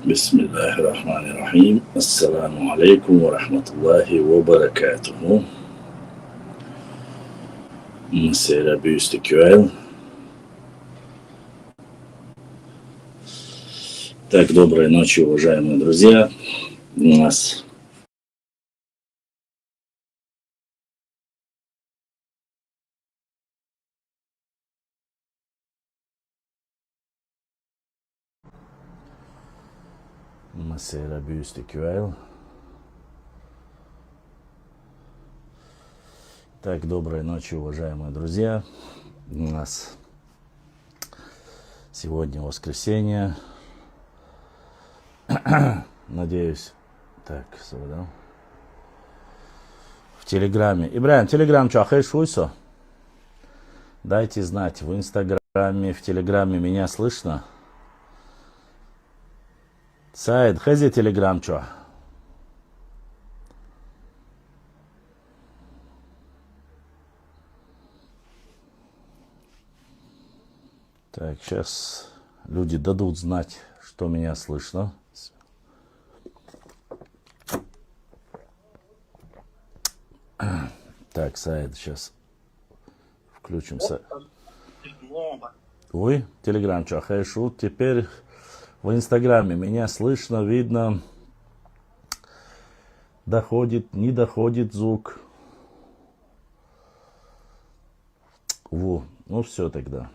Bismillahirrahmanirrahim. Assalamu alaikum wa rahmatullahi wa barakatuhu. C'est la buste QL. Так, доброй ночи, уважаемые друзья. У нас c'est la buste QL. Так, доброй ночи, уважаемые друзья. У нас сегодня воскресенье. Надеюсь, так, да? В Телеграме. Ибрахим, Телеграм, что, шуйсо? Дайте знать, в Инстаграме, в Телеграме меня слышно? Сайд, хази Телеграм, что? Так, сейчас люди дадут знать, что меня слышно. Так, Сайд, сейчас включимся. Ой, Телеграм, что, хайшу. Теперь в Инстаграме меня слышно, видно. Доходит, не доходит звук. Во, ну все тогда.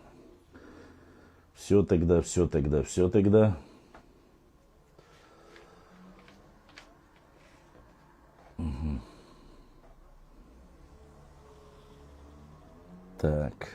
Все тогда. Угу. Так.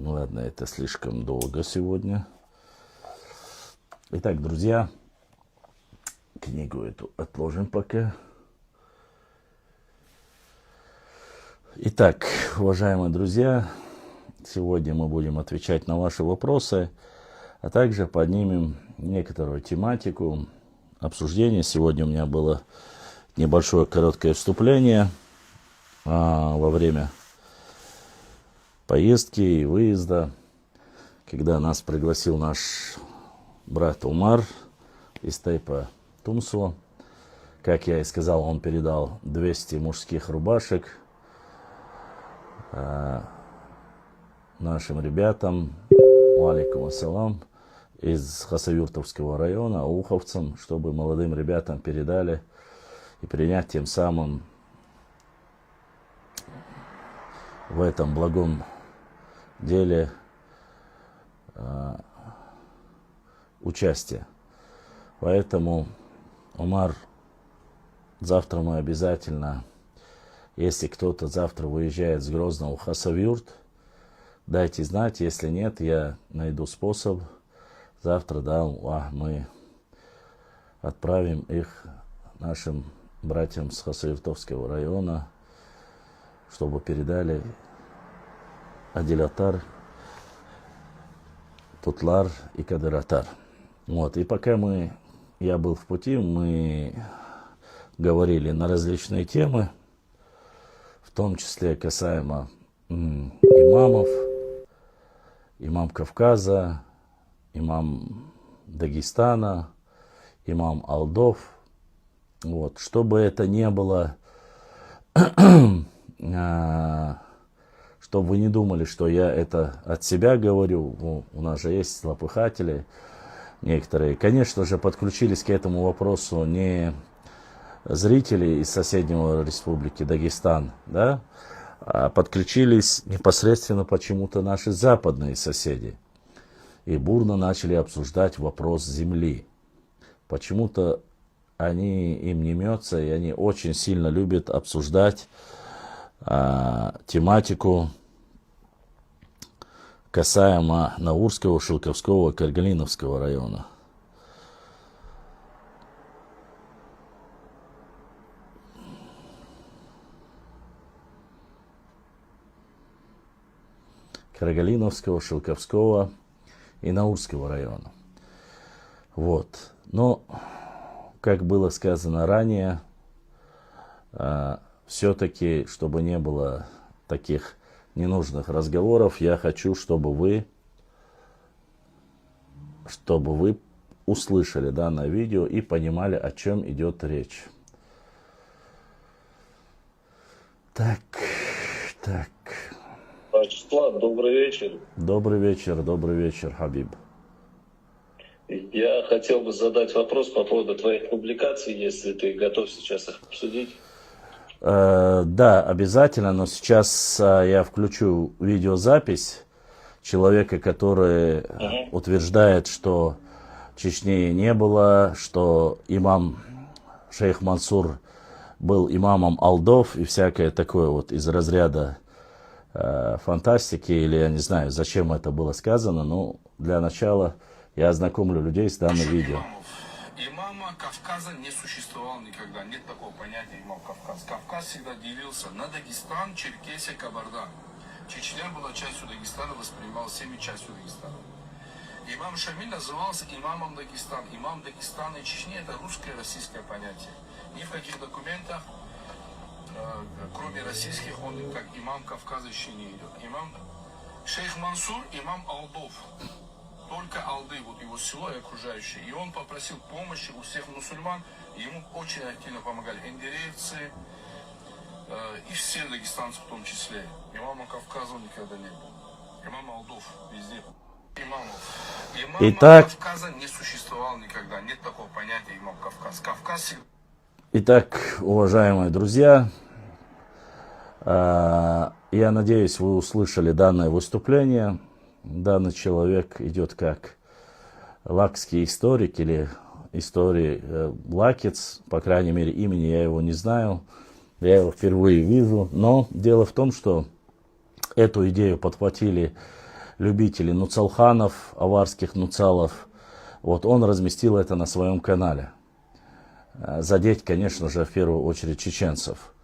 Ладно, это слишком долго сегодня. Итак, друзья, книгу эту отложим пока. Итак, уважаемые друзья, сегодня мы будем отвечать на ваши вопросы, а также поднимем некоторую тематику обсуждения. Сегодня у меня было небольшое короткое вступление во время поездки и выезда, когда нас пригласил наш брат Умар из Тайпа Тумсо. Как я и сказал, он передал 200 мужских рубашек нашим ребятам, алейкум ассалам, из Хасавюртовского района, уховцам, чтобы молодым ребятам передали и принять тем самым в этом благом деле участие. Поэтому, Умар, завтра мы обязательно, если кто-то завтра выезжает с Грозного в Хасавюрт, дайте знать. Если нет, я найду способ. Завтра, мы отправим их нашим братьям с Хасавюртовского района, чтобы передали Адилатар, Тутлар и Кадыратар. Вот. И пока я был в пути, мы говорили на различные темы, в том числе касаемо имамов, имам Кавказа, имам Дагестана, имам Алдов. Вот. Чтобы это не было, чтобы вы не думали, что я это от себя говорю. У нас же есть злопыхатели некоторые. Конечно же, подключились к этому вопросу не зрители из соседнего республики Дагестан, да, а подключились непосредственно почему-то наши западные соседи. И бурно начали обсуждать вопрос земли. Почему-то им не имется, и они очень сильно любят обсуждать тематику касаемо Наурского, Шелковского, Каргалиновского района. Карагалиновского, Шелковского и Наурского района. Вот. Но, как было сказано ранее, все-таки, чтобы не было таких ненужных разговоров, я хочу, чтобы вы услышали данное видео и понимали, о чем идет речь. Так. Вячеслав, добрый вечер. Добрый вечер, Хабиб. Я хотел бы задать вопрос по поводу твоих публикаций, если ты готов сейчас их обсудить. Да, обязательно, но сейчас я включу видеозапись человека, который утверждает, что Чечни не было, что имам шейх Мансур был имамом алдов и всякое такое вот из разряда фантастики, или я не знаю, зачем это было сказано, но для начала я ознакомлю людей с данным видео. Имама Кавказа не существовало никогда, нет такого понятия имам Кавказ. Кавказ всегда делился на Дагестан, Черкесия, Кабарда. Чечня была частью Дагестана, воспринималась всеми частью Дагестана. Имам Шамиль назывался имамом Дагестана. Имам Дагестана и Чечни это русское и российское понятие. Ни в каких документах, кроме российских, он как имам Кавказа еще не идет. Имам шейх Мансур, имам алдов. Только алды, вот его село и окружающие. И он попросил помощи у всех мусульман. Ему очень активно помогали эндеревцы и все дагестанцы в том числе. Имама Кавказа никогда не было. Имам алдов везде. Имама Кавказа не существовало никогда. Нет такого понятия имам Кавказ. Кавказ всегда... Итак, уважаемые друзья, я надеюсь, вы услышали данное выступление. Данный человек идет как лакский историк или историк Лакец, по крайней мере, имени я его не знаю, я его впервые вижу. Но дело в том, что эту идею подхватили любители нуцалханов, аварских нуцалов. Вот он разместил это на своем канале. Задеть, конечно же, в первую очередь чеченцев,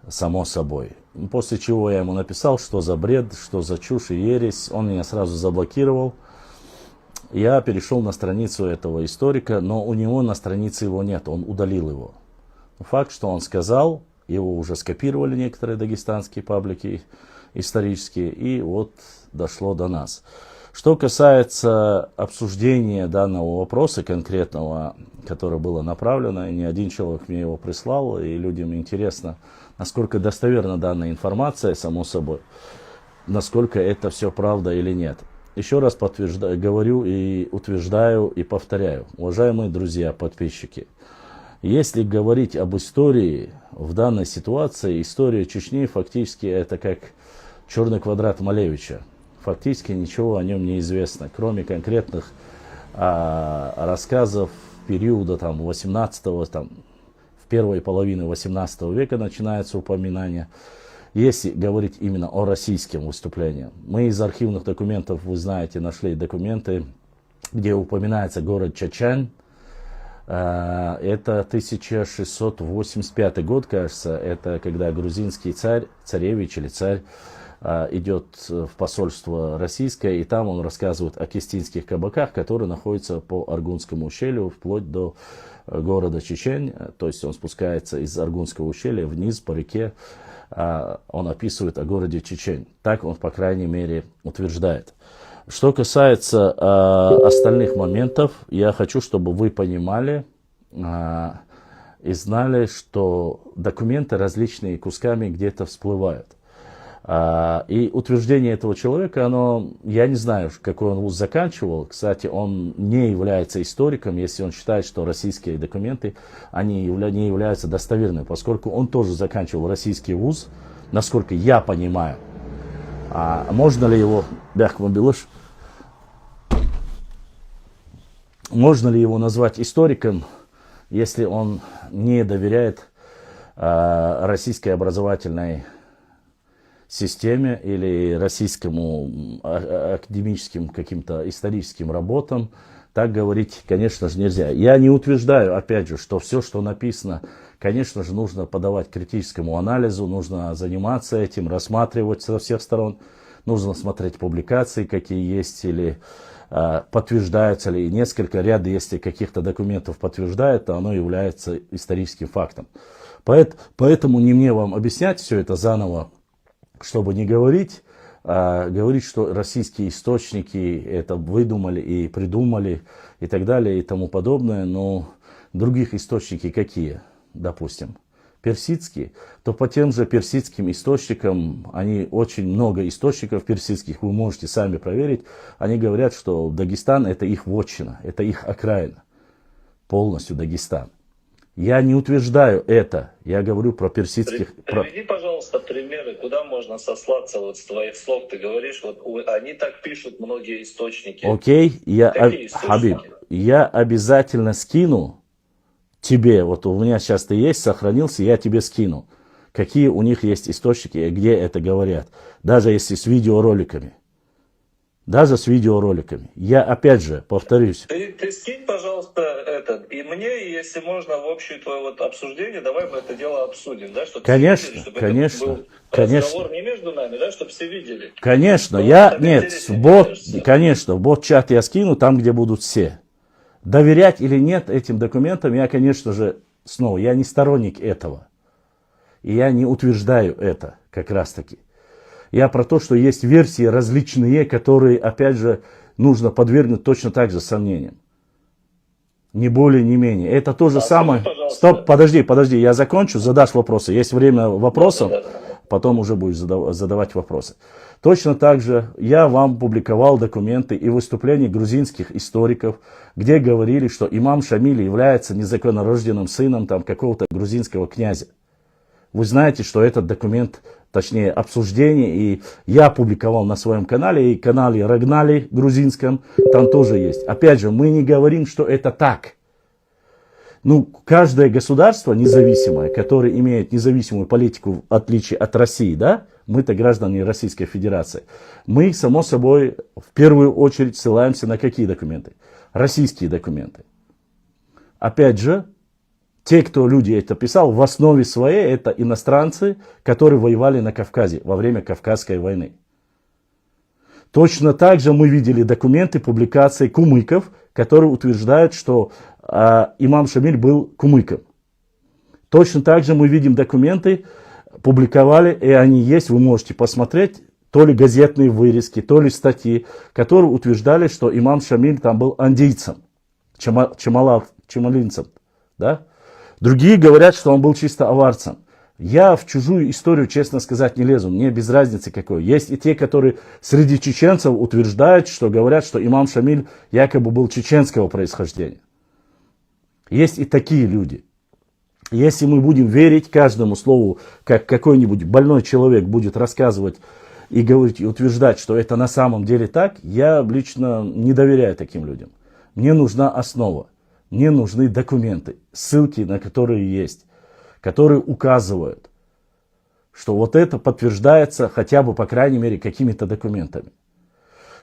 само собой. После чего я ему написал, что за бред, что за чушь и ересь. Он меня сразу заблокировал. Я перешел на страницу этого историка, но у него на странице его нет, он удалил его. Факт, что он сказал, его уже скопировали некоторые дагестанские паблики исторические, и вот дошло до нас. Что касается обсуждения данного вопроса конкретного, которое было направлено, и не один человек мне его прислал, и людям интересно, насколько достоверна данная информация, само собой, насколько это все правда или нет. Еще раз говорю и утверждаю и повторяю, уважаемые друзья, подписчики, если говорить об истории в данной ситуации, история Чечни фактически это как черный квадрат Малевича. Фактически ничего о нем не известно, кроме конкретных рассказов периода 18-го, в первой половине 18 века начинается упоминание. Если говорить именно о российском выступлении, мы из архивных документов, вы знаете, нашли документы, где упоминается город Чачань. Это 1685 год, кажется, это когда грузинский царь, царевич или царь, идет в посольство российское, и там он рассказывает о кистинских кабаках, которые находятся по Аргунскому ущелью, вплоть до города Чечень. То есть он спускается из Аргунского ущелья вниз по реке, он описывает о городе Чечень. Так он, по крайней мере, утверждает. Что касается остальных моментов, я хочу, чтобы вы понимали и знали, что документы различные кусками где-то всплывают. И утверждение этого человека, я не знаю, какой он вуз заканчивал. Кстати, он не является историком, если он считает, что российские документы они не являются достоверными, поскольку он тоже заканчивал российский вуз, насколько я понимаю. Можно ли его, можно ли его назвать историком, если он не доверяет российской образовательной системе или российскому академическим каким-то историческим работам? Так говорить, конечно же, нельзя. Я не утверждаю, опять же, что все, что написано, конечно же, нужно подавать критическому анализу, нужно заниматься этим, рассматривать со всех сторон. нужно смотреть публикации, какие есть, или подтверждаются ли, несколько ряд, если каких-то документов подтверждает, то оно является историческим фактом. Поэтому не мне вам объяснять все это заново, чтобы не говорить, говорить, что российские источники это выдумали и придумали и так далее и тому подобное, но других источники какие, допустим, персидские, то по тем же персидским источникам, они очень много источников персидских, вы можете сами проверить, они говорят, что Дагестан это их вотчина, это их окраина, полностью Дагестан. Я не утверждаю это, я говорю про персидских... Приведи, пожалуйста, примеры, куда можно сослаться, вот с твоих слов ты говоришь, вот они так пишут многие источники. Окей, Хабиб, я обязательно скину тебе, вот у меня сейчас ты есть, сохранился, я тебе скину, какие у них есть источники и где это говорят, даже если с видеороликами. Даже с видеороликами. Я опять же повторюсь. Ты скинь, пожалуйста, и мне, если можно, в общее твое вот обсуждение, давай мы это дело обсудим, да, чтобы конечно, все видели, чтобы конечно, это был конечно. разговор не между нами, да, чтобы все видели. Конечно, конечно, в бот-чат я скину, там, где будут все. Доверять или нет этим документам, я, конечно же, снова, я не сторонник этого. И я не утверждаю это, как раз таки. Я про то, что есть версии различные, которые, опять же, нужно подвергнуть точно так же сомнениям. Не более, не менее. Это то же самое. Стоп, подожди, я закончу, задашь вопросы. Есть время вопросов, потом уже будешь задавать вопросы. Точно так же я вам публиковал документы и выступления грузинских историков, где говорили, что имам Шамиль является незаконнорожденным сыном там, какого-то грузинского князя. Вы знаете, что этот документ, точнее обсуждение, и я опубликовал на своем канале, и канале Рагнали грузинском, там тоже есть. Опять же, мы не говорим, что это так. Ну, каждое государство независимое, которое имеет независимую политику, в отличие от России, да, мы-то граждане Российской Федерации, мы, само собой, в первую очередь ссылаемся на какие документы? Российские документы. Опять же, те, кто люди это писал, в основе своей это иностранцы, которые воевали на Кавказе во время Кавказской войны. Точно так же мы видели документы, публикации кумыков, которые утверждают, что имам Шамиль был кумыком. Точно так же мы видим документы, публиковали, и они есть, вы можете посмотреть, то ли газетные вырезки, то ли статьи, которые утверждали, что имам Шамиль там был андийцем, чемалинцем, да? Другие говорят, что он был чисто аварцем. Я в чужую историю, честно сказать, не лезу. Мне без разницы какой. Есть и те, которые среди чеченцев утверждают, что говорят, что имам Шамиль якобы был чеченского происхождения. Есть и такие люди. Если мы будем верить каждому слову, как какой-нибудь больной человек будет рассказывать и говорить, и утверждать, что это на самом деле так, я лично не доверяю таким людям. Мне нужна основа. Мне нужны документы, ссылки на которые есть, которые указывают, что вот это подтверждается хотя бы, по крайней мере, какими-то документами.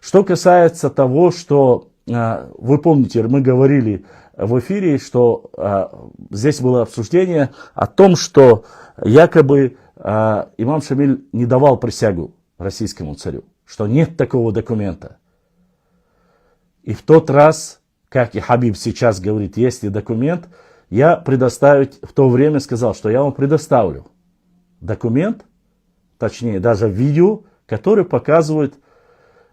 Что касается того, что, вы помните, мы говорили в эфире, что здесь было обсуждение о том, что якобы имам Шамиль не давал присягу российскому царю, что нет такого документа. И в тот раз, как и Хабиб сейчас говорит, есть ли документ, я предоставить, в то время сказал, что я вам предоставлю документ, точнее даже видео, который показывает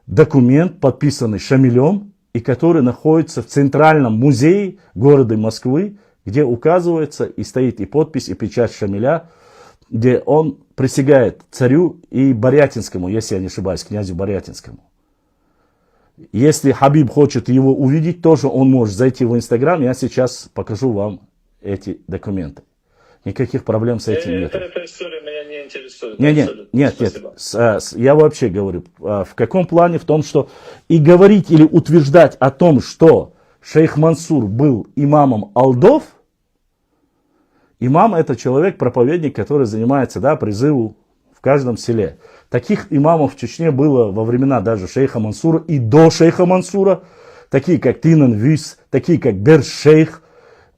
документ, подписанный Шамилем, и который находится в Центральном музее города Москвы, где указывается и стоит и подпись, и печать Шамиля, где он присягает царю и Борятинскому, если я не ошибаюсь, князю Борятинскому. Если Хабиб хочет его увидеть, тоже он может зайти в Инстаграм. Я сейчас покажу вам эти документы. Никаких проблем с этим нет. Эта история меня не интересует. Нет. Я вообще говорю, в каком плане? В том, что и говорить или утверждать о том, что шейх Мансур был имамом алдов. Имам это человек, проповедник, который занимается призыву в каждом селе. Таких имамов в Чечне было во времена даже шейха Мансура и до шейха Мансура. Такие как Тинан Вис, такие как Бершейх.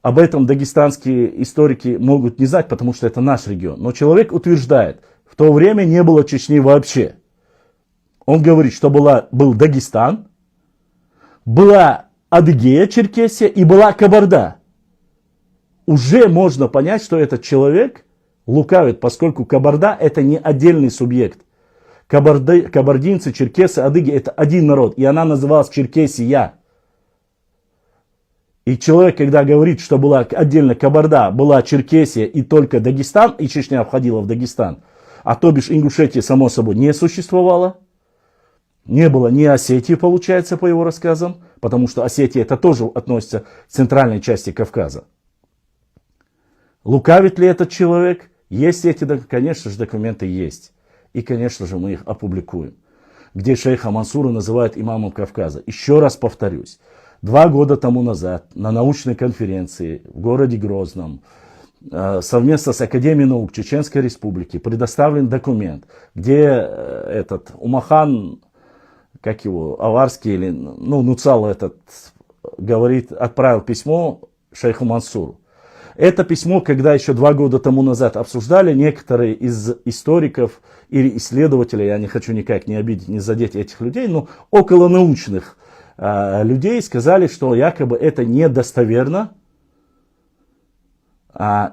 Об этом дагестанские историки могут не знать, потому что это наш регион. Но человек утверждает, в то время не было Чечни вообще. Он говорит, что был Дагестан, была Адыгея, Черкесия и была Кабарда. Уже можно понять, что этот человек лукавит, поскольку Кабарда это не отдельный субъект. Кабардинцы, черкесы, адыги это один народ, и она называлась Черкесия. И человек, когда говорит, что была отдельно Кабарда, была Черкесия и только Дагестан, и Чечня входила в Дагестан, а то бишь Ингушетия, само собой, не существовало, не было ни Осетии, получается, по его рассказам, потому что Осетия это тоже относится к центральной части Кавказа. Лукавит ли этот человек? Есть эти, конечно же, документы есть. И, конечно же, мы их опубликуем. Где шейха Мансура называют имамом Кавказа. Еще раз повторюсь. 2 года тому назад на научной конференции в городе Грозном совместно с Академией наук Чеченской Республики предоставлен документ, где этот Умахан, как его, Аварский или Нуцал этот, говорит, отправил письмо шейху Мансуру. Это письмо, когда еще 2 года тому назад обсуждали, некоторые из историков или исследователей, я не хочу никак не обидеть, не задеть этих людей, но околонаучных людей сказали, что якобы это недостоверно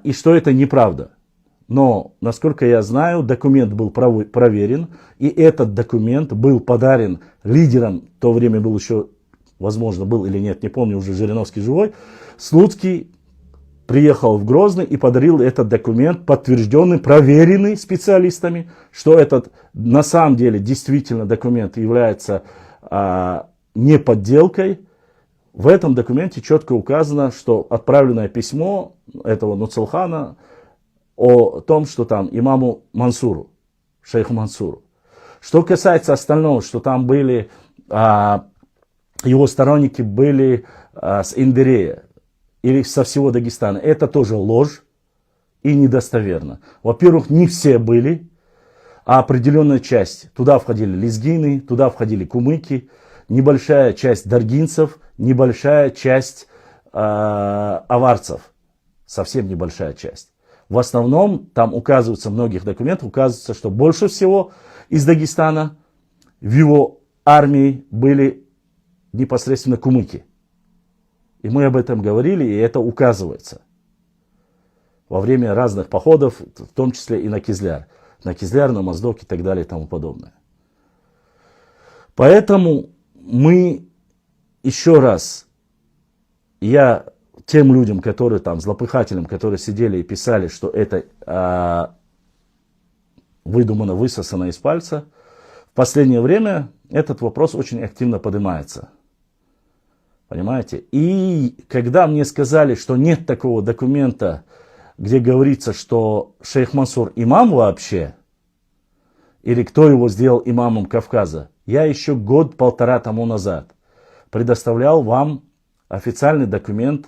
и что это неправда. Но, насколько я знаю, документ был проверен, и этот документ был подарен лидером, в то время был еще, возможно, был или нет, не помню, уже Жириновский живой, Слуцкий приехал в Грозный и подарил этот документ, подтвержденный, проверенный специалистами, что этот на самом деле действительно документ является не подделкой. В этом документе четко указано, что отправленное письмо этого Нуцалхана о том, что там имаму Мансуру, шейху Мансуру. Что касается остального, что там были, его сторонники были с Индерея или со всего Дагестана, это тоже ложь и недостоверно. Во-первых, не все были, а определенная часть. Туда входили лезгины, туда входили кумыки, небольшая часть даргинцев, небольшая часть аварцев, совсем небольшая часть. В основном, там указывается, в многих документах указывается, что больше всего из Дагестана в его армии были непосредственно кумыки. И мы об этом говорили, и это указывается во время разных походов, в том числе и на Кизляр. На Кизляр, на Моздок и так далее и тому подобное. Поэтому мы еще раз, я тем людям, которые там, злопыхателям, которые сидели и писали, что это выдумано, высосано из пальца, в последнее время этот вопрос очень активно поднимается. Понимаете? И когда мне сказали, что нет такого документа, где говорится, что шейх Мансур имам вообще, или кто его сделал имамом Кавказа, я еще 1-1.5 тому назад предоставлял вам официальный документ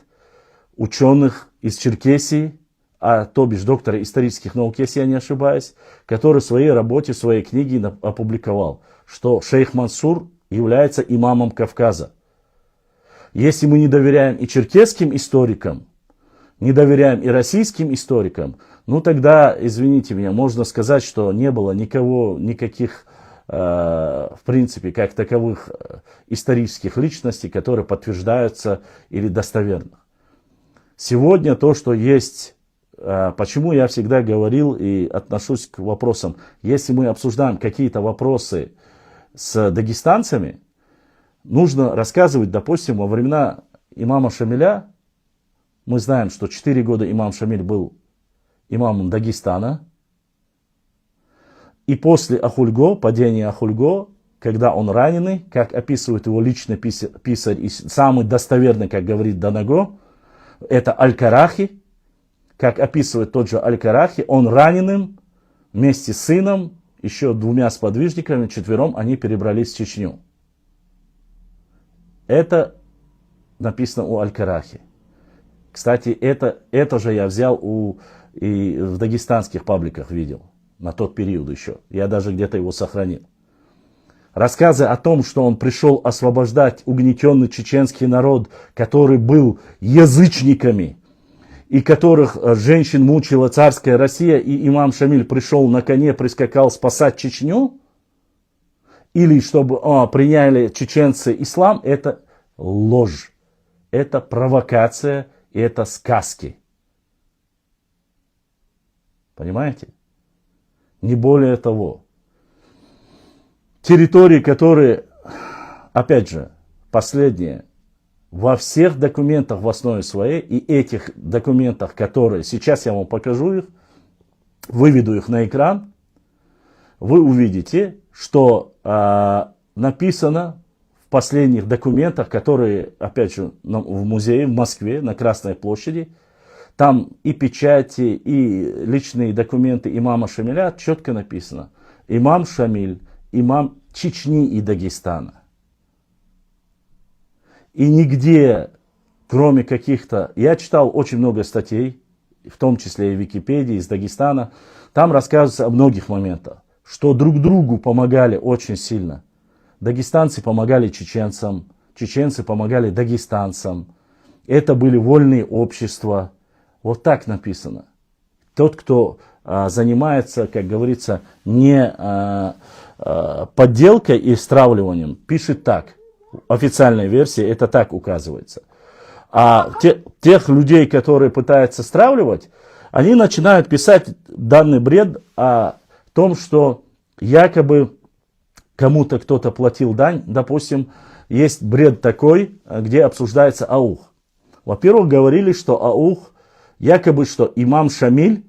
ученых из Черкесии, то бишь доктора исторических наук, если я не ошибаюсь, который в своей работе, в своей книге опубликовал, что шейх Мансур является имамом Кавказа. Если мы не доверяем и черкесским историкам, не доверяем и российским историкам, ну тогда, извините меня, можно сказать, что не было никаких, в принципе, как таковых исторических личностей, которые подтверждаются или достоверны. Сегодня то, что есть, почему я всегда говорил и отношусь к вопросам, если мы обсуждаем какие-то вопросы с дагестанцами, нужно рассказывать, допустим, во времена имама Шамиля, мы знаем, что 4 года имам Шамиль был имамом Дагестана, и после Ахульго, падения Ахульго, когда он раненый, как описывает его личный писарь, и самый достоверный, как говорит Данаго, это Аль-Карахи, как описывает тот же Аль-Карахи, он раненым вместе с сыном, еще 2 сподвижниками, 4 они перебрались в Чечню. Это написано у Аль-Карахи. Кстати, это же я взял и в дагестанских пабликах видел, на тот период еще. Я даже где-то его сохранил. Рассказы о том, что он пришел освобождать угнетенный чеченский народ, который был язычниками, и которых женщин мучила царская Россия, и имам Шамиль пришел на коне, прискакал спасать Чечню, или чтобы приняли чеченцы ислам, это ложь, это провокация, и это сказки. Понимаете? Не более того. Территории, которые, опять же, последние, во всех документах в основе своей, и этих документах, которые, сейчас я вам покажу их, выведу их на экран, вы увидите, что написано в последних документах, которые, опять же, в музее в Москве, на Красной площади, там и печати, и личные документы имама Шамиля четко написано. Имам Шамиль, имам Чечни и Дагестана. И нигде, кроме каких-то... Я читал очень много статей, в том числе и в Википедии, из Дагестана. Там рассказывается о многих моментах, что друг другу помогали очень сильно. Дагестанцы помогали чеченцам, чеченцы помогали дагестанцам. Это были вольные общества. Вот так написано. Тот, кто занимается, как говорится, не подделкой и стравливанием, пишет так. Официальной версии это так указывается. А тех людей, которые пытаются стравливать, они начинают писать данный бред о том, что якобы кому-то кто-то платил дань. Допустим, есть бред такой, где обсуждается аух. Во-первых, говорили, что аух, якобы, что имам Шамиль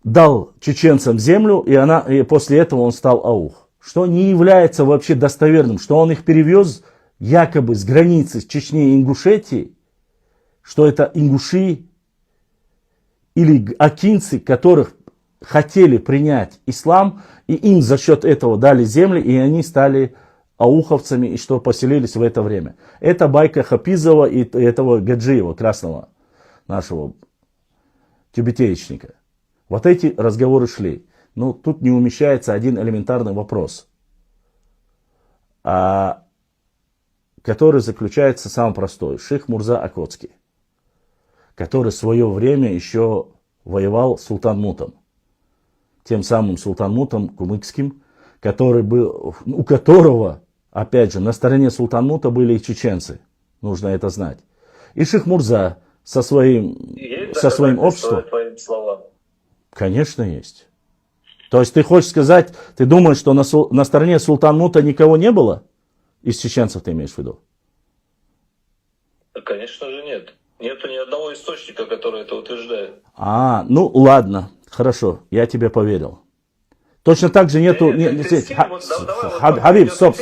дал чеченцам землю, и после этого он стал аух. Что не является вообще достоверным, что он их перевез якобы с границы с Чечни и Ингушетии, что это ингуши или акинцы, которых хотели принять ислам, и им за счет этого дали земли, и они стали ауховцами, и что поселились в это время. Это байка Хапизова и этого Гаджиева, красного нашего тюбетеечника. Вот эти разговоры шли. Но тут не умещается один элементарный вопрос, который заключается самый простой. Шейх Мурза Окотский, который в свое время еще воевал с Султанмутом. Тем самым Султанмутом Кумыкским, который был, у которого, опять же, на стороне Султанмута были и чеченцы. Нужно это знать. И Шейх Мурза со своим обществом... Конечно, есть. То есть ты хочешь сказать, ты думаешь, что на стороне Султанмута никого не было? Из чеченцев ты имеешь в виду? Да, конечно же нет. Нету ни одного источника, который это утверждает. Ну ладно, хорошо, я тебе поверил. Точно так же нету... Хабиб, стоп.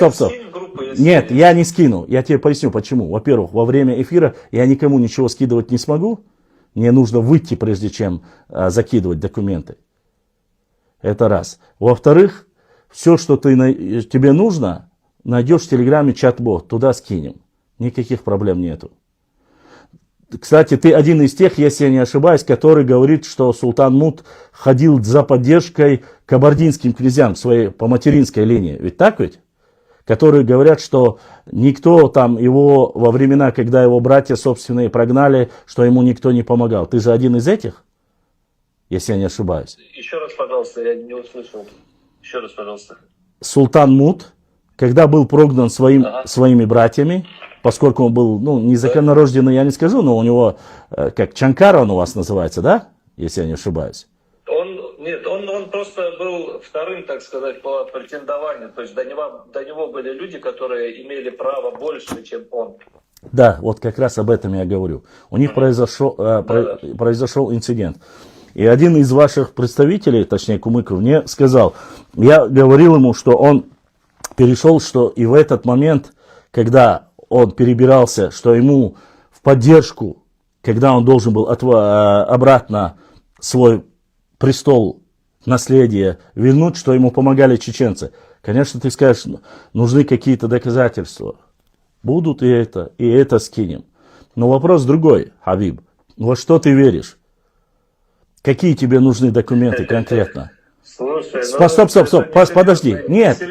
Нет, я не скину. Я тебе поясню, почему. Во-первых, во время эфира я никому ничего скидывать не смогу. Мне нужно выйти, прежде чем закидывать документы. Это раз. Во-вторых, все, что тебе нужно, найдешь в Телеграме чат-бот, туда скинем. Никаких проблем нету. Кстати, ты один из тех, если я не ошибаюсь, который говорит, что Султанмут ходил за поддержкой кабардинским князьям по материнской линии. Ведь так ведь? Которые говорят, что никто там его во времена, когда его братья собственные прогнали, что ему никто не помогал. Ты же один из этих? Если я не ошибаюсь. Еще раз, пожалуйста, я не услышал. Еще раз, пожалуйста. Султанмут, когда был прогнан своими братьями, поскольку он был, незаконнорожденный, я не скажу, но у него, как Чанкара он у вас называется, да? Если я не ошибаюсь. Он просто был вторым, так сказать, по претендованию. То есть до него были люди, которые имели право больше, чем он. Да, вот как раз об этом я говорю. У них произошел инцидент. И один из ваших представителей, точнее Кумыков, мне сказал, я говорил ему, что он перешел, что и в этот момент, когда он перебирался, что ему в поддержку, когда он должен был обратно свой престол, наследие вернуть, что ему помогали чеченцы. Конечно, ты скажешь, нужны какие-то доказательства. Будут и это скинем. Но вопрос другой, Хабиб. Во что ты веришь? Какие тебе нужны документы конкретно? Слушай, стоп, подожди. Нет,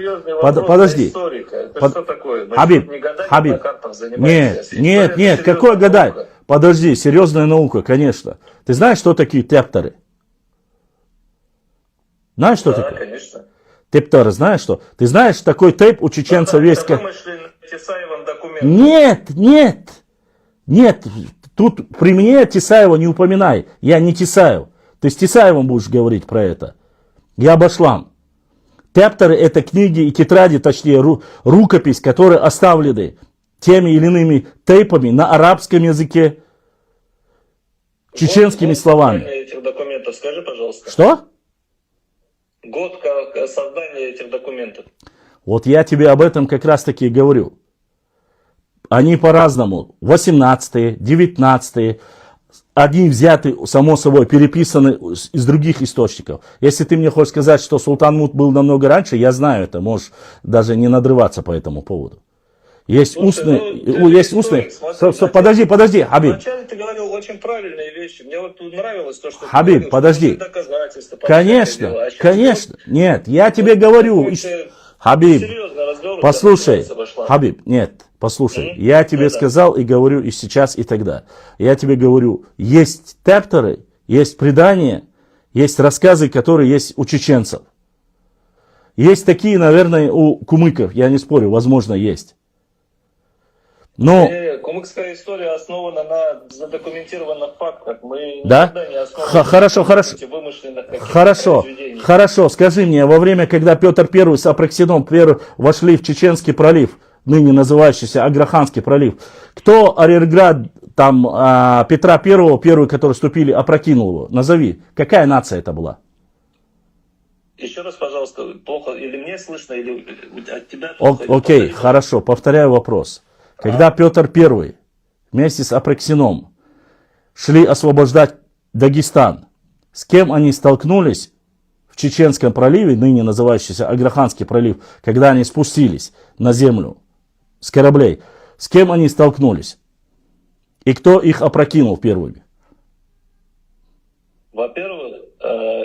подожди. Что такое? Хабиб, нет, какое гадать? Подожди, серьезная наука, конечно. Ты знаешь, что такие тепторы? Знаешь, что такое? Конечно. Тептары, знаешь что? Ты знаешь, такой тейп у чеченцев есть... Это вымышленный Тесаевым документ. Нет, нет, нет. Тут при мне Тесаева не упоминай. Я не Тесаев. Ты с Тесаевым будешь говорить про это. Я Башлан. Тептеры — это книги и тетради, точнее рукопись, которые оставлены теми или иными тейпами на арабском языке, чеченскими Год словами. создания этих документов, скажи, пожалуйста. Что? Год создания этих документов. Вот я тебе об этом как раз таки и говорю. Они по-разному. 18-е, 19-е. Одни взяты, само собой, переписаны из других источников. Если ты мне хочешь сказать, что Султан Мут был намного раньше, я знаю это. Можешь даже не надрываться по этому поводу. Есть Слушай, устные. Подожди, Хабиб. Вначале ты говорил очень правильные вещи. Мне вот нравилось то, что Хабиб, ты говорил, подожди. что доказательства. Конечно, А сейчас конечно. Нет, я тебе говорю. Хабиб, серьезно разговор, послушай, когда вошла. Хабиб, нет, послушай. Я тебе сказал и говорю и сейчас, и тогда. Я тебе говорю, есть тептеры, есть предания, есть рассказы, которые есть у чеченцев. Есть такие, наверное, у кумыков, я не спорю, возможно, есть. Но... Кумыкская история основана на задокументированных фактах. Мы Да? никогда не основаны Хорошо, хорошо. на вымышленных каких-то Хорошо, произведениях. хорошо. Скажи мне, во время, когда Петр I с Апраксином вошли в Чеченский пролив, ныне называющийся Аграханский пролив, кто арьерград там Петра I, первый, который вступили, опрокинул его? Назови. Какая нация это была? Еще раз, пожалуйста, плохо или мне слышно, или от тебя плохо. Окей, хорошо, повторяю вопрос. Когда Петр I вместе с Апраксином шли освобождать Дагестан, с кем они столкнулись в Чеченском проливе, ныне называющийся Аграханский пролив, когда они спустились на землю с кораблей, с кем они столкнулись? И кто их опрокинул первыми? Во-первых,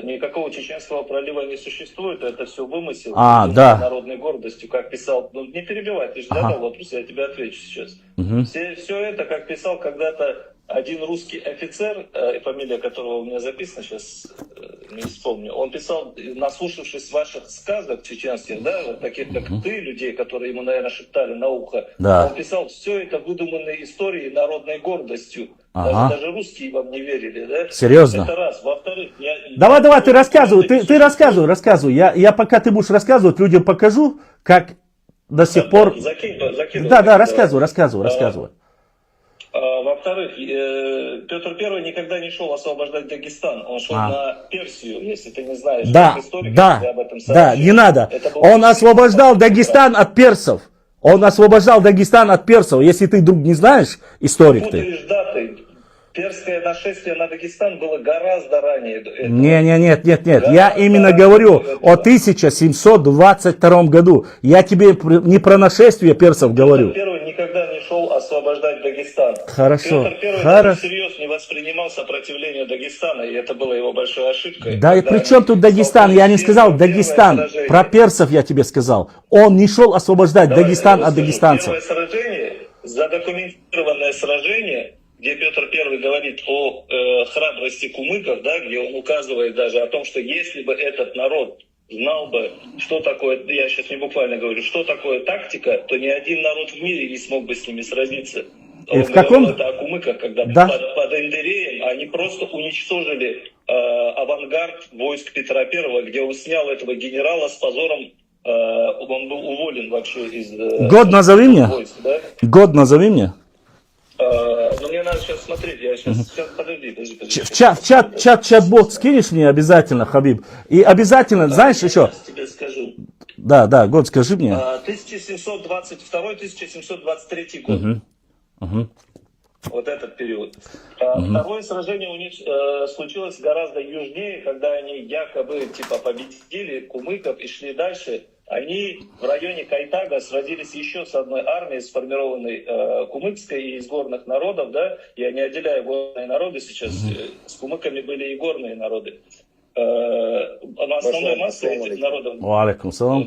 никакого Чеченского пролива не существует, это все вымысел. Да. Народной гордостью, как писал, ну не перебивай, ты же задал вопрос, я тебе отвечу сейчас. Все это, как писал когда-то один русский офицер, фамилия которого у меня записана, сейчас не вспомню, он писал, наслушавшись ваших сказок чеченских, да, вот таких как ты, людей, которые ему, наверное, шептали на ухо, он писал, все это выдуманные истории народной гордостью. Даже русские вам не верили, да? Серьезно? Это раз. Во-вторых, Давай, ты рассказывай, ты рассказывай. Я пока ты будешь рассказывать, людям покажу, как до сих пор... Закинь, да, рассказывай. Во-вторых, Петр I никогда не шел освобождать Дагестан, он шел на Персию, если ты не знаешь. Да, не надо. Он освобождал Дагестан от персов. Если ты, друг, не знаешь, историк ты. Путаешь даты. Перское нашествие на Дагестан было гораздо ранее. Нет. Я именно говорю о 1722 году. Я тебе не про нашествие персов говорю. Петр I никогда не шел освобождать Дагестан. Хорошо. Петр I всерьез не воспринимал сопротивление Дагестана, и это была его большой ошибкой. Да и при чем тут Дагестан? Я не сказал Дагестан. Про персов я тебе сказал. Он не шел освобождать Дагестан от дагестанцев. Первое сражение, задокументированное сражение, где Петр I говорит о храбрости кумыков, да, где он указывает даже о том, что если бы этот народ знал бы, что такое, я сейчас не буквально говорю, что такое тактика, то ни один народ в мире не смог бы с ними сразиться. И в каком? Это о кумыках, когда под Эндереем они просто уничтожили авангард войск Петра I, где он снял этого генерала с позором, он был уволен вообще из Год назови мне. Войск, да? Год назови мне. Но мне надо сейчас смотреть, я сейчас подожди. В чат-бот скинешь мне обязательно, Хабиб. И обязательно, знаешь, еще... Я тебе скажу. Да, год скажи мне. 1722-1723 год. Вот этот период. Второе сражение у них случилось гораздо южнее, когда они якобы типа победили кумыков и шли дальше. Они в районе Кайтага сразились еще с одной армией, сформированной кумыкской и из горных народов, да, я не отделяю горные народы сейчас, с кумыками были и горные народы. Основной массой этих народов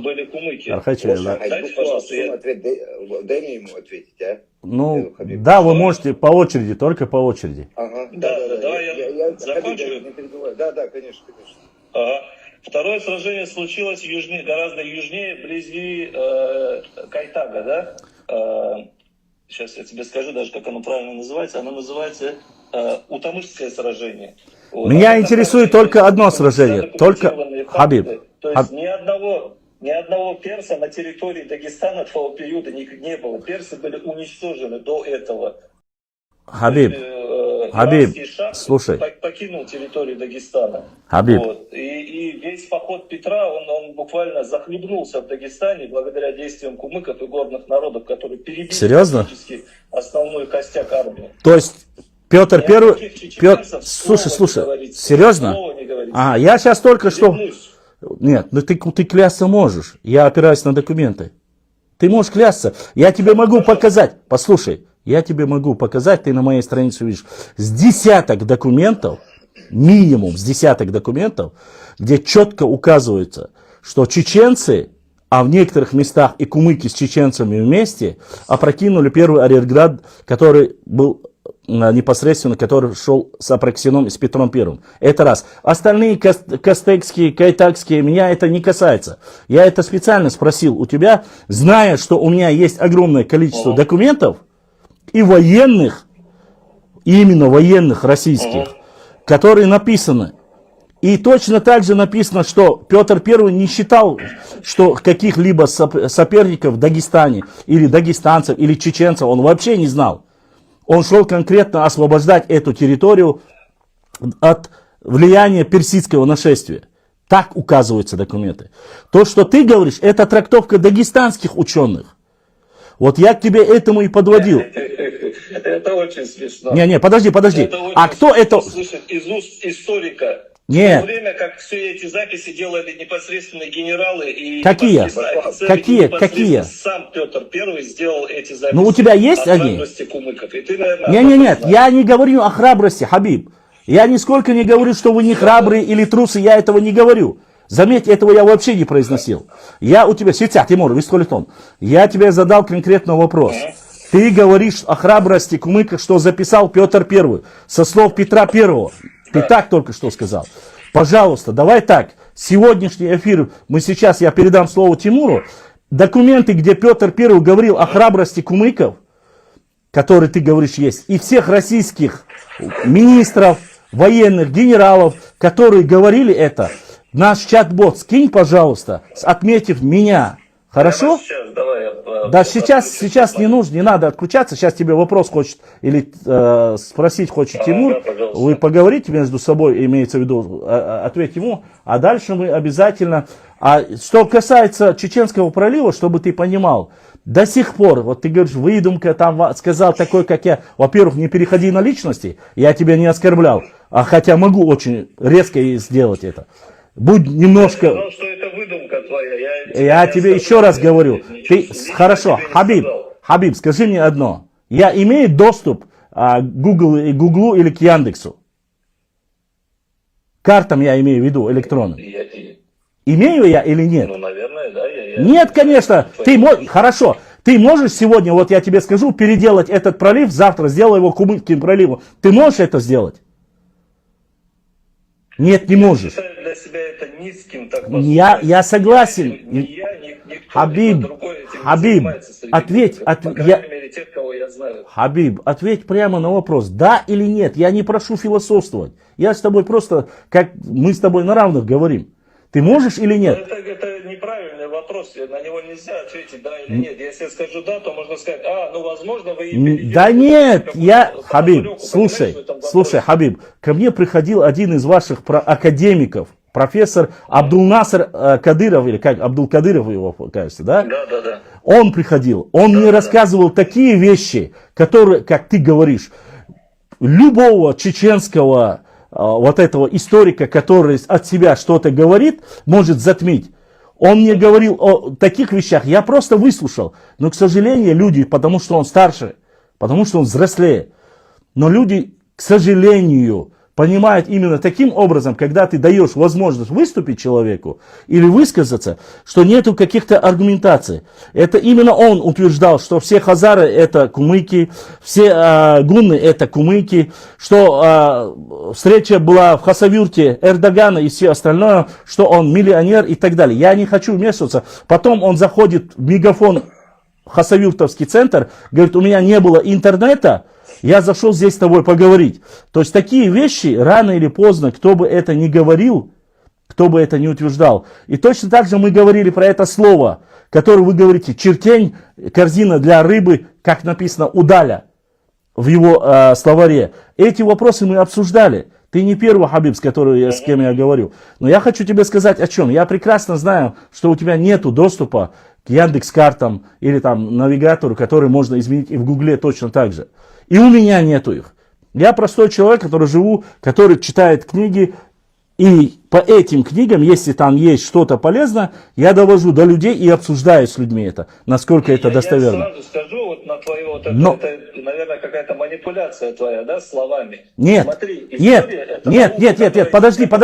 были кумыки. Дайте, пожалуйста, дай мне ему ответить, а? Ну, да, вы можете по очереди, только по очереди. Ага, давай я закончу. Не перебивай. Да, конечно. Ага. Второе сражение случилось южнее, гораздо южнее, вблизи Кайтага, да? Сейчас я тебе скажу даже, как оно правильно называется. Оно называется Утамышское сражение. Вот. Меня интересует только одно сражение. Только Хабиб. То есть ни одного перса на территории Дагестана того периода не было. Персы были уничтожены до этого. Хабиб, слушай. Покинул территорию Дагестана. Хабиб. Вот. И весь поход Петра, он буквально захлебнулся в Дагестане благодаря действиям кумыков и горных народов, которые перебили практически основной костяк армии. То есть Петр Первый... Слушай, серьезно? Я сейчас только что... Нет, ну ты клясться можешь. Я опираюсь на документы. Ты можешь клясться. Я тебе могу показать. Послушай. Я тебе могу показать, ты на моей странице увидишь, с десяток документов, минимум с десяток документов, где четко указывается, что чеченцы, а в некоторых местах и кумыки с чеченцами вместе, опрокинули первый арьерград, который был непосредственно, который шел с Апраксином и с Петром Первым. Это раз. Остальные кастекские, кайтакские, меня это не касается. Я это специально спросил у тебя, зная, что у меня есть огромное количество документов, и военных, именно военных российских, которые написаны. И точно так же написано, что Петр I не считал, что каких-либо соперников в Дагестане, или дагестанцев, или чеченцев, он вообще не знал. Он шел конкретно освобождать эту территорию от влияния персидского нашествия. Так указываются документы. То, что ты говоришь, это трактовка дагестанских ученых. Вот я к тебе этому и подводил. Это очень смешно. Не, подожди. А кто это? Слышать из уст историка. Нет. В то время как все эти записи делали непосредственно генералы и Какие? Какие? Сам Петр I сделал эти записи. Ну у тебя есть они? Нет, я не говорю о храбрости, Хабиб. Я нисколько не говорю, что вы не храбрые или трусы, я этого не говорю. Заметь, этого я вообще не произносил. Я у тебя, Тимур, я тебе задал конкретный вопрос. Ты говоришь о храбрости кумыка, что записал Петр I, со слов Петра I. Ты так только что сказал. Пожалуйста, давай так. Сегодняшний эфир, я передам слово Тимуру. Документы, где Петр I говорил о храбрости кумыков, которые ты говоришь есть, и всех российских министров, военных, генералов, которые говорили это, наш чат-бот скинь, пожалуйста, отметив меня. Хорошо? Сейчас не нужно, не надо отключаться. Сейчас тебе вопрос хочет, или спросить хочет Тимур. Вы поговорите между собой, имеется в виду, ответь ему. А дальше мы обязательно... что касается Чеченского пролива, чтобы ты понимал, до сих пор, вот ты говоришь, выдумка, там сказал такой, как я. Во-первых, не переходи на личности, я тебя не оскорблял. Хотя могу очень резко сделать это. Будь немножко... Я сказал, что это выдумка твоя. Я тебе еще раз говорю. Хорошо, Хабиб, скажи мне одно. Я имею доступ к Гуглу или к Яндексу? Картам я имею в виду электронным. Имею я или нет? Ну, наверное, да. Нет, конечно. Хорошо. Ты можешь сегодня, вот я тебе скажу, переделать этот пролив, завтра сделай его Кумыкским проливом. Ты можешь это сделать? Нет, не можешь. Для себя это низким, так я согласен. Хабиб, ответь. Хабиб, ответь прямо на вопрос, да или нет. Я не прошу философствовать. Я с тобой просто, как мы с тобой на равных говорим. Ты можешь или нет? Это неправильный вопрос, на него нельзя ответить да или нет. Если я скажу да, то можно сказать, возможно, вы... Да нет, Хабиб, слушай, Хабиб, ко мне приходил один из ваших академиков, профессор Абдулнаср Кадыров, или как, Абдул-Кадыров его, кажется, да? Да. Он приходил, он мне рассказывал такие вещи, которые, как ты говоришь, любого чеченского вот этого историка, который от себя что-то говорит, может затмить. Он мне говорил о таких вещах, я просто выслушал. Но, к сожалению, люди, потому что он старше, потому что он взрослее, но люди, к сожалению, понимают именно таким образом, когда ты даешь возможность выступить человеку или высказаться, что нету каких-то аргументаций. Это именно он утверждал, что все хазары это кумыки, все гунны это кумыки, что встреча была в Хасавюрте Эрдогана и все остальное, что он миллионер и так далее. Я не хочу вмешиваться. Потом он заходит в мегафон Хасавюртовский центр, говорит, у меня не было интернета, я зашел здесь с тобой поговорить. То есть такие вещи, рано или поздно, кто бы это ни говорил, кто бы это ни утверждал. И точно так же мы говорили про это слово, которое вы говорите, чертень, корзина для рыбы, как написано, удаля в его словаре. Эти вопросы мы обсуждали. Ты не первый, Хабиб, с кем я говорю. Но я хочу тебе сказать о чем. Я прекрасно знаю, что у тебя нету доступа к Яндекс.Картам или там навигатору, который можно изменить и в Гугле точно так же. И у меня нету их. Я простой человек, который живу, который читает книги. И по этим книгам, если там есть что-то полезное, я довожу до людей и обсуждаю с людьми это, насколько это достоверно. Я сразу скажу, вот на твою, вот это, наверное, какая-то манипуляция твоя, да, словами. Нет, Смотри, нет, подожди.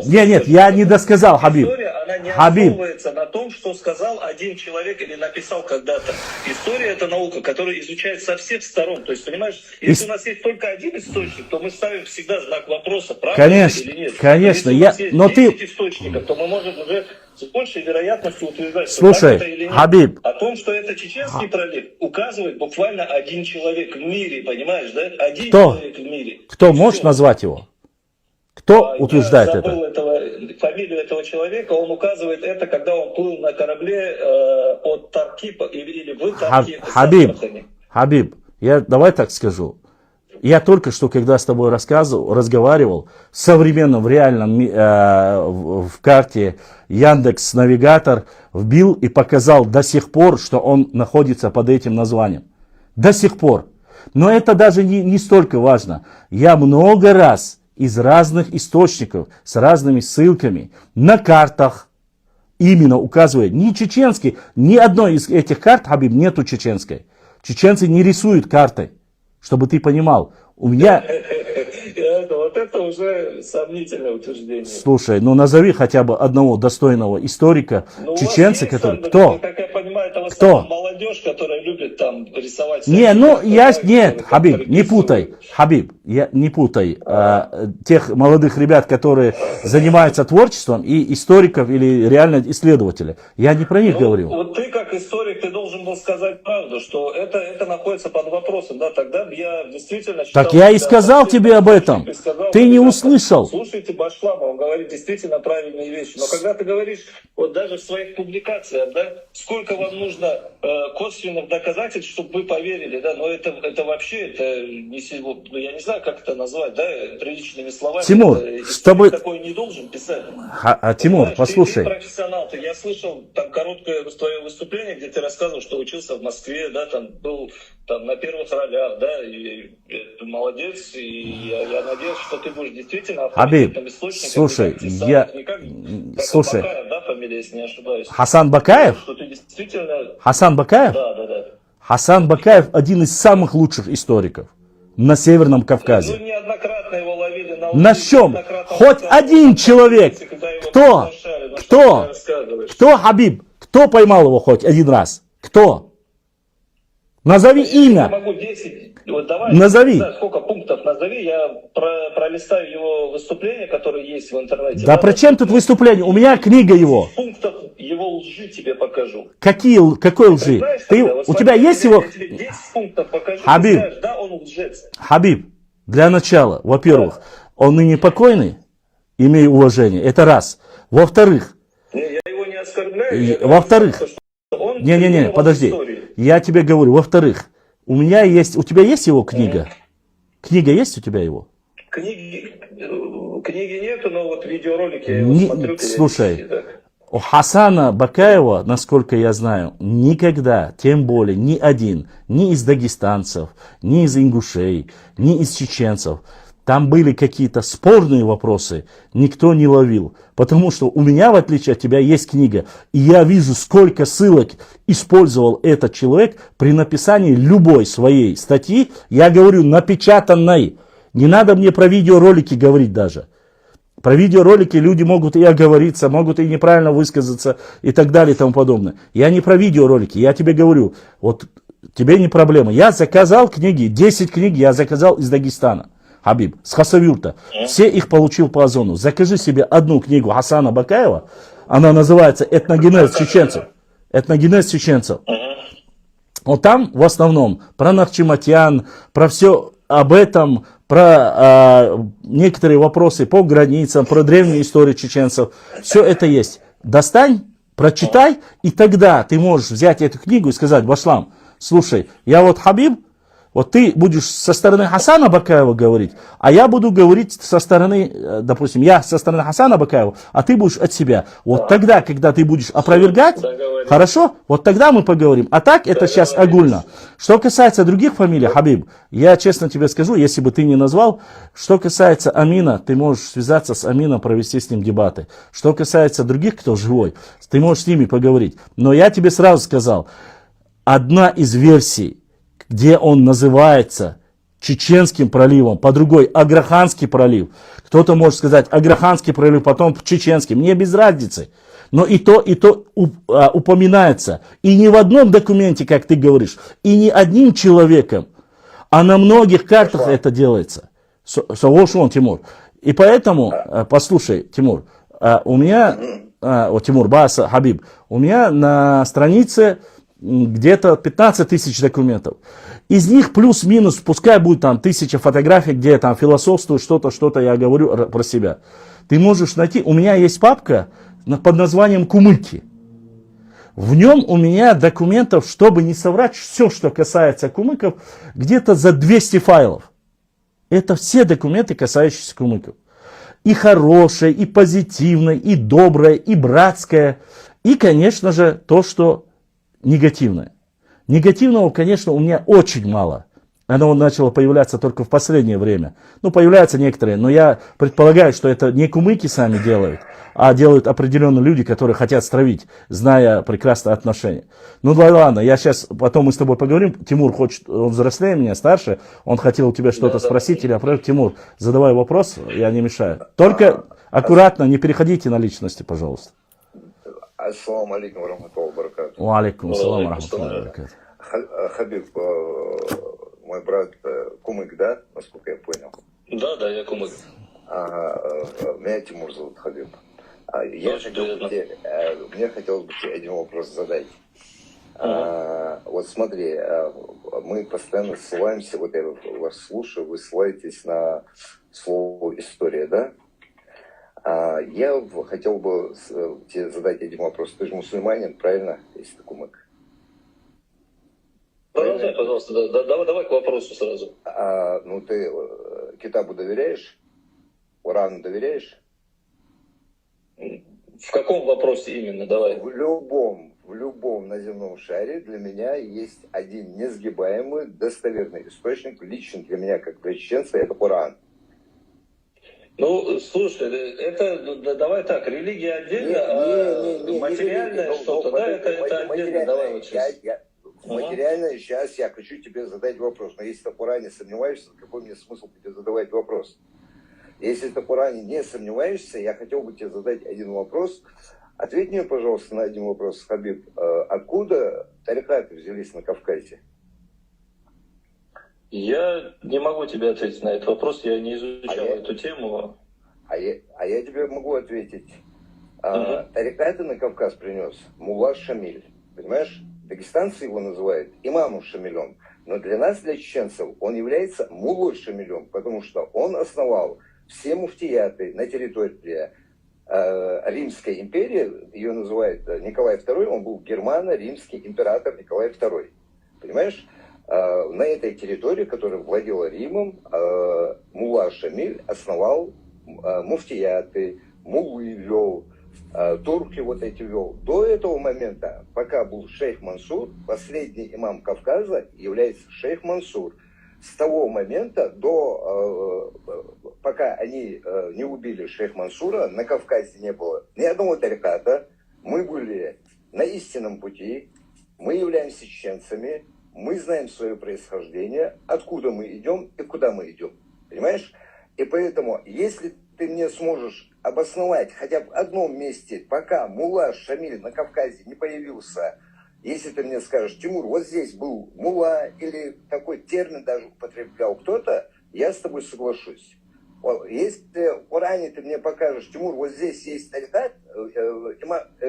Нет, я не досказал, Хабиб. История, она не Хабиб. основывается на том, что сказал один человек или написал когда-то. История — это наука, которая изучается со всех сторон. То есть, понимаешь, если у нас есть только один источник, то мы ставим всегда знак вопроса, правда или нет. Конечно, если у нас есть но 10 источников, то мы можем уже с большей вероятностью утверждать, что Слушай, так это или нет. Хабиб. О том, что это чеченский пролив, указывает буквально один человек в мире, понимаешь, да? Один человек в мире. Кто можешь назвать его? Кто утверждает я забыл это? фамилию этого человека, он указывает это, когда он плыл на корабле от Тарки или в Тарки. Хабиб, я давай так скажу. Я только что, когда с тобой разговаривал, в современном, в реальном, в карте Яндекс Навигатор вбил и показал до сих пор, что он находится под этим названием. До сих пор. Но это даже не столько важно. Я много раз из разных источников, с разными ссылками, на картах, именно указываю, не чеченский, ни одной из этих карт, Хабиб, нету чеченской. Чеченцы не рисуют картой. Чтобы ты понимал, у меня... Вот это уже сомнительное утверждение. Слушай, ну назови хотя бы одного достойного историка, чеченца, который... Кто? Как я понимаю, это Кто? Молодежь, которая любит там рисовать... Нет, Хабиб, не путай. Хабиб, не путай тех молодых ребят, которые занимаются творчеством, и историков или реально исследователей. Я не про них говорю. Вот ты как историк, ты должен был сказать правду, что это находится под вопросом, да, тогда я действительно считал... Так я и сказал тебе об этом. Ты не услышал. Слушайте Башлама, он говорит действительно правильные вещи. Но когда ты говоришь, вот даже в своих публикациях, да, сколько вам нужно косвенных доказательств, чтобы вы поверили, да, но это вообще, это не, ну, я не знаю, как это назвать, да, приличными словами. Тимур, с тобой... такой не должен писать. Тимур, послушай. Ты профессионал, я слышал там короткое твое выступление, где ты рассказывал, что учился в Москве, да, там был там на первых ролях, да, и молодец, и я надеюсь, что ты будешь действительно авторитетным источником. Слушай, слушай, Бакаев, да, фамилия, если не ошибаюсь. Хасан Бакаев? Что ты действительно... Хасан Бакаев? Да. Хасан Бакаев один из самых лучших историков на Северном Кавказе. Ну, неоднократно его ловили на чем? Хоть один человек. Кто? Кто, Хабиб? Кто поймал его хоть один раз? Кто? Назови имя. Я могу 10. Вот давай, назови. Не знаю, сколько пунктов назови, я пролистаю его выступление, которое есть в интернете. Да при чем тут выступление? У меня книга его. Пунктов его лжи тебе покажу. Какой лжи? У тебя есть его? Я тебе 10 пунктов покажу. Хабиб, скажешь, да, он лжец. Хабиб, для начала, во-первых, он ныне покойный, имею уважение, это раз. Во-вторых, я его не оскорбляю. Во-вторых, не, подожди. Я тебе говорю, во-вторых, у тебя есть его книга? Книга есть у тебя его? Книги нету, но вот видеоролики я его смотрю. Слушай, у Хасана Бакаева, насколько я знаю, никогда, тем более ни один, ни из дагестанцев, ни из ингушей, ни из чеченцев, там были какие-то спорные вопросы, никто не ловил. Потому что у меня, в отличие от тебя, есть книга. И я вижу, сколько ссылок использовал этот человек при написании любой своей статьи. Я говорю, напечатанной. Не надо мне про видеоролики говорить даже. Про видеоролики люди могут и оговориться, могут и неправильно высказаться и так далее и тому подобное. Я не про видеоролики, я тебе говорю, вот тебе не проблема. Я заказал книги, 10 книг я заказал из Дагестана, Хабиб, с Хасавюрта. Все их получил по озону. Закажи себе одну книгу Хасана Бакаева, она называется «Этногенез чеченцев». Этногенез чеченцев. Вот там в основном про Нахчиматян, про все об этом, про некоторые вопросы по границам, про древнюю историю чеченцев. Все это есть. Достань, прочитай, и тогда ты можешь взять эту книгу и сказать: Башлам, слушай, я вот Хабиб, вот ты будешь со стороны Хасана Бакаева говорить, а я буду говорить со стороны, допустим, я со стороны Хасана Бакаева, а ты будешь от себя. Вот тогда, когда ты будешь опровергать, хорошо, вот тогда мы поговорим. А так это сейчас огульно. Что касается других фамилий, Хабиб, я честно тебе скажу, если бы ты не назвал, что касается Амина, ты можешь связаться с Амином, провести с ним дебаты. Что касается других, кто живой, ты можешь с ними поговорить. Но я тебе сразу сказал, одна из версий, где он называется Чеченским проливом, по другой Аграханский пролив. Кто-то может сказать Аграханский пролив, потом Чеченский. Мне без разницы. Но и то упоминается. И не в одном документе, как ты говоришь, и не одним человеком, а на многих картах это делается. Соглашен, Тимур. И поэтому, послушай, Тимур, у меня, Тимур, Баса, Хабиб, у меня на странице где-то 15 тысяч документов. Из них плюс-минус, пускай будет там 1000 фотографий, где я там философствую, что-то я говорю про себя. Ты можешь найти, у меня есть папка под названием «Кумыки». В нем у меня документов, чтобы не соврать, все, что касается кумыков, где-то за 200 файлов. Это все документы, касающиеся кумыков. И хорошее, и позитивное, и доброе, и братское. И, конечно же, то, что негативное. Негативного, конечно, у меня очень мало. Оно начало появляться только в последнее время. Ну, появляются некоторые, но я предполагаю, что это не кумыки сами делают, а делают определенные люди, которые хотят стравить, зная прекрасное отношение. Ну, ладно, я сейчас, потом мы с тобой поговорим. Тимур хочет, он взрослее меня, старше, он хотел у тебя что-то спросить или отправить. Тимур, задавай вопрос, я не мешаю. Только аккуратно, не переходите на личности, пожалуйста. Ассаламу алейкум рахматуллахи баракату. Ва алейкум ассалам рахматуллахи баракату. Хабиб, мой брат кумык, да, насколько я понял? Да, я кумык. Ага, меня Тимур зовут, Хабиб. Мне хотелось бы тебе один вопрос задать. Вот смотри, мы постоянно ссылаемся, вот я вас слушаю, вы ссылаетесь на слово «история», да? Я хотел бы тебе задать один вопрос. Ты же мусульманин, правильно, если ты кумык? Продолжай, пожалуйста, давай к вопросу сразу. Ну, ты Китабу доверяешь? Урану доверяешь? В каком вопросе именно? Давай. В любом наземном шаре для меня есть один несгибаемый, достоверный источник, лично для меня, как для чеченца, это Коран. Ну, слушай, это давай так, религия отдельно, а материальное что-то, да, это отдельно, давай вот сейчас. Материально сейчас я хочу тебе задать вопрос, но если ты в Коране сомневаешься, какой мне смысл тебе задавать вопрос? Если ты в Коране не сомневаешься, я хотел бы тебе задать один вопрос. Ответь мне, пожалуйста, на один вопрос, Хабиб. Откуда тарикаты взялись на Кавказе? Я не могу тебе ответить на этот вопрос, я не изучал эту тему. А я тебе могу ответить. Тарикаты на Кавказ принес Мулла Шамиль, понимаешь? Дагестанцы его называют имамом Шамилем, но для нас, для чеченцев, он является Муллой Шамилем, потому что он основал все муфтияты на территории Римской империи, ее называют Николай II, он был германо-римский император Николай II, понимаешь? На этой территории, которая владела Римом, Мулла Шамиль основал муфтияты, муллы вел, турки вот эти вел. До этого момента, пока был шейх Мансур, последний имам Кавказа является шейх Мансур. С того момента, пока они не убили шейх Мансура, на Кавказе не было ни одного тариката. Мы были на истинном пути, мы являемся чеченцами, мы знаем свое происхождение, откуда мы идем и куда мы идем. Понимаешь? И поэтому, если ты мне сможешь обосновать хотя бы в одном месте, пока мулла Шамиль на Кавказе не появился, если ты мне скажешь, Тимур, вот здесь был мулла, или такой термин даже употреблял кто-то, я с тобой соглашусь. Если в Коране ты мне покажешь, Тимур, вот здесь есть тарикат,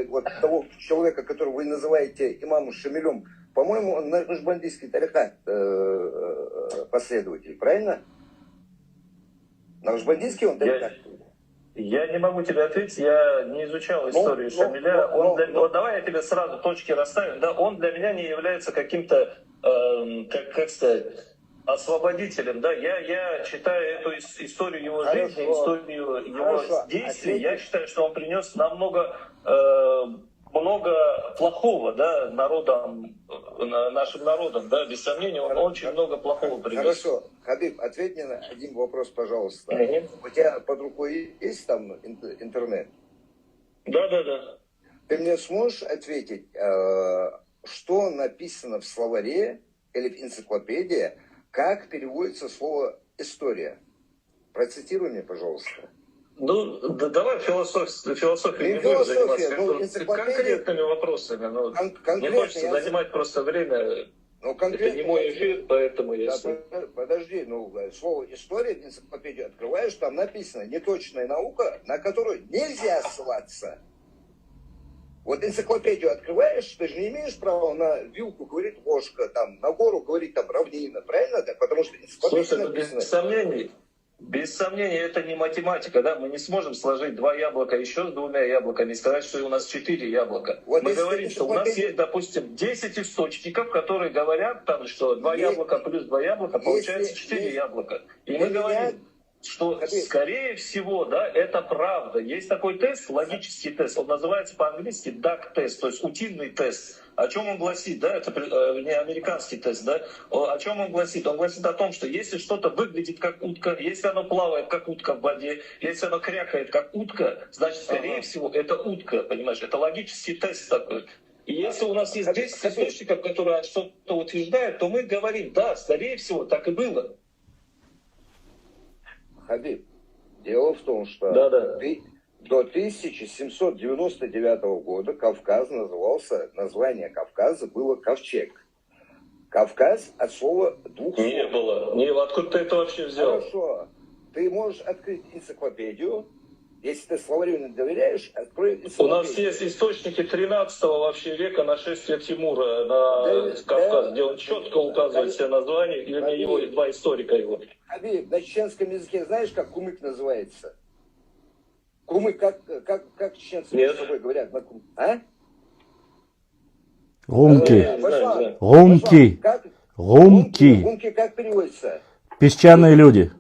вот того человека, которого вы называете имамом Шамилем, по-моему, он нашбандийский тарикат последователь, правильно? Нашбандийский он тарикат. Я не могу тебе ответить, я не изучал историю Шамиля. Вот давай я тебе сразу точки расставим. Да, он для меня не является каким-то, как сказать, освободителем. Да, я читаю эту историю его жизни, историю его действий. Я считаю, что он принес намного много плохого, да, народам, нашим народам, да, без сомнения, он очень много плохого принес. Хорошо, Хабиб, ответь мне на один вопрос, пожалуйста. У тебя под рукой есть там интернет? Да. Ты мне сможешь ответить, что написано в словаре или в энциклопедии, как переводится слово «история»? Процитируй мне, пожалуйста. Ну, давай философией не будем заниматься, конкретными вопросами. Не хочется занимать просто время. Это не мой эфир, поэтому я... Подожди, слово «история» в энциклопедию открываешь, там написано «неточная наука, на которую нельзя ссылаться». Вот энциклопедию открываешь, ты же не имеешь права на вилку говорить ложка, там, на гору говорить там равнина, правильно? Да? Потому что энциклопедия написано... Без сомнений, это не математика, да, мы не сможем сложить 2 яблока еще с 2 яблоками и сказать, что у нас 4 яблока. Вот мы говорим, что у нас есть, допустим, 10 источников, которые говорят, там, что 2 яблока плюс 2 яблока получается 4 яблока. И мы говорим, что, скорее всего, да, это правда. Есть такой тест, логический тест, он называется по-английски DAC-тест, то есть утиный тест. О чем он гласит, да, это не американский тест, да, о чем он гласит? Он гласит о том, что если что-то выглядит как утка, если оно плавает как утка в воде, если оно крякает как утка, значит, скорее всего, это утка, понимаешь, это логический тест такой. И если у нас есть 10 источников, которые что-то утверждают, то мы говорим, да, скорее всего, так и было. Хабиб, дело в том, что до 1799 года Кавказ назывался, название Кавказа было Ковчег. Кавказ от слова двух слов. Не было. Откуда ты это вообще взял? Хорошо. Ты можешь открыть энциклопедию. Если ты словарю не доверяешь, открой энциклопедию. У нас есть источники 13 вообще века нашествия Тимура на Кавказ, где он четко указывает все названия, или его 2 историка его. Хабиб, на чеченском языке знаешь, как кумык называется? Кумык, как чеченцы между собой говорят на кумык? А? Гумки. Гумки как переводится? Песчаные люди.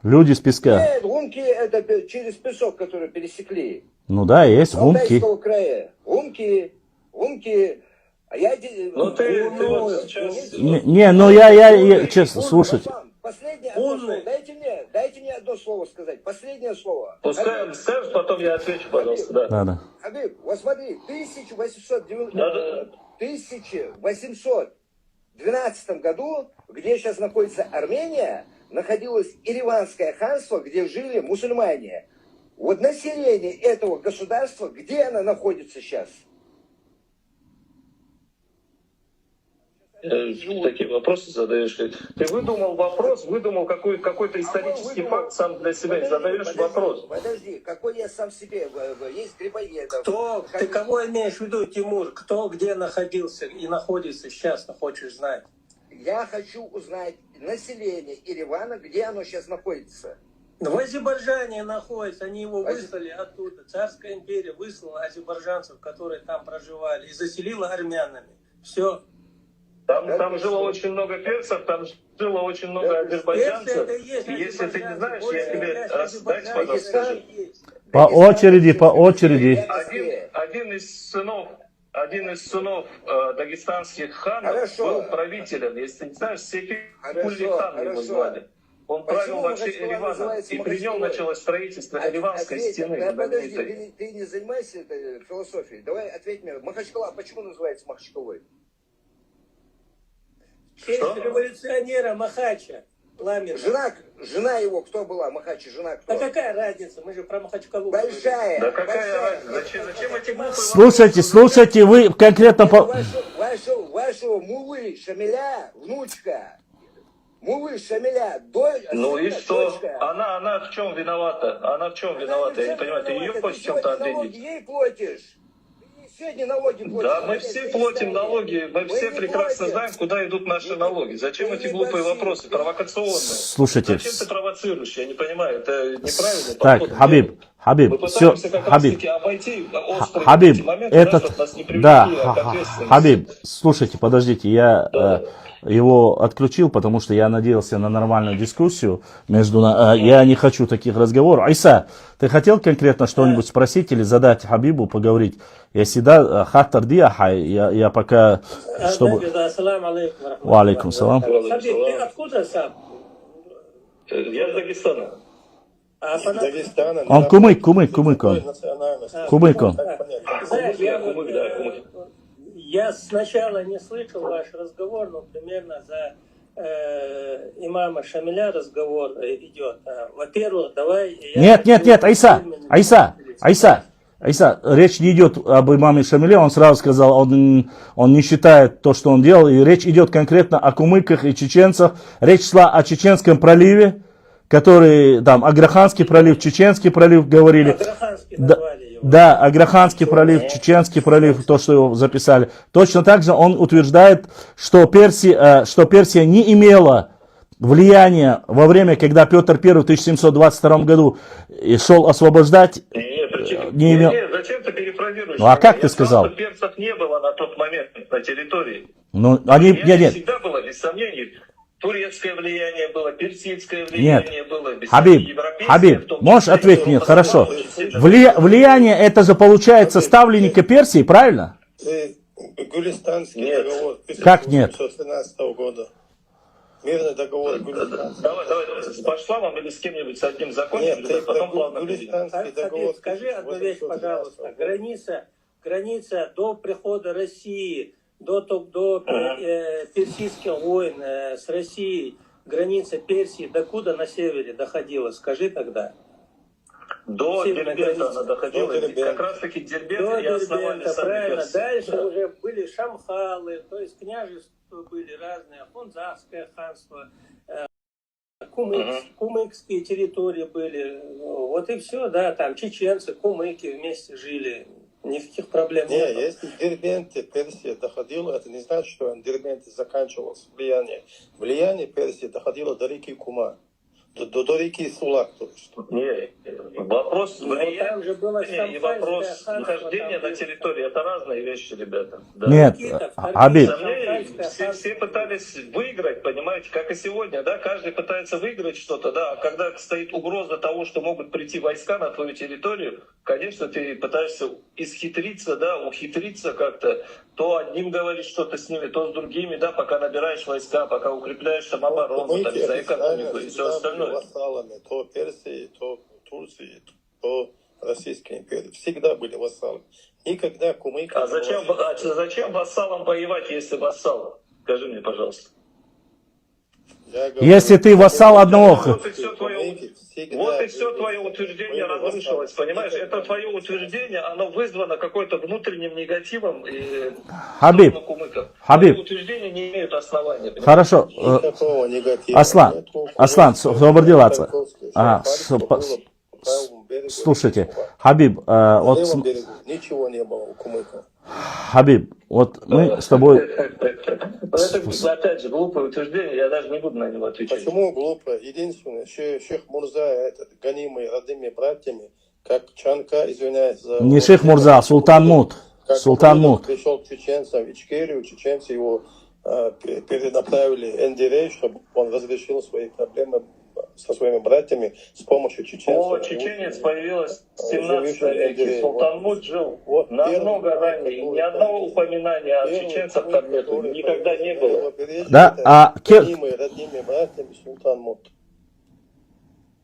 Люди с песка. Нет, гумки это через песок, который пересекли. Ну да, есть гумки. Алтайского края. Гумки. А я... Ну ты вот сейчас... Я честно, слушайте. Последнее одно слово. Дайте мне одно слово сказать. Последнее слово. Пускай он скажет, потом я отвечу, пожалуйста. Да. Хабиб, вот смотри, в 1812 году, где сейчас находится Армения, находилось Ереванское ханство, где жили мусульмане. Вот население этого государства, где оно находится сейчас? Такие вопросы задаешь. Ты выдумал вопрос, выдумал какой-то исторический факт сам для себя и задаешь вопрос. Подожди, какой я сам себе? Есть Грибоедов. Ты кого имеешь в виду, Тимур? Кто где находился и находится сейчас, хочешь знать? Я хочу узнать население Еревана, где оно сейчас находится. В Азербайджане находится, они его выслали оттуда. Царская империя выслала азербайджанцев, которые там проживали, и заселила армянами. Все. Там жило очень много персов, там жило очень много азербайджанцев. И если ты не знаешь, я тебе дайте, пожалуйста. По очереди. Один из сынов дагестанских ханов был правителем. Если ты не знаешь, Сейфи-Кулли хан его звали. Он правил вообще Ереваном. И при нем началось строительство Ереванской стены. Подожди, ты не занимайся этой философией. Давай ответь мне. Махачкала почему называется Махачкалой? В честь революционера Махача. Ламин. Жена его кто была? Махачи, жена кто? Да какая разница? Мы же про Махачкалу. Большая. Да какая большая. разница? Зачем эти глупые Слушайте, вы конкретно... Вашего Мулы Шамиля, внучка. Мулы Шамиля, Ну и сына, что? дочка. Она в чем виновата? Она в чем виновата? Я не понимаю, ты ее хочешь чем-то обвинить? Ей платишь. Ты сегодня налоги платишь. Да, мы все платим налоги, мы все прекрасно знаем, куда идут наши налоги. Зачем эти глупые вопросы, провокационные? Слушайте. Зачем ты провоцируешь? Я не понимаю, это неправильно. Так, Хабиб, мы все, пытаемся как Хабиб. раз-таки обойти острые Хабиб, эти моменты, да, чтобы нас не привлекли да, к ответственности. Хабиб, слушайте, подождите, я Да. его отключил, потому что я надеялся на нормальную дискуссию я не хочу таких разговоров. Айса, ты хотел конкретно что-нибудь спросить или задать Хабибу, поговорить? Я всегда хаттар диахай, я пока, чтобы... Ассаламу алейкум. Ва алейкум салам. Хабиб, ты откуда сам? Я из Дагестана. Дагестана. Он кумык он. Кумык он. Знаешь, Кумык, да, кумык. я сначала не слышал ваш разговор, но примерно за имама Шамиля разговор идет. Во-первых, давай... Нет, Айса, речь не идет об имаме Шамиле, он сразу сказал, он не считает то, что он делал, и речь идет конкретно о кумыках и чеченцах. Речь шла о Чеченском проливе, который, там, Аграханский пролив, Чеченский пролив говорили. Аграханский назвали его. Да, Аграханский пролив, Чеченский пролив, то, что его записали. Точно так же он утверждает, что Персия не имела влияния во время, когда Петр I в 1722 году шел освобождать. Не имел... Зачем ты перефразируешь? Ну, а как ты Я сказал? Что перцев не было на тот момент на территории. Ну, они... Нет. Всегда было, без сомнений. Турецкое влияние было, персидское влияние было, без Хабиб, можешь ответить мне, хорошо. Влияние, это же получается ставленника Персии, правильно? Гулистанский Нет. договор Как нет? 1913 года. Мирный договор Гулистанский. Давай, с Башлавом или с кем-нибудь с одним закончим, Нет, потом плавно перейдем. Гулистанский договор. Хабиб, скажи одну вещь, пожалуйста. Граница до прихода России, до персидских войн с Россией, граница Персии докуда на севере доходила? Скажи тогда. До Северная Дербента граница. она доходила, До Дербента. как раз таки Дербент До и основали Дербента, сами правильно. Персии. Дальше Да. уже были шамхалы, то есть княжества были разные, Хунзарское ханство, кумыкские территории были. Вот и все, да, там чеченцы, кумыки вместе жили. Никаких проблем Не, не было. если в Дербенте Персия доходила, это не значит, что в Дербенте заканчивалось влияние. Влияние Персии доходило до реки Кума, до реки Сулак. То есть. Не, вопрос влияния там же было и вопрос шамхальское нахождения ханство, на территории, это разные вещи, ребята. Да. Нет, Хабиб, Все пытались выиграть, понимаете, как и сегодня, да, каждый пытается выиграть что-то, да, а когда стоит угроза того, что могут прийти войска на твою территорию, конечно, ты пытаешься исхитриться, да, ухитриться как-то, то одним говоришь что-то с ними, то с другими, да, пока набираешь войска, пока укрепляешь самооборону, там, за экономику и все остальное. Вассалами, то Персии, то Турции, то Российской империи. Всегда были вассалами. Никогда кумыки... А зачем вассалам воевать, если вассал? Скажи мне, пожалуйста. если ты вассал одного... Вот и все твое утверждение разрушилось, понимаешь? Это твое утверждение, оно вызвано какой-то внутренним негативом и Хабиб, кумыков. Хабиб. Твои утверждения не имеют основания. Понимаешь? Хорошо. Никакого негатива. Аслан, освободился. Ага, слушайте, Хабиб, вот... Ничего не было у кумыков. Хабиб, вот мы с тобой... Это, опять же, глупое утверждение, я даже не буду на него отвечать. Почему глупо? Единственное, шейх Мурза, этот, гонимый родными братьями, как Чанка, извиняюсь за... Не шейх Мурза, а Султан Мут. Как Султан Мут. Пришел к чеченцам в Ичкерию, чеченцы его перенаправили Эндирей, чтобы он разрешил свои проблемы со своими братьями с помощью чеченцев. Чеченец появилась в 17 веке. Султанмут жил намного ранее. И ни одного упоминания о чеченцах там нету. Никогда не было. Да, а... Родными братьями Султанмут.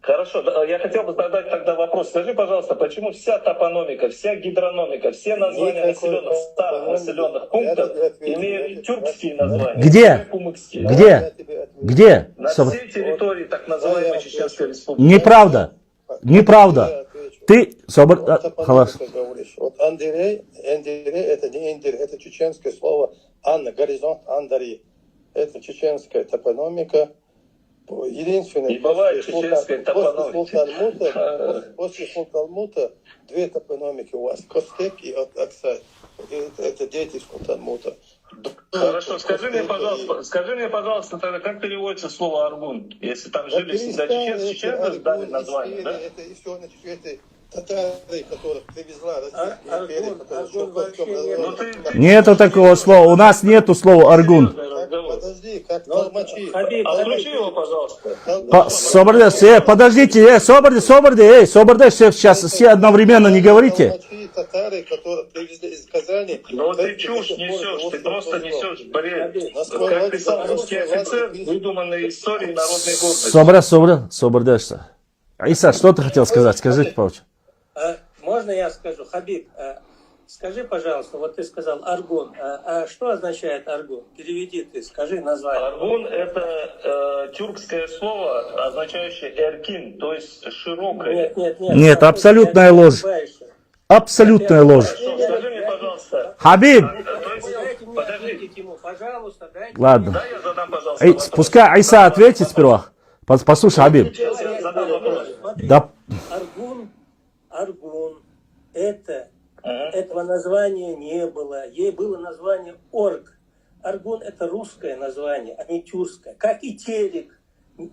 Хорошо, я хотел бы задать тогда вопрос. Скажи, пожалуйста, почему вся топономика, вся гидрономика, все названия населенных, старых населенных пунктов имеют тюркские названия? Где? Кумыкские. Где? Где? На всей территории так называемой Чеченской Республики. Неправда. Неправда. Ты... Вот говоришь. Вот Андрей, это не Индир, это чеченское слово Анна, горизонт Андари. Это чеченская топономика. Единственное, Не бывает чеченской топономики. После Султанмута две топономики у вас, Костек и Аксай. Это дети Султанмута. Хорошо, скажи мне, пожалуйста, тогда, как переводится слово Аргун? Если там жили всегда чеченцы дали название, да? Это еще, значит, это татары, которых привезла Российская империя, Нету такого слова. У нас нету слова Аргун. Подожди, как толмачи. Отключи его, пожалуйста. Подождите, соборде, сейчас все одновременно не говорите. Толмачи, татары, которых привезли из Казани. Но ты чушь несешь, ты просто несешь бред. Как писал русский офицер, выдуманные истории народной гордости. Соборде. Иса, что ты хотел сказать? Скажите, пожалуйста. Можно я скажу? Хабиб, скажи, пожалуйста, вот ты сказал Аргун. А что означает Аргун? Переведи ты, скажи название. Аргун — это тюркское слово, означающее эркин, то есть широкое. Нет, абсолютная ложь. Абсолютная ложь. Скажи мне, пожалуйста. Хабиб! Подожди. Пожалуйста, дайте. Ладно. Да, я задам, пожалуйста, вопрос. Пускай Айса ответит сперва. Послушай, Хабиб. Сейчас я задам вопрос. Да. Аргун, этого названия не было. Ей было название Орг. Аргун — это русское название, а не тюркское. Как и Терек,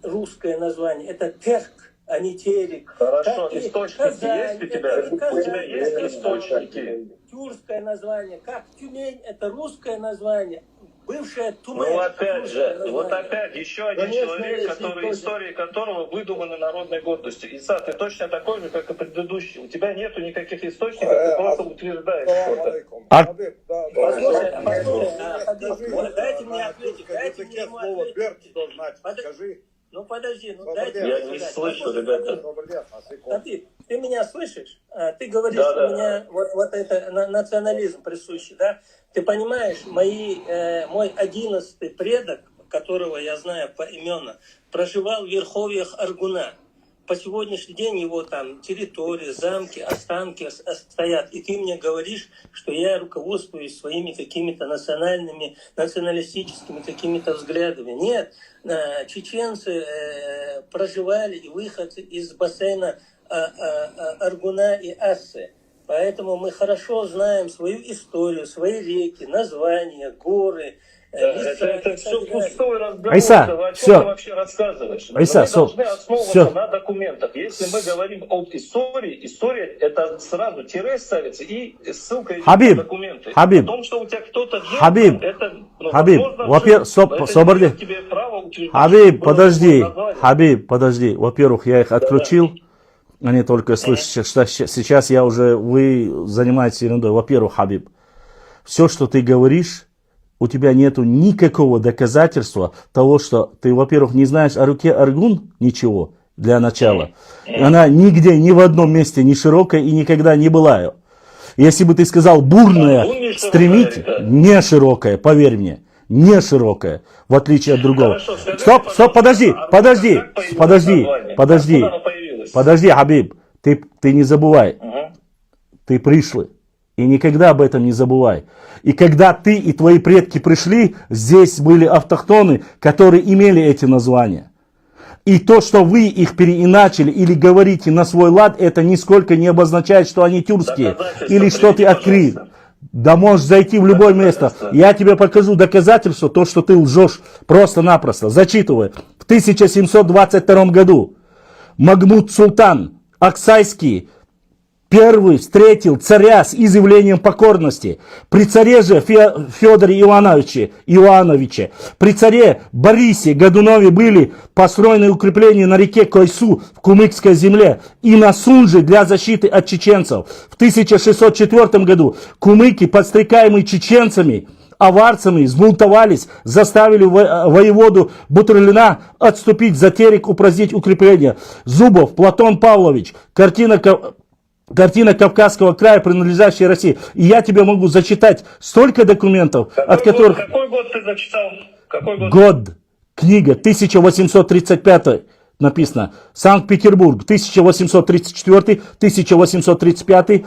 русское название. Это Терк, а не Терек. Хорошо, как источники есть у тебя? У тебя есть источники? Тюркское название. Как Тюмень — это русское название. Бывшая Тумень. Ну опять же, вот опять еще один человек, истории которого выдуманы народной гордостью. Иса, ты точно такой же, как и предыдущий. У тебя нету никаких источников, ты просто утверждаешь что-то. Послушай, дайте мне ответить, дайте мне ему ответить. Ну подожди, дайте мне Я не слышу, ребята. Ты меня слышишь? Ты говоришь, что у меня вот это национализм присущий, да? Ты понимаешь, мой 11-й предок, которого я знаю поименно, проживал в верховьях Аргуна. По сегодняшний день его там территории, замки, останки стоят. И ты мне говоришь, что я руководствуюсь своими какими-то националистическими какими-то взглядами. Нет, чеченцы проживали и выходцы из бассейна Аргуна и Ассы. Поэтому мы хорошо знаем свою историю, свои реки, названия, горы. Это все пустой разговор. Айса, о чем все. ты вообще рассказываешь? Айса, мы должны основываться все. на документах. Если мы говорим об истории, история — это сразу тире ставится и ссылка идет Хабиб, на документы. Хабиб, О том, что у тебя кто-то жил, Хабиб, это, Хабиб, возможно, во-первых, Соборди. Хабиб, подожди. Во-первых, я их отключил. Они только слышат, что сейчас вы занимаетесь ерундой. Во-первых, Хабиб, все, что ты говоришь, у тебя нету никакого доказательства того, что ты, во-первых, не знаешь о реке Аргун ничего для начала. Она нигде, ни в одном месте не широкая и никогда не была. Если бы ты сказал бурная, стремительная, не широкая, поверь мне, не широкая, в отличие от другого. Стоп, подожди, Хабиб, ты не забывай, ты пришлый. И никогда об этом не забывай. И когда ты и твои предки пришли, здесь были автохтоны, которые имели эти названия. И то, что вы их переиначили или говорите на свой лад, это нисколько не обозначает, что они тюркские. Или что ты открыл. Да можешь зайти в любое место. Я тебе покажу доказательство, то, что ты лжешь просто-напросто. Зачитывай. В 1722 году Махмуд Султан Аксайский первый встретил царя с изъявлением покорности. При царе же Федоре Ивановиче, при царе Борисе Годунове были построены укрепления на реке Койсу в Кумыкской земле и на Сунже для защиты от чеченцев. В 1604 году кумыки, подстрекаемые чеченцами, аварцами, взбунтовались, заставили воеводу Бутурлина отступить за Терек, упразднить укрепления. Зубов Платон Павлович, картина Кавказского края, принадлежащая России. И я тебе могу зачитать столько документов, от которых... Какой год ты зачитал? Какой год? Год Книга 1835 написано. Санкт-Петербург 1834-1835.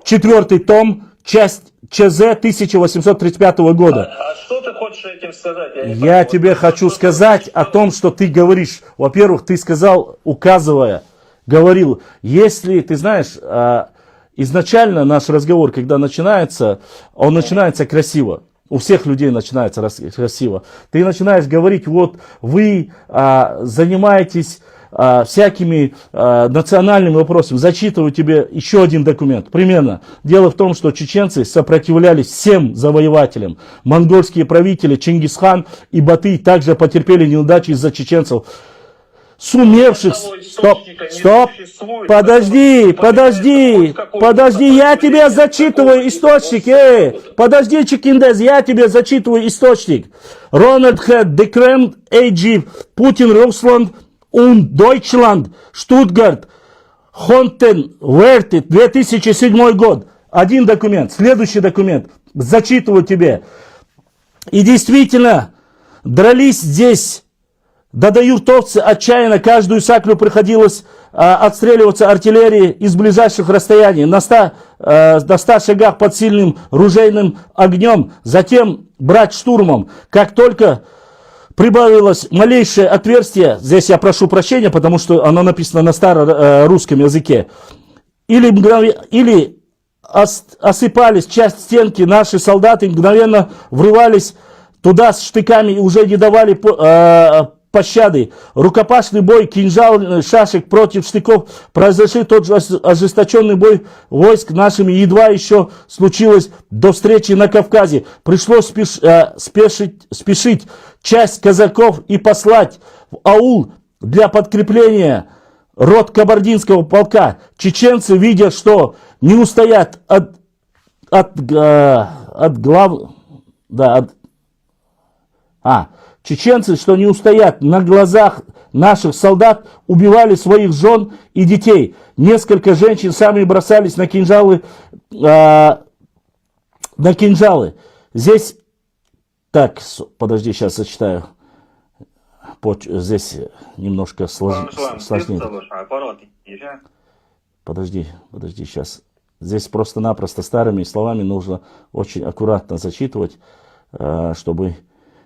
4 том, часть ЧЗ 1835 года. А что ты хочешь этим сказать? Я тебе хочу сказать о том, что ты говоришь. Во-первых, ты сказал, указывая, говорил, если, ты знаешь, изначально наш разговор, когда начинается, он начинается красиво. У всех людей начинается красиво. Ты начинаешь говорить, вот вы занимаетесь всякими национальными вопросами. Зачитываю тебе еще один документ. Примерно. Дело в том, что чеченцы сопротивлялись всем завоевателям. Монгольские правители Чингисхан и Батый также потерпели неудачи из-за чеченцев. Сумевших... Стоп, подожди, я тебе зачитываю источник, подожди, Чекиндез, я тебе зачитываю источник. Рональд Хэт, Декрем, Эйджи, Путин, Русланд, Deutschland, Штутгарт, Хонтен, Вертит, 2007 год. Один документ, следующий документ, зачитываю тебе. И действительно, дрались здесь. Да юртовцы отчаянно, каждую саклю приходилось отстреливаться артиллерией из ближайших расстояний, на 100 шагах под сильным ружейным огнем, затем брать штурмом. Как только прибавилось малейшее отверстие, здесь я прошу прощения, потому что оно написано на старорусском языке, или осыпались часть стенки, наши солдаты мгновенно врывались туда с штыками и уже не давали пощады. Рукопашный бой, кинжал, шашек против штыков, произошел тот же ожесточенный бой войск нашими едва еще случилось до встречи на Кавказе. Пришлось спешить часть казаков и послать в аул для подкрепления рот кабардинского полка. Чеченцы, видя, что не устоят чеченцы, что не устоят на глазах наших солдат, убивали своих жен и детей. Несколько женщин сами бросались на кинжалы. Здесь, так, подожди, сейчас зачитаю. Здесь немножко сложнее. Подожди, сейчас. Здесь просто-напросто старыми словами нужно очень аккуратно зачитывать, чтобы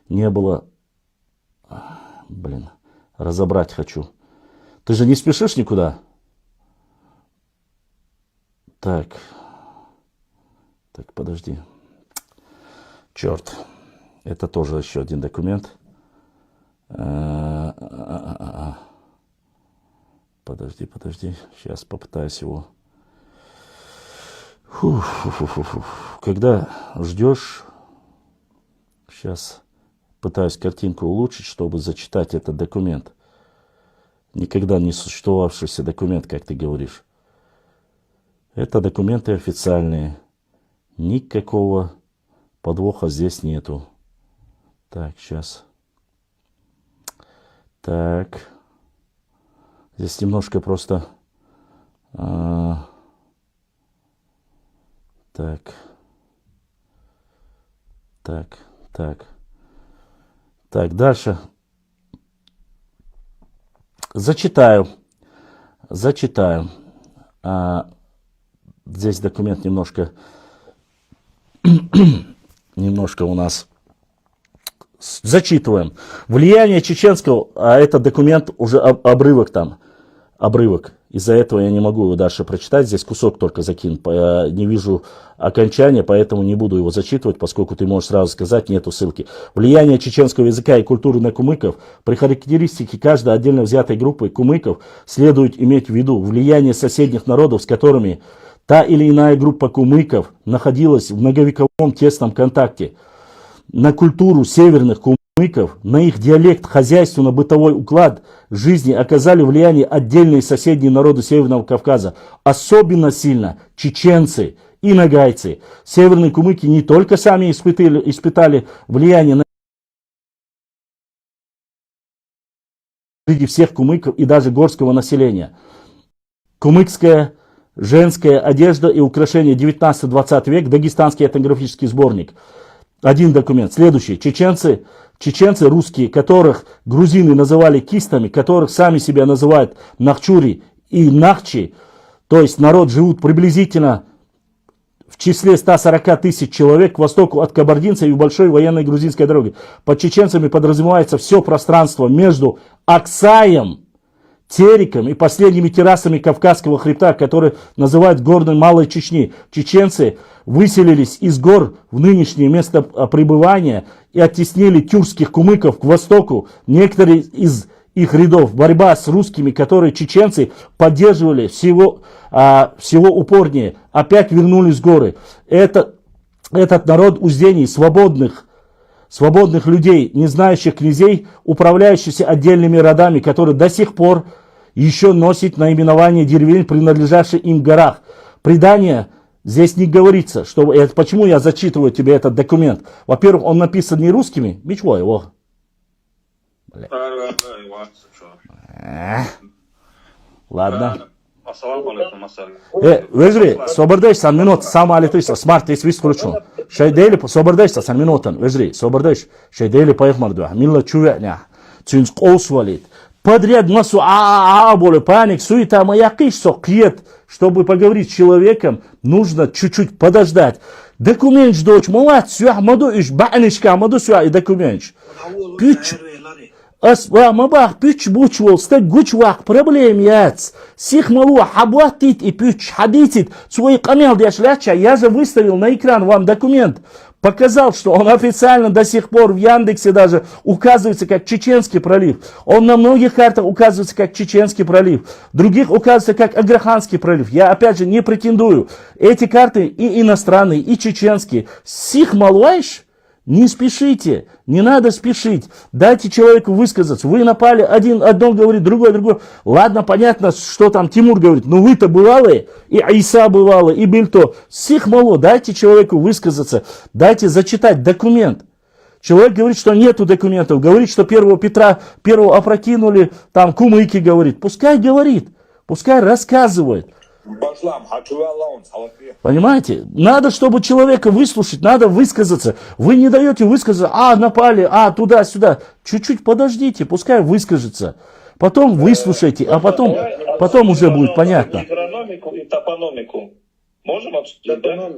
не было... разобрать хочу. Ты же не спешишь никуда? Так, подожди. Черт. Это тоже еще один документ. Подожди. Сейчас попытаюсь его. Когда ждешь... Сейчас... Пытаюсь картинку улучшить, чтобы зачитать этот документ. Никогда не существовавшийся документ, как ты говоришь. Это документы официальные. Никакого подвоха здесь нету. Так, сейчас. Так. Здесь немножко просто... Так, дальше. Зачитаю. Здесь документ немножко у нас. Зачитываем. Влияние чеченского, а этот документ уже обрывок там. Обрывок. Из-за этого я не могу его дальше прочитать. Здесь кусок только закинут. Не вижу окончания, поэтому не буду его зачитывать, поскольку ты можешь сразу сказать, нету ссылки. Влияние чеченского языка и культуры на кумыков. При характеристике каждой отдельно взятой группы кумыков следует иметь в виду влияние соседних народов, с которыми та или иная группа кумыков находилась в многовековом тесном контакте. На культуру северных кумыков, на их диалект, хозяйственно-бытовой уклад жизни оказали влияние отдельные соседние народы Северного Кавказа. Особенно сильно чеченцы и нагайцы. Северные кумыки не только сами испытали влияние на среди всех кумыков и даже горского населения. Кумыкская женская одежда и украшения 19-20 век, дагестанский этнографический сборник. Один документ. Следующий. Чеченцы русские, которых грузины называли кистами, которых сами себя называют нахчури и нахчи, то есть народ живут приблизительно в числе 140 тысяч человек к востоку от кабардинцев и большой военной грузинской дороги. Под чеченцами подразумевается все пространство между Аксаем, Териком и последними террасами Кавказского хребта, которые называют горной Малой Чечни. Чеченцы выселились из гор в нынешнее место пребывания и оттеснили тюркских кумыков к востоку. Некоторые из их рядов борьба с русскими, которые чеченцы поддерживали всего упорнее, опять вернулись в горы. Этот народ уздений, свободных людей, не знающих князей, управляющихся отдельными родами, которые до сих пор еще носят наименование деревень, принадлежащих им в горах. Предание здесь не говорится. Почему я зачитываю тебе этот документ? Во-первых, он написан не русскими. Ничего его. Ладно. Vecri, sobrdaysan minut, samo alitisa, smart is viskuručun. Şey değil, sobrdaysa sen minutan, Vecri, sobrdayş. Şey değil, поехмарду, милла чувекня. Цюнс колсвалит. Подряд массу боли, паник, суета, моя кишсо, киет. Чтобы поговорить с человеком, нужно чуть-чуть подождать. Документ дочь, молодец, сюа, маду иш, ба'нишка, маду сюа и документ. Пич. Мабах пüç buç olsa güç vak проблем яц. Сих малу хаблатит и пüç хадитит. Свой камел дяшляча. Я же выставил на экран вам документ. Показал, что он официально до сих пор в Яндексе даже указывается как Чеченский пролив. Он на многих картах указывается как Чеченский пролив. Других указывается как Аграханский пролив. Я опять же не претендую. Эти карты и иностранные, и чеченские. Сих малуайш. Не спешите, не надо спешить. Дайте человеку высказаться. Вы напали, одно говорит, другое. Ладно, понятно, что там Тимур говорит. Но вы-то бывалые, и Айса бывало, и Бельто. Всех мало, дайте человеку высказаться. Дайте зачитать документ. Человек говорит, что нету документов. Говорит, что первого Петра опрокинули, там кумыки говорит. Пускай говорит, пускай рассказывает. Понимаете? Надо, чтобы человека выслушать, надо высказаться. Вы не даете высказаться, напали, туда-сюда. Чуть-чуть подождите, пускай выскажется. Потом выслушайте, а потом уже будет понятно. Географику и топономику можем обсудить, да?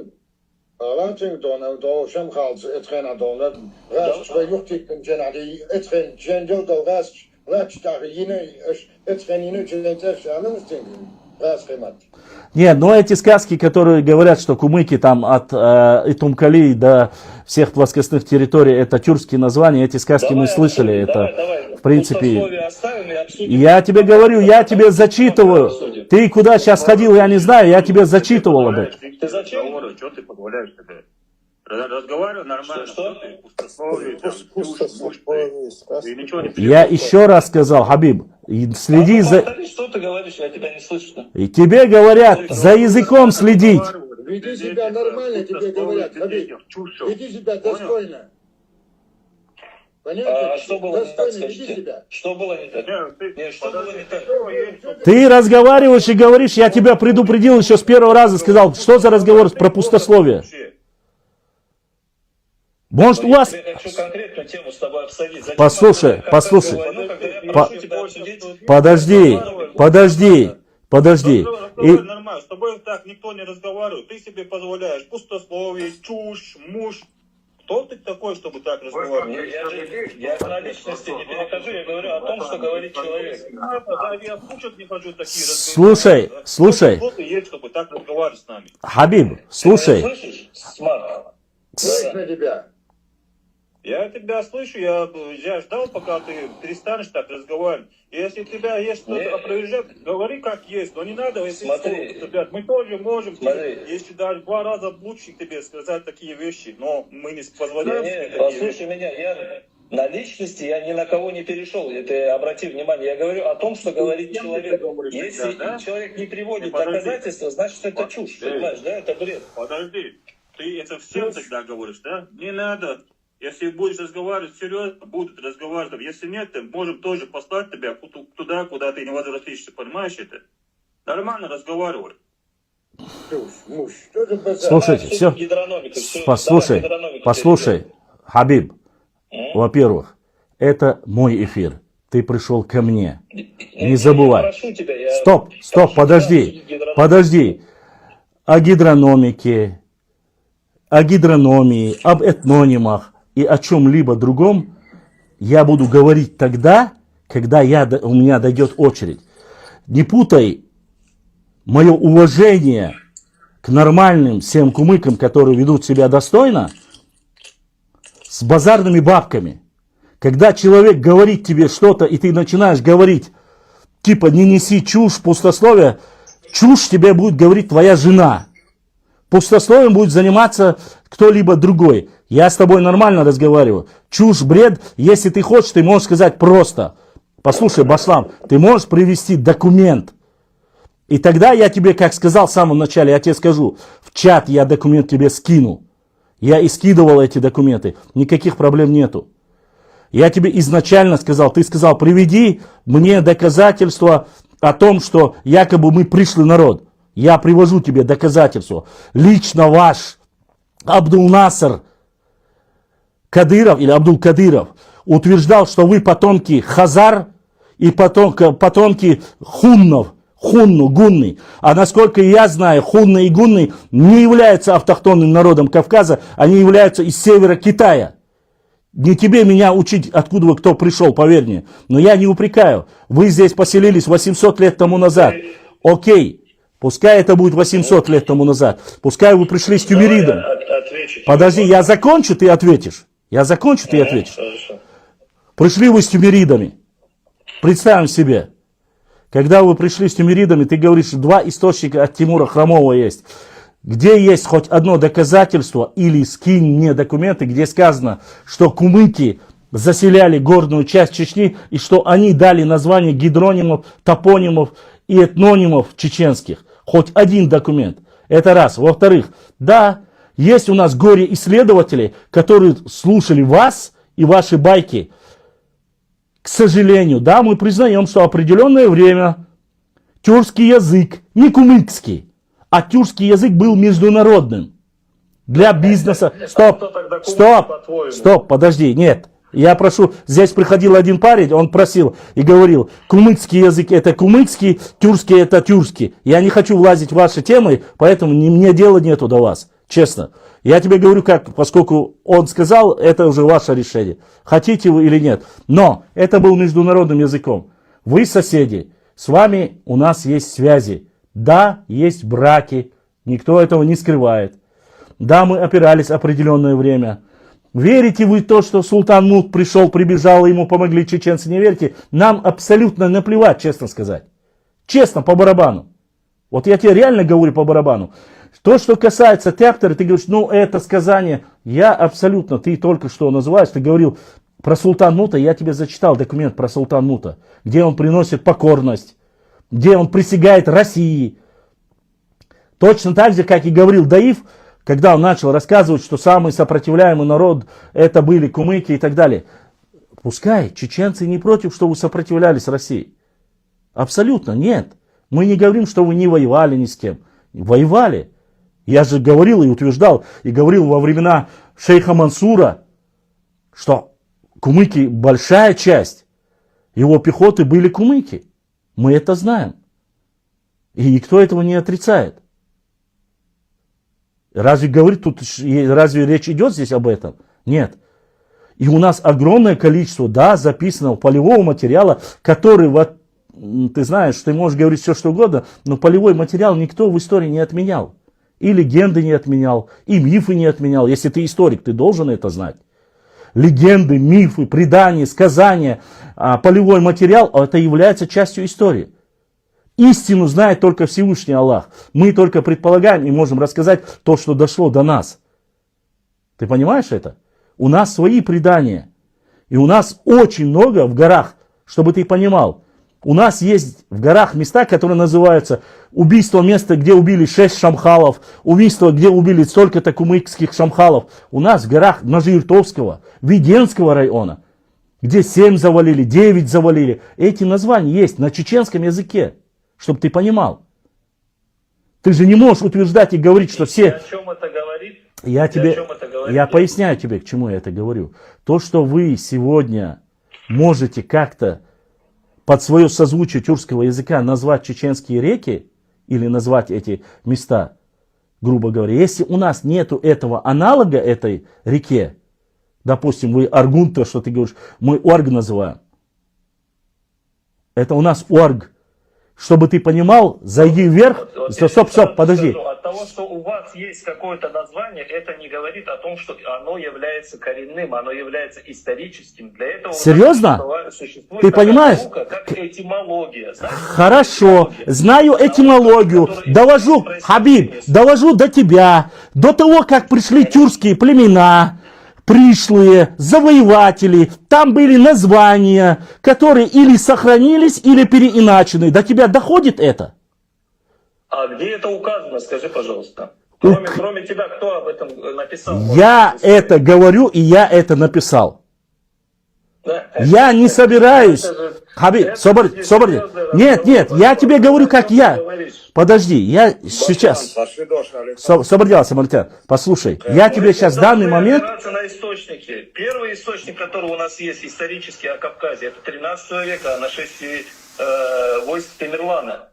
Нет, но эти сказки, которые говорят, что кумыки там от Итумкали до всех плоскостных территорий, это тюркские названия, эти сказки мы слышали. Это, в принципе, я тебе говорю, я тебе зачитываю. Ты куда сейчас ходил, я не знаю, я тебе зачитывал об этом. Ты зачем? Что ты позволяешь тебе? Разговариваю нормально. Что? Я еще раз сказал, Хабиб, следи за... Что ты говоришь, я тебя не слышу. И тебе говорят, за языком следить. Веди себя нормально, тебе говорят, Хабиб. Веди себя достойно. Понятно? А что было не так, скажите? Что было не так? Нет, что было не так? Ты разговариваешь и говоришь, я тебя предупредил еще с первого раза, сказал, что за разговор про пустословие? Может, у вас... Я хочу конкретную тему с тобой обсудить. Послушай. Подожди. Нормально, с тобой так никто не разговаривает. Ты себе позволяешь пустословие, чушь, муж. Кто ты такой, чтобы так разговаривать? Я на личности не перехожу, я говорю о том, что говорит человек. Я слушать не хочу такие разговоры. Слушай. Кто ты есть, чтобы так разговаривать с нами? Хабиб, слушай. Слышишь, Смарт? Слышно тебя. Я тебя слышу, я ждал, пока ты перестанешь так разговаривать. Если у тебя есть что-то опровержать, говори как есть, но не надо, если ребят, мы тоже можем, если даже 2 раза лучше тебе сказать такие вещи, но мы не позволяем себе такие послушай меня, я на личности я ни на кого не перешел, это обрати внимание, я говорю о том, что говорит человек. Если человек не приводит доказательства, значит это чушь, понимаешь, да, это бред. Подожди, ты это всем тогда говоришь, да? Не надо. Если будешь разговаривать серьезно, будут разговаривать. Если нет, то можем тоже послать тебя туда, куда ты не возвратишься. Понимаешь это? Нормально разговаривай. Слушайте, все. Послушай. Хабиб, во-первых, это мой эфир. Ты пришел ко мне. Не забывай. Стоп, подожди. О гидрономике, о гидрономии, об этнонимах и о чем-либо другом я буду говорить тогда, когда у меня дойдет очередь. Не путай мое уважение к нормальным всем кумыкам, которые ведут себя достойно, с базарными бабками. Когда человек говорит тебе что-то, и ты начинаешь говорить, типа, не неси чушь, пустословие, чушь тебе будет говорить твоя жена. Пустословием будет заниматься кто-либо другой. Я с тобой нормально разговариваю. Чушь, бред, если ты хочешь, ты можешь сказать просто. Послушай, Баслам, ты можешь привести документ. И тогда я тебе, как сказал в самом начале, я тебе скажу, в чат я документ тебе скину. Я и скидывал эти документы, никаких проблем нету. Я тебе изначально сказал, ты сказал, приведи мне доказательства о том, что якобы мы пришлый народ. Я привожу тебе доказательства. Лично ваш Абдул-Наср Кадыров или Абдул-Кадыров утверждал, что вы потомки Хазар и потомки хуннов. Гунны. А насколько я знаю, хунны и гунны не являются автохтонным народом Кавказа, они являются из севера Китая. Не тебе меня учить, откуда вы кто пришел, поверь мне. Но я не упрекаю. Вы здесь поселились 800 лет тому назад. Окей. Пускай это будет 800 лет тому назад. Пускай вы пришли с тюмеридом. Подожди, я закончу, ты ответишь. Пришли вы с тюмеридами. Представим себе. Когда вы пришли с тюмеридами, ты говоришь, 2 источника от Тимура Хромова есть. Где есть хоть одно доказательство, или скинь мне документы, где сказано, что кумыки заселяли горную часть Чечни, и что они дали название гидронимов, топонимов и этнонимов чеченских. Хоть один документ. Это раз. Во-вторых, да, есть у нас горе-исследователи, которые слушали вас и ваши байки. К сожалению, да, мы признаем, что определенное время тюркский язык, не кумыкский, а тюркский язык был международным. Для бизнеса. Стоп, подожди, нет. Я прошу, здесь приходил один парень, он просил и говорил, кумыкский язык это кумыкский, тюркский это тюркский. Я не хочу влазить в ваши темы, поэтому мне дела нету до вас, честно. Я тебе говорю, как, поскольку он сказал, это уже ваше решение. Хотите вы или нет. Но это был международным языком. Вы соседи, с вами у нас есть связи. Да, есть браки, никто этого не скрывает. Да, мы опирались определенное время. Верите вы в то, что Султан Муд пришел, прибежал, ему помогли чеченцы, не верите? Нам абсолютно наплевать, честно сказать. Честно, по барабану. Вот я тебе реально говорю по барабану. То, что касается Тяптера, ты говоришь, ну это сказание, я абсолютно, ты только что называешь, ты говорил про Султан Мута, я тебе зачитал документ про Султан Мута, где он приносит покорность, где он присягает России. Точно так же, как и говорил Даиф, когда он начал рассказывать, что самый сопротивляемый народ это были кумыки и так далее. Пускай чеченцы не против, что вы сопротивлялись России. Абсолютно нет. Мы не говорим, что вы не воевали ни с кем. Воевали. Я же говорил и утверждал, и говорил во времена шейха Мансура, что кумыки, большая часть его пехоты были кумыки. Мы это знаем. И никто этого не отрицает. Разве говорит тут, разве речь идет здесь об этом? Нет. И у нас огромное количество, да, записанного полевого материала, который, вот, ты знаешь, ты можешь говорить все, что угодно, но полевой материал никто в истории не отменял. И легенды не отменял, и мифы не отменял. Если ты историк, ты должен это знать. Легенды, мифы, предания, сказания, полевой материал, это является частью истории. Истину знает только Всевышний Аллах. Мы только предполагаем и можем рассказать то, что дошло до нас. Ты понимаешь это? У нас свои предания. И у нас очень много в горах, чтобы ты понимал. У нас есть в горах места, которые называются убийство, место, где убили 6 шамхалов, убийство, где убили столько-то кумыкских шамхалов. У нас в горах Ножиртовского, Веденского района, где 7 завалили, 9 завалили. Эти названия есть на чеченском языке, чтобы ты понимал. Ты же не можешь утверждать и говорить, что все... О чем это говорит? Я тебе... О чем это говорит? говорить. Я поясняю тебе, к чему я это говорю. То, что вы сегодня можете как-то под свое созвучие тюркского языка назвать чеченские реки или назвать эти места, грубо говоря, если у нас нету этого аналога этой реке, допустим, вы Аргун, то, что ты говоришь, мы Орг называем. Это у нас Орг. Чтобы ты понимал, зайди вверх. Стоп, подожди. От того, что у вас есть какое-то название, это не говорит о том, что оно является коренным, оно является историческим. Для этого серьезно? Существует ты понимаешь? наука, как этимология. Знаешь? Хорошо, знаю этимологию, довожу, Хабиб, довожу до тебя, до того, как пришли тюркские племена, пришлые, завоеватели, там были названия, которые или сохранились, или переиначены. До тебя доходит это? А где это указано, скажи, пожалуйста. Кроме тебя, кто об этом написал? Я это говорю, и я это написал. Да? Я не собираюсь. Хабиб, соборди. Нет, я тебе говорю, как я. Подожди, я сейчас... Собордял, послушай, я тебе сейчас в данный момент... На источники. Первый источник, который у нас есть исторический о Кавказе, это 13 века, нашествие войск Тамерлана.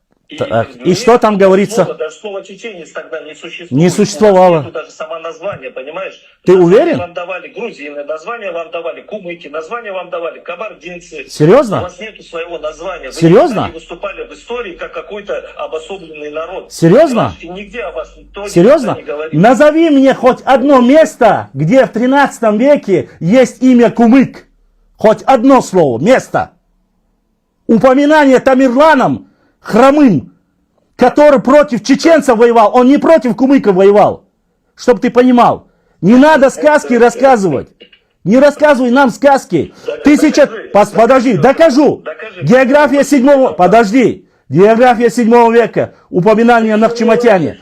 И что там говорится? Даже слово чеченец тогда не существует. Не существовало. Нету даже само название, понимаешь? Ты название уверен? Вам давали грузины, название вам давали кумыки, название вам давали кабардинцы. Серьезно? У вас нету своего названия. Вы Серьезно? не выступали в истории как какой-то обособленный народ. Серьезно? И нигде о вас никто Серьезно? не говорит. Назови мне хоть одно место, где в 13 веке есть имя кумык. Хоть одно слово, место. Упоминание Тамерланом хромым, который против чеченцев воевал, он не против кумыков воевал. Чтоб ты понимал. Не надо сказки рассказывать. Не рассказывай нам сказки. Подожди, докажу. География 7... Подожди. География 7 века. Упоминание Нахчиматяне.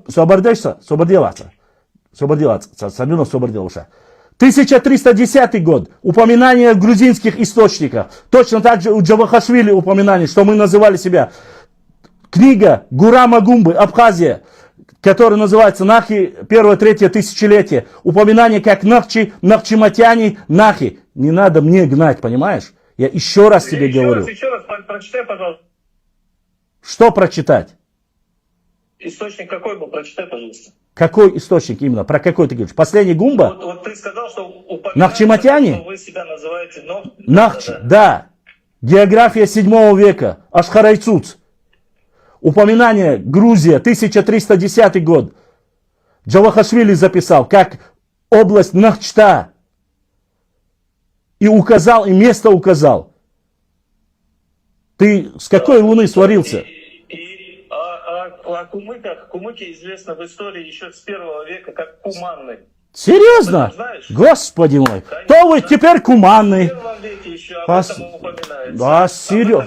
Соборделаться. 1310 год. Упоминание в грузинских источниках. Точно так же у Джавахашвили упоминание, что мы называли себя. Книга Гурама Гумбы, Абхазия, которая называется Нахи, 1-3 тысячелетие. Упоминание как Нахчи, Нахчиматяне, Нахи. Не надо мне гнать, понимаешь? Я еще раз тебе говорю. Еще раз прочитай, пожалуйста. Что прочитать? Источник какой был? Прочитай, пожалуйста. Какой источник именно? Про какой ты говоришь? Последний Гумба? Вот ты сказал, что Нахчиматяне? вы себя называете Нахчи, да. География 7 века. Ашхарайцуц. Упоминание Грузия, 1310 год. Джавахашвили записал, как область Нахчта. И указал, и место указал. Ты с какой луны сварился? О кумыках. Кумыки известны в истории еще с 1 века как куманны. Серьезно? Господи мой. То вы теперь куманны. В 1 веке еще об этом упоминается. Да, серьезно.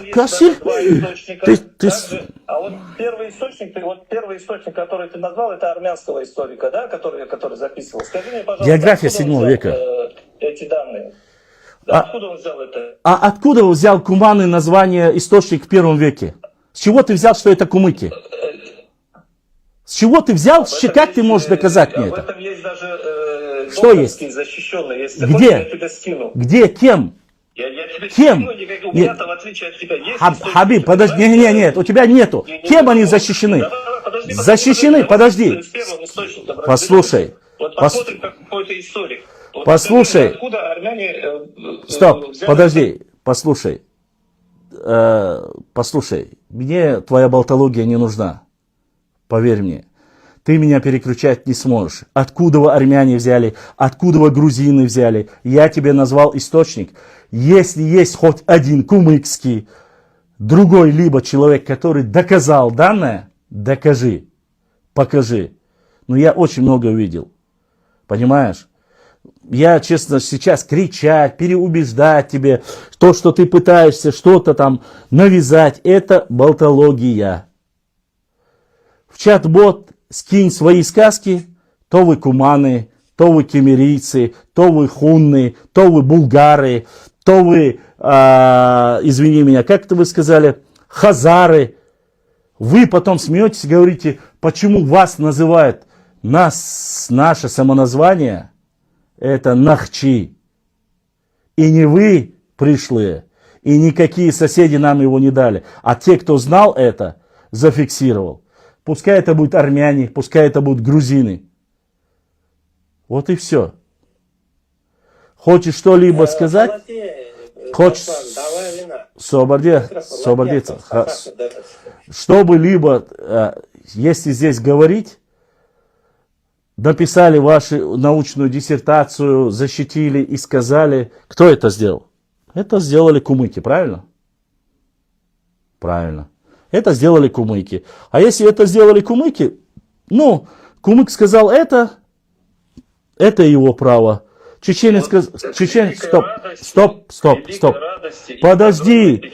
А вот первый источник, который ты назвал, это армянского историка, да, который записывал. Скажи мне, пожалуйста, География 7 века. Эти данные. Откуда он взял это? А откуда он взял куманы название источник в 1 веке? С чего ты взял, что это кумыки? С чего ты взял? Как ты можешь доказать мне это? Об этом есть даже что есть? Защищенные. Если где? хочешь, я тебе скину. Где? Кем? Я тебе Кем? скину, у меня-то, в отличие от тебя, есть Хабиб, подожди, нет, у тебя нету. Кем они защищены? Защищены, подожди. Послушай. Вот посмотрим, как какой-то историк. Вот послушай. Откуда армяне... Стоп, подожди, послушай. Послушай, мне твоя болтология не нужна. Поверь мне. Ты меня переключать не сможешь. Откуда армяне взяли, откуда грузины взяли. Я тебе назвал источник. Если есть хоть один кумыкский, другой либо человек, который доказал данное, докажи, покажи. Но я очень много увидел. Понимаешь? Я, честно, сейчас кричать, переубеждать тебе, то, что ты пытаешься что-то там навязать, это болтология. В чат-бот скинь свои сказки, то вы куманы, то вы кемерийцы, то вы хунны, то вы булгары, то вы, извини меня, как это вы сказали, хазары. Вы потом смеетесь и говорите, почему вас называют Наше самоназвание это Нахчи. И не вы пришлые, и никакие соседи нам его не дали. А те, кто знал это, зафиксировал. Пускай это будут армяне, пускай это будут грузины. Вот и все. Хочешь что-либо сказать? Хочешь освободиться? Что-либо, если здесь говорить, написали вашу научную диссертацию, защитили и сказали, кто это сделал? Это сделали кумыки, правильно? Правильно. Это сделали кумыки. А если это сделали кумыки, ну, кумык сказал это его право. Чеченец сказал... Стоп. Подожди.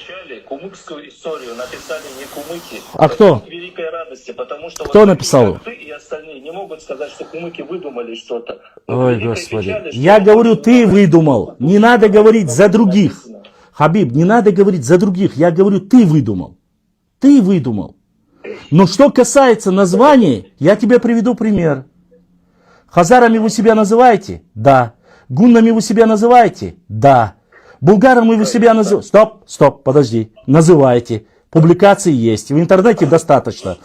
Кумыкскую историю написали не кумыки. А кто? К великой радости, потому что кто написал? Ты и остальные не могут сказать, что кумыки выдумали что-то. Ой, Господи. Я говорю, ты выдумал. Не надо говорить за других. Хабиб, не надо говорить за других. Я говорю, ты выдумал. Ты выдумал. Но что касается названий, я тебе приведу пример. Хазарами вы себя называете? Да. Гуннами вы себя называете? Да. Булгарами вы себя называете? Стоп, подожди. Называете. Публикации есть. В интернете достаточно.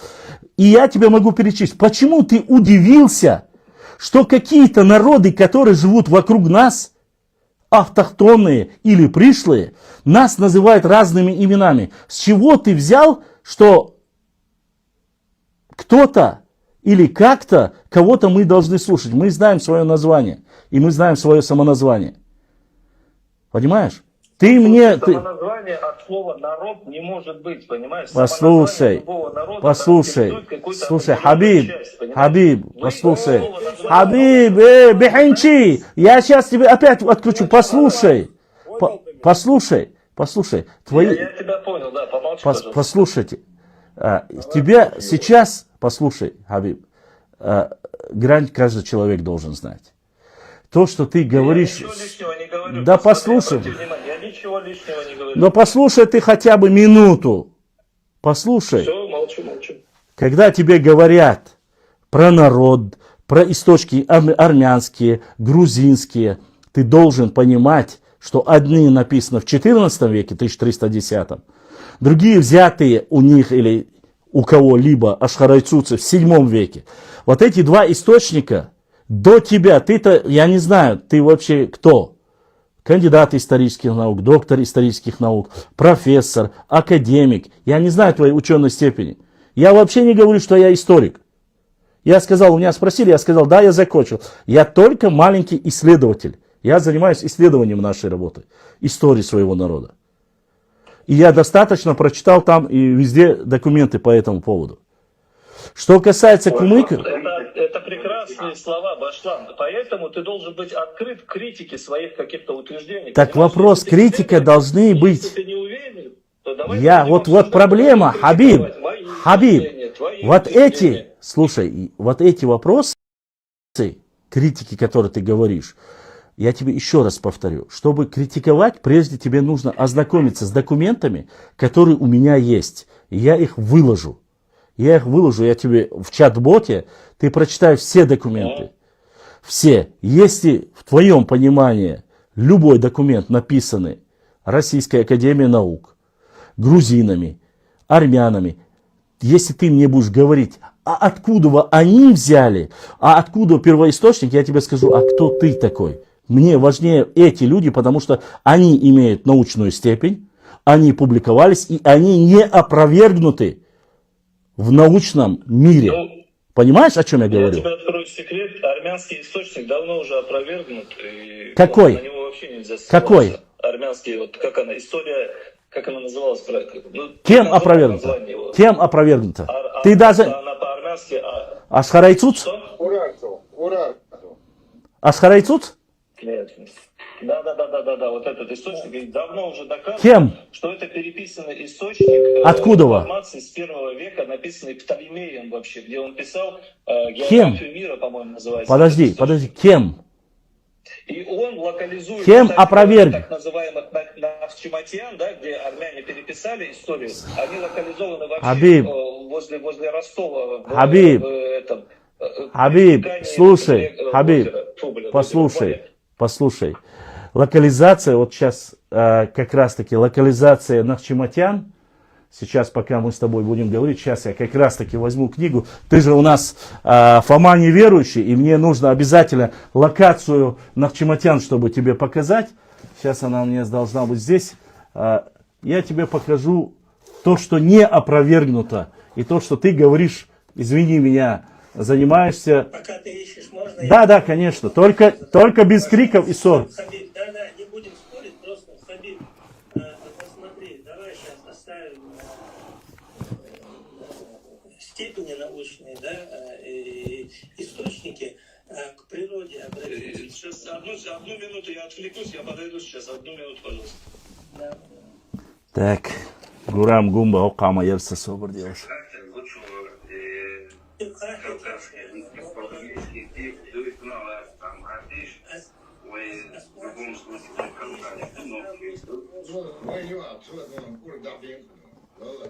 И я тебе могу перечислить. Почему ты удивился, что какие-то народы, которые живут вокруг нас, автохтонные или пришлые, нас называют разными именами? С чего ты взял, что кто-то или как-то кого-то мы должны слушать? Мы знаем свое название. И мы знаем свое самоназвание. Понимаешь? Ты мне... Самоназвание от слова народ не может быть, понимаешь? Послушай, Хабиб, послушай. Хабиб, бехенчи, я сейчас тебе опять отключу. Послушай. Твои... Я тебя понял, да, помолчи, пожалуйста. Послушайте. Тебя сейчас, послушай, Хабиб, грань каждый человек должен знать. То, что ты говоришь... Я ничего лишнего не говорю. Да послушай. Я ничего лишнего не говорю. Но послушай ты хотя бы минуту. Послушай. Все, молчу. Когда тебе говорят про народ, про источники армянские, грузинские, ты должен понимать, что одни написаны в 14 веке, 1310, другие взятые у них или у кого-либо, ашхарайцуцы, в 7 веке. Вот эти два источника... До тебя, ты-то, я не знаю, ты вообще кто? Кандидат исторических наук, доктор исторических наук, профессор, академик. Я не знаю твоей ученой степени. Я вообще не говорю, что я историк. Я сказал, у меня спросили, я сказал, да, я закончил. Я только маленький исследователь. Я занимаюсь исследованием нашей работы, истории своего народа. И я достаточно прочитал там и везде документы по этому поводу. Что касается кумыков... Это прекрасные слова, Башлан. Поэтому ты должен быть открыт к критике своих каких-то утверждений. Так вопрос, критика должны быть. Если ты не уверен, то давай... Вот проблема, Хабиб, вот эти, слушай, вот эти вопросы, критики, которые ты говоришь, я тебе еще раз повторю, чтобы критиковать, прежде тебе нужно ознакомиться с документами, которые у меня есть. И я их выложу. Я тебе в чат-боте, ты прочитаешь все документы. Все. Если в твоем понимании любой документ написанный Российской Академией Наук, грузинами, армянами, если ты мне будешь говорить, а откуда они взяли, а откуда первоисточник, я тебе скажу, а кто ты такой? Мне важнее эти люди, потому что они имеют научную степень, они публиковались, и они не опровергнуты в научном мире. Понимаешь, о чем я говорю? Я тебе открою секрет. Армянский источник давно уже опровергнут. И какой? На него вообще нельзя ссылаться. Какой? Армянский, вот как она, история, как она называлась? Кем опровергнута? Кем опровергнута? Ты даже... Она по-армянски... Ашхарайцуц? Ашхарайцуц? Нет. Да, вот этот источник давно уже доказано, кем? Что это переписанный источник. Откуда? Информации с 1 века, написанный Птолемеем вообще, где он писал географию мира, по-моему, называется. Подожди, кем? И он локализует... Кем опроверг? Так называемых навчиматьян, да, где армяне переписали историю, они локализованы вообще Хабиб. возле Ростова. Хабиб. Хабиб, слушай, озеро. Хабиб, Фу, блин, послушай. Локализация, вот сейчас как раз таки локализация Нахчиматян. Сейчас, пока мы с тобой будем говорить, сейчас я как раз таки возьму книгу. Ты же у нас Фома неверующий, и мне нужно обязательно локацию Нахчиматян, чтобы тебе показать. Сейчас она у меня должна быть здесь. Я тебе покажу то, что не опровергнуто, и то, что ты говоришь, извини меня, занимаешься. Пока ты ищешь, можно... Да, конечно, только без криков и ссор. Хабиб, да, не будем спорить, просто, Хабиб, посмотри, давай сейчас оставим степени научные, да, и источники к природе обратимся. Сейчас одну минуту я отвлекусь, я подойду сейчас, 1 минуту, пожалуйста. Да. Так, Гурам Гумба Окама Ерса Собор делаешь.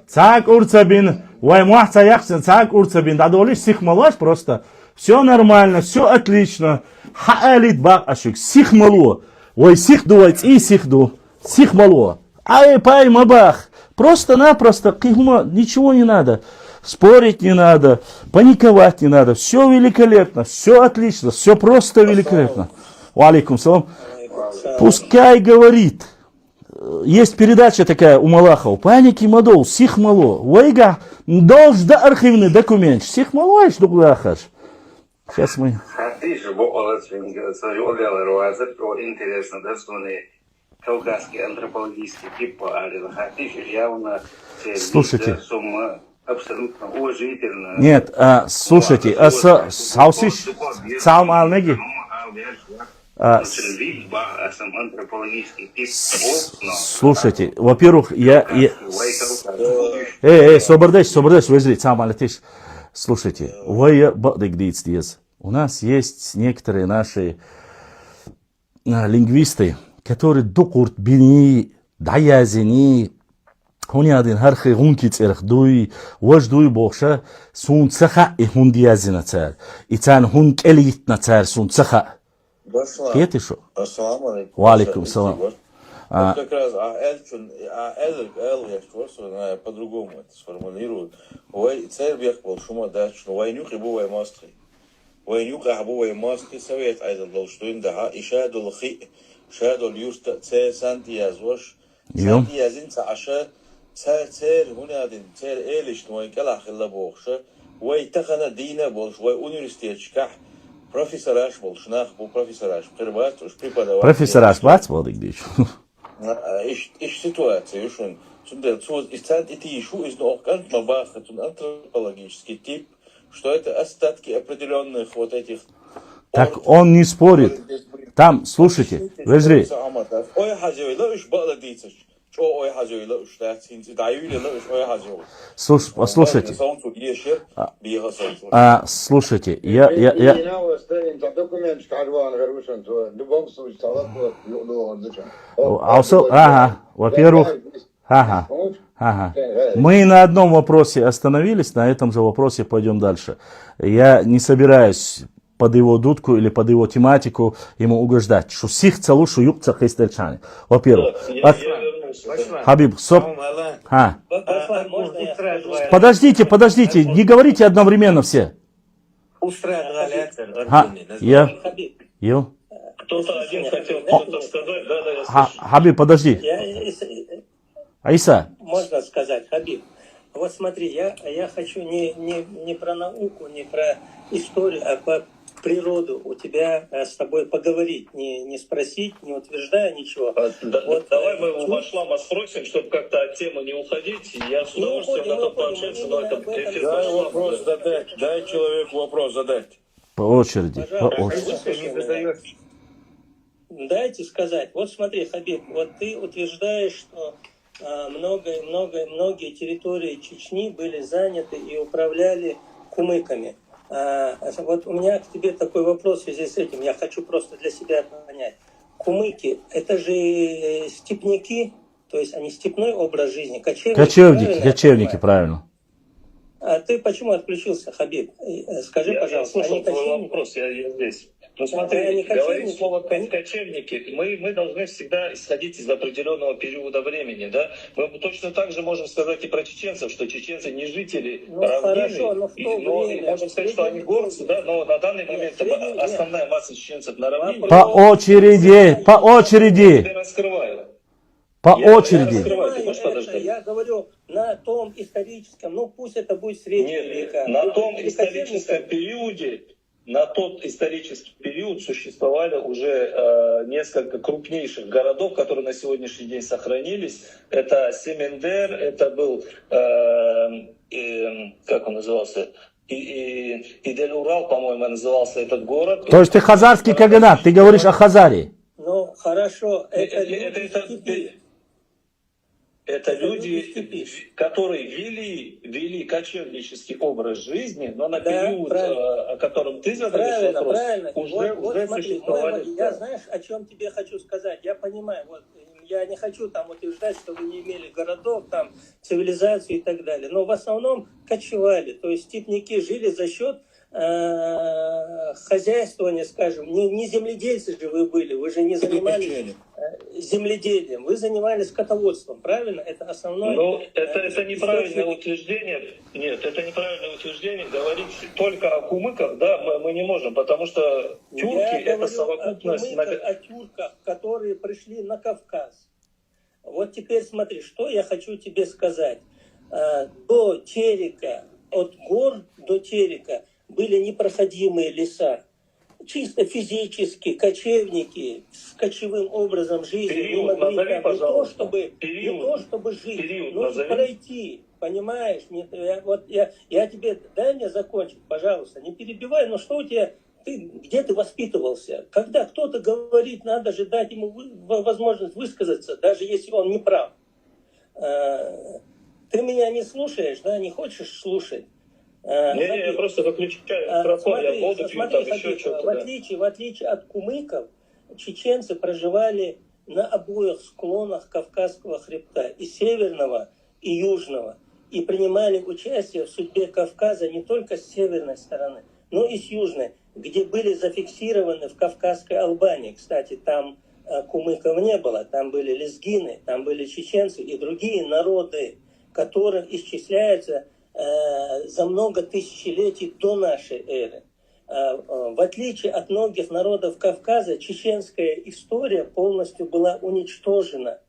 Цак Урцабин, вай махца яхсен, цак Урцабин, да долишь сих малаш просто. Все нормально, все отлично. Хаалит бак ашик, сих мало. Ой, сих дуать и сих ду. Сих мало. Ай, пай, мабах. Просто-напросто, ничего не надо. Спорить не надо, паниковать не надо. Все великолепно, все отлично, все просто великолепно. Валикум салам. Пускай говорит. Есть передача такая у Малахова. Паники мадол, сих мало. Вайга, долж да архивный документ. Сих мало, аж дуглахаш. Сейчас мы... Интересно, да, что они кавказский антропологический тип явно... Слушайте. Абсолютно уважительно. Нет, слушайте, саусиш, цаум алмеги. Слушайте, во-первых, собордеш, выжри, цаум алетиш. Слушайте, у нас есть некоторые наши лингвисты, которые докурт бини, даязини, هونيادين هرخي هونكي تيرخ دوي واش دوي بوخشا سون تسخا هون ديازينا تار إتان هون كليتنا تار سون تسخا كيتي شو Ассаламу алейкум. وعليكم السلام Вот как раз я по-другому это сформулирую. Ой, цель век был шума дачно. Войнюк и бувай мастри. Войнюк и бувай мастри совет айдал был что инда ишаду лхи шаду льюста цель сантиязош сантиязин цаша цер هنادين цер элиш نوي كلا خلا بوخشة ويتخنا دينا بولش وuniversitet شكح профессораш болш нах бу профессораш преподаватель уж преподаватель профессораш бац болдик диш ich ситуация schon so ist halt эти шу ist noch ganz mal антропологический тип что это остатки определенных вот этих. Так он не спорит. Там, слушайте, выжри. Послушайте. Слушайте, во-первых, мы на одном вопросе остановились, на этом же вопросе пойдем дальше. Я не собираюсь под его дудку или под его тематику ему угождать. Что сих целу шуюк цахистельчане. Во-первых. Хабиб, стоп. Подождите, не говорите одновременно все. Кто-то один хотел что-то сказать, да, Хабиб, подожди. Аиса. Можно сказать, Хабиб. Вот смотри, я хочу не про науку, не про историю, а по природу у тебя с тобой поговорить, не спросить, не утверждая ничего. Давай мы у Машлама спросим, чтобы как-то от темы не уходить. Я с удовольствием готов пообщаться, но это эфир. Дай вопрос задать, дай человеку вопрос задать. По очереди. Дайте сказать. Вот смотри, Хабиб, вот ты утверждаешь, что многие территории Чечни были заняты и управляли кумыками. Вот у меня к тебе такой вопрос в связи с этим. Я хочу просто для себя понять. Кумыки – это же степняки, то есть они степной образ жизни, кочевники. Кочевники, правильно. ты почему отключился, Хабиб? Скажи, Я пожалуйста, слушал они твой кочевники? вопрос, я здесь. Ну Они смотри, говорить кочевники? слово кочевники, мы должны всегда исходить из определенного периода времени, да? Мы точно так же можем сказать и про чеченцев, что чеченцы не жители Ну хорошо, равнины, но в то но время... можем сказать, что они горцы, да? Но на данный момент основная масса чеченцев на равнине. По очереди, по очереди, Я раскрываю. по Я очереди. раскрываю. Ты Понимаю можешь это, подождать? я говорю на том историческом, ну пусть это будет средние века. Нет, на том Или историческом кочевников. периоде, на тот исторический период существовали уже несколько крупнейших городов, которые на сегодняшний день сохранились. Это Семендер, это был, как он назывался, Идель-Урал, по-моему, назывался этот город. То есть ты хазарский каганат, ты говоришь о Хазаре. Ну хорошо, это люди в степи. Это люди, которые вели кочевнический образ жизни, но на период, о котором ты задаешь вопрос, уже смотри, существовали. я знаешь, о чем тебе хочу сказать. Я понимаю, вот я не хочу там утверждать, что вы не имели городов, там цивилизацию и так далее. Но в основном кочевали, то есть степняки жили за счет хозяйствования, скажем, не земледельцы же вы были, вы же не занимались земледелием, вы занимались скотоводством, правильно? Это основное. Ну, это неправильное утверждение. Нет, это неправильное утверждение. Говорить только о кумыках, да, мы не можем, потому что тюрки это совокупность. О тюрках, которые пришли на Кавказ. Вот теперь смотри, что я хочу тебе сказать. До Терека, от гор до Терека были непроходимые леса. Чисто физически кочевники с кочевым образом жизни Период не могли назови, там, пожалуйста. не то чтобы жить, Период но и назови. пройти. Понимаешь? Я тебе, дай мне закончить, пожалуйста. Не перебивай, но что у тебя, где ты воспитывался? Когда кто-то говорит, надо же дать ему возможность высказаться, даже если он не прав. Ты меня не слушаешь, да, не хочешь слушать? Я просто выключаю микрофон, я воду пью, там еще что-то. В отличие от кумыков, чеченцы проживали на обоих склонах Кавказского хребта, и северного, и южного, и принимали участие в судьбе Кавказа не только с северной стороны, но и с южной, где были зафиксированы в Кавказской Албании. Кстати, там кумыков не было, там были лезгины, там были чеченцы и другие народы, которые исчисляются за много тысячелетий до нашей эры. В отличие от многих народов Кавказа, чеченская история полностью была уничтожена.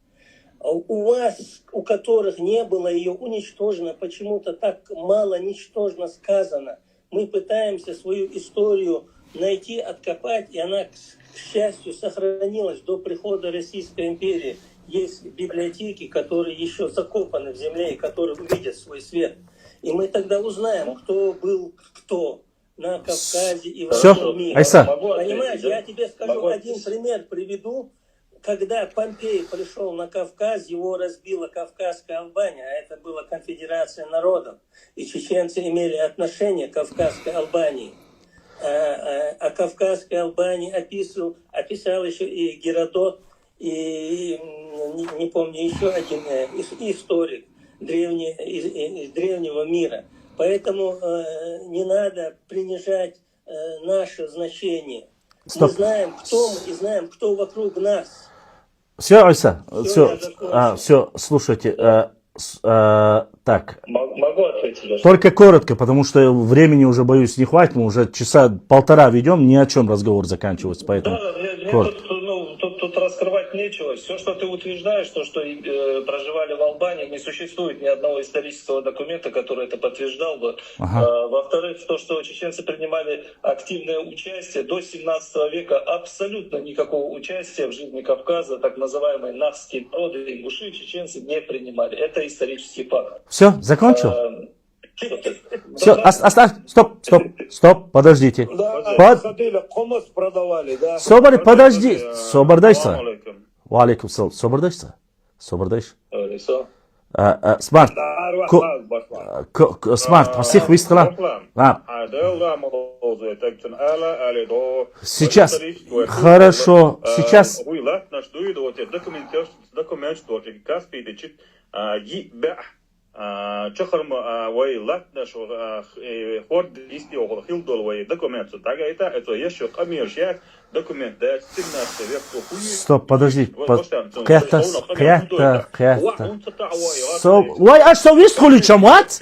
У вас, у которых не было ее уничтожено, почему-то так мало ничтожно сказано. Мы пытаемся свою историю найти, откопать, и она, к счастью, сохранилась до прихода Российской империи. Есть библиотеки, которые еще закопаны в земле и которые увидят свой свет. И мы тогда узнаем, кто был кто на Кавказе и во всем мире. Айса. Понимаешь, я тебе скажу, один пример приведу. Когда Помпей пришел на Кавказ, его разбила Кавказская Албания, а это была конфедерация народов. И чеченцы имели отношение к Кавказской Албании. О Кавказской Албании описал еще и Геродот, и не помню, еще один историк из древнего мира. Поэтому не надо принижать наше значение. Стоп. Мы знаем, кто мы, и знаем, кто вокруг нас. Все, Айса, все, я все, слушайте, так, Могу ответить даже. только коротко, потому что времени уже, боюсь, не хватит, мы уже часа полтора ведем, ни о чем разговор заканчивается, поэтому Мне коротко. тут раскрывать нечего. Все, что ты утверждаешь, то, что проживали в Албании, не существует ни одного исторического документа, который это подтверждал бы. Ага. Во-вторых, то, что чеченцы принимали активное участие до 17 века, абсолютно никакого участия в жизни Кавказа, так называемые нахские народы, ингуши, чеченцы не принимали. Это исторический факт. Все, закончил? Все, Да. оставь, стоп, подождите. Ходили, комос продавали, да. Собор, подожди, собордайся. Валикум салам, собордайся. Смарт, смарт, всех выстрела. Сейчас, хорошо, сейчас. чохорм вой латна шо хорд исти огол хилдол вой документ тага это еще камершяк документ да стигнасы векту хуй. Стоп, подожди. Вай, аш совист хули чамат?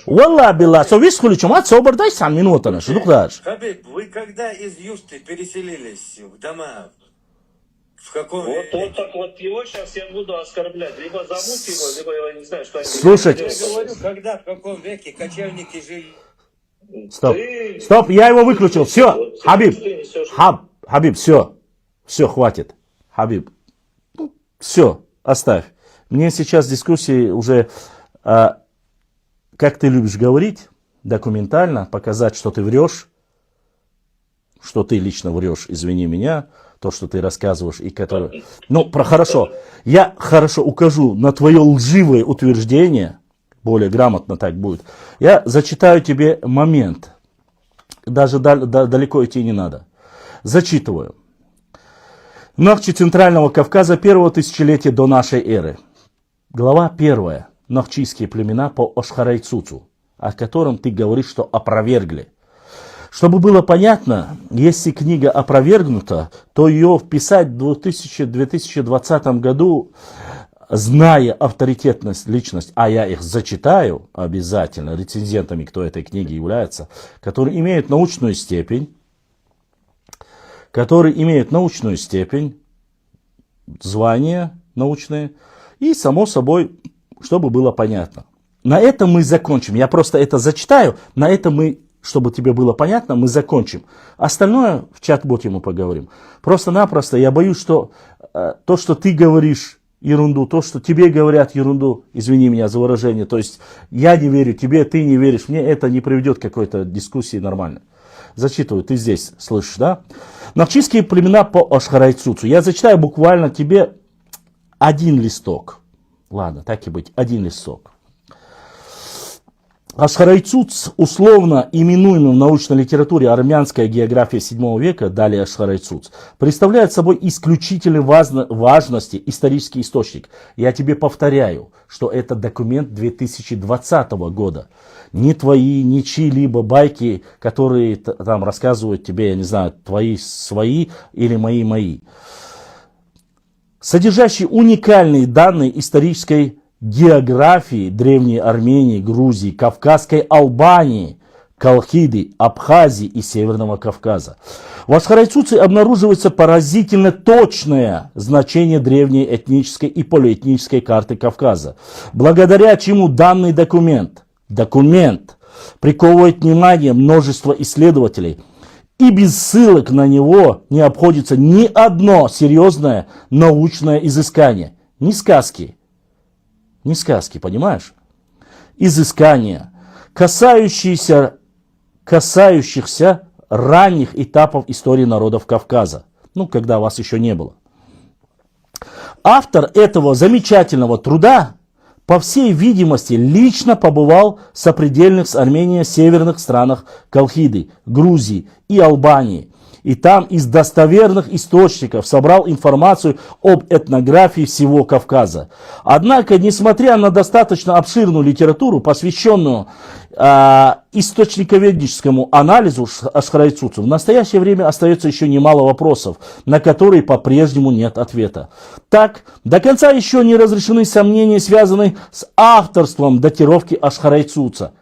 Валла билла, совист хули чамат, собордай сам минутана, что духдаш? Хабиб, вы когда из Юсты переселились в дома? В каком вот так вот его сейчас я буду оскорблять. Либо замуть его, либо я не знаю, что они... Слушайте. Я говорю, когда, в каком веке кочевники жили? Стоп, я его выключил. Все, Хабиб. Хабиб, все. Все, хватит. Хабиб. Все, оставь. Мне сейчас дискуссии уже, как ты любишь говорить, документально, показать, что ты врешь, что ты лично врешь, извини меня, то, что ты рассказываешь, и которое... Ну, хорошо. Я хорошо укажу на твое лживое утверждение, более грамотно так будет. Я зачитаю тебе момент. Даже далеко идти не надо. Зачитываю. Нахчи Центрального Кавказа первого тысячелетия до нашей эры. Глава 1. Нахчийские племена по Ашхарайцуцу, о котором ты говоришь, что опровергли. Чтобы было понятно, если книга опровергнута, то ее вписать в 2020 году, зная авторитетность личность, а я их зачитаю обязательно, рецензентами, кто этой книги является, которые имеют научную степень, звания научные, и, само собой, чтобы было понятно. На этом мы закончим. Я просто это зачитаю, на этом мы... Чтобы тебе было понятно, мы закончим. Остальное в чат-боте мы поговорим. Просто-напросто я боюсь, что то, что ты говоришь ерунду, то, что тебе говорят ерунду, извини меня за выражение, то есть я не верю тебе, ты не веришь мне, это не приведет к какой-то дискуссии нормально. Зачитываю, ты здесь слышишь, да? Нахчийские племена по Ашхарайцуцу. Я зачитаю буквально тебе один листок. Ладно, так и быть, один листок. Ашхарайцуц, условно именуемый в научной литературе армянская география 7 века, далее Ашхарайцуц, представляет собой исключительной важности исторический источник. Я тебе повторяю, что это документ 2020 года. Не твои, не чьи-либо байки, которые там рассказывают тебе, я не знаю, твои свои или мои. Содержащий уникальные данные исторической географии Древней Армении, Грузии, Кавказской Албании, Колхиды, Абхазии и Северного Кавказа. В Ашхарайцуце обнаруживается поразительно точное значение древней этнической и полиэтнической карты Кавказа, благодаря чему данный документ приковывает внимание множества исследователей, и без ссылок на него не обходится ни одно серьезное научное изыскание, ни сказки, понимаешь? Изыскания, касающихся ранних этапов истории народов Кавказа, когда вас еще не было. Автор этого замечательного труда, по всей видимости, лично побывал в сопредельных с Арменией северных странах Колхиды, Грузии и Албании. И там из достоверных источников собрал информацию об этнографии всего Кавказа. Однако, несмотря на достаточно обширную литературу, посвященную источниковедческому анализу Ашхарайцуцу, в настоящее время остается еще немало вопросов, на которые по-прежнему нет ответа. Так, до конца еще не разрешены сомнения, связанные с авторством датировки Ашхарайцуца.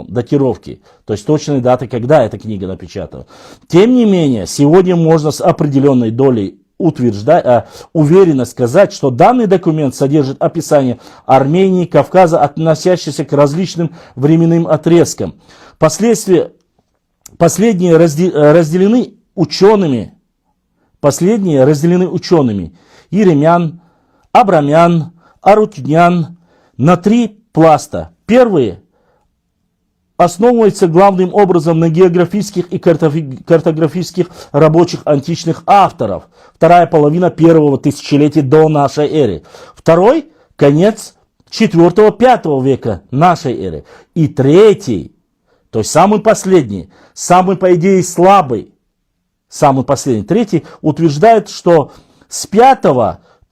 Датировки, то есть точной даты, когда эта книга напечатана. Тем не менее, сегодня можно с определенной долей уверенно сказать, что данный документ содержит описание Армении, Кавказа, относящиеся к различным временным отрезкам. Последние разделены учеными Еремян, Абрамян, Арутюнян на 3 пласта. Первые основывается главным образом на географических и картографических рабочих античных авторов. Вторая половина первого тысячелетия до нашей эры. Второй – конец 4-5 века нашей эры. И третий, то есть самый последний, самый, по идее, слабый, самый последний, третий, утверждает, что с 5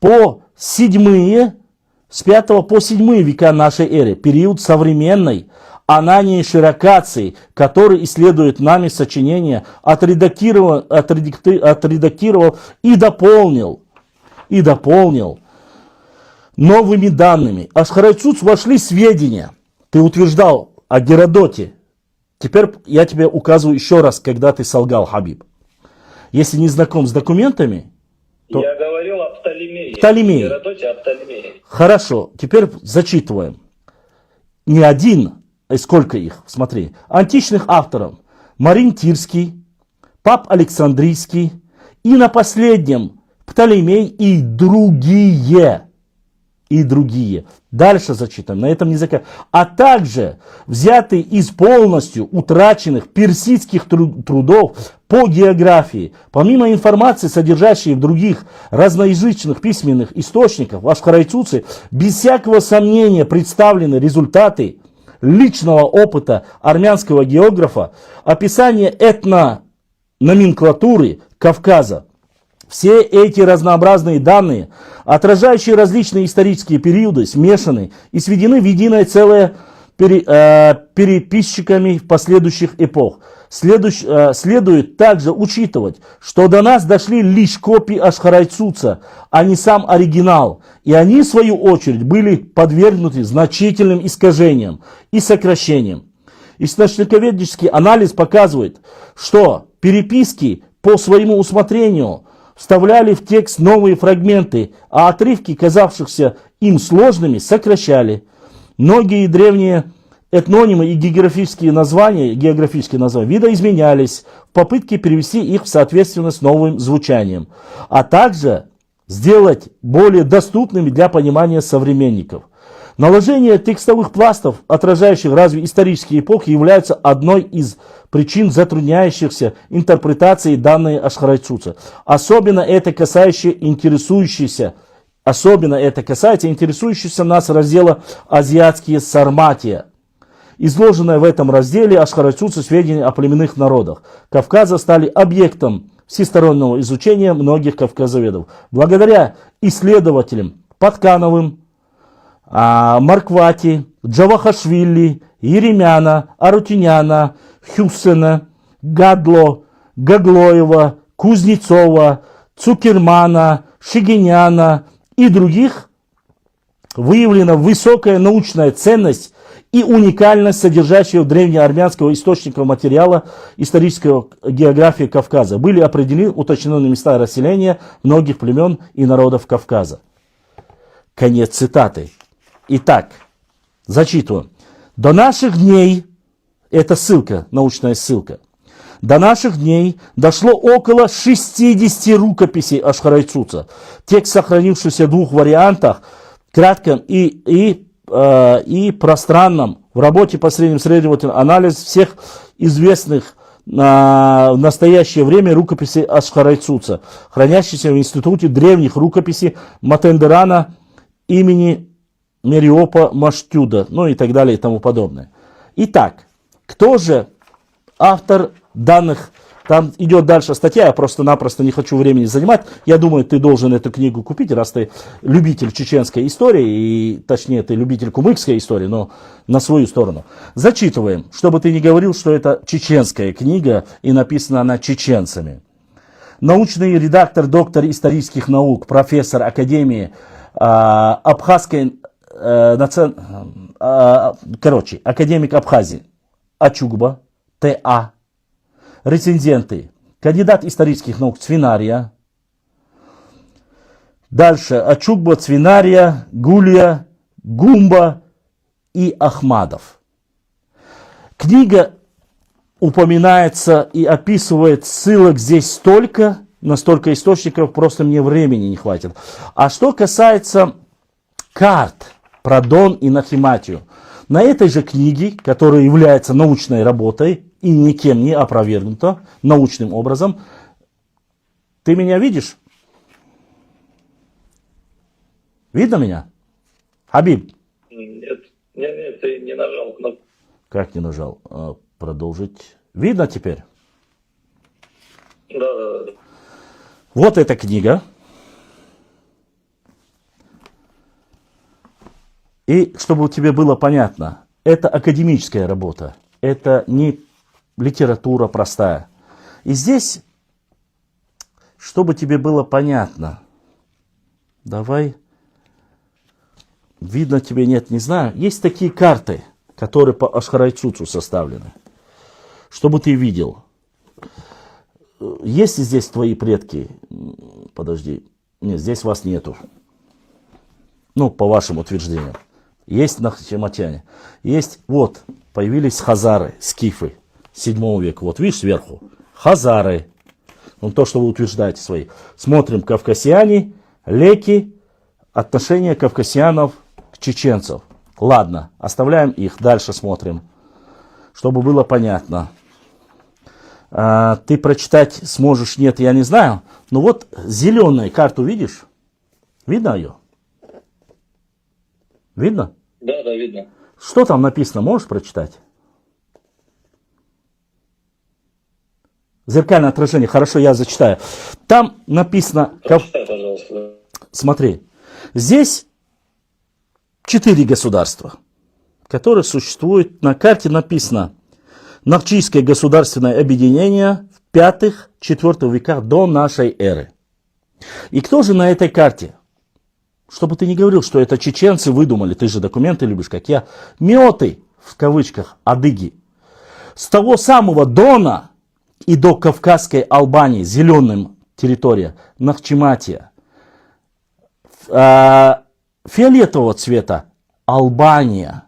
по 7 с 5 по 7 века нашей эры, период современной Анании Широкации, который исследует нами сочинение, отредактировал и дополнил новыми данными. Ашхарайцуц вошли сведения. Ты утверждал о Геродоте. Теперь я тебе указываю еще раз, когда ты солгал, Хабиб. Если не знаком с документами, то... Я говорил о Птолемее. Птолемее. О Геродоте, о Птолемее. Хорошо, теперь зачитываем. Не один, сколько их, смотри. Античных авторов. Марин Тирский, Пап Александрийский и на последнем Птолемей и другие. И другие. Дальше зачитаем, на этом не заканчиваем. А также взятые из полностью утраченных персидских трудов по географии. Помимо информации, содержащей в других разноязычных письменных источниках, в Ашхарайцуце без всякого сомнения представлены результаты личного опыта армянского географа, описание этнономенклатуры Кавказа. Все эти разнообразные данные, отражающие различные исторические периоды, смешаны и сведены в единое целое переписчиками последующих эпох. Следует также учитывать, что до нас дошли лишь копии Ашхарайцуца, а не сам оригинал, и они, в свою очередь, были подвергнуты значительным искажениям и сокращениям. Источниковедческий анализ показывает, что переписки по своему усмотрению вставляли в текст новые фрагменты, а отрывки, казавшихся им сложными, сокращали. Многие древние этнонимы и географические названия видоизменялись в попытке перевести их в соответствие с новым звучанием, а также сделать более доступными для понимания современников. Наложение текстовых пластов, отражающих разве исторические эпохи, является одной из причин, затрудняющихся интерпретацией данные Ашхарайцуца. Особенно это касается интересующихся нас раздела «Азиатские Сарматия». Изложенное в этом разделе Ашхарайцуца сведения о племенных народах Кавказа стали объектом всестороннего изучения многих кавказоведов. Благодаря исследователям Паткановым, Марквати, Джавахашвили, Еремяна, Арутюняна, Хюссена, Гадло, Гаглоева, Кузнецова, Цукермана, Шигиняна и других выявлена высокая научная ценность и уникальность содержащего древнеармянского источника материала исторической географии Кавказа. Были определены уточненные места расселения многих племен и народов Кавказа. Конец цитаты. Итак, зачитываю. До наших дней, это ссылка, научная ссылка, до наших дней дошло около 60 рукописей Ашхарайцуца. Текст, сохранившийся в двух вариантах, кратком и пространном, в работе посредством среднего анализ всех известных в настоящее время рукописей Ашхарайцуца, хранящихся в Институте древних рукописей Матендерана имени Мериопа Маштюда, ну и так далее и тому подобное. Итак, кто же автор данных? Там идет дальше статья, я просто-напросто не хочу времени занимать. Я думаю, ты должен эту книгу купить, раз ты любитель чеченской истории, и точнее, ты любитель кумыкской истории, но на свою сторону. Зачитываем, чтобы ты не говорил, что это чеченская книга и написана она чеченцами. Научный редактор, доктор исторических наук, профессор Академии Абхазской, академик Абхазии Ачугба, Т.А. Рецензенты. Кандидат исторических наук Цвинария. Дальше Ачугба, Цвинария, Гулия, Гумба и Ахмадов. Книга упоминается и описывает ссылок здесь столько, на столько источников, просто мне времени не хватит. А что касается карт про Дон и Нахиматию, на этой же книге, которая является научной работой и никем не опровергнута научным образом, ты меня видишь? Видно меня? Хабиб? Нет, ты не нажал кнопку. Как не нажал? Продолжить. Видно теперь? Да. Вот эта книга. И чтобы тебе было понятно, это академическая работа, это не литература простая. И здесь, чтобы тебе было понятно, давай, видно тебе нет, не знаю, есть такие карты, которые по Ашхарайцуцу составлены, чтобы ты видел. Есть ли здесь твои предки? Подожди, нет, здесь вас нету. Ну, по вашим утверждениям. Есть нахчематяне. Есть, вот, появились хазары, скифы, 7 века. Вот, видишь, сверху. Хазары. Ну, то, что вы утверждаете свои. Смотрим, кавказиане, леки, отношение кавказианов к чеченцам. Ладно, оставляем их, дальше смотрим. Чтобы было понятно. Ты прочитать сможешь, нет, я не знаю. Но вот зеленую карту видишь? Видно ее? Видно? Да, видно. Что там написано, можешь прочитать? Зеркальное отражение, хорошо, я зачитаю. Там написано... Прочитай, пожалуйста. Смотри, здесь 4 государства, которые существуют. На карте написано Нахчийское государственное объединение в 5-4 веках до нашей эры. И кто же на этой карте? Чтобы ты не говорил, что это чеченцы выдумали, ты же документы любишь, как я. Меоты, в кавычках, адыги. С того самого Дона и до Кавказской Албании, зеленым территория, Нахчиматия. Фиолетового цвета Албания.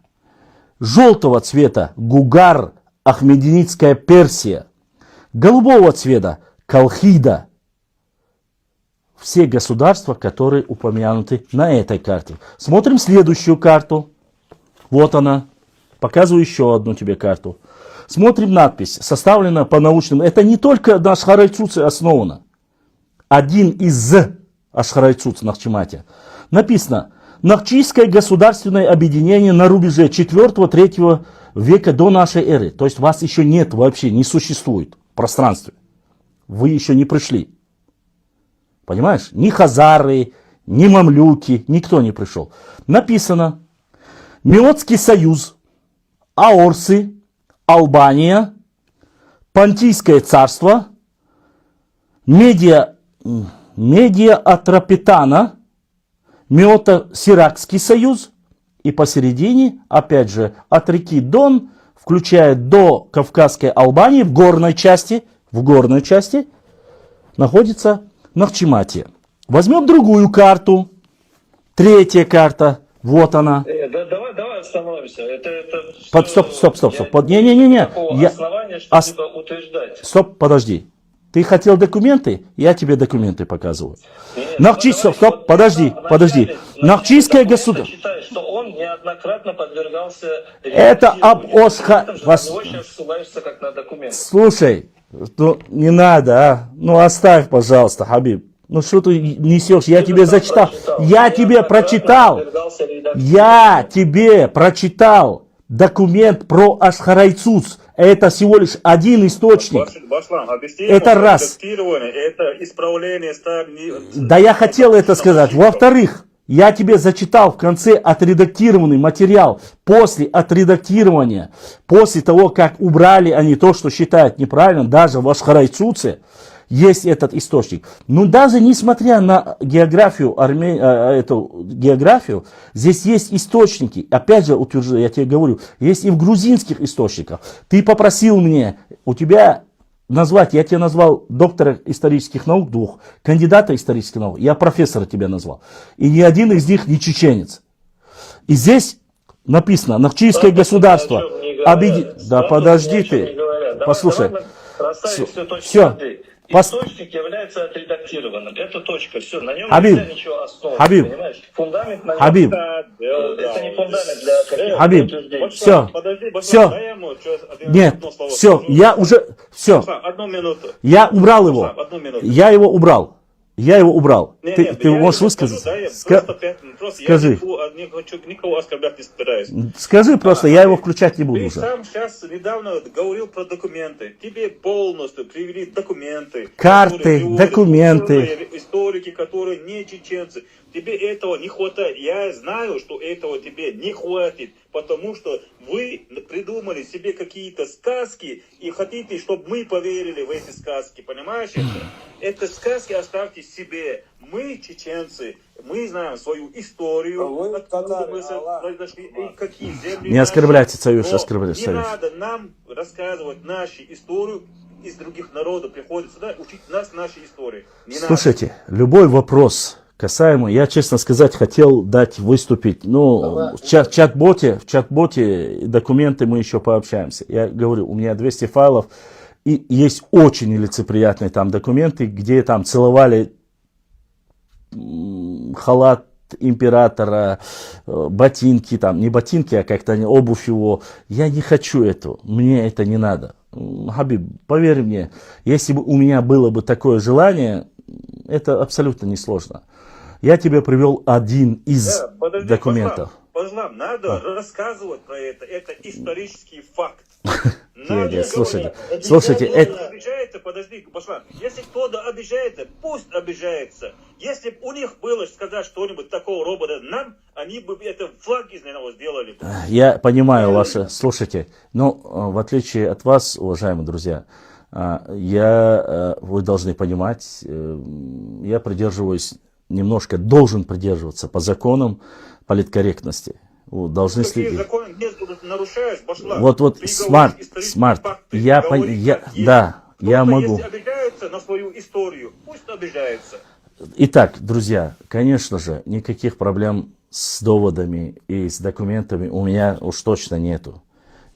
Желтого цвета Гугар, Ахмединитская Персия. Голубого цвета Колхида. Все государства, которые упомянуты на этой карте. Смотрим следующую карту. Вот она. Показываю еще одну тебе карту. Смотрим надпись. Составлена по научным. Это не только на Ашхарайцуце основано. Один из Ашхарайцуц Нахчиматия. Написано. Нахчийское государственное объединение на рубеже 4-3 века до нашей эры. То есть вас еще нет вообще, не существует в пространстве. Вы еще не пришли. Понимаешь? Ни хазары, ни мамлюки, никто не пришел. Написано. Меотский союз, аорсы, Албания, Понтийское царство, Медиа-Атропитана, Меото-Сиракский союз. И посередине, опять же, от реки Дон, включая до Кавказской Албании, в горной части, находится Нахчиматия. Возьмем другую карту. 3-я карта. Вот она. Давай остановимся. Стоп. Не. Основания, что-либо утверждать. Стоп, подожди. Ты хотел документы? Я тебе документы показываю. Стоп, подожди. Нахчийское государство. Считаю, что он неоднократно подвергался... Это об Осха... сейчас ссылаешься как на документы. Слушай, ну не надо, а. Ну оставь, пожалуйста, Хабиб. Ну что ты несешь? Я тебе зачитал. Я тебе прочитал документ про Ашхарайцуц. Это всего лишь один источник. Это раз. Это исправление Да я хотел это сказать. Во-вторых, я тебе зачитал в конце отредактированный материал. После отредактирования, после того, как убрали они то, что считают неправильным, даже в Ашхарайцуце есть этот источник. Но даже несмотря на географию, эту географию, здесь есть источники. Опять же, утверждаю, я тебе говорю, есть и в грузинских источниках. Ты попросил мне, у тебя назвать, я тебе назвал доктора исторических наук 2, кандидата исторических наук, я профессора тебя назвал. И ни один из них не чеченец. И здесь написано, Нахчийское государство. Да подожди ты, послушай. Все. Источник является отредактированным. Это точка. Все, на нем нельзя ничего основывать. Понимаешь? Фундамент на нем. Это не фундамент для каких-то утверждений. Все. Нет, все. Я уже. Все. Одну минуту. Я убрал его. Я его убрал. Ты можешь высказаться? просто Скажи. Я не хочу никого оскорблять, не собираюсь. Скажи просто, я его включать не буду Ты уже. сам сейчас недавно говорил про документы. Тебе полностью привели документы. Карты, документы. Историки, которые не чеченцы. Тебе этого не хватает. Я знаю, что этого тебе не хватит, потому что вы придумали себе какие-то сказки и хотите, чтобы мы поверили в эти сказки. Понимаешь это? Это сказки оставьте себе. Мы, чеченцы, мы знаем свою историю, Вы, откуда мы татары, произошли, и какие земли Не оскорбляйте Союз, Но оскорбляйте не Союз. надо нам рассказывать нашу историю. Из других народов приходят сюда учить нас нашей истории. Не Слушайте, любой вопрос касаемо, я, честно сказать, хотел дать выступить, ну, в чат-боте документы мы еще пообщаемся. Я говорю, у меня 200 файлов, и есть очень нелицеприятные там документы, где там целовали халат императора, ботинки, там, не ботинки, а как-то обувь его. Я не хочу этого, мне это не надо. Хабиб, поверь мне, если бы у меня было бы такое желание, это абсолютно несложно. Я тебе привел один из документов. Башлам, надо рассказывать про это. Это исторический факт. Нет, слушайте, это... Обижается, подожди, Башлам. Если кто-то обижается, пусть обижается. Если бы у них было сказать что-нибудь такого робота нам, они бы это флаг из него сделали. Я понимаю ваше... Слушайте, но в отличие от вас, уважаемые друзья, вы должны понимать, я придерживаюсь, немножко должен придерживаться по законам политкорректности. Должны следить. Законы не нарушаешь, Башлам. Вот, смарт. Я могу. Если обижаются на свою историю, пусть обижаются. Итак, друзья, конечно же, никаких проблем с доводами и с документами у меня уж точно нету.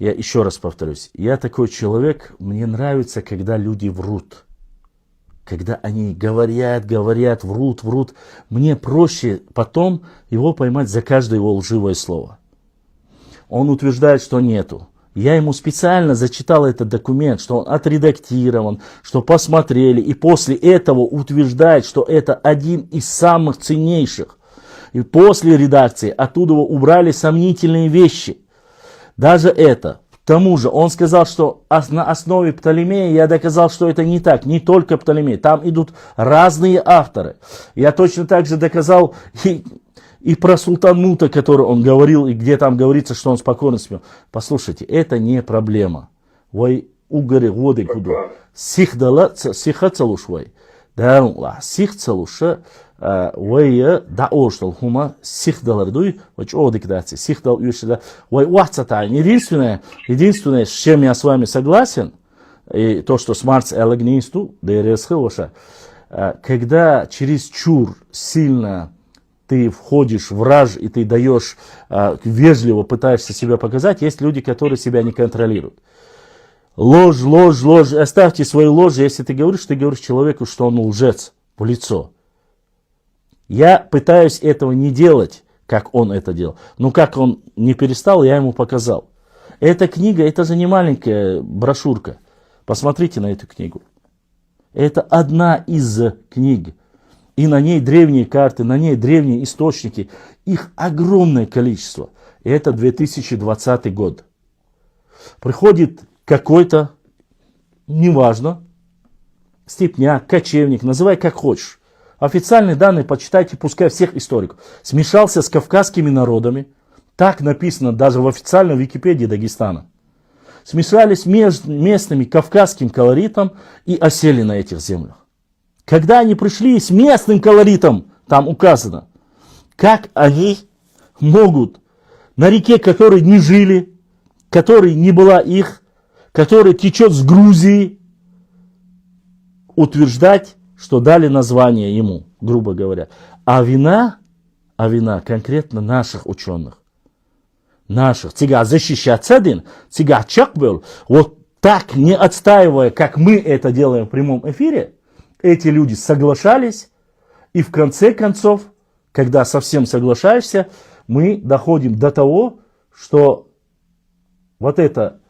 Я еще раз повторюсь, я такой человек, мне нравится, когда люди врут. Когда они говорят, врут. Мне проще потом его поймать за каждое его лживое слово. Он утверждает, что нету. Я ему специально зачитал этот документ, что он отредактирован, что посмотрели. И после этого утверждает, что это один из самых ценнейших. И после редакции оттуда убрали сомнительные вещи. Даже это. К тому же он сказал, что на основе Птолемея я доказал, что это не так. Не только Птолемей. Там идут разные авторы. Я точно так же доказал и про Султан Мута, который он говорил, и где там говорится, что он спокойно спал. Послушайте, это не проблема. Вай угаре годы куду. Сиха целушвай. Да, сих целуша. Вай да оштал хума сихдалар дуй, вач одикдаци сихдал юшила. Вай вахцата. Единственное, с чем я с вами согласен, и то, что смарт элагнисту, дересхилоша, когда чересчур сильно ты входишь в раж и ты даешь, вежливо пытаешься себя показать, есть люди, которые себя не контролируют. Ложь. Оставьте свои ложи. Если ты говоришь человеку, что он лжец в лицо. Я пытаюсь этого не делать, как он это делал. Но как он не перестал, я ему показал. Эта книга, это же не маленькая брошюрка. Посмотрите на эту книгу. Это одна из книг. И на ней древние карты, на ней древние источники. Их огромное количество. И это 2020 год. Приходит какой-то, неважно, степняк, кочевник, называй как хочешь. Официальные данные почитайте, пускай всех историков. Смешался с кавказскими народами. Так написано даже в официальной Википедии Дагестана. Смешались местными кавказским колоритом и осели на этих землях. Когда они пришли с местным колоритом, там указано, как они могут на реке, которой не жили, которой не была их, которая течет с Грузии, утверждать, что дали название ему, грубо говоря. А вина конкретно наших ученых. Наших. Цыга защищаться один, цыга чак был. Вот так, не отстаивая, как мы это делаем в прямом эфире, эти люди соглашались. И в конце концов, когда совсем соглашаешься, мы доходим до того, что вот эта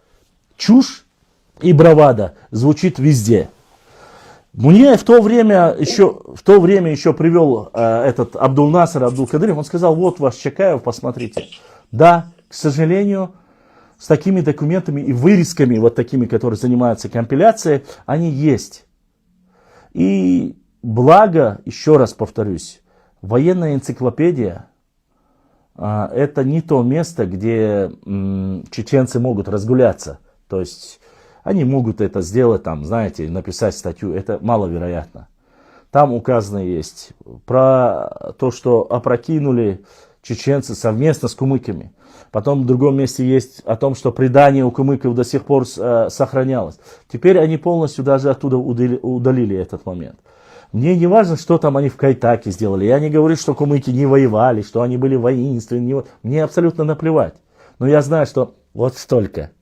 чушь и бравада звучит везде. Мне в то время еще привел этот Абдул-Насер Абдул-Кадыров, он сказал, вот ваш Чакаев, посмотрите. Да, к сожалению, с такими документами и вырезками, вот такими, которые занимаются компиляцией, они есть. И благо, еще раз повторюсь, военная энциклопедия это не то место, где чеченцы могут разгуляться. То есть они могут это сделать, там, знаете, написать статью, это маловероятно. Там указано есть про то, что опрокинули чеченцы совместно с кумыками. Потом в другом месте есть о том, что предание у кумыков до сих пор сохранялось. Теперь они полностью даже оттуда удалили этот момент. Мне не важно, что там они в Кайтаке сделали. Я не говорю, что кумыки не воевали, что они были воинственны. Мне абсолютно наплевать. Но я знаю, что вот столько.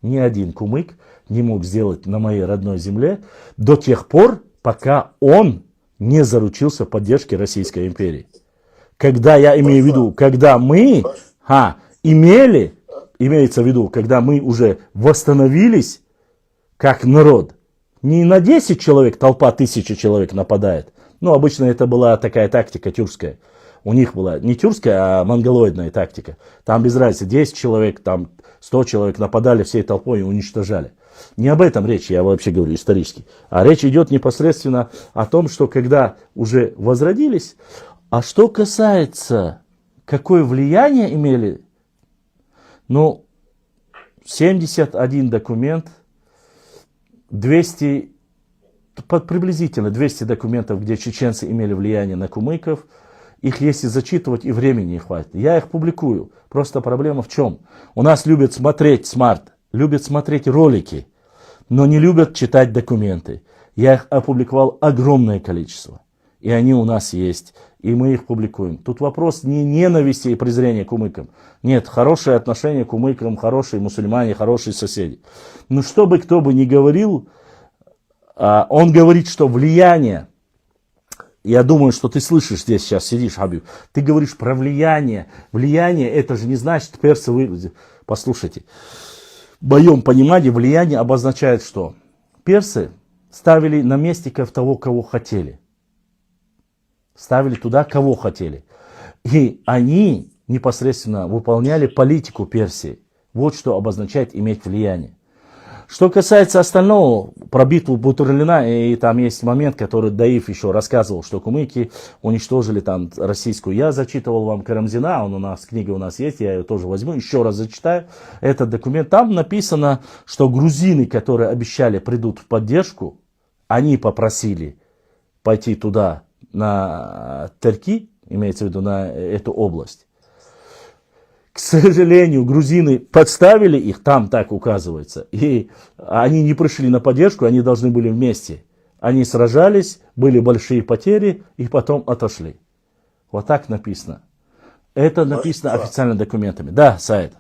Ни один кумык не мог сделать на моей родной земле до тех пор, пока он не заручился поддержкой Российской империи. Когда я имею в виду, когда мы имели, имеется в виду, когда мы уже восстановились как народ, не на 10 человек толпа 1000 человек нападает. Ну, обычно это была такая тактика тюркская. У них была не тюркская, а монголоидная тактика. Там без разницы, 10 человек, там 100 человек нападали всей толпой и уничтожали. Не об этом речь, я вообще говорю исторически. А речь идет непосредственно о том, что когда уже возродились. А что касается, какое влияние имели, ну, 71 документ, 200, приблизительно 200 документов, где чеченцы имели влияние на кумыков. Их если зачитывать, и времени не хватит. Я их публикую. Просто проблема в чем? У нас любят смотреть смарт, любят смотреть ролики, но не любят читать документы. Я их опубликовал огромное количество. И они у нас есть. И мы их публикуем. Тут вопрос не ненависти и презрения к кумыкам. Нет, хорошее отношение к кумыкам, хорошие мусульмане, хорошие соседи. Но что бы кто бы ни говорил, он говорит, что влияние, я думаю, что ты слышишь здесь сейчас, сидишь, Хабиб, ты говоришь про влияние. Влияние это же не значит персы. Послушайте, в моем понимании влияние обозначает что? Персы ставили наместников того, кого хотели. Ставили туда, кого хотели. И они непосредственно выполняли политику Персии. Вот что обозначает иметь влияние. Что касается остального, про битву Бутурлина, и там есть момент, который Даиф еще рассказывал, что кумыки уничтожили там российскую. Я зачитывал вам Карамзина, книга у нас есть, я ее тоже возьму, еще раз зачитаю этот документ. Там написано, что грузины, которые обещали придут в поддержку, они попросили пойти туда, на Терки, имеется в виду на эту область. К сожалению, грузины подставили их, там так указывается, и они не пришли на поддержку, они должны были вместе. Они сражались, были большие потери, и потом отошли. Вот так написано. Это написано официальными документами. Да, Саид.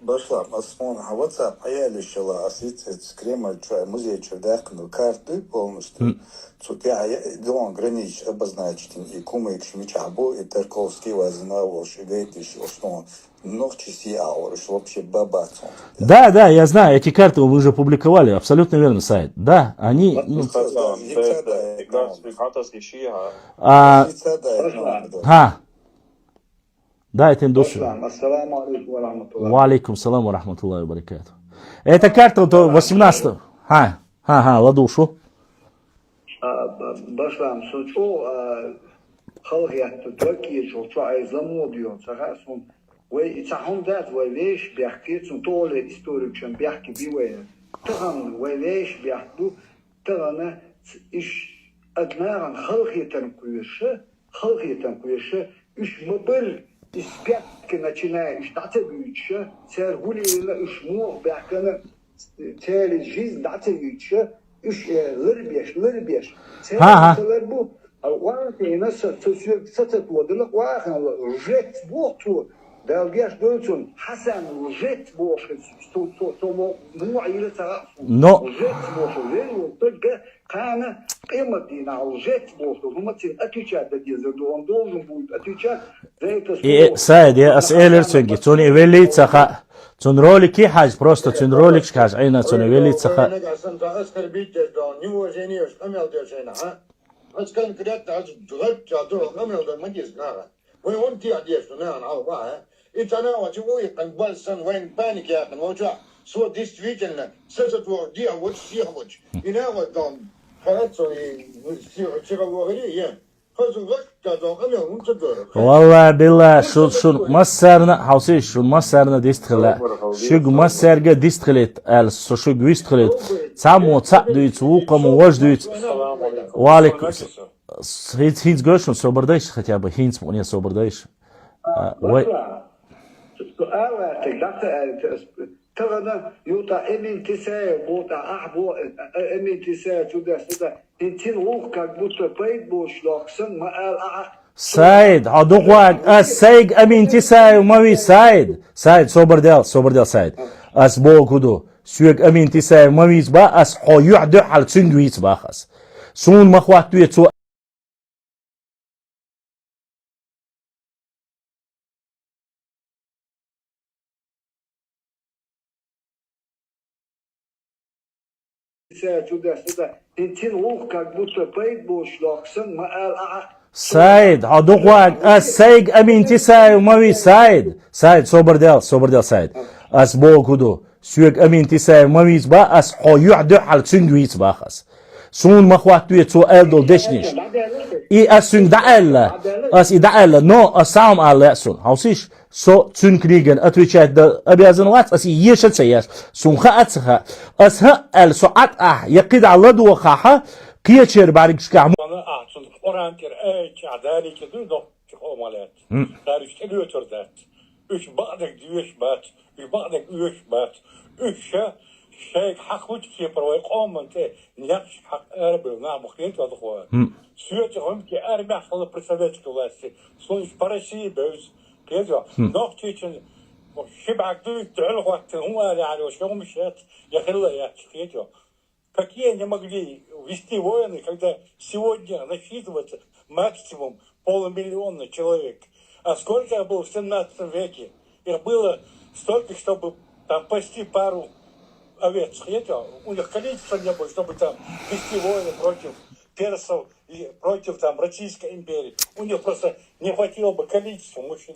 Башлар, Осман, WhatsApp, аялищала, освитец, Кремль, музей Чердахкну, карты полностью. Цукя, Дон Гранич обозначить и Кумык Шмичабу, и Тарковский вознавал, и Гейтиш, что ногчиси ауриш, вообще бабацон. Да, я знаю, эти карты вы уже публиковали, абсолютно верно, Саид. Да, они... Да, это индустрия. Ва алейкум салам ва рахматуллахи ва баракату. Это карта 18. Ладушу. Башлам, сочо, халхияту Туркия, что замодион, сахасун, вей цахундат, вей веш, бяхкицун, толе историк, чем бяхки бивая. Таган, вей веш, бяхду, тагана, иш аднаран халхиятан куеше, иш мобиль, испятки начиная, иш датегюча, цергулила, иш мух, бяхкана, цели жизнь датегюча, üç lirbeş. Seyahatler bu. Varken nasıl satı tuğdılık varken jet boğtu. Belgeç dölçün Hasan jet boğtu. Tomu muayile tarafı. Jet boğtu. Ve kana kıymetine jet boğtu. Hümetin atüçerde dizildi. On должен будет отвечать за это. Саид, я ас'элэр цэнги. Цони эвэлли цаха Цун ролики хаж, просто цун ролик хаж, айна цун велица. Неуважение, амел держина, а? Аз конкретно, аз джгат чаду, амел да мадис нага. Вы он ти одежду, на, а? И тогда вот его и как бальсан воен паники, я kan вот что действительно, созатвор делать сделать. И на вот там, хорошо, и сировори, я. والله بالله شو مسرنا حوسي شو مسرنا ديستخلا شو مسرجة ديستخلت ال شو ديستخلت سامو تسدويت وقم وجدويت وعليك هينز جوشن صبردايش хотя бы هينز мне صبردايش ترى يوتا امين تساي بوتا احبو امين تساي سودا انتين روح как будто بيت بوش لوكسن ما قال سايد عدوك السايق امين تساي وماوي سايد صبردال سايد اس بوكودو سوق امين تساي وماويز با اس حيو عدو حال تسندويت باخس سون مخوات تويتو سايد عدوك السايق امين تساي وماوي سايد صبردال سايد اس بوكودو سوق امين تساي وماويز با اس حيو عدو حال تسندويت باخس سون مخوات تويتو الدول دشنيش اي اسون دعال اس دعال نو اسام على سون هاوسيش سو تون كريجن отвечать да обязанность اس يشت سياش سون خاتها اس ها السعات يقيد على دو خاحه كيتشر بارك شكا Oran ter cadari ki dur dok çıkomalet. Tarif geliyor turdat. Üç bağdak düş bat, üç bağdak üç bat. Üç şey hakut ki provay kommente niyakş hak erbe na mukhiyet ve dokwa. Süreç hem ki erbe halı представитель власти. Sonuç parası bez. Kıyıyor. Nokta için şibak düş tül vakti hum yani o şey müşet yakırla ya çıkıyor. Какие они могли вести войны, когда сегодня насчитывается максимум 500 000 человек? А сколько было в 17 веке? Их было столько, чтобы там пасти пару овец. У них количества не было, чтобы там вести войны против персов и против там Российской империи. У них просто не хватило бы количества мужчин.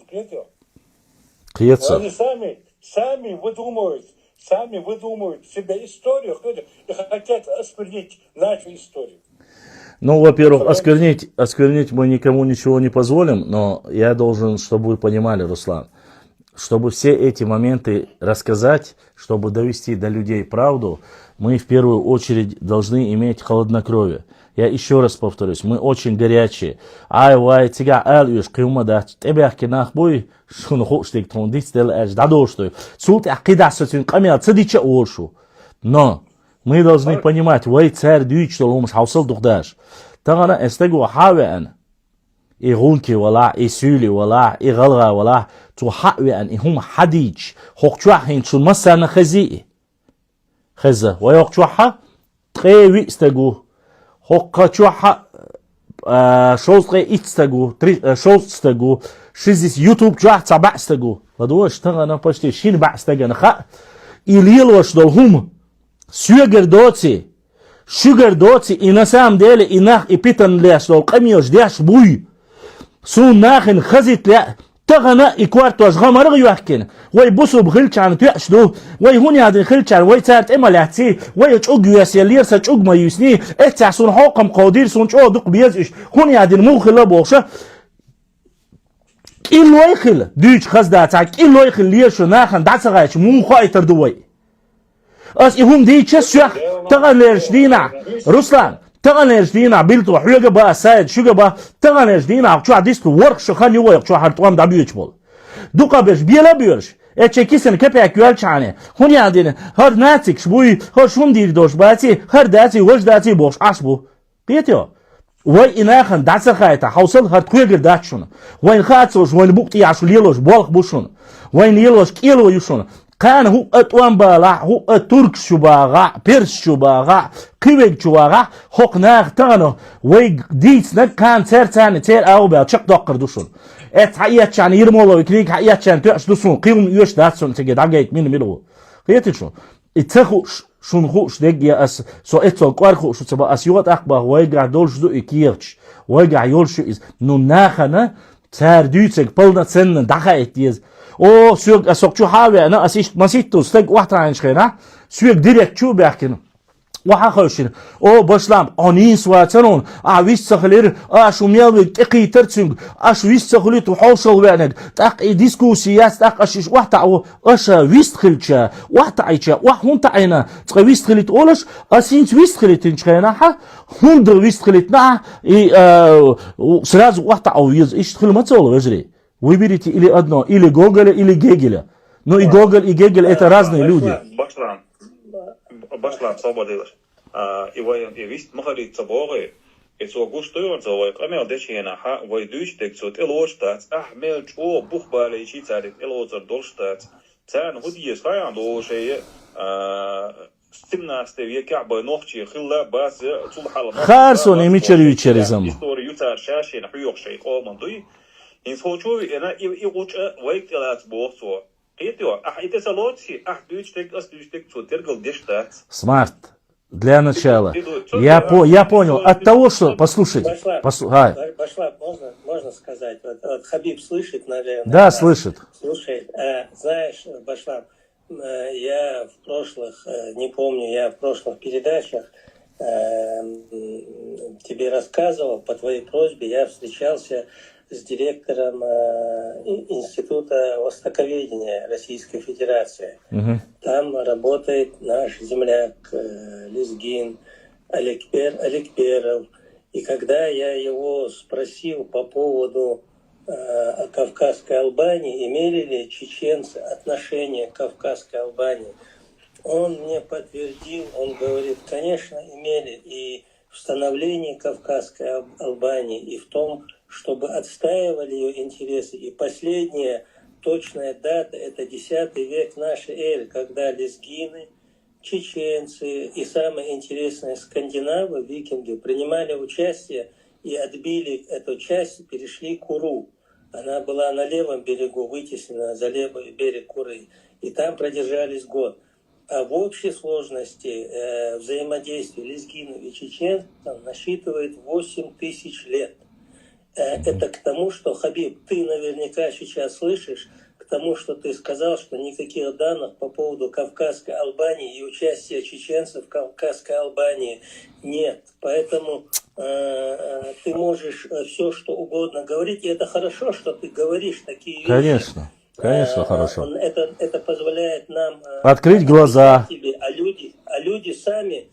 Они сами выдумывают себе историю и хотят осквернить нашу историю. Ну, во-первых, осквернить мы никому ничего не позволим, но я должен, чтобы вы понимали, Руслан, чтобы все эти моменты рассказать, чтобы довести до людей правду, мы в первую очередь должны иметь хладнокровие. Я еще раз повторюсь, мы очень горячие. Ай, тига алюш, кюмада, тебяхки нахбой, шуну хоштик тондиц дел эш дадоштой. Султ акидасатин камел цадича оршу. Но мы должны понимать, царь дюйч, что ломаш хаусал духдаш. Тагана эстегу хавеан. И гунки вала, и сюли вала, и галга вала, ту хавеан, и хум хадич. Хокчуахин шун масана хази. Хаза, вайокчуаха, треви стегу. Хокчуаха, шоустрей ицтегу, шоустегу, шизис ютуб чуах цабастегу. Ладуаш тагана почти шин бастеган ха. И лилош долхум. Сюгер доци, и на самом деле, и нах, и питан ляш, дол камиош дяш буй. Сун нахин хазит ля, тагана и кварту аж гамарг юахкин. Вай бусу бхилчан тяшду, вай хуни адин хилчан, вай царт эмаляци, вай чуг юасялир са чуг маюсни, этя сун хокам қадир сун чуг дук биязиш, хуни адин мухила бохша. Килойхил, дюч хаздата, килойхил лишу нахан, дацагач, муха итардуай. As ihum di chesya taganersh dina Ruslan taganersh dina biltu huyaga ba said shuga ba taganersh dina chu adist work shkhan yoy chu hartwam da büyüç bol duqa beş biela büyüş çekisen kepek yol çane hun yadin har natik shbuy har shum dir dosh bati har dati woj dati bosh asbu qiyatyo وين إناخن دعسة خايته حوصل هرتكويجر داتشون وين خاتسوش وين بوقتي عشو ليلوش بالخ بوشون وين يلوش كيلو يشون كان هو أتوان بالا هو أترك شباغا بيرس شباغا قيوك شباغا هوك ناغ تانو ويق ديت نك كان تير تاني تير أو بيا تشك دقر دوشون ات حقيقة شان يرمولو وكريك حقيقة شان تيرش دوشون قيوم يوش داتسون تيجي داقيت مين ميلو قيتي شون اتخو شون خوش دقيا أس سو اتو قوارخو شو تبا أس يوت أخبا ويقع دولش دو إكيرش ويقع يولشو إز نو ناخنا تار ديوتك بلنا تسنن دقايت ديز او سوق اسوقچو هاوي انا اسيش مسيتو ستك واحد رانشخنا سوق ديريكت شو بيحكي waxa khoshin oo boshlam onis waatanon wis sakhlir shu miyawi qiitartsung wis sakhlit waxoo weanag taq diskusiyaas taq ashish waxta wis khilcha waxta aycha wax hunta ayna wis khilit olash asint wis khilit inchena ha hunda wis khilitna сразу waxta awiz ish khilmatsol вежри выберите или одно или Гоголя или Гегеля но и Гоголь и Гегель это разные люди. Башлам свободилаш. И воен и вист махарит соборы. И so гуштуен so вой камел дечена ха вой дюштек so телоштат. Мел чо бухбале ичи царит элозер долштат. Цан худиес хаян дошее 17 века бой нохчи хилла бас цулхала. Харсон имичервичеризм. Историю цар шашин хуёк шей командуй. In случае она и уча войклат босо. Смарт. Для начала. Я понял. От того, что... Послушайте. Башлап, можно сказать? Вот Хабиб слышит, наверное. Да, слышит. Слушай, знаешь, Башлап, я в прошлых, не помню, я в прошлых передачах тебе рассказывал, по твоей просьбе я встречался с директором Института Востоковедения Российской Федерации. Там работает наш земляк Лезгин Аликперов. И когда я его спросил по поводу Кавказской Албании, имели ли чеченцы отношение к Кавказской Албании, он мне подтвердил, он говорит, конечно, имели. И в становлении Кавказской Албании, и в том, чтобы отстаивали ее интересы. И последняя точная дата – это X век нашей эры, когда лезгины, чеченцы и, самое интересное, скандинавы, викинги, принимали участие и отбили эту часть, перешли к Куру. Она была на левом берегу, вытеснена за левый берег Куры. И там продержались год. А в общей сложности взаимодействие лезгинов и чеченцев насчитывает 8000 лет. Это к тому, что, Хабиб, ты наверняка сейчас слышишь, к тому, что ты сказал, что никаких данных по поводу Кавказской Албании и участия чеченцев в Кавказской Албании нет. Поэтому ты можешь все, что угодно говорить, и это хорошо, что ты говоришь такие вещи. Конечно, конечно, хорошо. Это позволяет нам открыть глаза. Тебе, а люди сами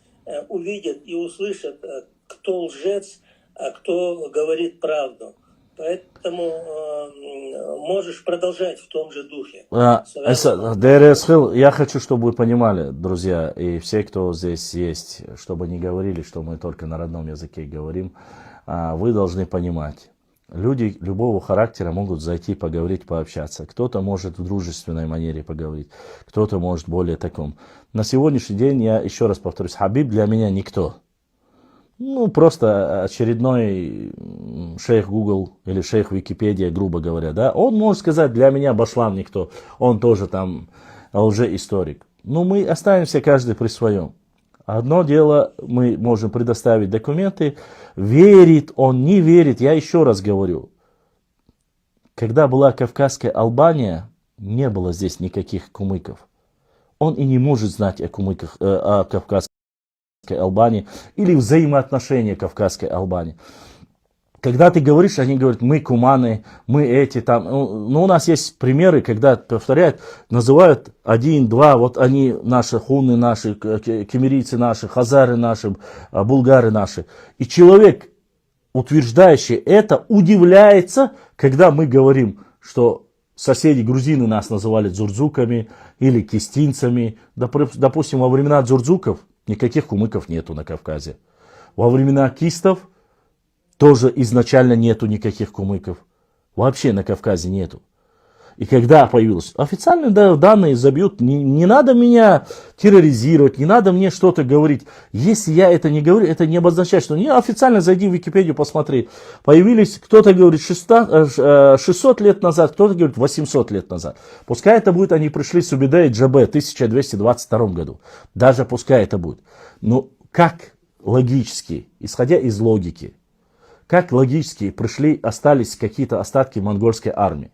увидят и услышат, кто лжец, а кто говорит правду. Поэтому можешь продолжать в том же духе. Я хочу, чтобы вы понимали, друзья, и все, кто здесь есть, чтобы не говорили, что мы только на родном языке говорим, вы должны понимать. Люди любого характера могут зайти, поговорить, пообщаться. Кто-то может в дружественной манере поговорить, кто-то может более таком. На сегодняшний день, я еще раз повторюсь, Хабиб для меня никто. Ну, просто очередной шейх Google или шейх Википедия, грубо говоря, да. Он может сказать, для меня Башлам никто, он тоже там лжеисторик. Но мы останемся каждый при своем. Одно дело, мы можем предоставить документы, верит он, не верит, я еще раз говорю. Когда была Кавказская Албания, не было здесь никаких кумыков. Он и не может знать о кумыках, о Кавказской Албании или взаимоотношения Кавказской Албании. Когда ты говоришь, они говорят, мы куманы, мы эти там. Ну, у нас есть примеры, когда повторяют, называют 1, 2, вот они наши хуны наши, кемерийцы наши, хазары наши, булгары наши. И человек, утверждающий это, удивляется, когда мы говорим, что соседи грузины нас называли дзурдзуками или кистинцами. Допустим, во времена дзурдзуков никаких кумыков нету на Кавказе. Во времена кистов тоже изначально нету никаких кумыков. Вообще на Кавказе нету. И когда появилось официальные данные забьют, не надо меня терроризировать, не надо мне что-то говорить. Если я это не говорю, это не обозначает, что не официально зайди в Википедию, посмотри. Появились, кто-то говорит 600 лет назад, кто-то говорит 800 лет назад. Пускай это будет, они пришли с Убида и Джабе в 1222 году. Даже пускай это будет. Но как логически, исходя из логики, как логически пришли, остались какие-то остатки монгольской армии.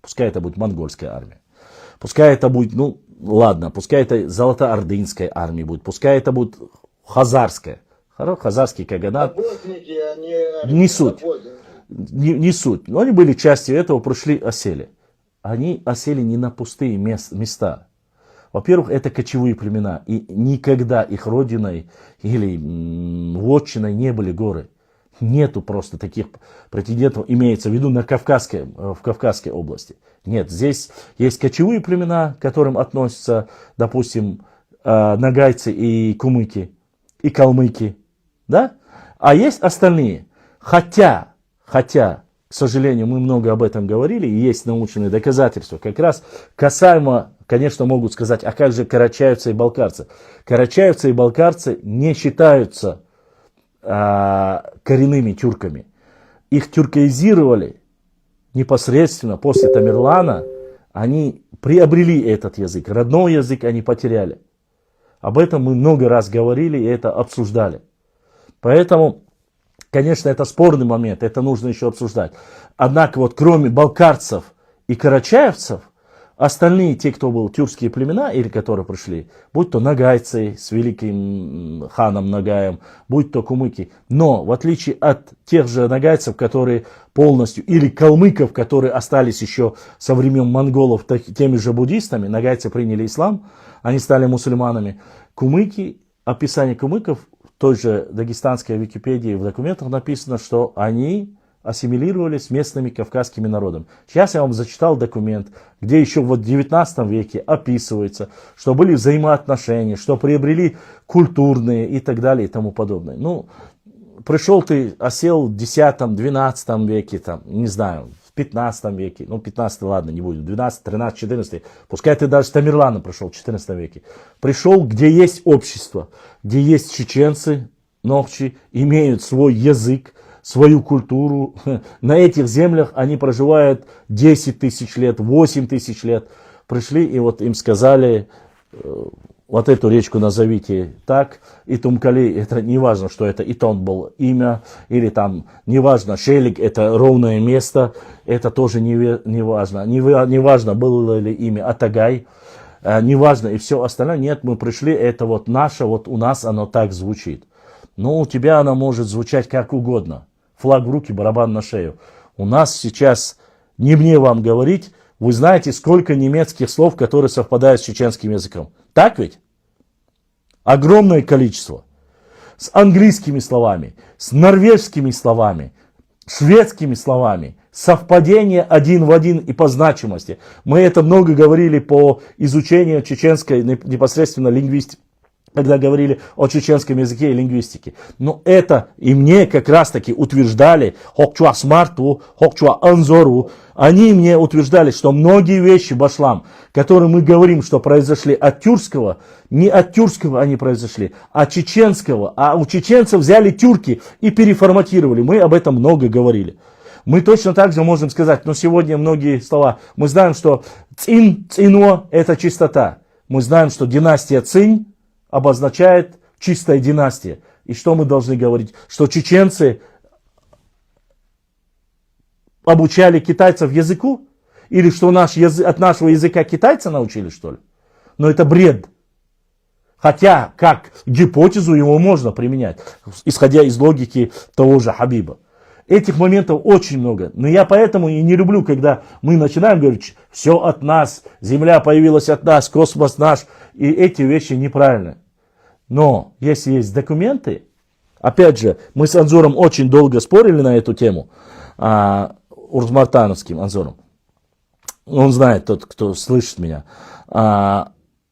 Пускай это будет монгольская армия. Пускай это будет, ну ладно, пускай это золотоордынская армия будет. Пускай это будет хазарская. Хазарский каганат. Не суть. Не суть. Но они были частью этого, пришли, осели. Они осели не на пустые места. Во-первых, это кочевые племена. И никогда их родиной или вотчиной не были горы. Нету просто таких претендентов, имеется в виду в Кавказской области. Нет, здесь есть кочевые племена, к которым относятся, допустим, нагайцы и кумыки, и калмыки. Да? А есть остальные. Хотя, к сожалению, мы много об этом говорили, и есть научные доказательства. Как раз касаемо, конечно, могут сказать, а как же карачаевцы и балкарцы? Карачаевцы и балкарцы не считаются коренными тюрками. Их тюркоизировали непосредственно после Тамерлана. Они приобрели этот язык. Родной язык они потеряли. Об этом мы много раз говорили и это обсуждали. Поэтому, конечно, это спорный момент. Это нужно еще обсуждать. Однако, вот кроме балкарцев и карачаевцев, остальные, те, кто был тюркские племена, или которые пришли, будь то нагайцы с великим ханом Нагаем, будь то кумыки. Но, в отличие от тех же нагайцев, которые полностью, или калмыков, которые остались еще со времен монголов теми же буддистами, нагайцы приняли ислам, они стали мусульманами. Кумыки, описание кумыков, в той же дагестанской Википедии в документах написано, что они ассимилировались с местными кавказскими народами. Сейчас я вам зачитал документ, где еще в 19 веке описывается, что были взаимоотношения, что приобрели культурные и так далее и тому подобное. Ну, пришел ты, осел в 10-12 веке, там, не знаю, в 15 веке, ну 15 ладно, не будет, 12, 13, 14, пускай ты даже с Тамерланом пришел в 14 веке. Пришел, где есть общество, где есть чеченцы, новчи, имеют свой язык, свою культуру. На этих землях они проживают 10 тысяч лет, 8 тысяч лет. Пришли и вот им сказали, вот эту речку назовите так. И Тумкали, это не важно, что это Итон был имя, или там не важно, Шелик это ровное место, это тоже не важно. Не важно, было ли имя Атагай, не важно и все остальное. Нет, мы пришли, это вот наше, вот у нас оно так звучит. Но у тебя оно может звучать как угодно. Флаг в руки, барабан на шею. У нас сейчас, не мне вам говорить, вы знаете, сколько немецких слов, которые совпадают с чеченским языком. Так ведь? Огромное количество. С английскими словами, с норвежскими словами, шведскими словами. Совпадение один в один и по значимости. Мы это много говорили по изучению чеченской непосредственно лингвистики, когда говорили о чеченском языке и лингвистике. Но это и мне как раз таки утверждали, Хокчуа Смарту, Хокчуа Анзору, они мне утверждали, что многие вещи, Башлам, которые мы говорим, что произошли от тюркского, не от тюркского они произошли, а чеченского. А у чеченцев взяли тюрки и переформатировали. Мы об этом много говорили. Мы точно так же можем сказать, но сегодня многие слова, мы знаем, что цин, цино это чистота. Мы знаем, что династия Цинь обозначает чистая династия. И что мы должны говорить? Что чеченцы обучали китайцев языку? Или что от нашего языка китайцы научились, что ли? Но это бред. Хотя, как гипотезу его можно применять, исходя из логики того же Хабиба. Этих моментов очень много. Но я поэтому и не люблю, когда мы начинаем говорить, все от нас, Земля появилась от нас, космос наш. И эти вещи неправильны. Но если есть документы, опять же, мы с Анзором очень долго спорили на эту тему, Урзмартановским Анзором. Он знает, тот, кто слышит меня.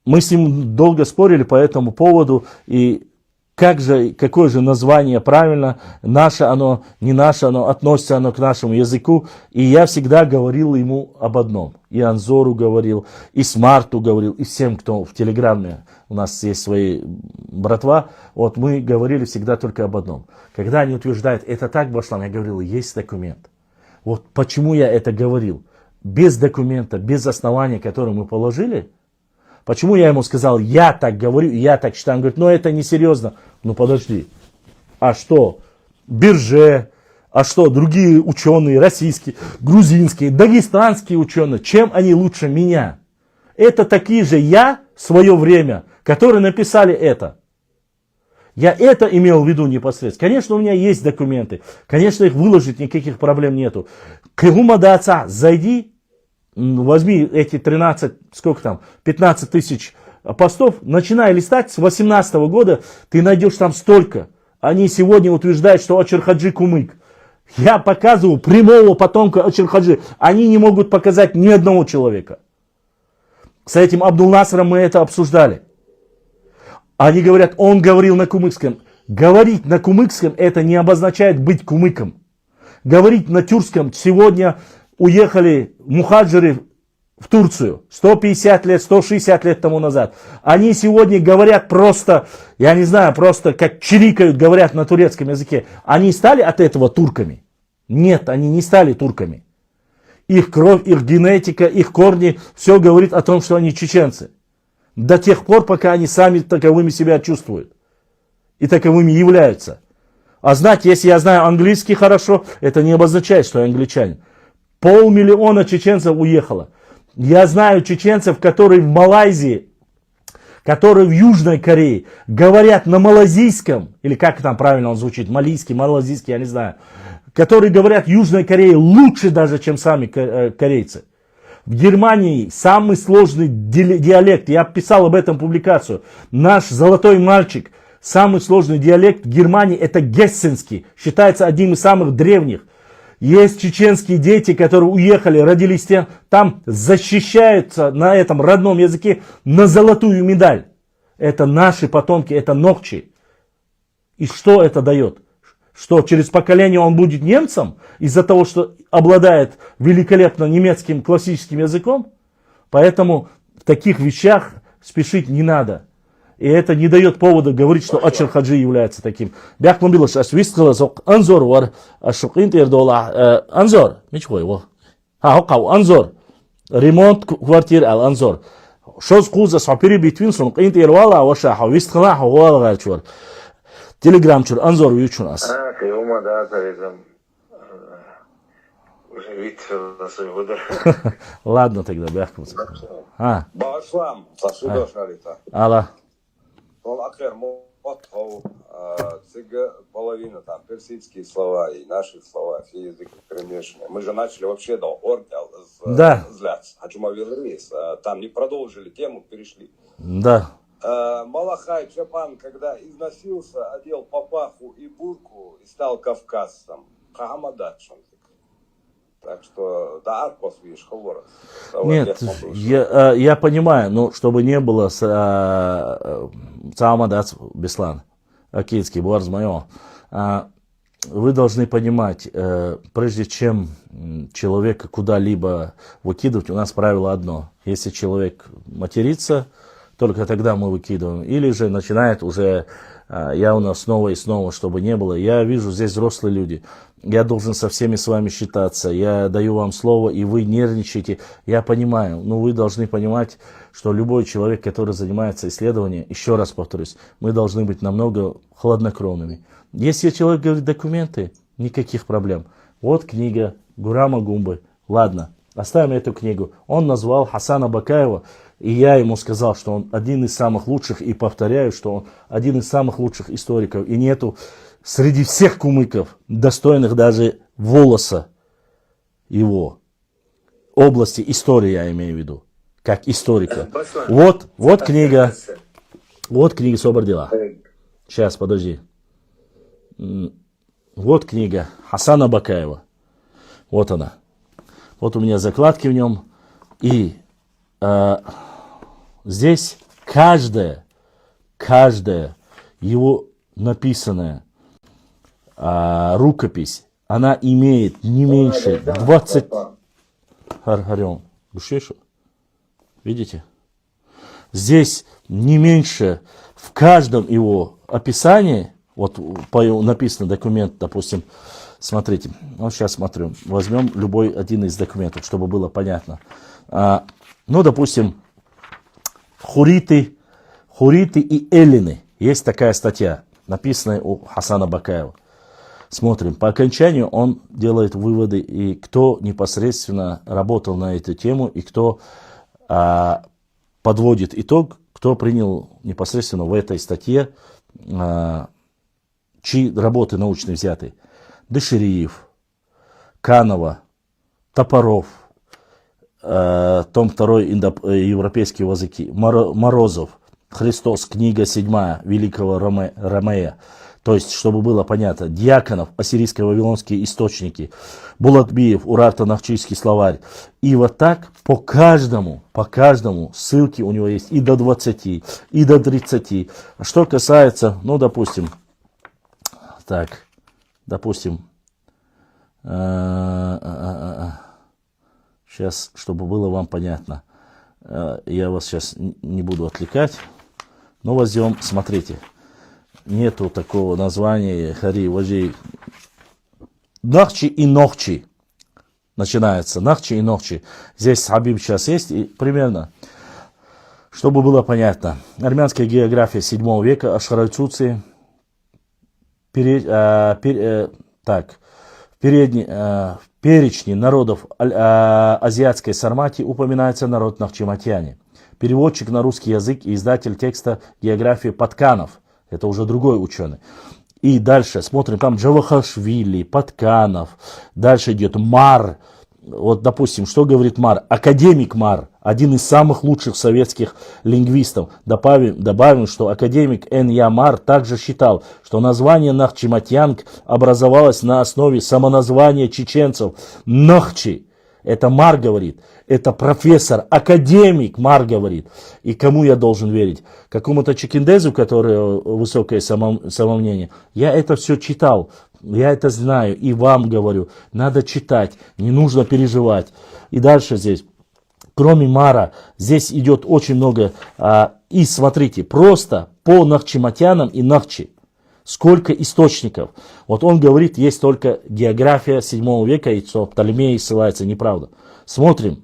Мы с ним долго спорили по этому поводу, и какое же название правильно, наше оно, не наше оно, относится оно к нашему языку. И я всегда говорил ему об одном. И Анзору говорил, и Смарту говорил, и всем, кто в Телеграме, у нас есть свои братва, вот мы говорили всегда только об одном. Когда они утверждают, это так, Башлам, я говорил, есть документ. Вот почему я это говорил. Без документа, без основания, которое мы положили. Почему я ему сказал, я так говорю, я так считаю. Он говорит, ну это несерьезно. Ну подожди, а что? Бирже, а что другие ученые, российские, грузинские, дагестанские ученые, чем они лучше меня? Это такие же я в свое время, которые написали это. Я это имел в виду непосредственно. Конечно, у меня есть документы. Конечно, их выложить никаких проблем нету. Кыгумада отца, зайди, возьми эти 15 тысяч постов, начинай листать с 18 года, ты найдешь там столько. Они сегодня утверждают, что Ачархаджи кумык. Я показываю прямого потомка Ачархаджи. Они не могут показать ни одного человека. С этим Абдул-Насром мы это обсуждали. Они говорят, он говорил на кумыкском. Говорить на кумыкском это не обозначает быть кумыком. Говорить на тюркском. Сегодня уехали мухаджиры в Турцию 150 лет, 160 лет тому назад. Они сегодня говорят просто, я не знаю, просто как чирикают, говорят на турецком языке. Они стали от этого турками? Нет, они не стали турками. Их кровь, их генетика, их корни, все говорит о том, что они чеченцы. До тех пор, пока они сами таковыми себя чувствуют. И таковыми являются. А знать, если я знаю английский хорошо, это не обозначает, что я англичанин. 500 000 чеченцев уехало. Я знаю чеченцев, которые в Малайзии, которые в Южной Корее говорят на малазийском, или как там правильно он звучит, малийский, малазийский, я не знаю, которые говорят в Южной Корее лучше даже, чем сами корейцы. В Германии самый сложный диалект, я писал об этом публикацию, наш золотой мальчик, самый сложный диалект в Германии это гессенский, считается одним из самых древних. Есть чеченские дети, которые уехали, родились там, защищаются на этом родном языке на золотую медаль. Это наши потомки, это ногчи. И что это дает? Что через поколение он будет немцем из-за того, что обладает великолепно немецким классическим языком? Поэтому в таких вещах спешить не надо. И это не дает повода говорить, что Ачархаджи является таким. Анзор, Анзор, ремонт квартир Анзор. Шоз куза сапири битвин сон интервала ваша хавистхна хавала чур. Телеграм чур Анзор вючун ас. Ладно тогда, бяхкум. Башлам, сашудо шарита. Алла. Он акер мотхов, половина там персидские слова и наши слова, все языки перемешаны. Мы же начали вообще до ордел зляц. Там не продолжили тему, перешли. Да. Малахай Чапан, когда износился, одел папаху и бурку и стал кавказцем. Хахамадатшан. Так что, да, аркос видишь, ховорос. Нет, я понимаю, но чтобы не было Цаамадац Беслан, Акидский, Буарз Майо, вы должны понимать, прежде чем человека куда-либо выкидывать, у нас правило одно. Если человек матерится, только тогда мы выкидываем. Или же начинает уже явно снова и снова, чтобы не было. Я вижу здесь взрослые люди. Я должен со всеми с вами считаться. Я даю вам слово, и вы нервничаете. Я понимаю, но вы должны понимать, что любой человек, который занимается исследованием, еще раз повторюсь, мы должны быть намного хладнокровными. Если человек говорит документы, никаких проблем. Вот книга Гурама Гумбы. Ладно, оставим эту книгу. Он назвал Хасана Бакаева, и я ему сказал, что он один из самых лучших, и повторяю, что он один из самых лучших историков. И нету среди всех кумыков, достойных даже волоса его, области истории, я имею в виду, как историка. Вот книга Собордила. Сейчас, подожди. Вот книга Хасана Бакаева. Вот она. Вот у меня закладки в нем. И здесь каждая его написанная рукопись, она имеет не меньше 20... Харем, видите? Здесь не меньше в каждом его описании, вот написано документ, допустим, смотрите, вот сейчас смотрю, возьмем любой один из документов, чтобы было понятно. Ну, допустим, хуриты и эллины. Есть такая статья, написанная у Хасана Бакаева. Смотрим, по окончанию он делает выводы, и кто непосредственно работал на эту тему, и кто подводит итог, кто принял непосредственно в этой статье, чьи работы научные взяты. Дышириев, Канова, Топоров, том 2 европейские языки, Морозов, Христос, книга 7 великого Ромея. То есть, чтобы было понятно, Дьяконов, ассирийско-вавилонские источники, Булатбиев, Урарто-Нахчийский словарь. И вот так по каждому ссылки у него есть и до 20, и до 30. Что касается, ну, допустим, сейчас, чтобы было вам понятно, я вас сейчас не буду отвлекать, но возьмем, смотрите. Нету такого названия Хари Ваджи. Нахчи и Нохчи. Начинается. Нахчи и Нохчи. Здесь Хабиб сейчас есть. И примерно, чтобы было понятно. Армянская география 7 века. Ашхарайцуцы. В перечне народов азиатской Сарматии упоминается народ нахчиматьяне. Переводчик на русский язык и издатель текста географии Патканов. Это уже другой ученый. И дальше смотрим, там Джавахашвили, Патканов. Дальше идет Мар. Вот, допустим, что говорит Мар? Академик Мар, один из самых лучших советских лингвистов. Добавим, что академик Н.Я. Мар также считал, что название Нахчиматьянг образовалось на основе самоназвания чеченцев. Нахчи. Это Мар говорит. Это профессор, академик Мар говорит. И кому я должен верить? Какому-то Чекиндезу, который высокое самомнение? Я это все читал. Я это знаю и вам говорю. Надо читать. Не нужно переживать. И дальше здесь. Кроме Мара, здесь идет очень много. И смотрите, просто по нахчиматянам и нахчи. Сколько источников. Вот он говорит, есть только география 7 века, и что Птолемей ссылается, неправда. Смотрим,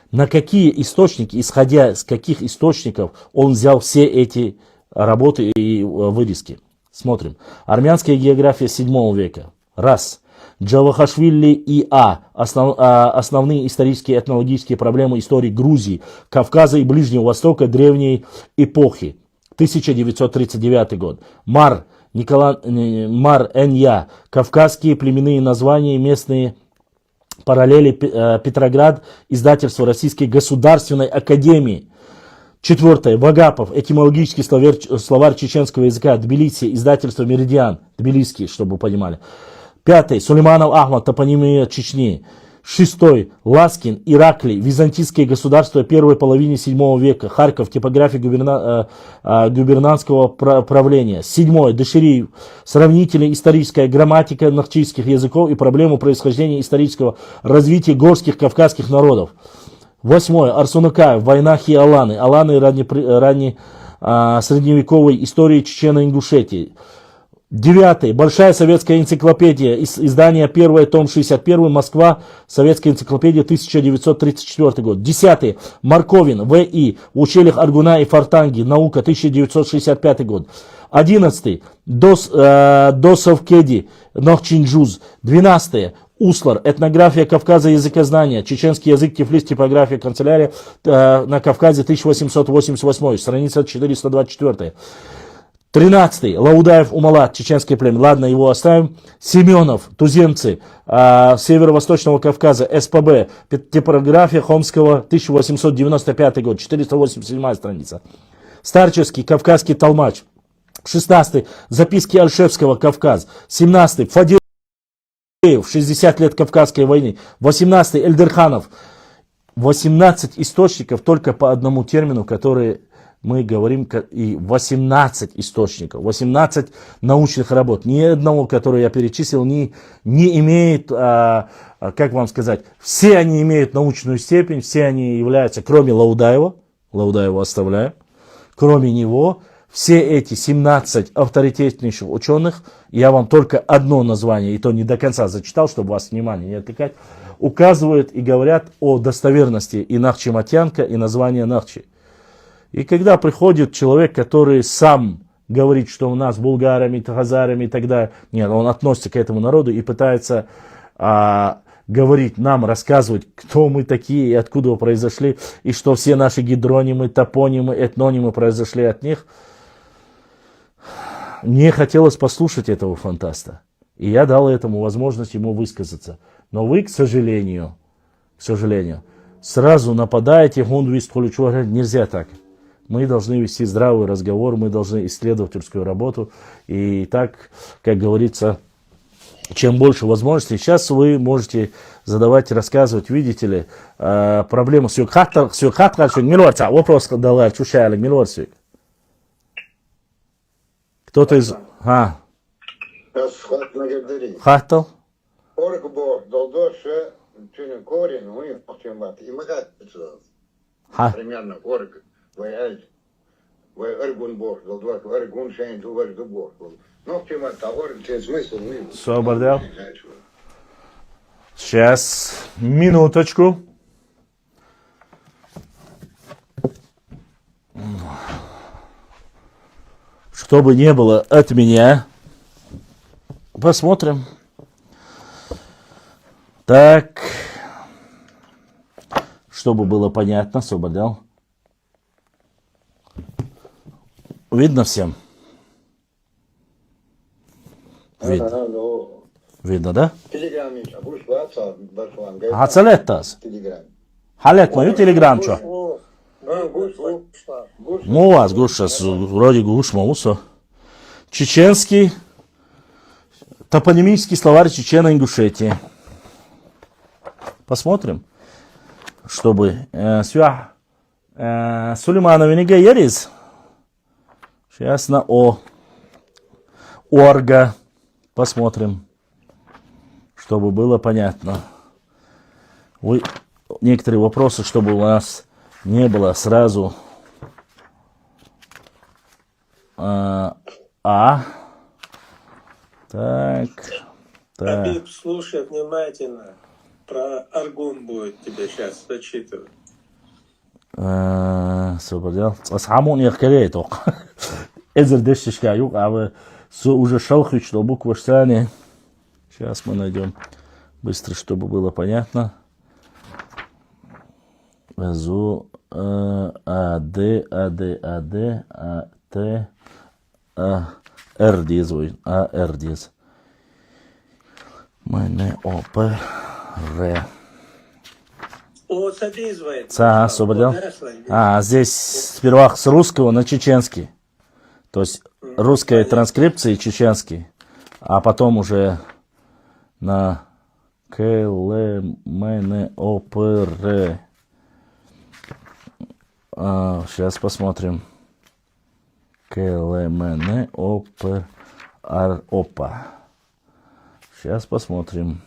на какие источники, исходя из каких источников он взял все эти работы и вырезки. Смотрим. Армянская география 7 века. Раз. Джавахашвили и Основные исторические и этнологические проблемы истории Грузии, Кавказа и Ближнего Востока древней эпохи. 1939 год. Мар Н.Я. Кавказские племенные названия, местные параллели, Петроград, издательство Российской государственной академии. 4. Вагапов. Этимологический словарь чеченского языка. Тбилиси. Издательство Меридиан. Тбилисский, чтобы вы понимали. 5. Сулейманов Ахмад. Топонимия Чечни. 6. Ласкин, Ираклий, Византийское государство первой половины 7 века, Харьков, типография губернского правления. 7. Дышириев, сравнительная историческая грамматика нахчийских языков и проблему происхождения исторического развития горских кавказских народов. 8. Арсунакаев, война Хи-Аланы, Аланы ранней средневековой истории Чечено-Ингушетии. 9. Большая советская энциклопедия, издание 1, том 61, Москва, советская энциклопедия, 1934 год. 10. Марковин, В.И., в ущельях Аргуна и Фортанги, наука, 1965 год. 11. Досовкеди, Нохчинджуз. 12. Услар, этнография Кавказа, языкознания, чеченский язык, Тифлис, типография, канцелярия на Кавказе, 1888, страница 424. 13. Лаудаев Умалат, чеченское племя. Ладно, его оставим. Семенов, туземцы, северо-восточного Кавказа, СПБ, типография Хомского, 1895 год, 487 страница. Старческий, кавказский толмач. 16. Записки Альшевского, Кавказ. 17. Фадеев, 60 лет Кавказской войны. 18. Эльдерханов. 18 источников только по одному термину, который мы говорим и 18 источников, 18 научных работ. Ни одного, который я перечислил, не имеет, как вам сказать, все они имеют научную степень, все они являются, кроме Лаудаева оставляем, кроме него, все эти 17 авторитетнейших ученых, я вам только одно название, и то не до конца зачитал, чтобы вас внимание не отвлекать, указывают и говорят о достоверности и Нахчи Матьянка, и названия Нахчи. И когда приходит человек, который сам говорит, что у нас булгарами, хазарами и так далее, нет, он относится к этому народу и пытается говорить нам, рассказывать, кто мы такие и откуда мы произошли, и что все наши гидронимы, топонимы, этнонимы произошли от них. Мне хотелось послушать этого фантаста. И я дал этому возможность ему высказаться. Но вы, к сожалению, сразу нападаете, нельзя так. Мы должны вести здравый разговор, мы должны исследовательскую работу. И так, как говорится, чем больше возможностей. Сейчас вы можете задавать, рассказывать, видите ли, проблему с вопрос дала, чушали, кто-то из... Хаттал? Примерно корик. Свободел. Сейчас, минуточку. Чтобы не было от меня. Посмотрим. Так. Чтобы было понятно, Свободел. Видно всем? Видно, да? Хацалеттас. Халет мою телеграм, что? Ну, у вас гуша, вроде гуш, маусо. Чеченский, топонимический словарь Чечено-Ингушетии. Посмотрим, чтобы Сулейманову Ерис. Сейчас на Орга посмотрим, чтобы было понятно. Некоторые вопросы, чтобы у нас не было сразу Так. Хабиб, слушай внимательно. Про Аргун будет тебе сейчас зачитывать. Свободел. Асхамон яркалей только. Эзер дешишка юг, а уже шалхи, что буква штани. Сейчас мы найдем быстро, чтобы было понятно. Зу АД Т Р диез ой, Р диез. Мене ОП Р. О, содействует. Свободел. Здесь сперва с русского на чеченский. То есть русская транскрипция и чеченский. А потом уже на КЛМНОПР. Сейчас посмотрим. КЛМНОПР. Опа. Сейчас посмотрим.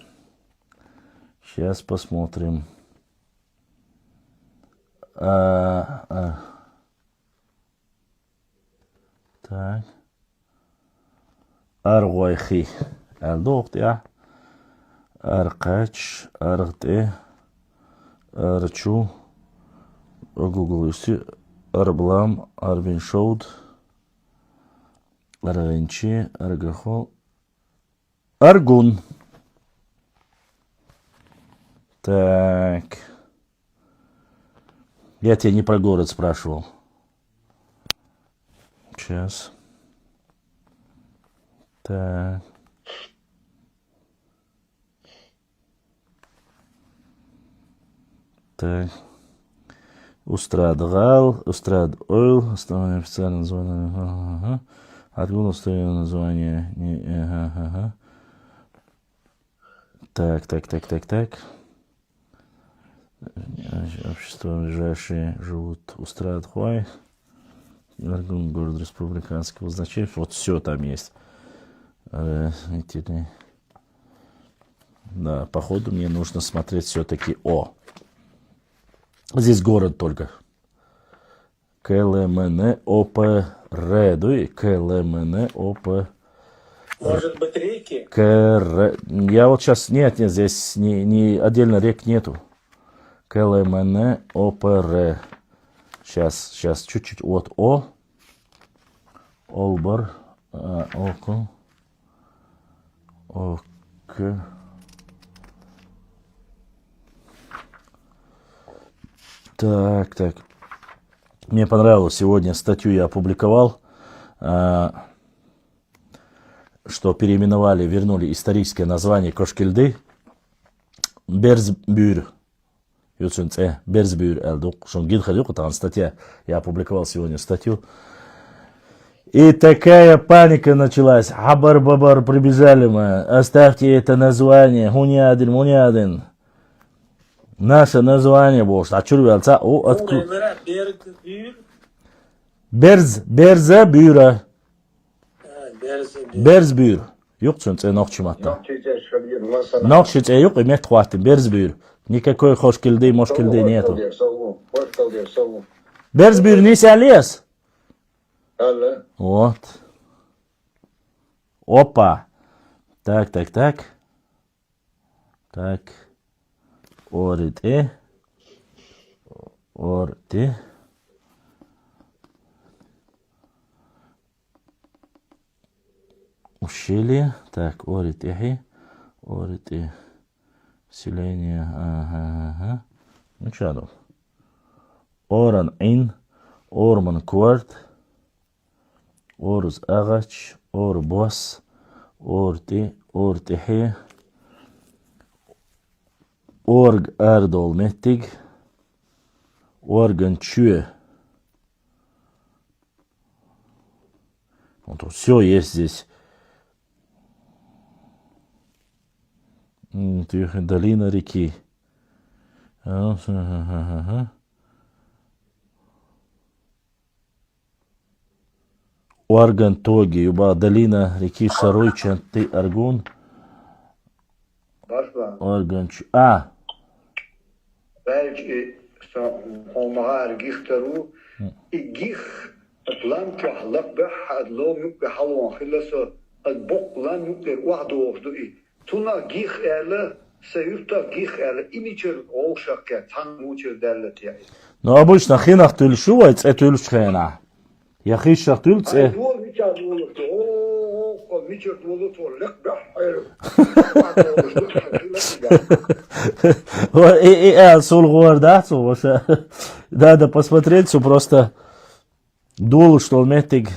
Так. Аргойхи. Алдоқтя. Аркач. Аргте. Арчу. Google üstü. Арблам. Арбиншоуд. Арвенчи. Аргахол. Аргун. Так. Я тебя не про город спрашивал. Сейчас. Так. Устрадгал, Устрад Ойл, основное официальное название. Откуда устроено название? Так. Общество ближайшие живут Устрад Хуай. Аргун, город республиканского значения. Вот все там есть. Да, походу мне нужно смотреть все-таки О. Здесь город только. КЛМН ОП Реду. КЛМН ОП. Может быть, реки? Я вот сейчас... Нет, здесь не отдельно рек нету. КЛМН ОПР. Сейчас чуть-чуть от О. Олбар. Око. Ок. Так. Мне понравилось, сегодня статью я опубликовал, что переименовали, вернули историческое название Кошкильды. Берзбюр. Берзбюр. Статья. Я опубликовал сегодня статью. И такая паника началась. Хабар-бабар, прибежали мы. Оставьте это название. Мунядин. Наше название будет. А что вы откуда? Берзбюр. Берзбюр. Yok çünkü nokçumatta. Nokçuce yok, imet хватит. Берзбюр. Никакой хошкильды, мошкильды нету. Берзбюр не лес. Вот. Опа. Так. Орите. Ущелье. Так, Орите. Селение. Ага. Ну что? Оран Ин. Орман Кварт. Орус Агач. Орбос. Ортихи. Орг Ардол Меттиг. Орган Чуе. Вот все есть здесь. Долина реки. Орган Тоги. Юба долина реки Шаруй Чанты Аргун. Орган Чу. Belki olmağa ergihtaru igih atlan tuhlaq bih adlo muk halwan khilasa adbok lan muk wahdo wahdo tuna gih ele sayurta gih ele imicher olshaqqa tan mucher dallat ya. Но обычно хинах тюльшувается, это тюльшхена. Я хищах тюльце. Надо посмотреть, все просто дулу, что он метик.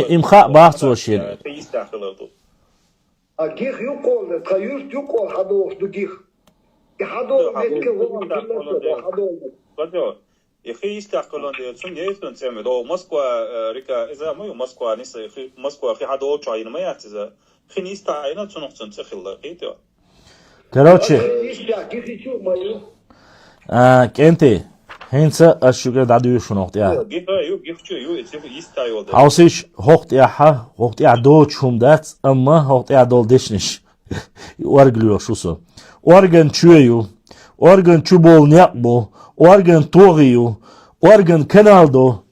Имха бахцу вообще. Гих юкол, каюрт юкол хадов дугих. Хадов метке вон хадов. يخي يستعقلون ديالهم ديالهم تعمل دو موسكوا ريكا إذا ما موسكوا نيس موسكوا خي حدا أوتش عين ما يعتزا خي يستعينا تنقصن تخيل قيتوا. Короче, كنتي هنسا الشجرة دعدو شو نقطة يا. عاوزش هقط ياها هقط يا دوتشهم دات أما هقط يا دول دشنش. وارجليو شو سو. وارجن شويو. Орган чубол някбо, орган торио, орган каналдо,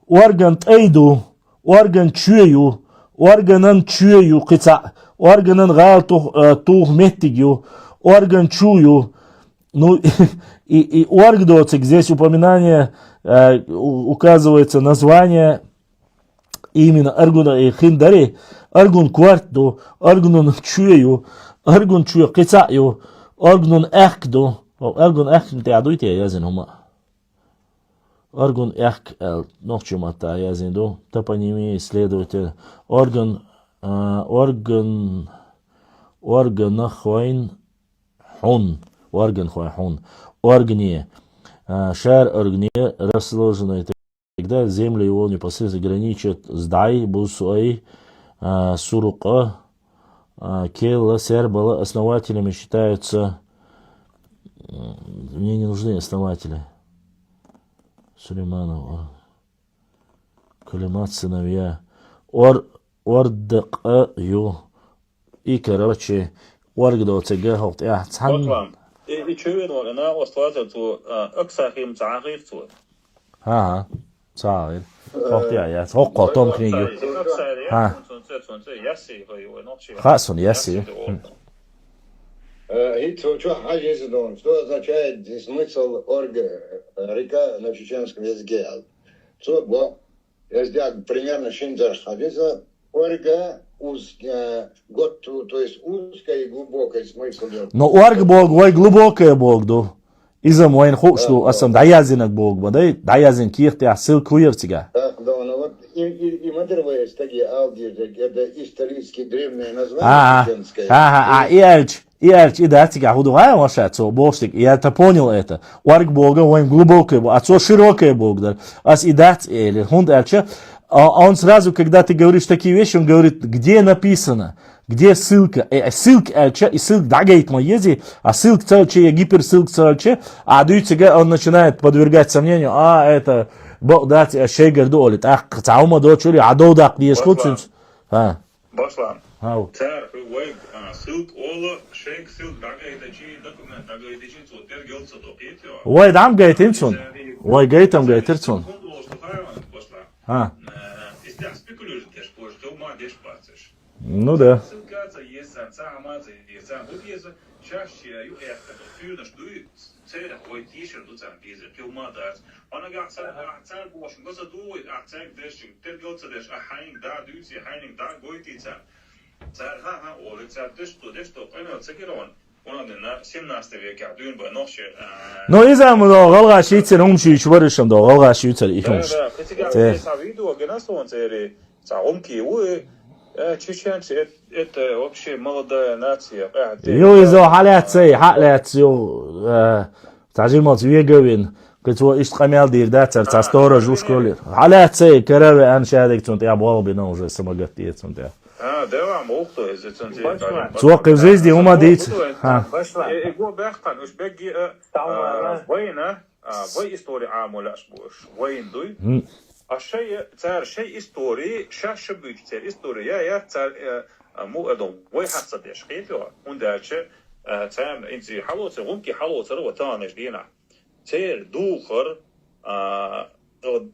орган тейдо, орган чуею, органан чуею кица, органан гал тух меттигю, орган чую. Ну и оргдоцик, здесь упоминание указывается название именно аргуна и хиндари, аргун квартдо, аргунун чуею, аргун чую кицаю. Орган эхкдо, орган эхк تعدويت يا يازن هما. Орган эхк нохчумата язин до, топоними исследователь. Орган хойн хун, орган хойн хун, органие, шар органие расположенный тогда земля его непосредственно граничит с Дай, Бусуай, Сурука, Кейла, Сербала основателями считаются... Мне не нужны основатели. Сулейманов. Калимат, сыновья. Ордак, И, короче, Оргдо, Цегахот, Башлам. И чуен она осталась то Аксахим Цахифту. Ага, Цахир. Я хоқ том книгу. Хасон, яси. И что حاجة يزدون, что означает смысл река на чеченском языке? Я сделал примерно шиндаш. Орга год, то есть узкая и глубокая смысл. Но орг бог, ой глубокая бог, да. Из-за моин хук, что асам даязинок бог, да, даязин кирти, а сыл куиртига. Да, ну вот и модервые такие алдии, это исторически древнее название чеченское. И датига худугая ваша, то богстик, я это понял это. Орг бога, ой глубокая бог, а то широкая бог, да. Ас и дат, или хунд эльча. А он сразу, когда ты говоришь такие вещи, он говорит, где написано, где ссылка. Ссылка эльча и ссылка дагает моези, а ссылка цельче, я гиперссылка цельче, а дуйцега он начинает подвергать сомнению, это бог дати шейгер дуолит, цаума дочули, додак диеш хуцинс. Башлам. Цар, вайг, ссылка ола, шейг ссылка дагает чи документ дагает чи цотер гелца допетио. Вай дам гайт инсон. Вай гайтам гайт ирсон. Ну да. Но из-за много голга шийцер умши чварышам да голга шийцер ихумш. Чеченцы это вообще молодая нация. Из-за халят тажимот веговин, который истхамял дирдатер цастора жушколер. Халят караве аншадик цунт я болбина уже самогатие цунт я. Да вам ухто из цунт. Цуак в жизни умадит. Его бехтан уж беги война, вой история амулаш буш. Войн дуй. А шей истории, шаш бич цер история, я цер му адом, вой хатса деш хитва, он дальше цер инси халоцер, умки халоцер ватанеш дина. Цер духар,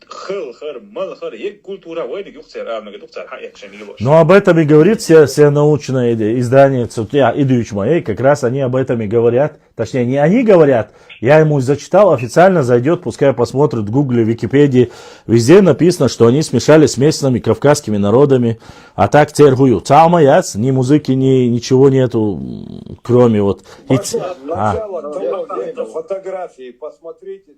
хыр, малхыр, ек культура войны юхцер, юхцер, хаякшен илош. Но об этом и говорит все научные издания, идуч моей, как раз они об этом и говорят. Точнее, не они говорят, я ему зачитал, официально зайдет, пускай посмотрит в Гугле, в Википедии. Везде написано, что они смешались с местными кавказскими народами, а так тергую. Цаумаяц, ни музыки, ни ничего нету, кроме вот... Начало того века, фотографии, посмотрите,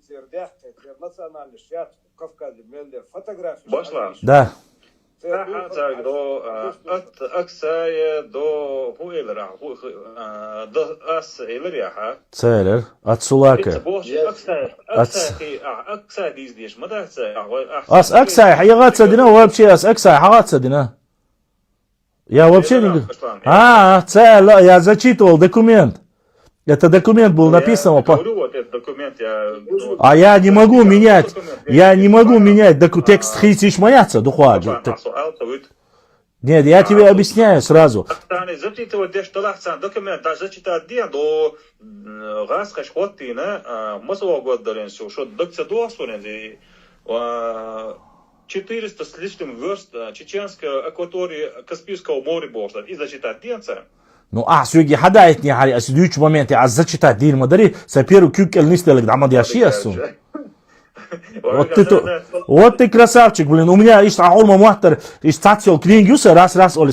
национальный шат в Кавказе, Меллер, фотографии. Башла? Да. Так, до Аксая, до Хуэлера, до Ас-Элеряха. Целер, от Сулака. Аксай диздеш, мадаться. Ас Аксай, хагатса дина, вообще Ас Аксай, хагатса дина. Я вообще не... Целер, я зачитывал документ. Это документ был написан. А я не могу менять. Текст хитиш маяца, духуаджи. Нет, я тебе объясняю сразу. Четыреста с лишним верст чеченской акватории Каспийского моря было, и зачитать денца. Ну, сюги хадает не хари, следующий момент я зачитать диль мадари, саперу кюкел нистелек дамад яшиасу. Вот ты красавчик, блин, у меня есть ахолма муахтар, есть цацел книги, раз, оли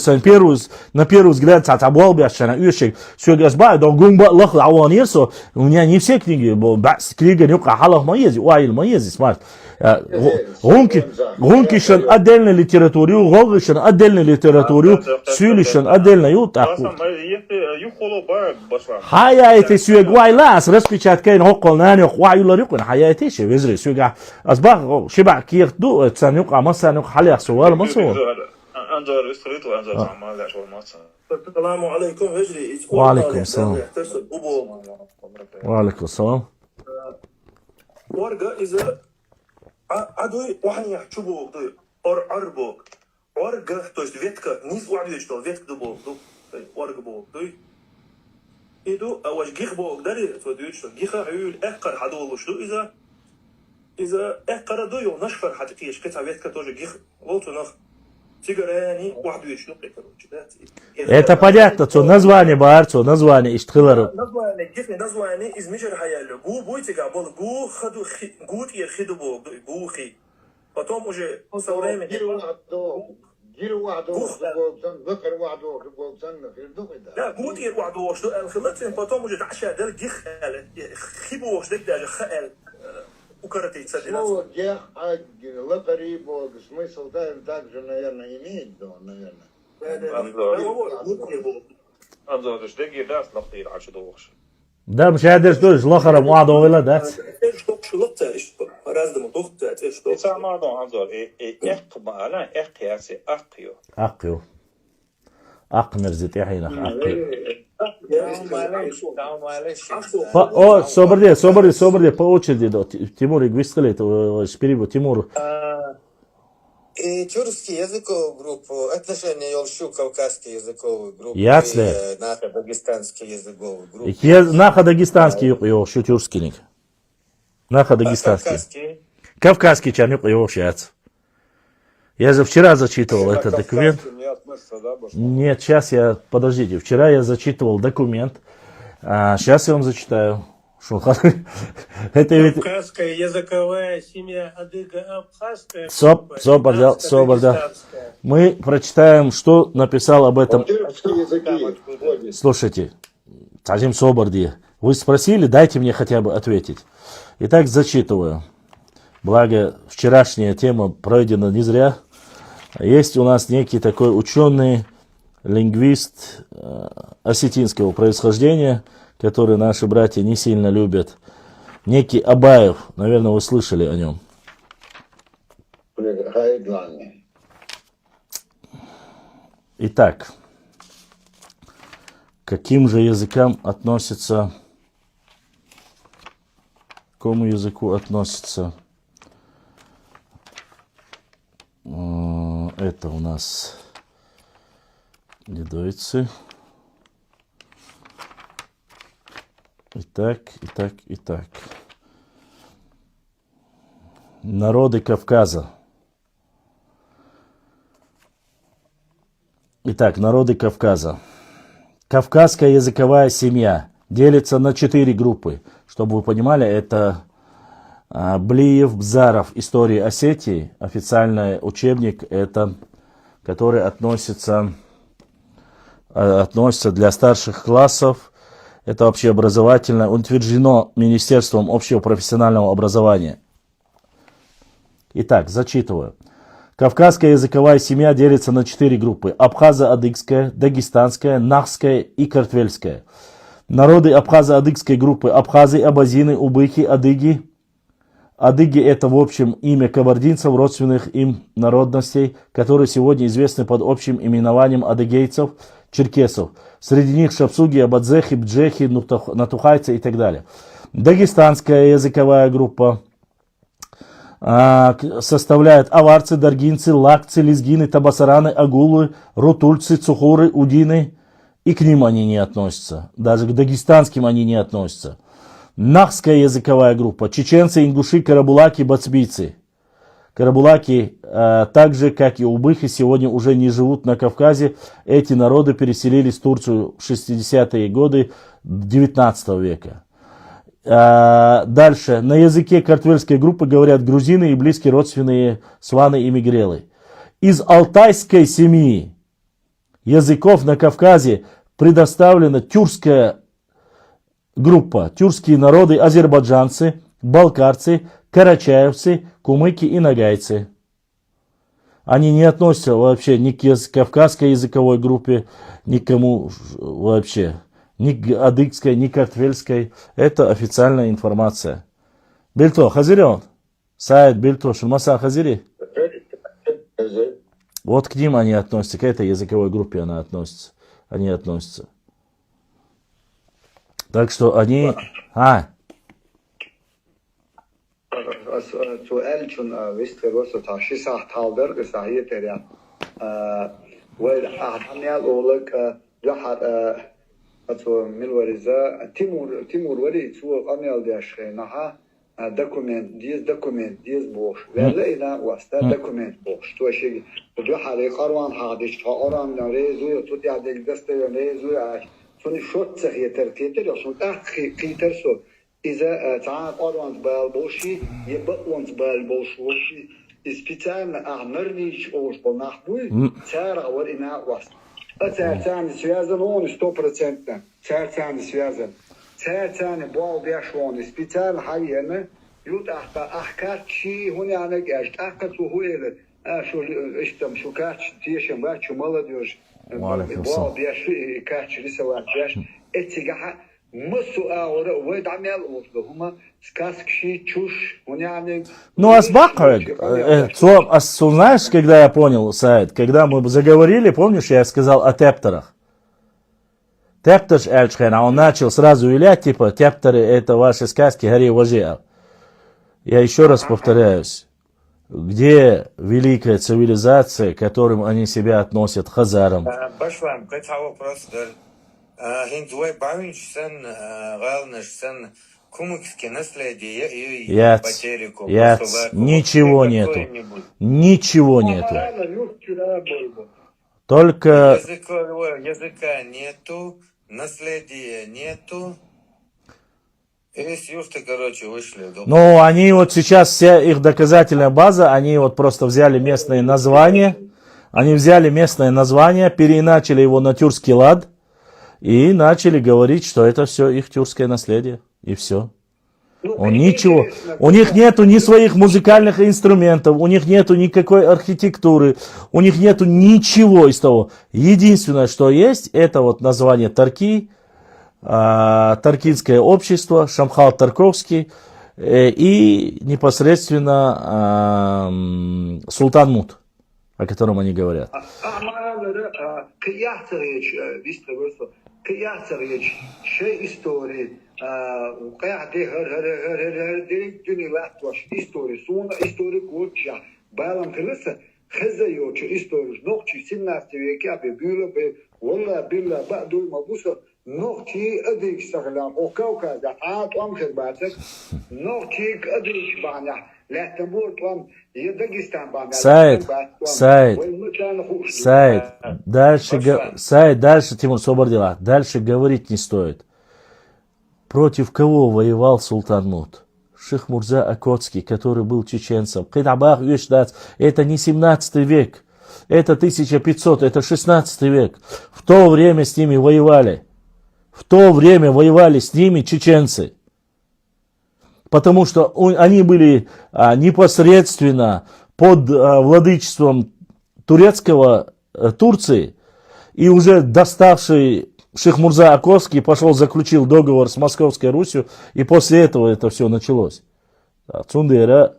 на первый взгляд цацабуал бяшана, юшек, сюги асбай, до гумба лах лаванирсо, у меня не все книги, книга нюка халах маези, уаил маези, смарт. Гункишен отдельную литературу, Голгишен отдельную литературу, Сюлишен отдельно ютаку. Хаяйте сюег вайлас, распечаткайн хокол нанюк, ваюларюкун, хаяйте ше везри сюега. Азбах шибак кирду, цанюк, амасанюк, халях сувал масу. أنظر استريت وأنظر تعمل لا شو الماتش. السلام عليكم هجري. وعليكم السلام. وعليكم السلام. ورقة إذا عدوي وحني يحشبوا عربو ورقة توش ветка низ وعدي что ветка дубов ورقة بو إيدو أوش جيخ بو قدري توديش что جيخا عيول أحقر حدول شو إذا أحقر دويو نشفر حتى كتا ветка тоже جيخ волту нах тиграни وعدي что Это понятно, что название барцо, название иштхилар. название جيخ название из мижер хаялю гу бойтига бол гу хаду гут и хиду бо гухи потом уже со временем جيروا وعدو ذكر وعدو لا قوت ير وعدو شو الخلطين потом уже تعشى دل جيخ خيبو وش دك داج خال وكرتي تصدق слово гех лакари бог смысл также наверное имеет наверное أنظر إيش دقي داس لقطير عشو دوخش. Да, مش هادرش دوش لخرة معادة ولا ده. что шулотта что раздому тухта что إذا ما دون أنظر إقما لا إقياسي أقيو. أقيو. أقمر زيت يحينا أقيو. О, собрди, по очереди, да. Тимур, игвискали, шпирибу, Тимур. И тюркский языковую группу, отношения Йолшу, кавказский языковую группу, Яцле. и нахо-дагестанский языковую группу. Нахо-дагестанский юк, шо тюркский ник. Нахо-дагестанский. Кавказский чарнюк юк, шац. Я же вчера зачитывал этот документ. Нет, сейчас подождите, вчера я зачитывал документ, сейчас я вам зачитаю. Кавказская языковая семья адыго-абхазская. Собор. Мы прочитаем, что написал об этом. Слушайте, Тазим Соборди, вы спросили, дайте мне хотя бы ответить. Итак, зачитываю. Благо, вчерашняя тема пройдена не зря. Есть у нас некий такой ученый, лингвист осетинского происхождения, который наши братья не сильно любят. Некий Абаев, наверное, вы слышали о нем. Итак, к каким же языкам относится, к какому языку относится это у нас лидойцы. Итак. Народы Кавказа. Итак, народы Кавказа. Кавказская языковая семья делится на 4 группы. Чтобы вы понимали, это Блиев, Бзаров, История Осетии, официальный учебник, это, который относится для старших классов. Это общеобразовательное, утверждено Министерством общего профессионального образования. Итак, зачитываю. Кавказская языковая семья делится на 4 группы. Абхазо-адыгская, дагестанская, нахская и картвельская. Народы абхазо-адыгской группы: абхазы, абазины, убыхи, адыги. Адыги — это, в общем, имя кабардинцев, родственных им народностей, которые сегодня известны под общим именованием адыгейцев, черкесов. Среди них шапсуги, абадзехи, бджехи, натухайцы и так далее. Дагестанская языковая группа составляет аварцы, даргинцы, лакцы, лезгины, табасараны, агулы, рутульцы, цухуры, удины. И к ним они не относятся. Даже к дагестанским они не относятся. Нахская языковая группа: чеченцы, ингуши, карабулаки, бацбийцы. Карабулаки, так же как и убыхи, сегодня уже не живут на Кавказе. Эти народы переселились в Турцию в 60-е годы 19 века. Дальше. На языке картвельской группы говорят грузины и близкие родственные сваны и мигрелы. Из алтайской семьи языков на Кавказе предоставлена тюркская группа. Тюркские народы: азербайджанцы, балкарцы, карачаевцы, кумыки и нагайцы. Они не относятся вообще ни к кавказской языковой группе, ни к кому вообще. Ни к адыгской, ни к картвельской. Это официальная информация. Бельто, хазирен? Сайт Бельто, шумаса хазири? Вот к ним они относятся, к этой языковой группе они относятся. Так что они... سؤال چون ویست روز تا 6 ساعت حال در صحیح تریا و احتمال اولک جهر اتو ملوريزا تيمور ولي تو اميال داش نها دوكومنت ديز بوش ولا الى واستا دوكومنت بوش تو شيء جهر قروان حادث اورام نريزو تو دي عدل دست نريزو سوني شوت صحيح ترتيتر يوصل قيتر سو إذا تعال قروان بالبوشي يبقى وانت بالبوشي إسبيتال أعمرنيش أوش بالنحبوي تارا ورنا واسط تارتان связан он 100%. Тартан связан. Тартан бал бяшон إسبيتال حيانا يوت أحكاتشي هنا عنك أشت أحكاتو هو إلى شو إشتم شو كاتش تيشم باتش مالديوش بال بياش كاتش لسه واتش إتجاه Ну, знаешь, когда я понял, Саид, когда мы заговорили, помнишь, я сказал о тептерах. Тептер Эльчхен, а он начал сразу вилять, типа, тептеры это ваши сказки, гори вожи. Я еще раз повторяюсь, где великая цивилизация, к которым они себя относят, хазарам? Ничего нету. Ничего нету. Только... Языка нету, наследия нету. Весь юрты, короче, вышли. Ну, они вот сейчас, вся их доказательная база, они вот просто взяли местное название. Они взяли местное название, переиначили его на тюркский лад. И начали говорить, что это все их тюркское наследие. И все. Ничего. У них нету ни своих музыкальных инструментов, у них нету никакой архитектуры, у них нету ничего из того. Единственное, что есть, это вот название Тарки, Таркинское общество, Шамхал Тарковский и непосредственно Султан Мут, о котором они говорят. كياتريج شيء استوري وقاعد هر دني لاتوش استوري سونا استوري كوتشا بالام كلسه خزيوش استوري نوقتي سناستي كابي بيلو بي والله بالله بعد ما بوصل نوقتي اديك استغلام وكوكا دعات امشر بعدك نوقتي اديك بعنا لا تموت وام Саид, дальше, Тимур Собордила, дальше говорить не стоит. Против кого воевал Султан Мут? Шейх Мурза Акотский, который был чеченцем. Это не 17 век, это 1500, это 16 век. В то время с ними воевали. В то время воевали с ними чеченцы. Потому что они были непосредственно под владычеством Турции, и уже доставший Шейх Мурза Акотский пошел, заключил договор с Московской Русью, и после этого это все началось. Цундера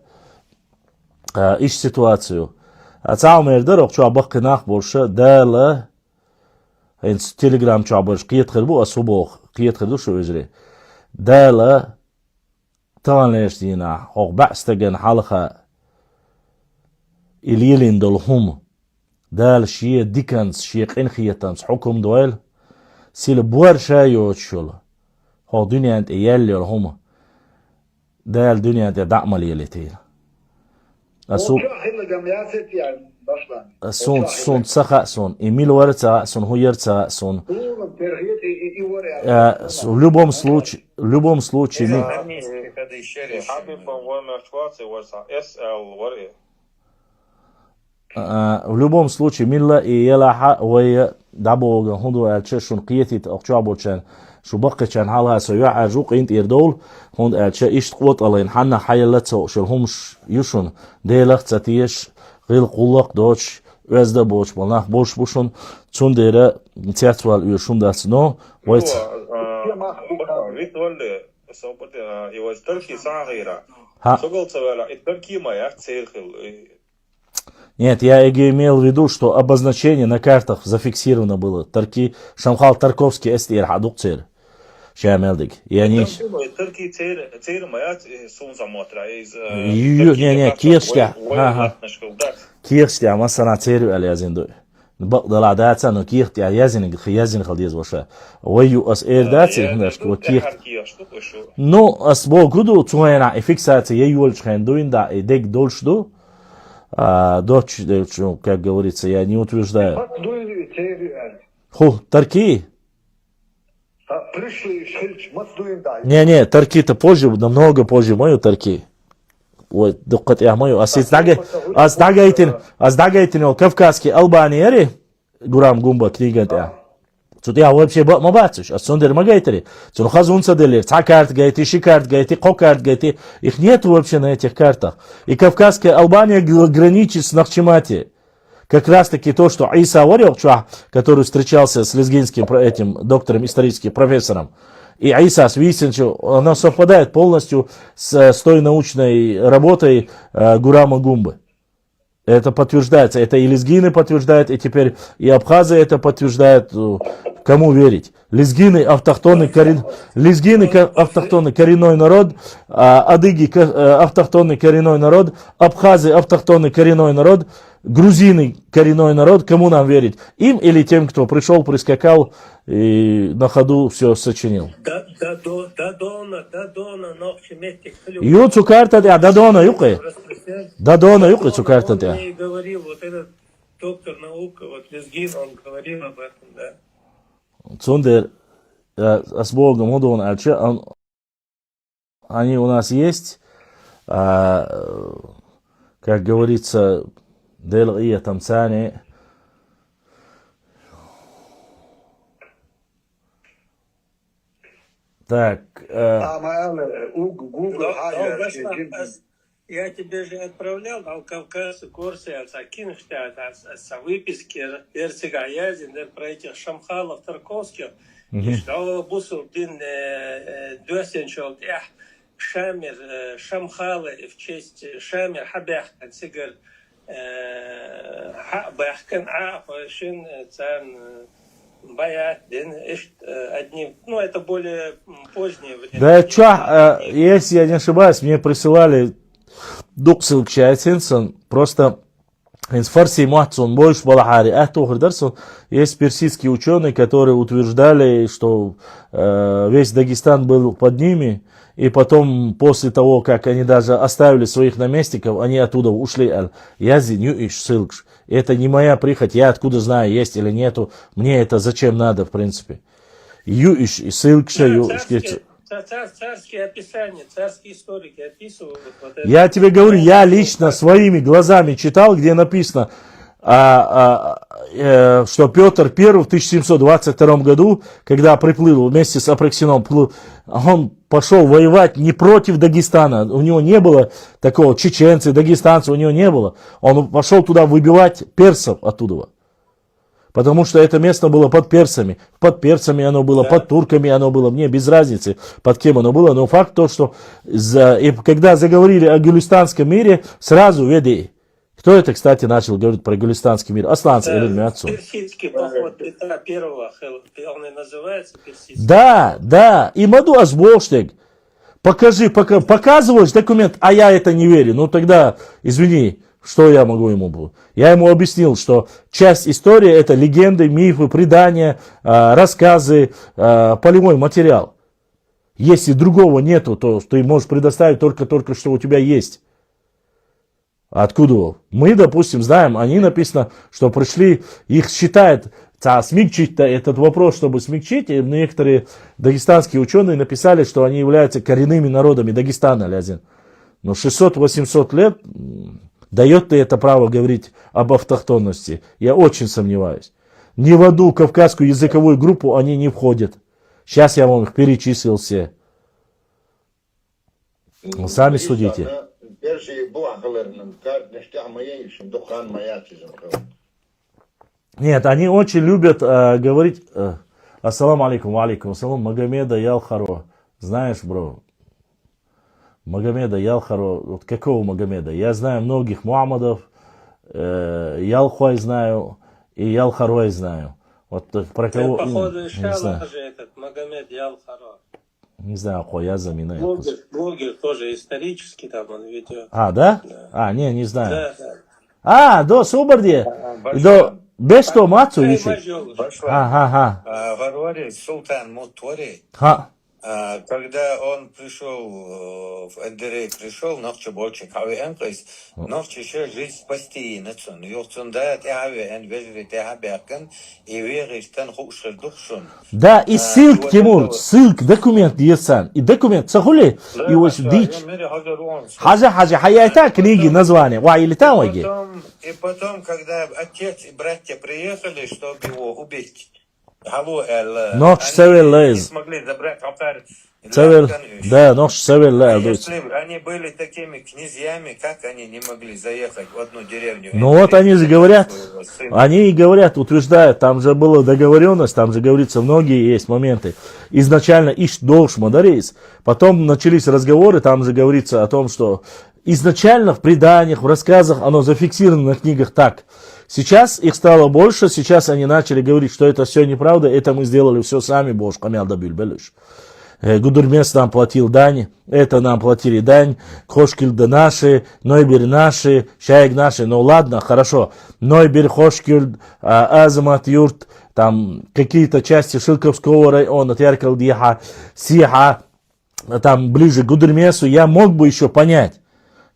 ищет ситуацию. Цаумердер, что абахкинах больше, дала, телеграм, что больше, киетхербу, асубох, киетхерду, что везли, дала, تانش دینا حق بعستگن حلقة إليلين دلهم دال شيء ديكنس شيء إنخيتنس حكم دويل سيل بور شايو تشول هو دنيا أنت يالي لهم دال دنيا أنت دعم ليلتين سون سخاء سون إميل ورتا سون هو يرتا سون в любом случае милла и елаха وهي دابو هندو الششون قيتي أقشابوشان شو بقيشان حالها سويع جوق إنت إردول هند الش إيش قوت الله حنا حيلته شلهمش يشون ديلخ تتيش غير قلق دوش وزده بوش بالنخ بوش بوشون چون دیره تیاتوال یوشون دست نو وایت Нет, я имел в виду, что обозначение на картах зафиксировано было. Тарки, Шамхал Тарковский, Эстир, Хадукцир. Шамелдик. И они... Не, Кирштя. Кирштя, Масана Церю, Алязинду. بقدر عادات انه كيرت يازن خلديز وشا ويو اس اير داتي هناش كو كيرت نو اس بو غدو توينا افиксация يول шхендуин да эдек дольшду дочь, как говорится, я не утверждаю. Ху, тарки? Не, тарки-то позже, намного позже, мою тарки. Ой, докат я мою, аздагайтин, кавказский Албании, Гурам Гумба, книга я. Тут я вообще мабацуш, а сондер магайтери. Тут хазунца делер, цакарт гайти, шикарт гайти, кокарт гайти. Их нет вообще на этих картах. И Кавказская Албания граничит с Нахчимати. Как раз таки то, что Иса говорил, который встречался с лезгинским этим доктором историческим, профессором, и Иса с Висенчем, оно совпадает полностью с той научной работой Гурама Гумбы. Это подтверждается. Это и лезгины подтверждают, и теперь и абхазы это подтверждают. Кому верить? Лезгины автохтонный коренной народ, адыги автохтонный коренной народ, абхазы автохтонный коренной народ, грузины коренной народ. Кому нам верить? Им или тем, кто пришел, прискакал и на ходу все сочинил? Ю цукарта да дадона юкы. Дадона юкы цукарта да. Я говорил, вот этот доктор наук, вот Лезгин, он говорил об этом, да. Цундер, с Богом, они у нас есть, как говорится, делия тамцани. Так. Я тебе же отправлял на Кавказ курсы от Акинштадта, от выписки Эрцега Язин, про этих Шамхалов, Тарковских. И что Бусул Дин Дюсенчел, Шамир, Шамхалы в честь Шамир, Хабях, Цигар, Бахкан, Афашин, Цан, Баят, одним, ну это более позднее время. Да, что, если я не ошибаюсь, мне присылали Дуксил Кшайцинсон, просто из Фарси Махцун больше Балахари, есть персидские ученые, которые утверждали, что весь Дагестан был под ними, и потом, после того, как они даже оставили своих наместников, они оттуда ушли. Язи нюиш сылкш. Это не моя прихоть, я откуда знаю, есть или нету, мне это зачем надо, в принципе. Юиш и сылкша, Царские описания, царские историки описывают. Вот это. Я тебе говорю, я лично своими глазами читал, где написано, что Петр I в 1722 году, когда приплыл вместе с Апраксином, он пошел воевать не против Дагестана. У него не было такого чеченцы, дагестанцы, у него не было. Он пошел туда выбивать персов оттуда. Потому что это место было под персами. Под персами оно было, да. Под турками оно было. Мне без разницы, под кем оно было. Но факт то, что когда заговорили о Гюлистанском мире, сразу веди. Кто это, кстати, начал говорить про Гюлистанский мир? Асланцы или Мятцу. Персидский поход Петра Первого, он и называется персидский. Да. И Маду Азбоштег. Показываешь документ, а я это не верю. Ну тогда, извини. Что я могу ему было? Я ему объяснил, что часть истории это легенды, мифы, предания, рассказы, полевой материал. Если другого нету, то ты можешь предоставить только что у тебя есть. Откуда? Мы, допустим, знаем, они написано, что пришли, их считают, смягчить этот вопрос, чтобы смягчить, и некоторые дагестанские ученые написали, что они являются коренными народами Дагестана, Лязин. Но 600-800 лет... Дает ли это право говорить об автохтонности? Я очень сомневаюсь. Ни в одну кавказскую языковую группу они не входят. Сейчас я вам их перечислил все. Сами судите. Нет, они очень любят говорить... Ассаламу алейкум, алейкум ассалам, Магомеда Ялхаро. Знаешь, бро? Магомеда Ялхаро, вот какого Магомеда? Я знаю многих Мухаммадов, Ялхуай знаю и Ялхарой знаю. Вот про кого... Походу, не Шалах знаю. же этот, Магомед Ялхаро. Не знаю, я заминаю. Блогер тоже исторический там он ведет. А, да? Да. Не знаю. Да. До Субарди. До Бесто Мацу еще. Ага. Варваре Султан Мутвари, Ха. когда он пришел, в Эндерей пришел, ночью больше кави энклис, ночью еще жизнь спасти нацун. Йохтун да, тяви энвежри тяхаберкен, и веришь, тан хушер духшун. Да, и ссылк, Тимур, документ есть. И документ, сахули, и вот дичь. Хажа, хаяйта книги, название, или там ваги. И потом, когда отец и братья приехали, чтобы его убить, Ночь север не смогли забрать алтарь. Да, ночь север Если они были такими князьями, как они не могли заехать в одну деревню? Ну вот они же говорят, утверждают, там же была договоренность, там же говорится, многие есть моменты. Изначально иш долж мадарис, потом начались разговоры, там же говорится о том, что изначально в преданиях, в рассказах оно зафиксировано на книгах так. Сейчас их стало больше, сейчас они начали говорить, что это все неправда, это мы сделали все сами, Боже, камялда бюльбелыш. Гудурмес нам платил дань, это нам платили дань, Хошкильда наши, Нойбер наши, Шайг наши, ну ладно, хорошо, Нойбер, Хошкильд, Азамат, Юрт, там какие-то части Шилковского района, Тяркалдиха, Сиха, там ближе к Гудурмесу, я мог бы еще понять.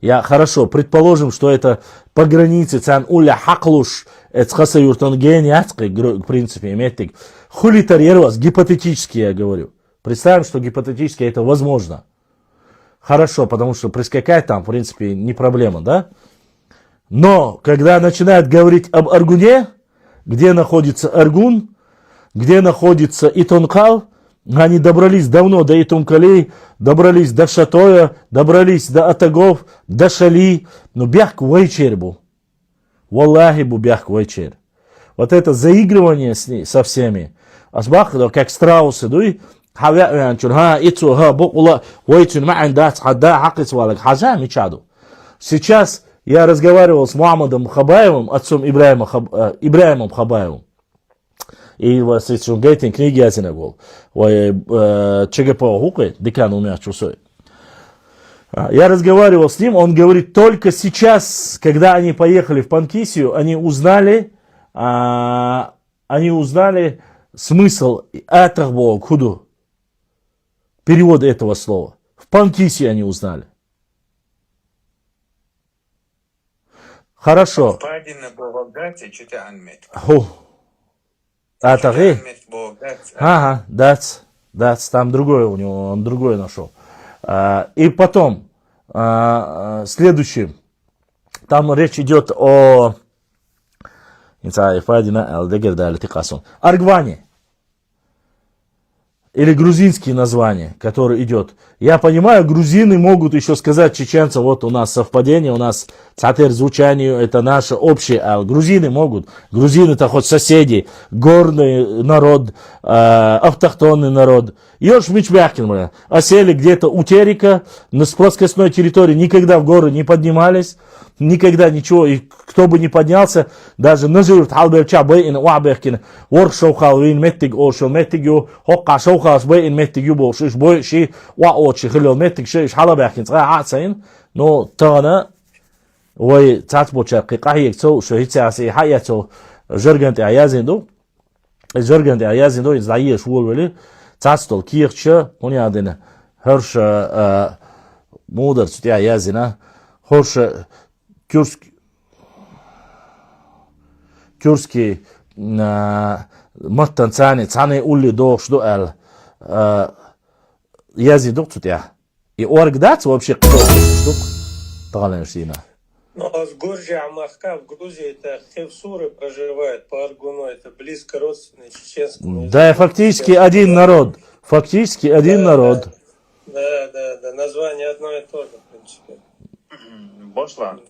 Хорошо, предположим, что это по границе цан уля хаклуш, это хаса юртангениатский, в принципе, метик. Хулитарьер вас, гипотетически я говорю. Представим, что гипотетически это возможно. Хорошо, потому что прискакать там, в принципе, не проблема, да? Но, когда начинают говорить об Аргуне, где находится Аргун, где находится Итонкал, они добрались давно до Итумкалей, добрались до Шатоя, добрались до Атагов, до Шали, но бяхк вайчер был. Валлахи бу бяхк вайчер. Вот это заигрывание с ней, со всеми, асбах, как страусы, дуй, сейчас я разговаривал с Мухаммадом Хабаевым, отцом Ибраимом Хабаевым. И в этой книге я знаю, я разговаривал с ним, он говорит, только сейчас, когда они поехали в Панкисию, они узнали смысл атахбо худу, перевод этого слова. В Панкисии они узнали. Хорошо. Ага, that's, там другое у него, он другое нашел. И потом, следующее, там речь идет о Аргване. Или грузинские названия, которые идет. Я понимаю, грузины могут еще сказать чеченцам, вот у нас совпадение, у нас цатер звучанию, это наше общее, а грузины могут. Грузины-то хоть соседи, горный народ, автохтонный народ. Йош Мичбяхкин, осели где-то у Терека, с плоскостной территории, никогда в горы не поднимались, никогда ничего, и кто бы ни поднялся, даже называют Халберча Бейн Уабехкин, Воршоу Халвин Меттиг Ошел Меттигю, Хокка Шоухас Бейн Меттигю Бошиш Бойши, Уаочи Хилил Меттиг Шиш Халабехкин, Цаацин, но Тана, Ой Цатбоча Кикахикцо, Шохицаси Хаято, Жергенте Аязинду, из Заеш Вулвели, Цатстол Кирча, Понятно, Херша Мудер Цутя Язина, Хорша Тюркский маттан цаны улли дох до эл язи доктутя. И оргдац вообще кто штук тагаланшина. Ну а с Горжи Амахка в Грузии это хевсуры проживают по Аргуну, это близко родственные чеченскому. Да, фактически один народ. Народ. Да, название одно и то же, в принципе. Бошлан.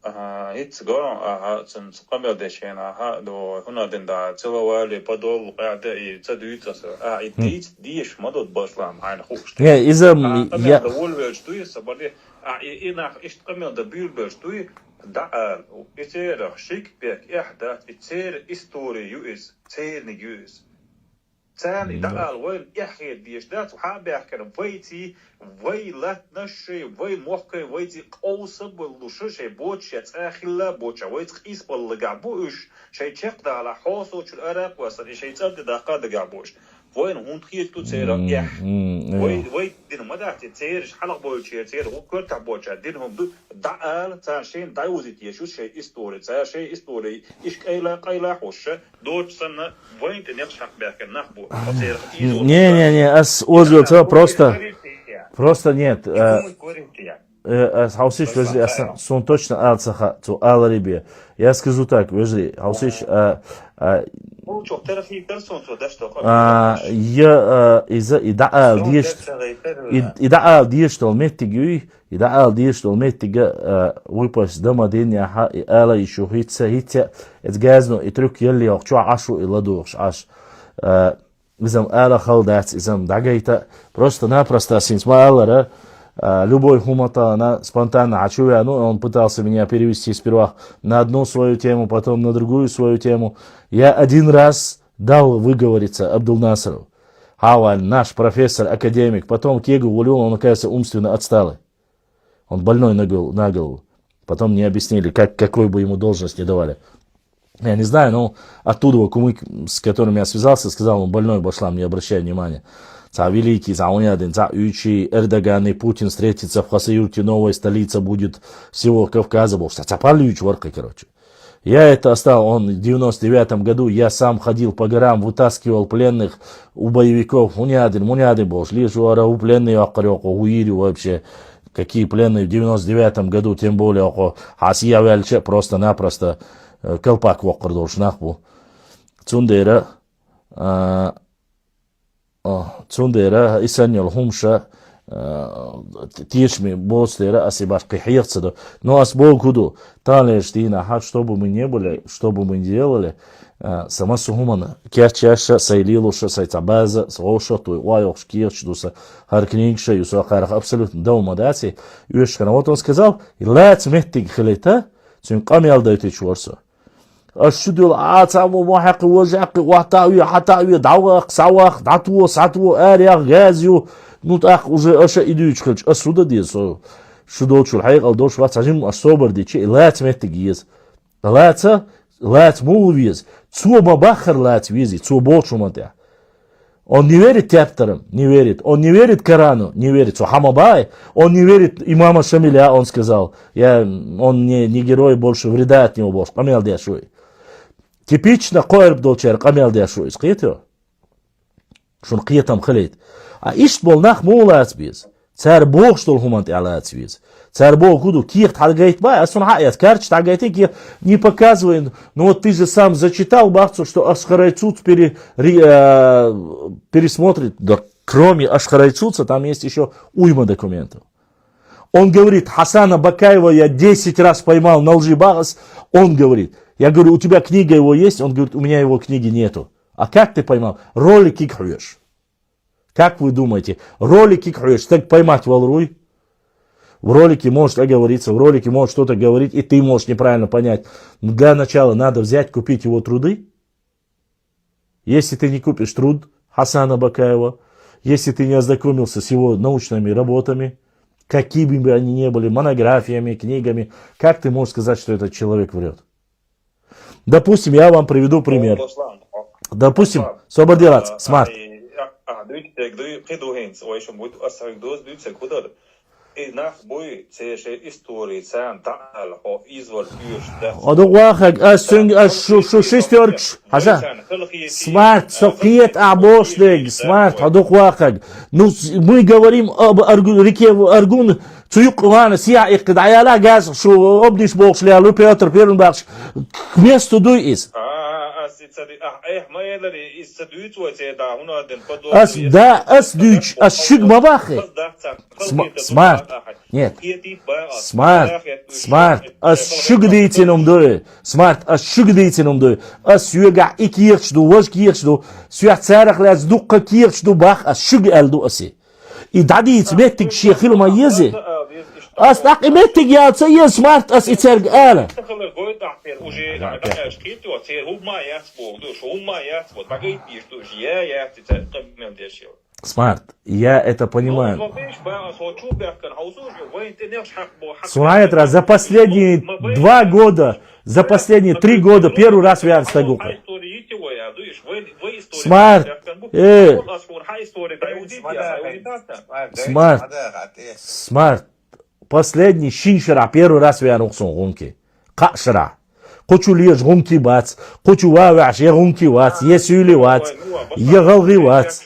It's gone. Since combination, do hunadinda целовали подол, когда и цадуются. И дишь модут бошлам, айн хуш. Не, из-за я довольно что и собрали. И нах, и что команда бюльбер, что и دعال وإتير شيك بيك إحداث إتير إستوري يوز تير نيوز تاني دعال وين يحكي ديش دات وحاب يحكي فيتي وي لا نشي وي موحكي ويتي قوسب واللوشو شي بوتش يتاخلا بوتش ويت قيس باللقعبوش شي تشقد على حوصو شو الأرق وصل شي تقد داقا دقعبوش وين هون تخيل تو تيرا يح وي دين مدحتي تيرش حلق بوتشي تير وكرتع بوتشا دينهم دو دعال تاشين دايوزيت يشو شي استوري تاشي استوري إيش قيلا حوش دوش سنة وين تنقش حق بيك النخبو Не, Озил, это просто нет. Хаусиш, вежди, сон точно алцаха, то аларибия. Я скажу так, вежди, хаусиш, идеал диештал меттигюй, идеал диештал меттига, выпас дома денья, и ала еще хитя, этгазно, и трюк елли, охчу ашу и ладуш, аш. Изам ала халдац, изам дагайта, просто-напросто синсма любой хумата, она спонтанно, он пытался меня перевести сперва на одну свою тему, потом на другую свою тему. Я один раз дал выговориться Абдул-Насру, Хаваль, наш профессор, академик, потом Кегу Вулюл, он, оказывается, умственно отсталый. Он больной на голову. Потом мне объяснили, какой бы ему должность не давали. Я не знаю, но оттуда кумык, с которым я связался, сказал, он больной, Башлам, не обращай внимания. Великий, Заунядин, Ючи, Эрдоган и Путин встретятся в Хасаюрте, новая столица будет всего Кавказа. Короче. Я это оставил, он в 99-м году, я сам ходил по горам, вытаскивал пленных у боевиков. Мунядин был, шли жуара у пленные, уирю вообще. Какие пленные в 99-м году, тем более, Хасия Вельче, просто-напросто колпак вокр должнах был. Цундера, Исаньел Хумша, Тишми, Бостера, Асибаш Кихирцеду. Но ас Богуду, Талештина, что бы мы не были, что бы мы не делали, сама Сухумана, Керчаша, Сайлилуша, Сайтабаза, Сошату, Уайош, Кирчдуса, Харкнингша, Юсахарах, абсолютно дома дати. Вот он сказал, Лац Меттиг Хилита, Цюнками Алдайти Чворсу. الشدول عاتم وحق وجاق وحتاوي حتاوي دعوق سواق دعتو ساتو اريق غازيو نوتاق уже аша идуч хылч асуда десо шудолчул хайг алдош ва цажим асобер дичи лац меттигиз лац мулвиз цуба бахар лац визи цуболчумата. Он не верит тептерам, не верит. Он не верит Корану, не верит Сухамабай. Он не верит имама Шамиля, он сказал. Он не герой, больше вреда от него больше. Камел Диашуй. Типично Койрб Долчер, Камел Диашуй. Скажите? Шун Киетам Халит. А ишт бол нах мула ацбиз. Царь Бог, что лхумант аля ацбиз. Царь Бог, куду киехт хальгайт бай, а сун хаят карч тагайты ки не показывает. Ну вот ты же сам зачитал, бахцу, что Ашхарайцуц пересмотрит. Да кроме Ашхарайцуца там есть еще уйма документов. Он говорит, Хасана Бакаева я 10 раз поймал на лжи Багас. Он говорит, я говорю, у тебя книга его есть? Он говорит, у меня его книги нету. А как ты поймал? Ролики кхуешь. Как вы думаете, ролики кхуешь? Так поймать волруй? В ролике может оговориться, в ролике может что-то говорить, и ты можешь неправильно понять. Но для начала надо взять, купить его труды. Если ты не купишь труд Хасана Бакаева, если ты не ознакомился с его научными работами, какими бы они ни были, монографиями, книгами, как ты можешь сказать, что этот человек врет? Допустим, я вам приведу пример. Допустим, Собордилац, смарт. Одуахак, шестерч, смарт, сокиет абошлег, смарт, одуахак. Ну, мы говорим об реке Аргун, цуюк вана, сия их даяла газ, что обниш бокшли, алу Петр Пернбахш, к месту дуис. Ас дюч, ас шиг мабахи. Смарт. Нет. Смарт. Ас шиг дейтинум дуй. Смарт, ас шиг дейтинум дуй. Ас юга и кирчду, вож кирчду. Сюях царах ляз дукка кирчду бах, ас шиг элду аси. И дади цметтик шехил маези. أصدق إمتى جالسة يسمعت أس إتسرق آلة Смарт, я это понимаю. Сунайтра, за последние 2 года, за последние 3 года, первый раз я стою. Смарт, Смарт, последний шиншера, первый раз я нухсон гунки. Кашра. Хочу лишь гунки бац, хочу ваваш, я гунки вац, я сюли вац, я галги вац.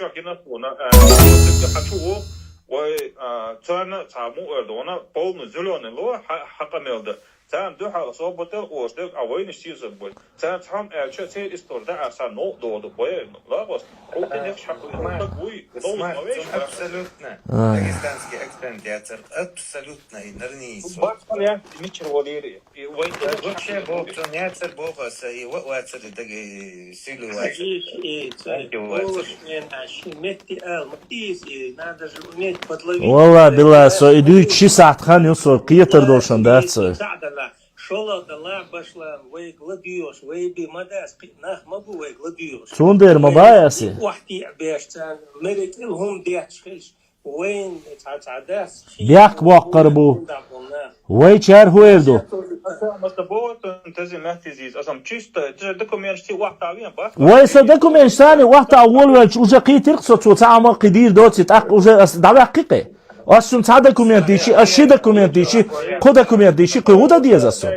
Sen duha sohbetel oostek avoin sizin boy. Sen tam elçe seyir istorda asa no doğdu boy. Lagos. O tenek şaklı boy. Абсолютно. Дагестанский акцент, я абсолютно инерний. Баткан я не черволи. Вообще бог, не цер бога, и вот цер таки силу. Надо же уметь подловить. Валла, била, со иду 2 saat gaan, so qiyter должен даться. Сундер мабаяси. Бяк ваққарбу. Вай чар хуэлду. Вай са документ сани вақта аввал валч уже қитирқ со цаама қидир доцит ақ уже давақ қиқи. Aslında sağ doküment işi, aşı doküment işi, ko doküment işi, koyu da diye zasın.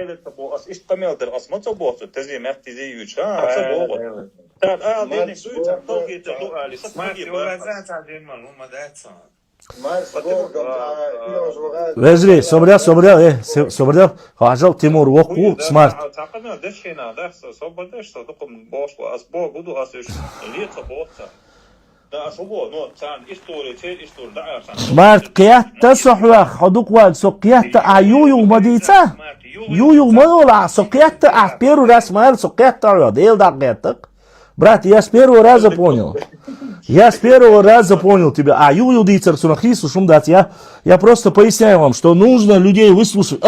Vezri, sobra, hajal Timur Voku, smart. Smart قيادة صحوة خدوك وال سو قيادة عيويو مديتا يويو مدولا سو قيادة أحبيرو راس مال سو قيادة عيو да قيادتك брат, я с первого раза понял. Я с первого раза понял тебя. А юю дицер сунахису шум дать. Я просто поясняю вам, что нужно людей выслушать.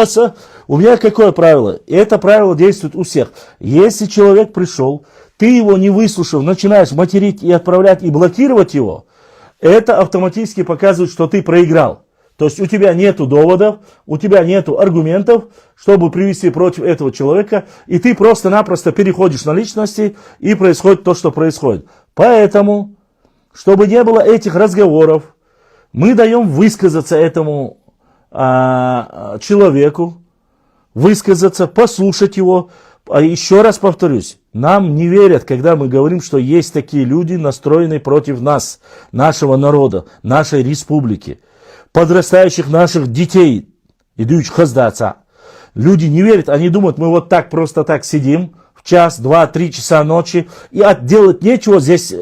У меня какое правило? И это правило действует у всех. Если человек пришел, ты его не выслушав, начинаешь материть и отправлять и блокировать его, это автоматически показывает, что ты проиграл. То есть у тебя нету доводов, у тебя нету аргументов, чтобы привести против этого человека, и ты просто-напросто переходишь на личности, и происходит то, что происходит. Поэтому, чтобы не было этих разговоров, мы даем высказаться этому человеку, высказаться, послушать его. А еще раз повторюсь, нам не верят, когда мы говорим, что есть такие люди, настроенные против нас, нашего народа, нашей республики, подрастающих наших детей, идущих хаздаться. Люди не верят, они думают, мы вот так просто так сидим в 1, 2, 3 часа ночи и делать нечего, здесь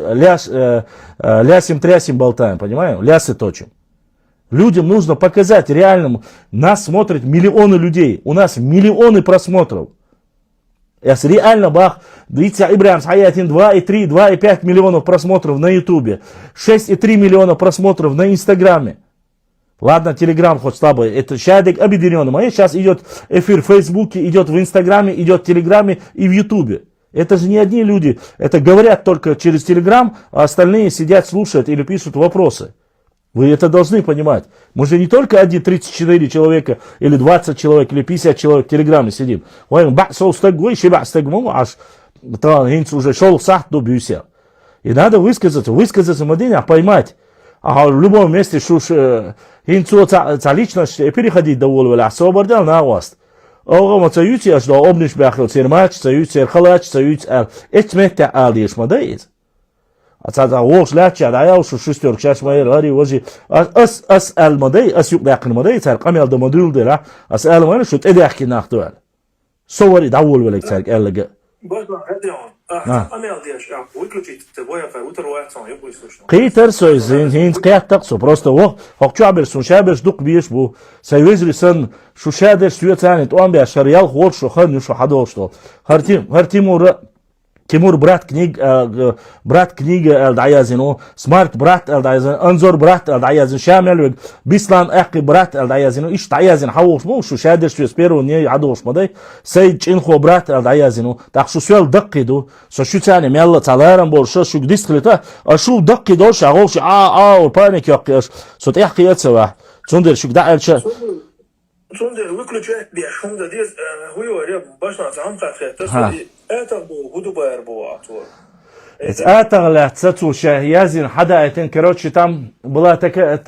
лясим-трясим болтаем, понимаем? Лясы точим. Людям нужно показать реальному. Нас смотрят миллионы людей, у нас миллионы просмотров. Если реально бах, видите, Ибрахим Саятин 2,3, 2,5 миллионов просмотров на Ютубе, 6,3 миллиона просмотров на Инстаграме. Ладно, Телеграм хоть слабый, это Шадик объединенный. А сейчас идет эфир в Фейсбуке, идет в Инстаграме, идет в Телеграме и в Ютубе. Это же не одни люди, это говорят только через Телеграм, а остальные сидят, слушают или пишут вопросы. Вы это должны понимать. Мы же не только 34 человека, или 20 человек, или 50 человек в Телеграме сидим. И надо высказаться Мадине, поймать. А в любом месте, что личность переходить до волы, освободил на вас. Оға мацаюти, аж до обниш бяхил, сермач, цаюти, халач, цаюти, этмете алиш мадайз. أتصدق وش لا تشاد عيا وش شستور كشاش ما يراري وجي أسأل مدي أسيق داخل مدي تار قميل ده مدول ده لا أسأل ما نشوت إدي أحكي ناخدوال صوري دعول ولا تار قال لك قيتر سويزين هين قيات تقصو بروستا وق هقشو عبر سون شابرش دق بيش بو سيوزري سن شو شادر سوية تاني توان بيا شريال خور شو خن شو حدوشتو هرتيمو Timur brat kniga الدعيازين سمارت برات الدعيازين انظر برات الدعيازين شامل بيسلان اقي برات الدعيازين ايش دعيازين حوش مو شو شادر شو سبيرو ني عدوش مدي سيد انخو برات الدعيازين تاع شو سؤال دقيدو سو شو ثاني ميلا تعالرن بول شو ديسكليتا شو دقيدو شغوش بانيك يقيش سو تحكي يتسوا تندر شو دعال شو Sonde выключать бешумда дез хуйоря башна замка это был гудубайр был атор. Это ляцацу шахязин хада короче там была такая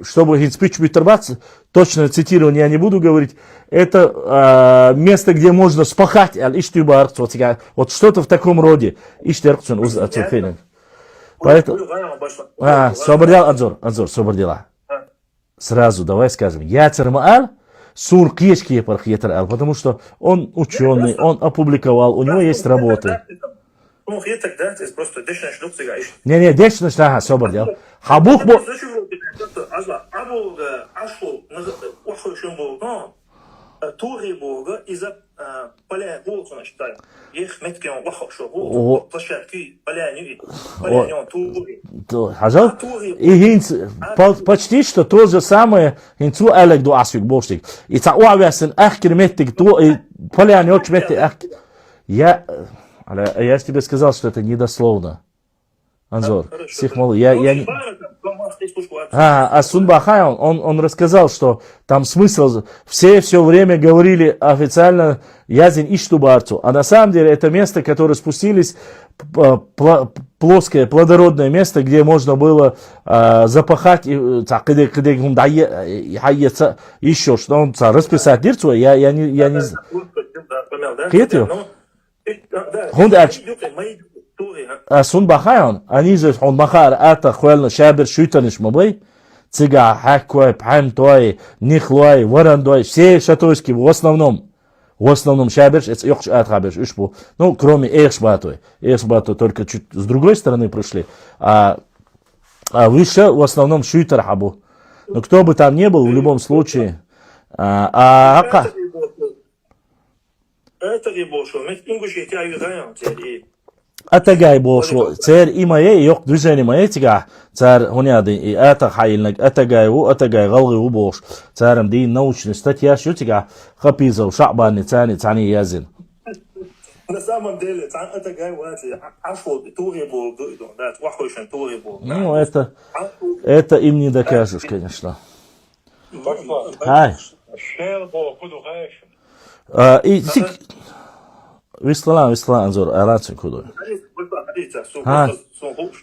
чтобы хитспич битербац точно цитирование я не буду говорить это место где можно спахать аль-иштибар вот что-то в таком роде иштирцун уз ацуфин поэтому собордел Анзор собордела сразу давай скажем яцермаал сур кешки пархиетер потому что он ученый он опубликовал у него есть работы не дешно что собордел хабух бо Тури Бога из-за поля Волцона считаем. Их метки он вахал шо площадки поляне он Тури. Хажал и хинц почти что то же самое хинцу алек до асвик бошник. И та уавясен ахкер метик то и поляне оч метик я тебе сказал что это недословно. Анзор, Сихмал, я Сунбахай, он рассказал, что там смысл, все время говорили официально Язин Иштубарцу, а на самом деле это место, которое спустились, плоское, плодородное место, где можно было запахать, еще что он расписать дирцу, я не знаю. Сунбахайон, они же он махар ата хуэлна шабер шуйтаниш мабай, цига хаккой, пхантой, нихлой, варандой, все шатойские в основном шаберш, это йохш атхаберш, ишпу, ну кроме эхшбатой только чуть с другой стороны пришли, а выше в основном шуйтар хабу, но кто бы там не был в любом случае, это не больше, мы ингуши тягиваем теперь. Атагай бошло, цер имае yok движение мае тига, цер хуняды и ата хайлнак, атагай галгы бош, церам дин научный статья шо тига, хапизов шабани цани язин. На самом деле, атагай вати, ашвол тури был, да, вахойшен тури был. Ну это им не докажешь, конечно. Ай. И Вислан Анзор, Алацин кудой.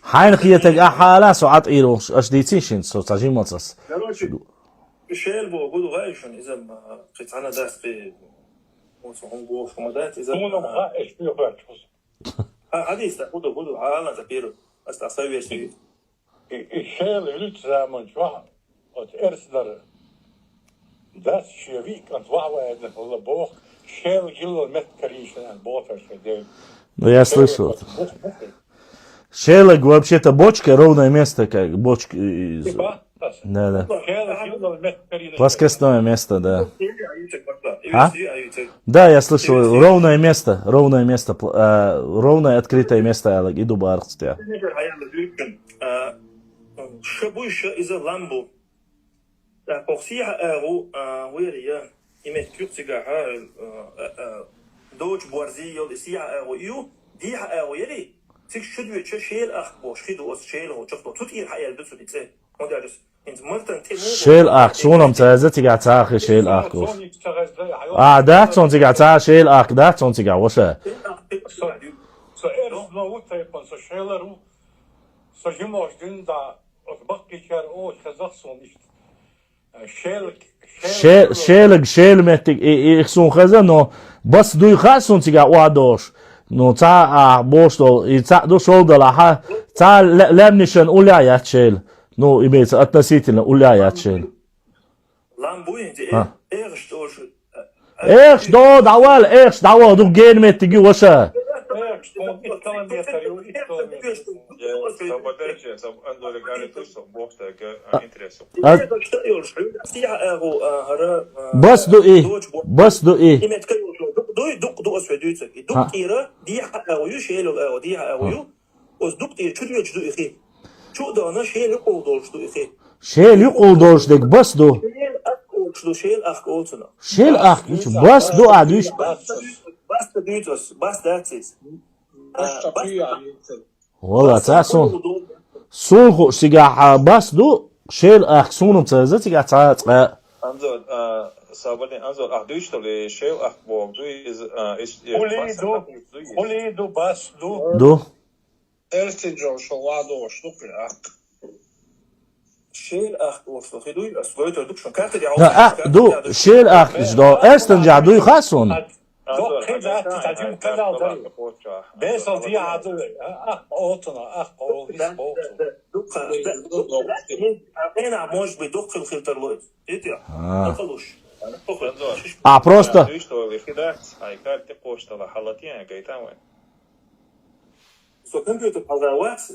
Хайн хиетек ахала суат ирош, аж дитишин, со тажимацас. Короче, шел был буду гаишен, из-за прицана дасты, вот он был фомадат, из-за. Адиста, буду, алан запиру, оставишь. Шел илют заман чва, от эрсдар. Das Schwierig und Wahrheit von der Buch, Schell Gillen mit Karischen und Botter. Ну я слышал. Шелег вообще-то бочка, ровное место, как бочка. Да. Плоскостное место, да. Да, я слышал, ровное место, ровное открытое место, иду бархтя. Шабуйша из-за ламбу. Порсия эро, уэрия, имеет кюртига, доч буарзио, сия эро ю, дия эро яри. Тик шудве шел ах бош, хиду ос шел, чохто, тут ир хайал дусу дице. Он дядус. Инз мартан тему. شيل أخ شونم تازه تيجا تاخ شيل أخ كوف. ده تون تيجا تاخ شيل أخ ده تون تيجا وشه. Så er noe på så skjeler hun. Så kommer den da og bakker kjær og Kazakhstan ikke. شيل متك إخسون خزان نو بس دوي خاصون تيجا وادوش. نو تا بوشتو تا دو شول دلا تا لمنشن أوليات شيل. Ну, имеется относительно уляет шел. Эх, что давал, ну ген мет тиги воша. Бас до и. دق أسوديتك دق إيرا دي أويو شيل أو دي أويو أصدق إير شو يجدو إخي شو ده أنا شيل يقول دولش دو إخي شيل يقول دولش دك بس دو شيل أخ أولتنا شيل أخ بس دو عدوش بس تديتوس بس داتس والله تاسون سون سيجا بس دو شيل أخ سونم تزت سيجا تاعت أنزل صابني أنزل أحدوش تولي شيل أخ بوق دو إيش خليدو بس دو دو ارتجو شوادو شتوقي شيل أخ وصل خدوي أسويته دوك شو كانت دي لا دو شيل أخ إيش دو استنجع دو يخاصون دو خيزة تتعجم كلا وطري بيصل دي عدو أخ أوتنا أخ أوليس بوتو أنا عموش بدق الخلطر لويد إيه نخلوش просто So компьютер продаваться.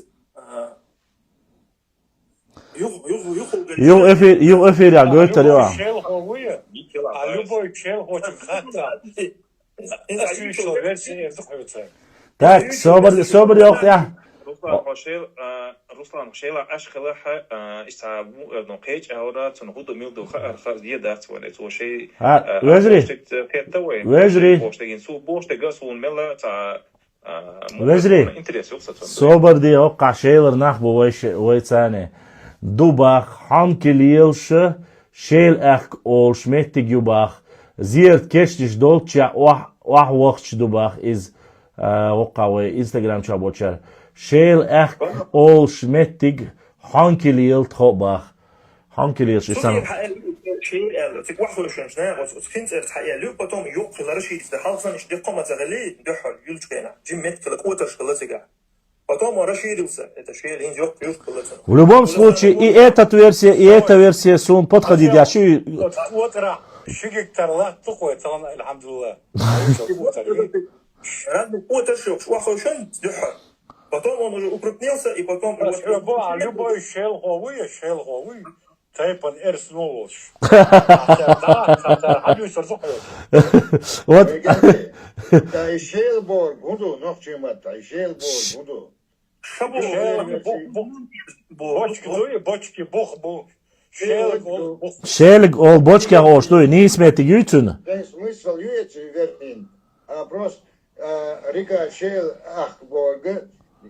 يو افير يا جوتر يا شيل هوية любой чел хочет хата исключил версии ذكرتها так собор يوقت يا Руслан Шейла Ашхалаха Исабу Нокеч Аура Цунхуд Милду Хазия Датсван это шей وزري Боштеген су Боштега сун Мела та وزري собор دي وقع شيلر نخبو ويتاني دوباخ حنكليلش شيل اخ اولش متك يوباخ زيرت كشتش دولتشا واح وقتش دوباخ از وقع انستغرام شابوتشار شيل اخ اولش متك حنكليل تخوباخ حنكليلش اسم شيء تك واحد وشون شنا وتكنت الحقيقة لو بتوم يوقف لرشيد ده حالصا إيش دقة ما تغلي دحر يلجكنا جمت كل قوة شغلتك потом расширился это шейл инжок плюс. В любом случае и эта версия сун подходящий. Вот шигик тарла такой там الحمد Радный потешок швахошен дыха. Потом он уже укрупнился и потом любой шейл ховый тайпан эрснулош. Вот. Да шейл бор буду нохчимат, шейл бор буду. Бочки бог был. Шелг ол бочки о что не смеете ютун. Смысл юется вернин. А просто река шейл ахборга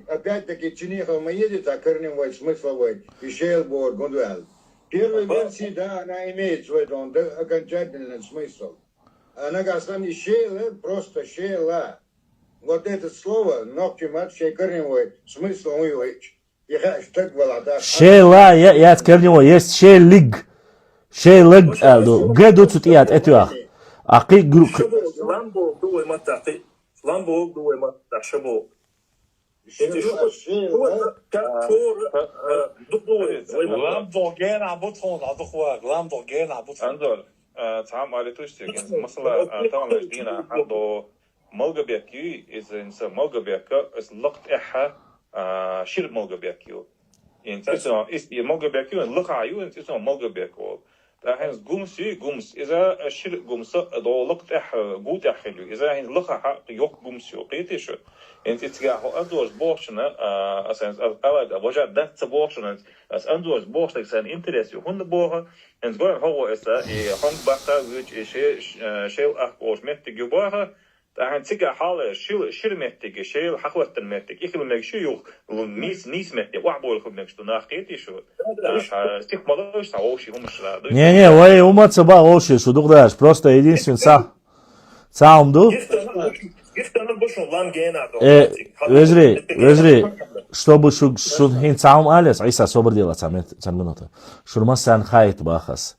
опять-таки чинихал мы едет, а корневой смысловой и шейл бор гундуэл. Первая версия, да, она имеет свой окончательный смысл. Она говорит, шейла, просто шейла. Вот это слово, ногтемат, шейкорневой, смысл у него. Шейла, я корневой, есть шейлиг. Шейлиг, где цутият, это Аки групп. Ламбо дуй матахи. Ламбо дуй маташабо. Ламборгин عبطهم عضخوا Ламборгин عبطهم أنظر تعام على توشتي مثلا تعام لشدينا عنده ملقى بيكيو إذا إنسان ملقى بيكا إذا لقط إحا شير ملقى بيكيو يعني تسمع ملقى بيكيو لقى عيو تسمع ملقى بيكو هنز قومس إذا شير قومس دو لقط إحا قوت إحلو إذا هنز لقى حق يوق قومس قيتيشو انت تجاه أدوز بوشنا أساس أود وجد دات بوشنا أس أدوز بوشنا كسان إنترس يهون بوها إن زمان هو إسا هم بقى وج شيل أخوش متك يبوها تاهن تجاه حالة شيل متك شيل حقوة متك إخلو مكشو يوخ نيس متك وعبول خب مكشو ناقيتي شو стих молодой саоши умшла. Не, вы уматься оши, судук даш, просто единственный саумду. وزري чтобы شو هين ساوم أليس عيسى صبر ديلا تعملنا شو مثلا خايت باخس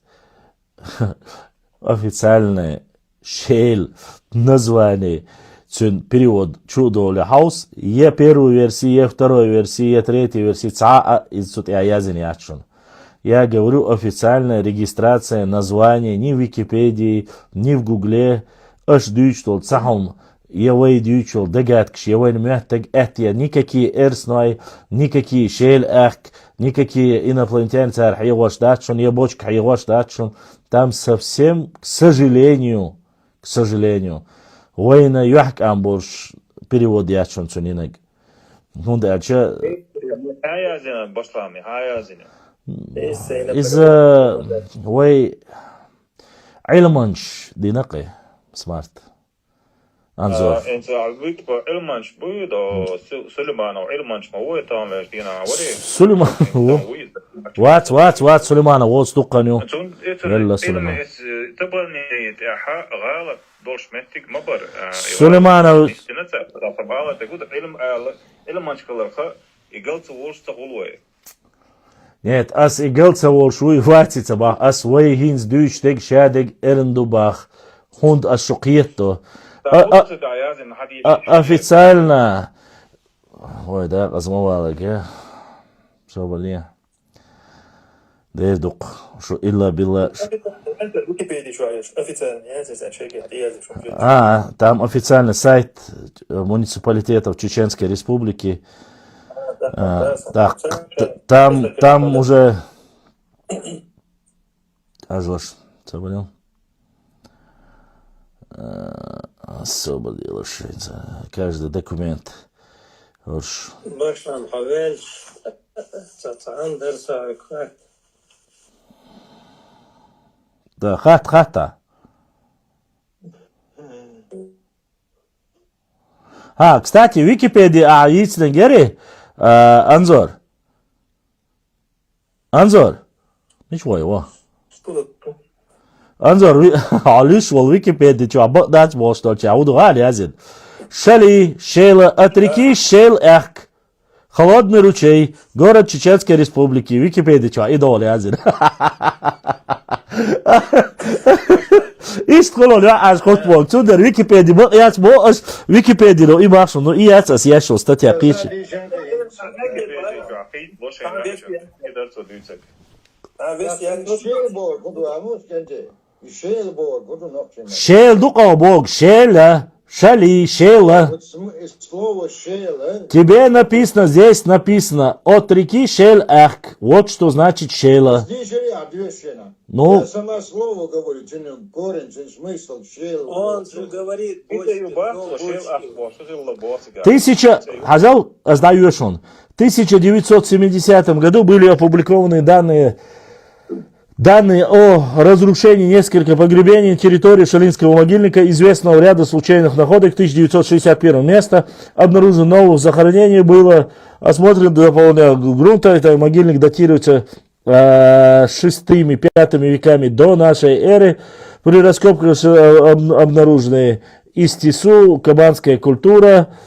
официальный шейл название цен период чудо ли хаус е первую версию, е вторую версию, е третью версию ца из тут я язык не achun. Я говорю официальная регистрация названия ни в Википедии, ни в Гугле, аж дючтол цахом يوي ديوتشل دقاتكش يوي محتاج اتيا никакие эрсной, никакие шейл эк, никакие инопланетяне царь хайваш датшон, ебочка хайваш датшон. Там совсем, к сожалению, وين يحكي عن برش перевод ياتشون سنينك هون أشياء هاي زين بسلامي هاي زين إذا وي علمانش دينقي سمارت أنزور أنت عبيت بعلمانش بيد أو سليمان أو علمانش ما هو تام لشينا وري سليمان هو وات سليمان هو صدقنيو يلا سليمان تبغني تأحى غلط دوش متك مبر سليمان نتسا طبعا تقول علمانش كلها يقلت ورش تقولوه Нет, as игелца волшуй хватится бах, as вей хинс дюштег шадег эрендубах, хунд as шокиетто. Официально. Ой, да, размовала, ге. Что более? Дедук, что илла билла. Там официальный сайт муниципалитетов Чеченской Республики. Так, там уже... Ажлаш, заболел? Освободил каждый документ. Башлам хавель, Да, хата. Кстати, в Википедии Яйценгери Анзор. Ничего его. Анзор, عليش والويكيبيديا شو عبقدات بوشتول تعودوا غالي هزين. Шейла от реки Шейл-Эхк. Холодный ручей, город Чеченской Республики. Википедия что, идолы هزين. إيش تقولون يا عاش خط بوك تودر ويكيبيديا ما ياس بوش ويكيبيديا لو إيماشو نو إياس أسياشو استتيقيش. Шейл дукал бог, шейла, шали, шейла. Тебе написано, здесь написано, от реки Шейл-Эхк. Вот что значит шейла. Ну, я сама слово говорю, корень, смысл, шейл. Он же говорит, Хазал, сдаешь он. В 1970 году были опубликованы данные о разрушении нескольких погребений на территории Шалинского могильника, известного ряда случайных находок. В 1961 место обнаружено новых захоронений, было осмотрено дополнение грунта. Это могильник датируется 6-5 веками до нашей эры. При раскопках обнаружены Истису, кабанская культура.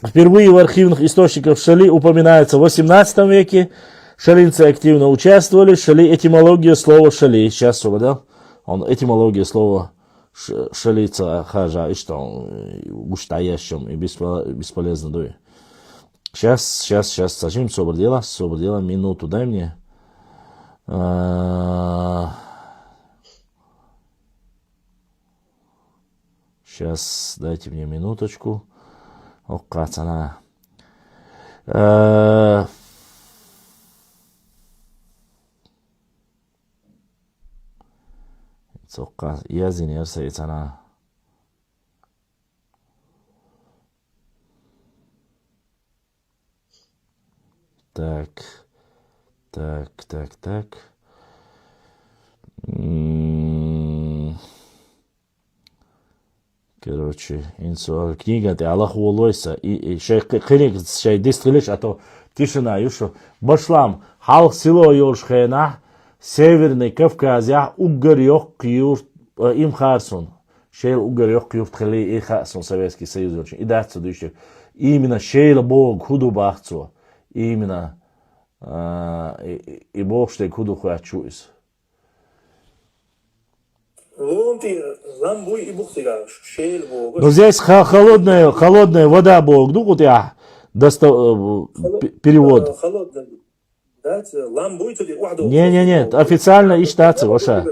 Впервые в архивных источниках Шали упоминается в 18 веке. Шалинцы активно участвовали. Шали, этимология слова шали. Сейчас да? Он этимология слова шалица хажа. И что он устоящим и бесполезно дует. Сейчас, сажим, собор дела, минуту дай мне. Сейчас, дайте мне минуточку. О, кацана. Я извиняюсь, она. Так. Короче, книга ты Аллах улойся. И шей дистрилиш, а то тишина, юшо. Башлам, халк село Йоршхена, Северный Кавказ, угар ёк юрт, им харсон. Шейл угар ёк юрт хали и харсон, Советский Союз. И даться души. Именно шейла Бог худу бахцо. Именно и Бог что худу хуачуис. Но здесь холодная вода Бог. Ну вот я перевод. Не, официально иштаться, ваша.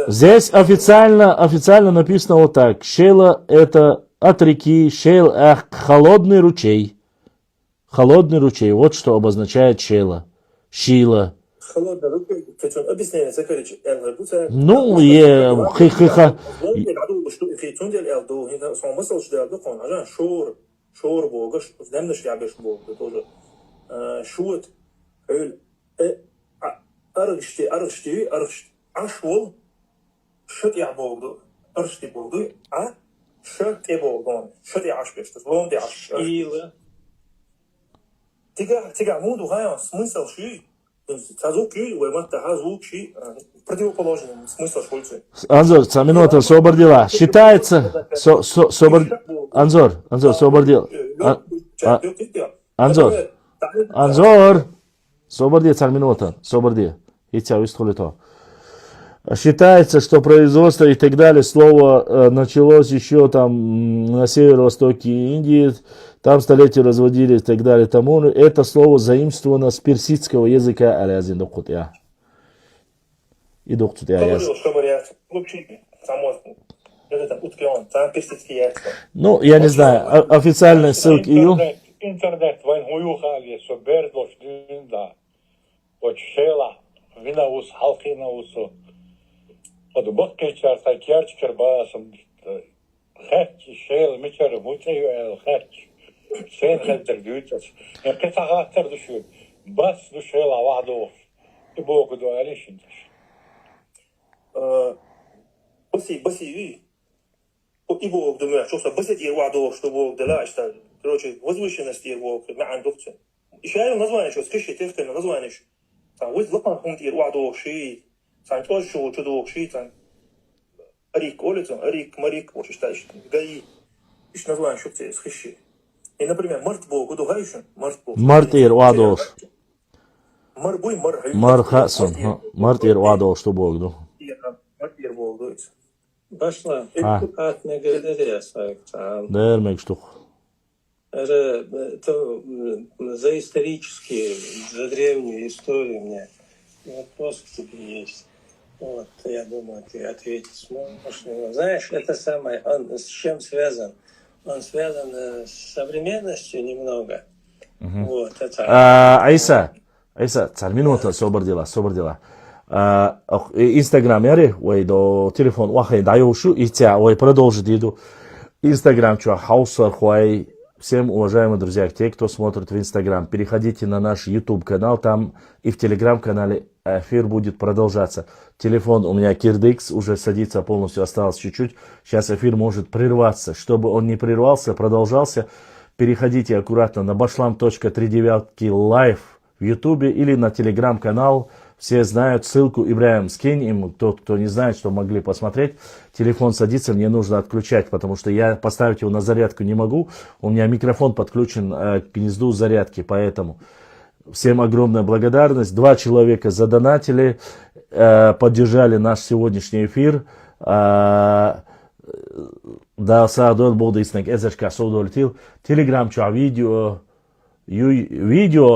Здесь официально написано вот так. Шейла это от реки Шейл-Эхк, холодный ручей. Холодный ручей. Вот что обозначает шейла. Шила. Холодный ручей. في أبيسنين سكرج الهربوسة Ну, العدو بشتو في تون الألدو هنا صار مصل شو ده قون عشان شور بوجش دمنش يعبش بوج بتوجه شوت حول أرشتي عشول شت يعبوج أرشتي بوج شت يبوجون شت يعشبش تلون دي عش إيله تيجا مودو هاي смысл شيء звуки ومتى звуки противоположный смысл шульцы. Анзор, минута, собордила. Считается... Анзор, собордил. Анзор, соборди, минута, соборди. И тебя выстроили то. Считается, что производство и так далее, слово началось еще там на северо-востоке Индии, там столетия разводились и так далее. Тому это слово заимствовано с персидского языка. Ну, я не знаю, официальные ссылки. Интернет, вайн хуюхали, собердош, дюнда, почела, винаус, халхинаусу. Od bokkeçar ta kjartker basam خرج شيل متر موتي الخرج شين خدر جوتس قطعة تردشو بس دشيل عوضو يبوك دو عليش انتش بس يبوك دو شو صار بس يدير وعدو что بوك دلا اشتغل короче возвышенность يبوك ما عندك ايش هاي название что скажи ты название там вот лопан هم يدير وعدو شيء там тоже что чудо شيء там Арик, улицу, Арик, Марик, вот что считаешь, ГАИ, ищ название, что тебе схищи. И, например, Мартбо, куда гаишь, Мартбо. Мартир, Уадош. Марбуй, Маргай. Мархасон, Мартир, Уадош, что Бог, да. Мартир, Бог, да. Пошла. От негадаря, Саактан. Да, Эрмек, что. Это за исторические, за древнюю историю мне вопрос к тебе есть. Вот, я думаю, ты ответить сможешь. Знаешь, это самое, он с чем связан? Он связан с современностью немного. Вот, это... Айса, минута, собордила. Инстаграм, яри, ой, до телефон, вахай, даюшу, и тебя, ой, продолжит, иду. Инстаграм, чё, хаусар, хуай. Всем, уважаемые друзья, те, кто смотрит в Инстаграм, переходите на наш YouTube канал, там и в Телеграм-канале эфир будет продолжаться. Телефон у меня Кирдикс, уже садится полностью, осталось чуть-чуть. Сейчас эфир может прерваться. Чтобы он не прервался, продолжался, переходите аккуратно на bashlam.39 live в YouTube или на Телеграм-канал. Все знают ссылку, Ибраим, скинь им, тот, кто не знает, что могли посмотреть. Телефон садится, мне нужно отключать, потому что я поставить его на зарядку не могу. У меня микрофон подключен к гнезду зарядки, поэтому всем огромная благодарность. 2 человека задонатили, поддержали наш сегодняшний эфир. Да, Саадон Болдиснек, Эзешка, Соудолтил. Телеграм, чуа, видео,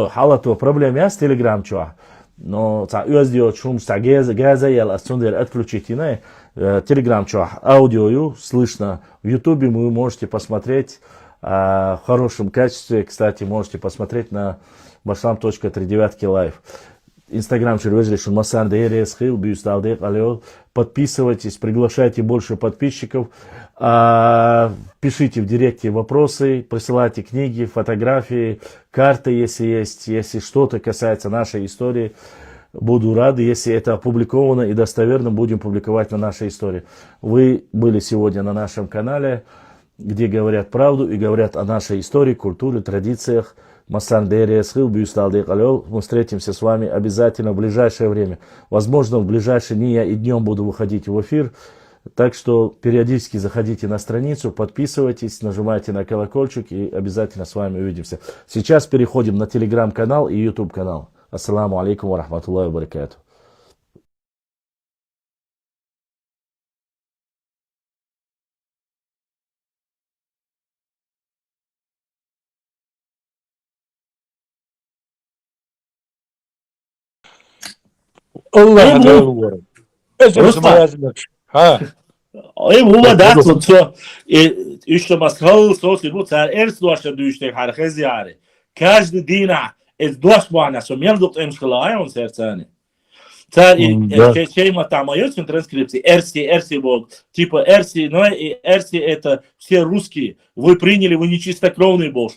халату, проблем есть, Телеграм, чуа. Но USD шумста газа ел отсюда отключить иное. Телеграм чё, аудио слышно. В Ютубе вы можете посмотреть в хорошем качестве. Кстати, можете посмотреть на bashlam.39 live. Инстаграм червезлишун масандере схил бюсталдек алеол. Подписывайтесь, приглашайте больше подписчиков. Пишите в директе вопросы, присылайте книги, фотографии, карты, если есть. Если что-то касается нашей истории, буду рад. Если это опубликовано и достоверно, будем публиковать на нашей истории. Вы были сегодня на нашем канале, где говорят правду и говорят о нашей истории, культуре, традициях. Мы встретимся с вами обязательно в ближайшее время. Возможно, в ближайшие дни я и днем буду выходить в эфир. Так что периодически заходите на страницу, подписывайтесь, нажимайте на колокольчик и обязательно с вами увидимся. Сейчас переходим на телеграм-канал и YouTube канал. Ассаламу алейкум ва рахматуллахи ва баракату. الله أكبر. هو داخل تو اشتباس هل صوت الوت ارث دوش دوشته حركه زياره каждый день из 2 معنا سو يمدق امس خلايا ونسرتاني Чейма там в транскрипции. Эрси Бог. Типа Эрси, но и Эрси это все русские. Вы приняли, вы нечистокровный Бог.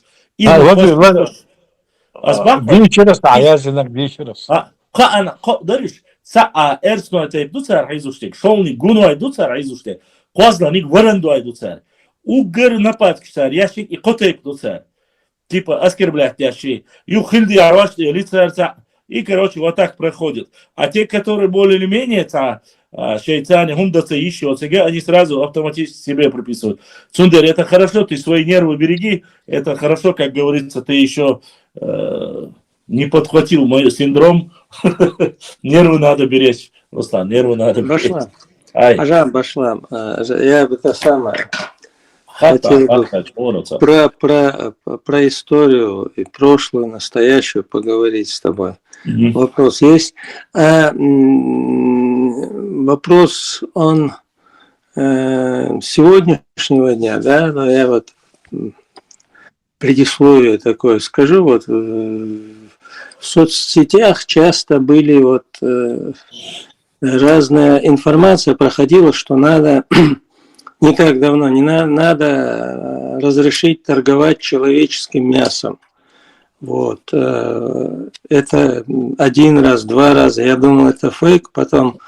Эрсно это идуцар айзуштек. Шолни гуну айдуцар айзуштек. Козланик варанду айдуцар. Угар нападкштар. Яшик и котек дуцар. Типа оскорблять яши. Юхилди арваш лицарца. И, короче, вот так проходит. А те, которые более или менее шейцане, хумдацы еще, они сразу автоматически себе прописывают. Цундер, это хорошо, ты свои нервы береги. Это хорошо, как говорится, ты еще не подхватил мой синдром. Нервы надо беречь, Руслан, нервы надо беречь. Ажан Башлам, я бы это самое хотел про историю и прошлую, настоящую поговорить с тобой. Вопрос есть. Вопрос он сегодняшнего дня, да, но я вот предисловие такое скажу, вот в соцсетях часто были вот разная информация проходила, что надо не так давно, не надо разрешить торговать человеческим мясом. Вот. Это один раз, два раза. Я думал, это фейк. Потом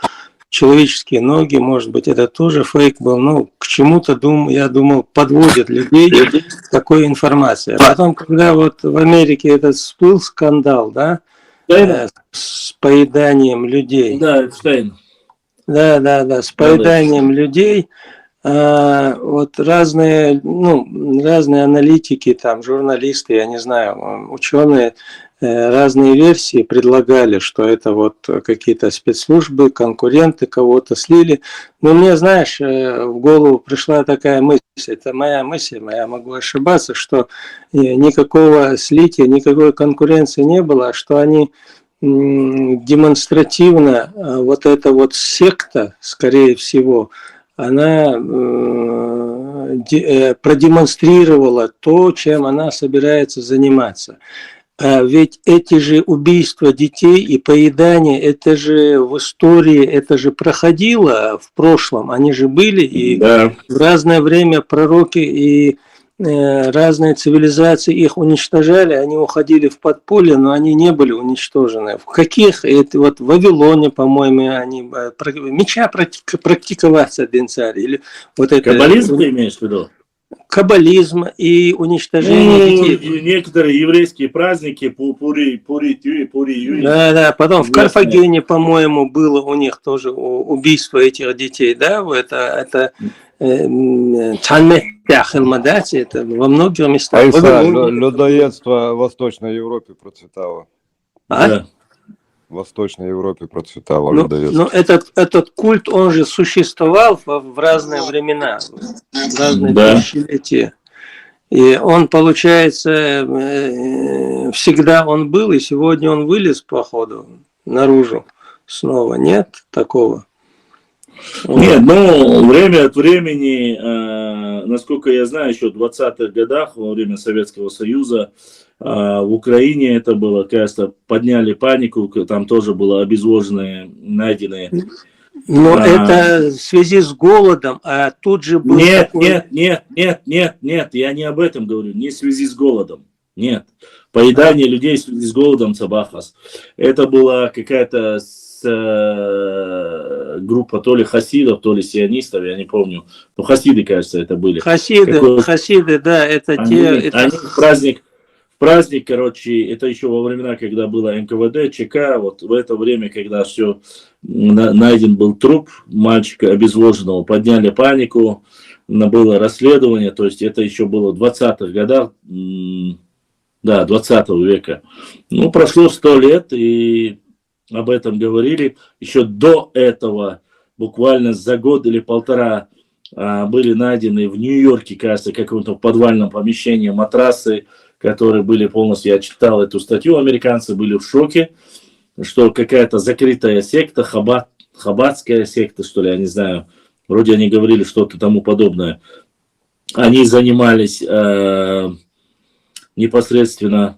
человеческие ноги, может быть, это тоже фейк был. Ну, к чему-то, я думал, подводят людей такой информацией. А потом, когда вот в Америке этот всплыл скандал, да, с поеданием людей. Да, Эпштейн. Да, с поеданием людей. Вот разные аналитики, там, журналисты, я не знаю, ученые, разные версии предлагали, что это вот какие-то спецслужбы, конкуренты кого-то слили. Но мне, знаешь, в голову пришла такая мысль, это моя мысль, я могу ошибаться, что никакого слития, никакой конкуренции не было, что они демонстративно, вот эта вот секта, скорее всего, она продемонстрировала то, чем она собирается заниматься. Ведь эти же убийства детей и поедание, это же в истории, это же проходило в прошлом, они же были, и в разное время пророки и разные цивилизации их уничтожали, они уходили в подполье, но они не были уничтожены. В каких? Это вот в Вавилоне, по-моему, они меча практиковаться, один царь, или вот это. Каббализм ты имеешь в виду? Каббализм и уничтожение детей. Некоторые еврейские праздники, Пури. Да, потом в Карфагене, по-моему, было у них тоже убийство этих детей, да, это это во многих местах. Людоедство в Восточной Европе процветало. Да. В Восточной Европе процветало людоедство. Но этот культ, он же существовал в разные времена, в разные тысячелетия. И он, получается, всегда он был, и сегодня он вылез, походу, наружу снова. Нет такого? Нет, ну, время от времени, насколько я знаю, еще в 20-х годах, во время Советского Союза, в Украине это было, кажется, подняли панику, там тоже было обезвоженные, найденные. Но это в связи с голодом, а тут же был Нет, я не об этом говорю, не в связи с голодом, нет. Поедание людей в связи с голодом, Цабахас. Это была какая-то группа то ли хасидов, то ли сионистов, я не помню. Ну, хасиды, кажется, это были. Хасиды, да, это они праздник, короче, это еще во времена, когда было НКВД, ЧК, вот в это время, когда все, найден был труп мальчика обезвоженного, подняли панику, было расследование, то есть это еще было в 20-х годах, да, 20 века. Ну, прошло 100 лет, и об этом говорили. Еще до этого, буквально за год или полтора, были найдены в Нью-Йорке, кажется, в каком-то подвальном помещении матрасы, которые были полностью, я читал эту статью, американцы были в шоке, что какая-то закрытая секта, хаббатская секта, что ли, я не знаю, вроде они говорили что-то тому подобное. Они занимались непосредственно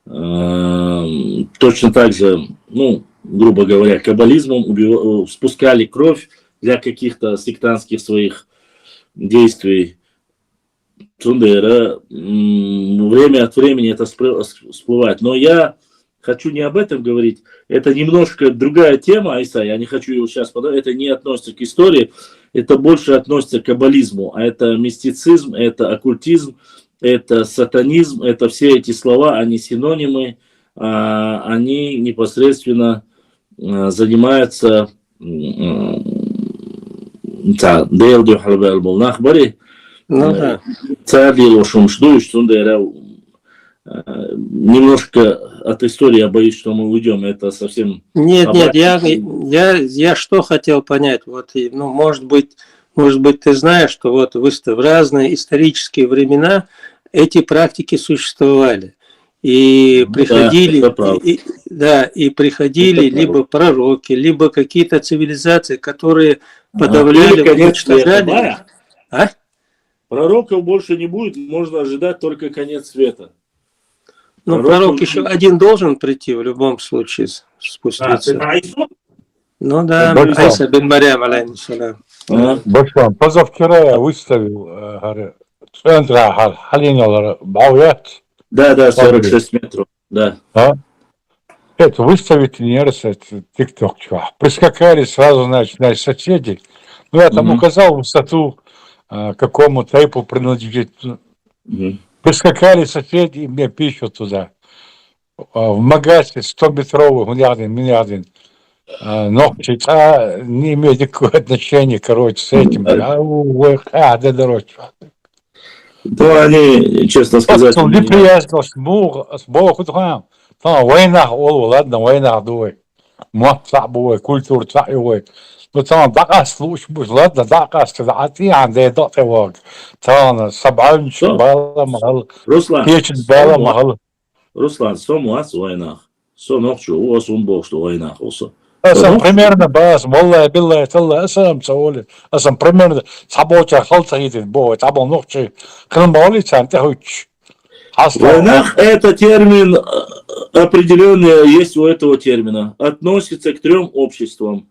точно так же, ну, грубо говоря, каббализмом спускали кровь для каких-то сектантских своих действий. Время от времени это всплывает. Но я хочу не об этом говорить. Это немножко другая тема, Айса. Я не хочу его сейчас подать. Это не относится к истории. Это больше относится к каббализму. А это мистицизм, это оккультизм, это сатанизм. Это все эти слова, они синонимы. Они непосредственно занимаются немножко от истории, я боюсь, что мы уйдем. Это совсем... Нет, я что хотел понять. Вот, ну, может быть, ты знаешь, что вот в разные исторические времена эти практики существовали. И приходили, и приходили либо пророки, либо какие-то цивилизации, которые подавляли, уничтожали. Пророков больше не будет, можно ожидать только конец света. Ну, пророк еще один должен прийти в любом случае, спуститься. Ну да, Айса бин Марьям, алейхиссалям. Башлам, позавчера я выставил центр Халинала Бауят. Да, 46 метров, да. Это выставить нейросеть, тик-ток, прискакали сразу, значит, соседи. Ну, я там указал высоту, какому тайпу принадлежит. Прискакали соседи и мне пишут туда. В магазе 100-метровый, миллиардин. Ногти не имеет никакого отношения, короче, с этим. То они, честно сказать... Неприязность с Богу там. Там война, ладно, война дуй. Муатсабуй, культура цаевой. Ну там дакас случай, ладно, дакас, а ты андей дотевок. Там сабанч, бала махал. Кечет бала махал. Руслан, со муас войнах. Со ногчу, у вас Бог, что войнах also. Асам примерно бас, молла билла, талла, асам саули. Асам примерно сабоча халта идет, бой, табал ногчу. Хлмбали цанте хуч. Войнах это термин определенный есть у этого термина. Относится к 3 обществам.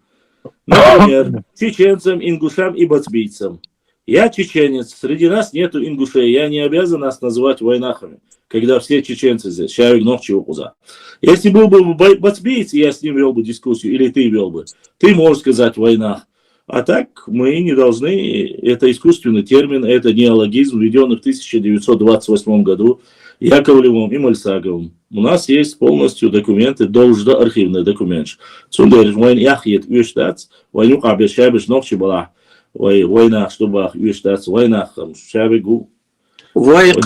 Например, чеченцам, ингушам и бацбийцам. Я чеченец, среди нас нету ингушей, я не обязан нас называть войнахами, когда все чеченцы здесь. Если был бы бацбийц, я с ним вел бы дискуссию, или ты вел бы, ты можешь сказать войнах. А так мы не должны, это искусственный термин, это неологизм, введенный в 1928 году Яковлевым и Мальсаговым. У нас есть полностью документы, должно архивный документ. Война, чтобы уйштаться, война, шабигу. Лет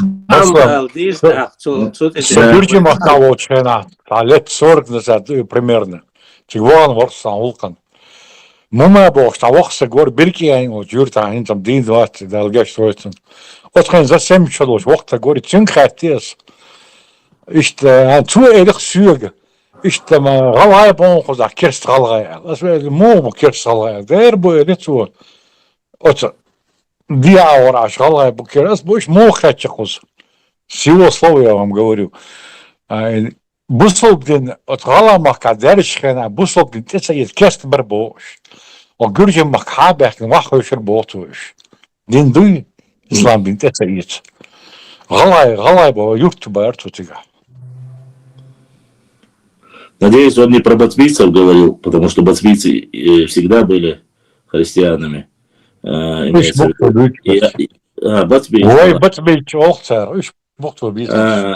40 назад примерно. Чигван ворсан вулкан. Мума бог, тавахса гор бирки айн, жюрта айн там дин 20 далгаш строится. Вот хан за 7 чолош, вақта гори цин хаттес. Иште ту элих сюг. Иште ма галай бон хоза керст галай. Асвел мо керст галай. Дер бо элиту. Вот диаура галай бо керст бош мо хачхус. Всего слова я вам говорю. Буслобдин от галамах кадершхена, буслобдин тесает керст барбош. وجورجيا مكحابة واحد يشربوتوش دين دوي إسلام بنت سعيد غلاي بو يكتب ارتو تيجا. Надеюсь, он не про бацбийцев говорил, потому что бацбийцы всегда были христианами.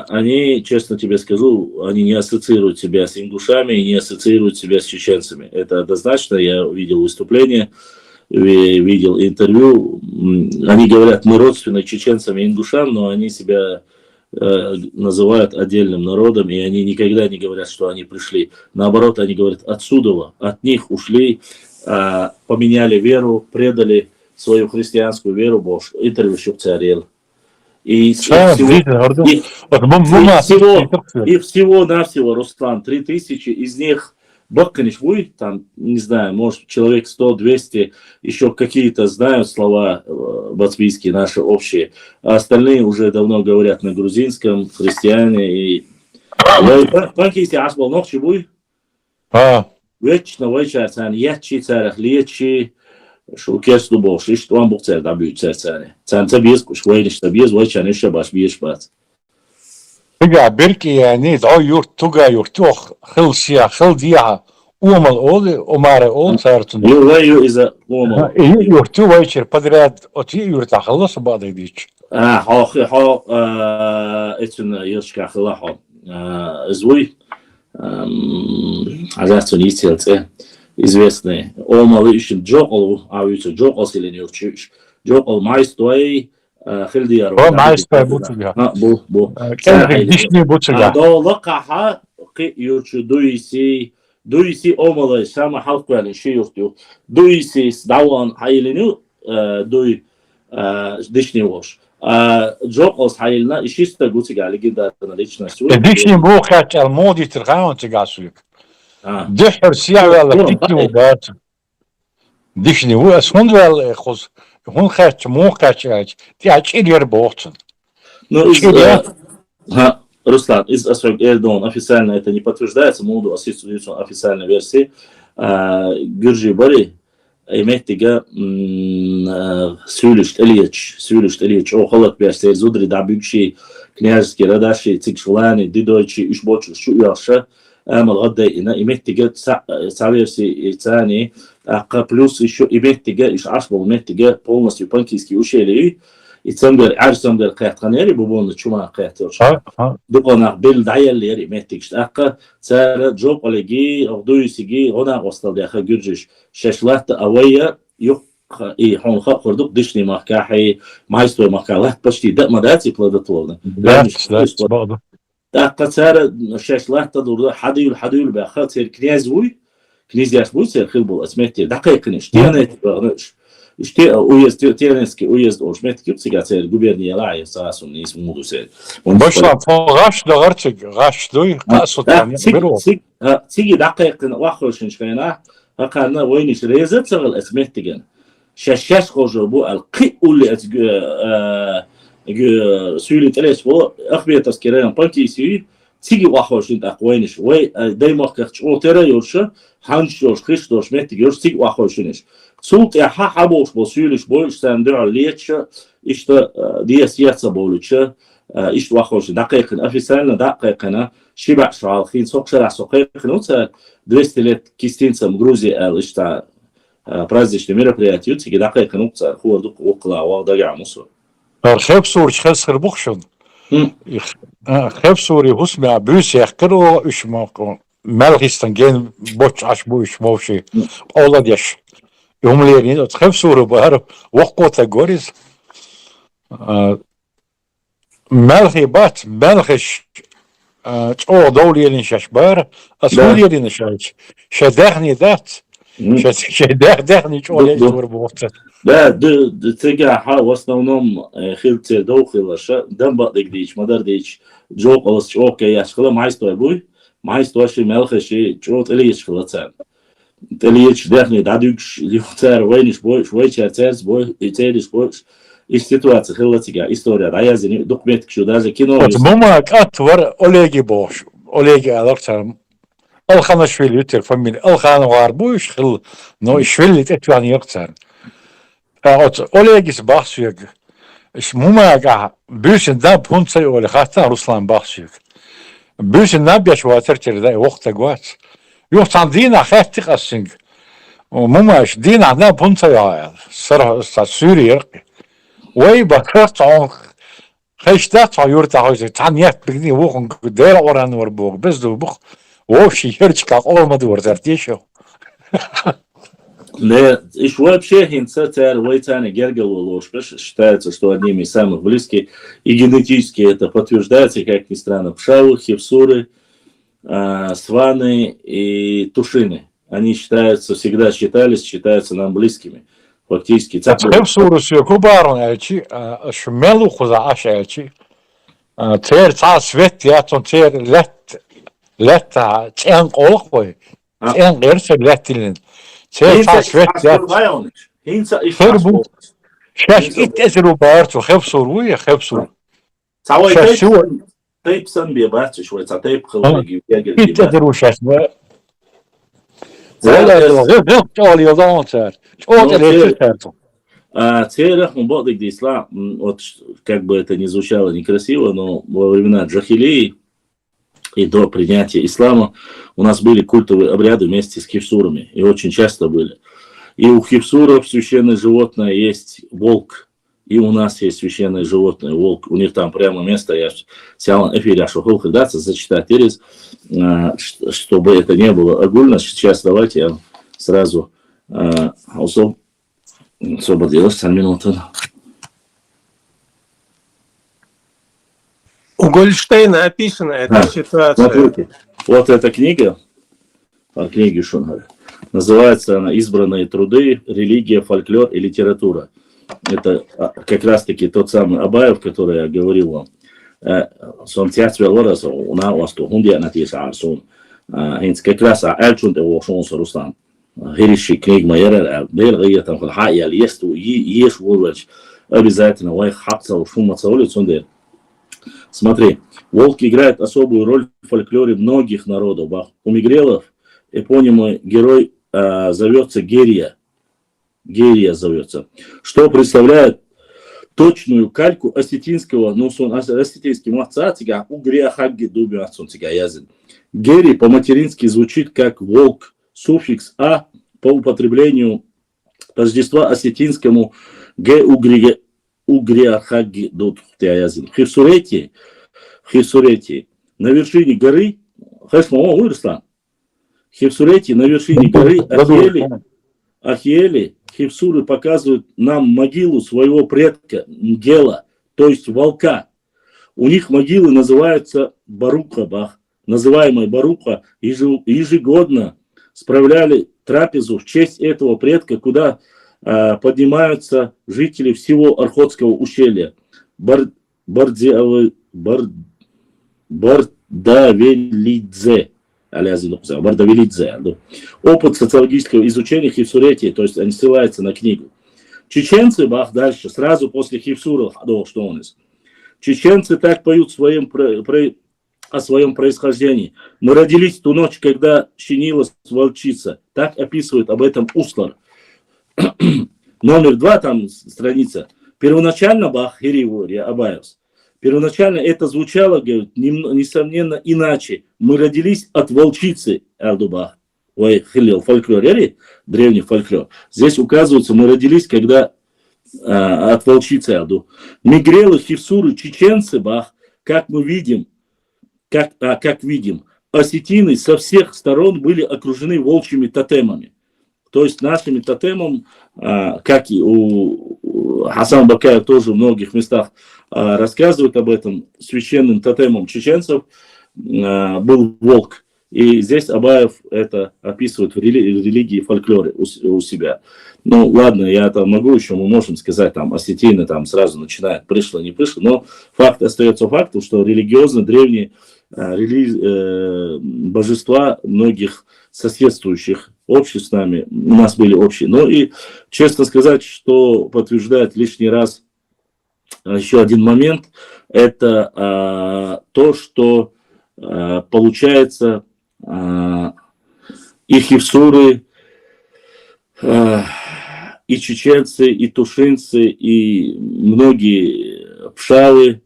Они, честно тебе скажу, они не ассоциируют себя с ингушами и не ассоциируют себя с чеченцами. Это однозначно. Я видел выступление, видел интервью. Они говорят, мы родственны чеченцам и ингушам, но они себя называют отдельным народом, и они никогда не говорят, что они пришли. Наоборот, они говорят, отсюда, от них ушли, поменяли веру, предали свою христианскую веру, Бог. Интервью Шукцарел. И всего-навсего, Руслан, 3000, из них, Бог, конечно, будет, там, не знаю, может, человек 100-200, еще какие-то знают слова бацбийские, наши общие, а остальные уже давно говорят на грузинском, христиане, и... ويتشنا ويشار ثاني يتشي تاريخ ليتشي شو كيس دبوش إيش توان بقتر دبيو تار ثاني ثان تبيز كش وينش تبيز ويشان إيش باش بيش بات تجا بركي يعني دعو يورت تجا يورتوخ خلصيا خلديها ومال أول ومارة أول صارتن يو إذا ومال يورتو ويشر بدراد أتي يورتا خلص بعد يديش حاخي إتن يرشكا خلاها زوي عزاتون يتيلت известный омал ищет джокол а вито джокол силенер чуш джокол майстой خلديار майстой бутуга бу дишни бутуга долакаха قي يرشو دويسي омал сама халквалин шиюрту دويسي داوان حيلنو دوي дишни вош джоколс حيلنا ишиста гутига легендарна личность дишни бу хат алмоди тиргаун тигасук دحر سيا ولا تيجي وبات ديشني هو اسمه ولا خص هون خاتش مو خاتش تي ачилер боцен ها Руслан, из Эрдоган официально это не подтверждается, моду осуществляется официальной версии. Гюржи Бари имейтига Сюлишт Ильич, охолот бясте зудри да бюкши княжеский радаши цикшлани дидойчи ишбочу шуяша أمل غدا إنا إمتجا سعيرسي ثاني بلس еще إمتجا إيش عشبه إمتجا полностью панкийский ушели يتسمى عارسهم قيادقنيري ببون شو ما قيادتوش دقنا بالدعية اللي إمتجش أقا سار جوب لجي أغدوي سجي هنا وصل داخل جرجش شاشلات أوية يق إيه حون خردق دشني مكاحي ما يستوي مكالات بشتي دق مداتي بلادتولنا بعض أقا سار شاشلات تدور حديول بأخذ سير كنيزوي كنيزياش سير خلبو أسمتي دقيق نش تيانت بغنش إشتي أويز تيانسكي أويز أوشمت كيف سير جوبرني لاعي ساسون نيس مودو سير باشلا فغاش دغرتك غاش دوي قاسو تاني برو تيجي دقيق واخرش نشكينا هقالنا وينش ريزت سغل أسمتي جن شاش خوجو بو القي اللي سويلي تليس بو أخبير تذكيرين بانكي سوي تيجي واخرش انت أقوينش وي دايما كختش أو ترى يورش هانش يورش خش دوش متي يورش تيجي واخرشنش سولت يا حبوش بوسيلش بولش سندر ليتش إشتا ديس ياتsa بولش إشت واخرش دقيقة أفيسالنا دقيقة شبع شعالخين سوق شرع سوقين نوتا 200 лет кистинцам Грузии إشتا праздничные мероприятия تيجي دقيقة نوتا هو دوق وقلا وضيع مصر خيب سوري خسر بخشن خيب سوري هسمع بيس يحكرو إيش ما ملغيستان جين بوش عش بوش موشي أولا ديش يوم ليرين خيب سوري بهر وقوة جوريز ملغي بات ملغش أو دولي شاش بار أسولي لين شاش شدخني ذات شدخني شو ليش دور بوقت Да, тега ха в основном хилте дохилаша, дам бадик дич, мадар дич, джок алс окей, я школа майстой буй, майстой ши мелхеши, чот элич хлацан. Элич дехни дадюкш лифтер вейниш бой, швейчер церс бой, и церис бой. И ситуация хлацига, история, да я зини документ кшу даже кино. Мама катвар Олеги бош, Олеги алактар. Алханашвили ютер фамилия, Алхан варбуш хл, но швили тетван йорцан. Олегис бахсюк, мумага бюшен да пунцай оле хата Руслан бахсюк. Бюшен на бяш ватертер да вақта гват. Юхтан дина хати қасинг. Мумаш дина на пунцай аял. Сар сюрир. Вай бахрат он хешта тайурта хойзе таният бигни вохун дер оран вар бог безду бог. Вообще херчка олмаду вартертешо. Да, еще вообще хинцетер вайтане гергелолош, считается, что одними из самых близких и генетически это подтверждается, как ни странно, пшавы, хевсуры, сваны и тушины. Они считаются нам близкими. Фактически. Хевсуры все кубарон, шмелу хуза ашачи. Тер та свет я тон тер лета тен колхой. Тен герсе летилин. Hinza شاش إتأثروا بارتو خبصوا ويا خبصوا شاش طيب سن بيبارتو شوي طيب خلوجي إتأثروا شاش Вот как бы это ни звучало некрасиво, но во времена джахилии и до принятия ислама у нас были культовые обряды вместе с хифсурами, и очень часто были. И у хифсуров священное животное есть волк, и у нас есть священное животное волк. У них там прямо место, я сял эфире, а что когда-то зачитать через, чтобы это не было огульно. Сейчас давайте я сразу освободилась на минуту. У Гольштейна описана эта ситуация. Смотрите, вот эта книга, книги Шунгара, называется она «Избранные труды. Религия, фольклор и литература». Это как раз-таки тот самый Абаев, который я говорил вам. Как раз Альчунт его Шонса Руслан. Гириши книг Майера, Белгия, там, Хая, Лесту, Еш, Вурвач, обязательно, Вай, Хапца, Шумаца, улицу. Смотри, волк играет особую роль в фольклоре многих народов. У мигрелов эпонимый герой зовется Герия. Герия зовется. Что представляет точную кальку осетинского, ну, осетинский махцатига, угрия хагги дуби ацунтига язын. Герий по-матерински звучит как волк, суффикс «а» по употреблению тождества осетинскому «г угрия хагги дуби язын». Хевсурети на вершине горы, Хевсурети на вершине горы Ахиели, хевсуры показывают нам могилу своего предка Нгела, то есть волка. У них могилы называются Баруха, называемая Баруха, ежегодно справляли трапезу в честь этого предка, куда поднимаются жители всего Охотского ущелья. Бардавелидзе. Опыт социологического изучения хевсурети, то есть они ссылаются на книгу. Чеченцы, дальше, сразу после хевсуров, что он из. Чеченцы так поют о своем происхождении. Мы родились в ту ночь, когда щенилась волчица. Так описывает об этом Услар. Номер 2, там страница. Первоначально Абаевс. Первоначально это звучало, говорит, несомненно, иначе. Мы родились от волчицы, Ардубах. Ой, фольклор, древний фольклор. Здесь указывается, мы родились, когда от волчицы Арду. Мигрелы, хевсуры, чеченцы, как мы видим, как видим, осетины со всех сторон были окружены волчьими тотемами. То есть нашими тотемом, как и у Хасан Бакаев тоже в многих местах рассказывают об этом, священным тотемом чеченцев был волк. И здесь Абаев это описывает в религии и фольклоре у себя. Ну ладно, я там могу еще, мы можем сказать, там осетины там сразу начинают, пришло, не пришло, но факт остается фактом, что религиозно древние божества многих соседствующих обществ с нами у нас были общие. Но и честно сказать, что подтверждает лишний раз еще один момент, это то, что получается и хевсуры, и чеченцы, и тушинцы, и многие пшавы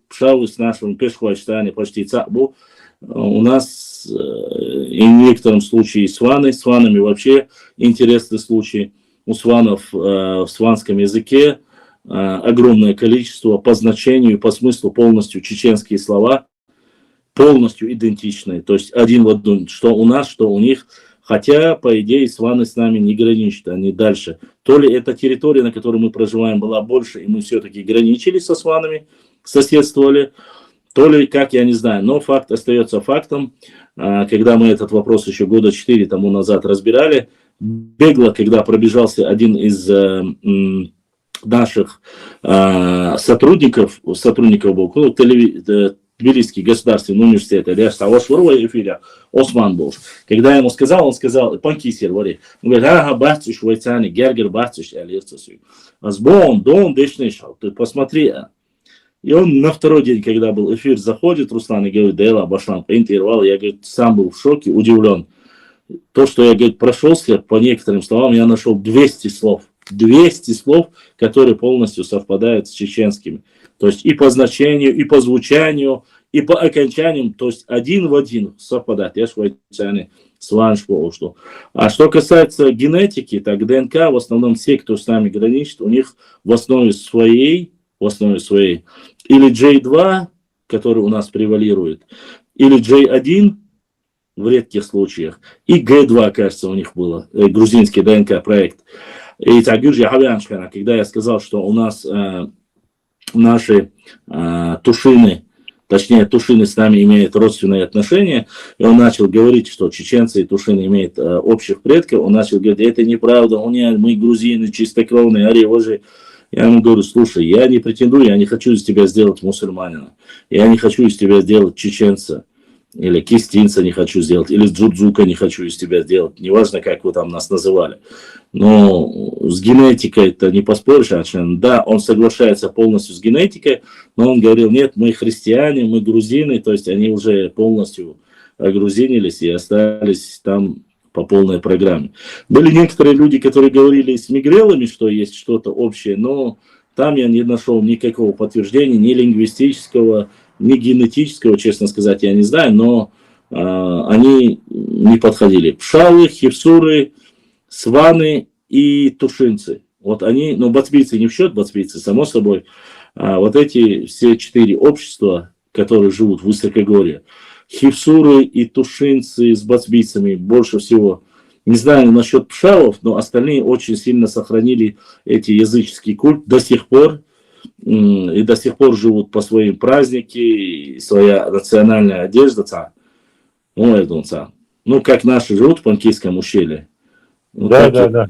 с нашим пешхвачтане почти цабу, у нас и в некотором случае сваны, с сванами вообще интересный случай. У сванов в сванском языке огромное количество по значению, по смыслу полностью чеченские слова, полностью идентичные. То есть один в один, что у нас, что у них. Хотя, по идее, сваны с нами не граничат, они дальше. То ли эта территория, на которой мы проживаем, была больше, и мы все-таки граничили со сванами, соседствовали, то ли, как, я не знаю. Но факт остается фактом. Когда мы этот вопрос еще года 4 тому назад разбирали, бегло, когда пробежался один из наших сотрудников был, Тбилисский государственный университет, Осман был. Когда я ему сказал, он сказал, панкисер, он говорит, бахцуш, швейцани, гергер бахцуш, азбон, дон, дешнешал, ты посмотри. И он на второй день, когда был эфир, заходит, Руслан, и говорит, Дейла, Башлам, интервал, я, говорит, сам был в шоке, удивлен. то, что я, говорит, прошелся по некоторым словам, я нашел 200 слов. 200 слов, которые полностью совпадают с чеченскими. То есть и по значению, и по звучанию, и по окончаниям, то есть один в один совпадает. Я швейцарный сланшко что. А что касается генетики, так ДНК, в основном все, кто с нами граничит, у них в основе своей, или J2, который у нас превалирует, или J1 в редких случаях, и G2, кажется, у них было, грузинский ДНК-проект. И когда я сказал, что у нас наши тушины, точнее, тушины с нами имеют родственные отношения, и он начал говорить, что чеченцы и тушины имеют общих предков, он начал говорить, это неправда, мы грузины, чистокровные, аревожи. Я ему говорю, слушай, я не претендую, я не хочу из тебя сделать мусульманина, я не хочу из тебя сделать чеченца, или кистинца не хочу сделать, или джудзука не хочу из тебя сделать, неважно, как вы там нас называли. Но с генетикой это не поспоришь, да, он соглашается полностью с генетикой, но он говорил, нет, мы христиане, мы грузины, то есть они уже полностью огрузинились и остались там по полной программе. Были некоторые люди, которые говорили с мигрелами, что есть что-то общее, но там я не нашел никакого подтверждения, ни лингвистического, ни генетического, честно сказать, я не знаю, но они не подходили. Пшалы, хевсуры, сваны и тушинцы. Вот они, но бацбийцы не в счет, бацбийцы, само собой. Вот эти все 4 общества, которые живут в высокогорье, хевсуры и тушинцы с бацбийцами больше всего. Не знаю насчет пшалов, но остальные очень сильно сохранили эти языческий культ до сих пор. И до сих пор живут по своим праздникам, и своя национальная одежда. Ну, как наши живут в Панкийском ущелье. Да.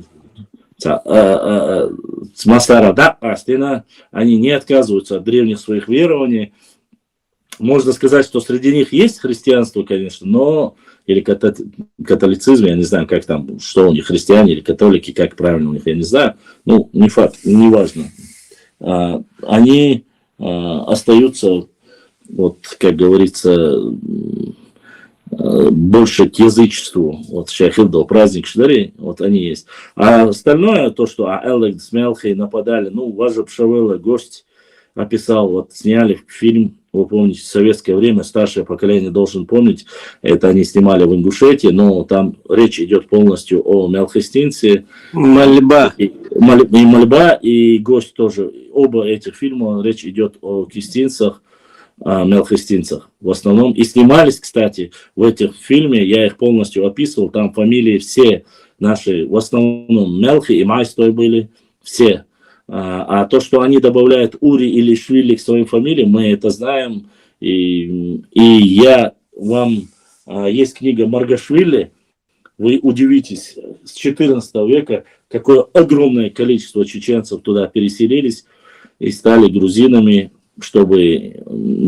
Масара, да, Астина, они не отказываются от древних своих верований. Можно сказать, что среди них есть христианство, конечно, но или католицизм, я не знаю, как там, что у них, христиане или католики, как правильно у них, я не знаю. Ну, не факт, не важно. Они остаются, вот, как говорится, больше к язычеству. Вот Шахилдо, праздник Шдари, вот они есть. А остальное, то, что Элек с Мелхой нападали, ну, Важа Пшавела, гость описал, вот сняли фильм, вы помните, в советское время, старшее поколение должен помнить, это они снимали в Ингушетии, но там речь идет полностью о мелхистинце. Мальба. И Мальба, и гость тоже. Оба этих фильма, речь идет о кистинцах, мелхистинцах в основном. И снимались, кстати, в этих фильмах, я их полностью описывал, там фамилии все наши, в основном Мелхи и Майстой были, все. А то, что они добавляют Ури или Швили к своим фамилиям, мы это знаем. И я вам... Есть книга Маргашвили, вы удивитесь, с 14 века какое огромное количество чеченцев туда переселились и стали грузинами, чтобы...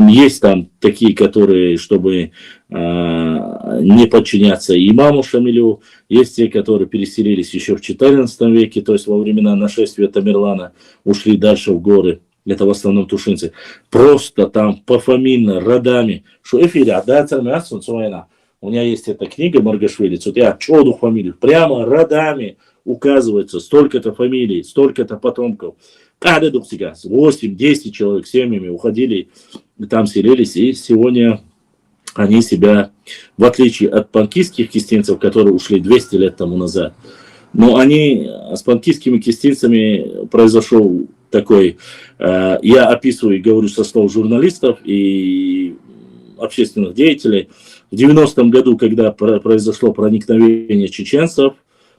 Есть там такие, которые, чтобы не подчиняться имаму Шамилю, есть те, которые переселились еще в 14 веке, то есть во времена нашествия Тамерлана, ушли дальше в горы. Это в основном тушинцы. Просто там пофамильно, родами. Что эфире, у меня есть эта книга Маргашвили, я чёду фамилию, прямо родами указывается, столько-то фамилий, столько-то потомков. 8-10 человек семьями уходили, там селились, и сегодня они себя, в отличие от панкистских кистинцев, которые ушли 200 лет тому назад, но они с панкистскими кистинцами произошел такой, я описываю и говорю со слов журналистов и общественных деятелей, в 90-м году, когда произошло проникновение чеченцев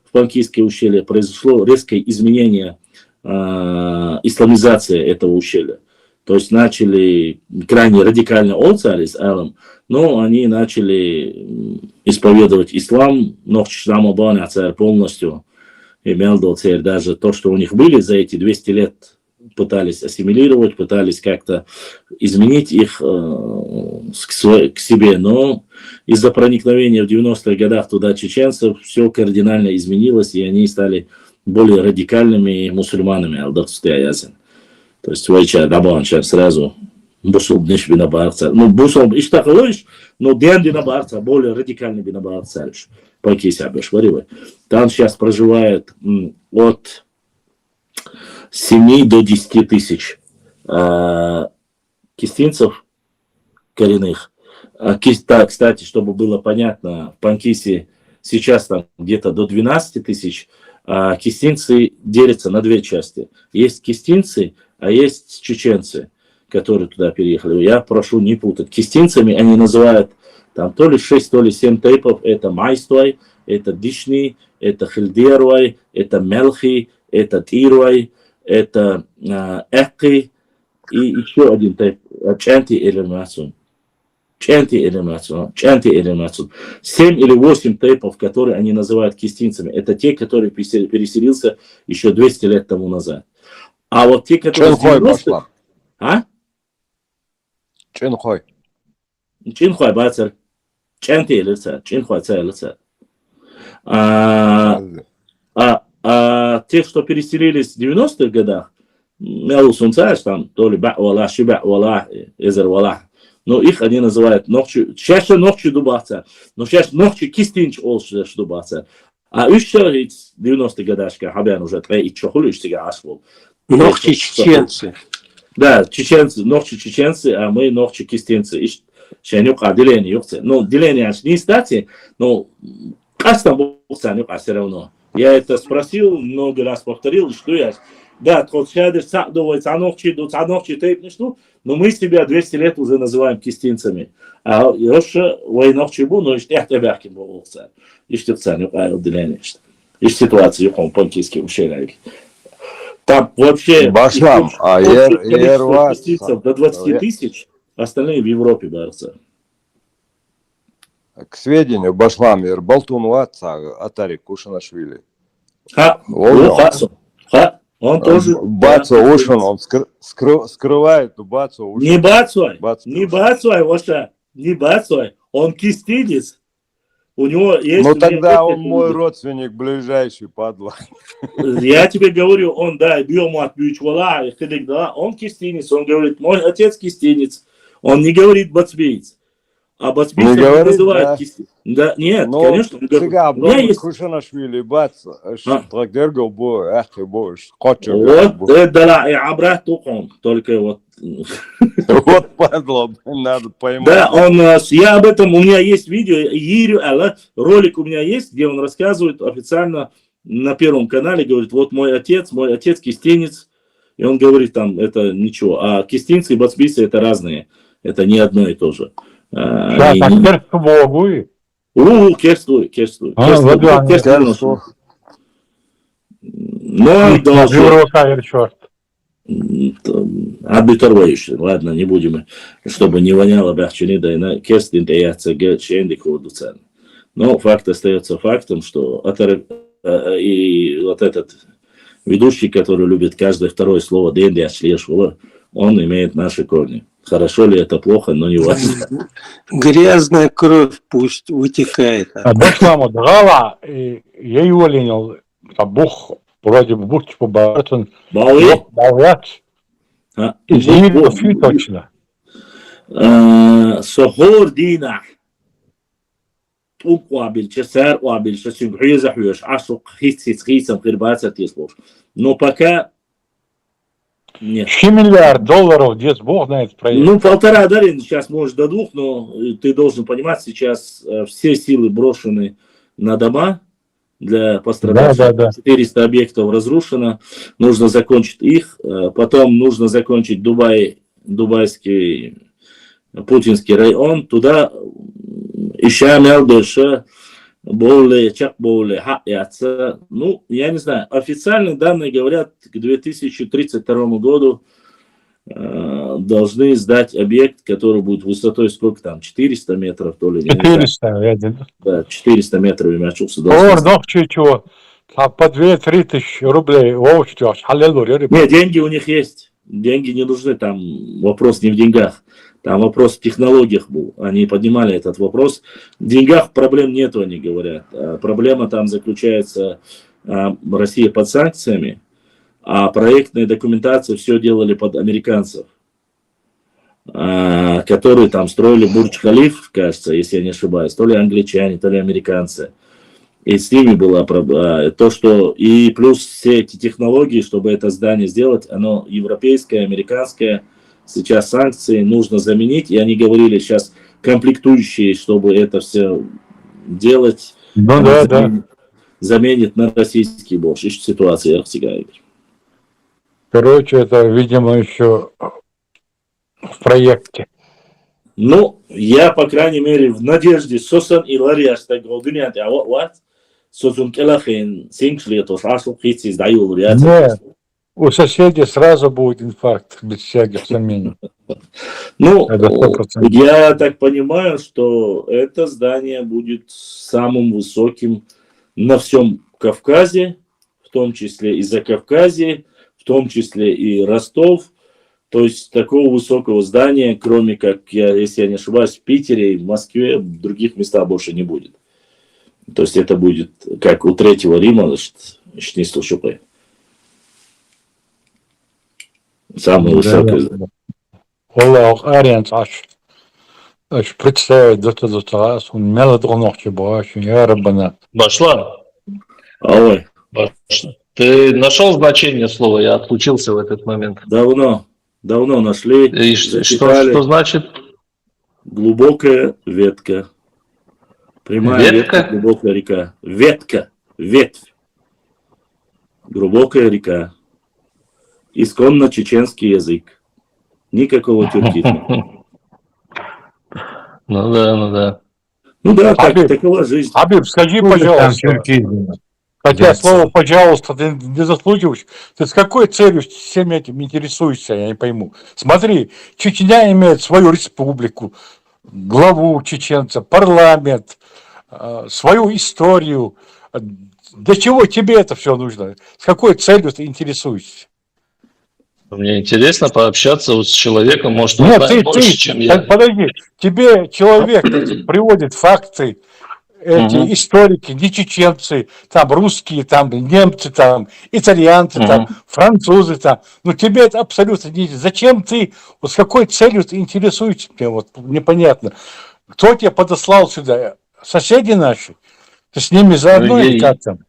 в панкистское ущелье, произошло резкое изменение, исламизация этого ущелья. То есть начали крайне радикально олцались, но они начали исповедовать ислам, но полностью имел даже то, что у них были за эти 200 лет, пытались ассимилировать, пытались как-то изменить их к себе, но из-за проникновения в 90-х годах туда чеченцев все кардинально изменилось, и они стали более радикальными мусульманами. То есть Вайча Дабан сразу Бусул не бинабарца. Ну, Бусул иштахлыш, но Ден бинабарца более радикальный бинабарца. Панкиси Абешваривы. Там сейчас проживает от 7 до 10 тысяч кистинцев коренных. Кстати, чтобы было понятно, в Панкисе сейчас там где-то до 12 тысяч, а кистинцы делятся на две части. Есть кистинцы, а есть чеченцы, которые туда переехали. Я прошу не путать. Кистинцами они называют там то ли 6, то ли 7 тейпов. Это майствай, это дишни, это хильдервай, это мелхи, это тирвай, это экки и еще один тейп, чанти элемацун. Чанти элемацун. 7 или 8 тейпов, которые они называют кистинцами. Это те, которые переселился еще 200 лет тому назад. А вот те, которые... Чинхой. Чинхой, бацар. Чанти элемацун. Чинхой цайлица. Те, что переселились в 90-х годах, я усунцаешь там, то ли ба'вала, шиба'вала, эзервала. Но их они называют ногчу. Сейчас ногчу дубаца. Но сейчас ногчу кистинч олш дубаца. А еще 90-х годашка, хабян уже твои и чохулю сега ашвол. Ногчи чеченцы. Да, чеченцы, ногчу чеченцы, а мы ногчу кистинцы. Шанюк, а деление юкце. Ну, деление аж не стати, но кастам боксанюк, а все равно. Я это спросил, много раз повторил, что я... Да, тот сядешь, цанохчи, тейп, что, но мы себя 200 лет уже называем кистинцами. А еще войнохчи был, но еще тебя кем был царь. Еще царь, отделение. Еще ситуация, как он по-английски ущеряет. Там вообще... Башлам, а кистинцев до 20 тысяч, остальные в Европе борются. К сведению, Башлам, Болтун Ватса, Атари Кушанашвили. Он тоже... Бацо ушел, он скрывает, но Бацо ушел. Не Бацуай, Воша, не Бацуай. Он кистинец. У него есть... Ну тогда он мой родственник ближайший, падла. Я тебе говорю, он, да, биомат бьючвала, он кистинец. Он говорит, мой отец кистинец. Он не говорит бацбиец. А бацбиец не называют кистинец. Да, нет, но, конечно. Сега, Брон Кушанашвили, Бац, Трагдергал бо, эхи бо, Скотчер. Вот, это да, и Абрах Тукон, только вот... Вот падла, надо поймать. Да, я об этом, у меня есть видео, ролик у меня есть, где он рассказывает официально на Первом канале, говорит, вот мой отец кистинец, и он говорит там, это ничего, а кистинцы и бацбицы это разные, это не одно и то же. Да, так Богу. Керствуй. Ну, да. Арбитровающий. Ладно, не будем, чтобы не воняло бахчини, да и на керстин теяться гечендику дуцен. Но факт остается фактом, что и вот этот ведущий, который любит каждое второе слово денди ашлешвула, он имеет наши корни. Хорошо ли это, плохо, но не важно. Грязная кровь пусть вытекает. Башламу драла, я его ленил, бух, вроде бы бух, типа Бартон. Бауят. Извини, точно. Сохор дина. Уквабил, чесар, уабил, шасюбхи захуешь, ашук, хитсам, хирбаца, тислов. Но пока нет. 3 миллиарда долларов, где Бог знает проект. Ну, 1,5 дали, сейчас может до 2, но ты должен понимать, сейчас все силы брошены на дома для пострадавших. Да. 400 объектов разрушено, нужно закончить их, потом нужно закончить дубайский путинский район, туда еще мелдыша, ну, я не знаю, официальные данные говорят, к 2032 году должны сдать объект, который будет высотой сколько там, 400 метров, то ли? 400, да, 400 метров и мячился. Чего? По 2-3 тысячи рублей. Нет, деньги у них есть. Деньги не нужны, там вопрос не в деньгах. Там вопрос в технологиях был. Они поднимали этот вопрос. В деньгах проблем нету, они говорят. Проблема там заключается, Россия под санкциями, а проектная документация все делали под американцев, которые там строили Бурдж-Халиф, кажется, если я не ошибаюсь. То ли англичане, то ли американцы. И с ними была проблема. То, что и плюс все эти технологии, чтобы это здание сделать, оно европейское, американское. Сейчас санкции нужно заменить. И они говорили сейчас комплектующие, чтобы это все делать. Ну да. Заменит на российский борщ. Ищет ситуация, Ахтигай. Короче, это, видимо, еще в проекте. Ну, я, по крайней мере, в надежде, сосан и лариаш так голдунят, а вот сосан келахин, синклетош, ашло хитси сдаю Нет, у соседей сразу будет инфаркт, без всяких сомнений. Ну, я так понимаю, что это здание будет самым высоким на всем Кавказе, в том числе и Закавказье, в том числе и Ростов. То есть такого высокого здания, кроме как, если я не ошибаюсь, в Питере, в Москве, в других местах больше не будет. То есть это будет как у Третьего Рима, не слушай. Самое высокое. Оллах, Арианс, аж представить до раз, он мелодронок баш, я рабана. Башлан. Ой. Ты нашел значение слова? Я отключился в этот момент. Давно нашли. И что значит? Глубокая ветка. Прямая ветка, глубокая река. Ветвь. Глубокая река. Исконно чеченский язык. Никакого тюркизма. Ну да. Ну да, такова жизнь. Хабиб, скажи, пожалуйста. Хотя слово «пожалуйста» ты не заслуживаешь. Ты с какой целью всем этим интересуешься, я не пойму. Смотри, Чечня имеет свою республику, главу чеченца, парламент, свою историю. Для чего тебе это все нужно? С какой целью ты интересуешься? Мне интересно пообщаться с человеком, может, он знает больше, чем я. Подожди, тебе человек приводит факты, эти историки, не чеченцы, там русские, там немцы, там итальянцы, там французы, там. Но тебе это абсолютно не... Зачем ты, вот с какой целью ты интересуешься, мне вот непонятно. Кто тебя подослал сюда? Соседи наши? Ты с ними заодно или как там?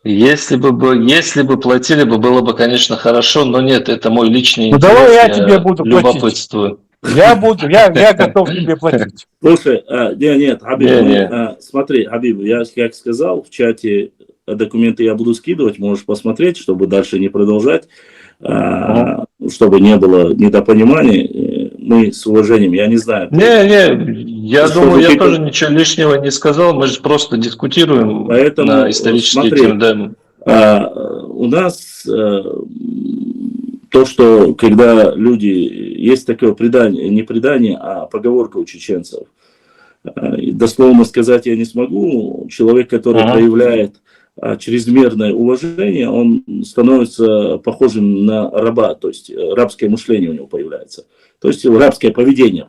Если бы платили бы, было бы, конечно, хорошо, но нет, это мой личный интерес. Давай я тебе буду любопытствую. Я готов тебе платить. Слушай, нет, Хабиб, смотри, Хабиб, я как сказал в чате, документы я буду скидывать, можешь посмотреть, чтобы дальше не продолжать, чтобы не было недопониманий. Мы с уважением, я не знаю. Я думаю, я тоже ничего лишнего не сказал, мы же просто дискутируем на исторические темы. У нас то, что когда люди, есть такое предание, не предание, а поговорка у чеченцев. Дословно сказать я не смогу. Человек, который проявляет чрезмерное уважение, он становится похожим на раба, то есть рабское мышление у него появляется. То есть рабское поведение,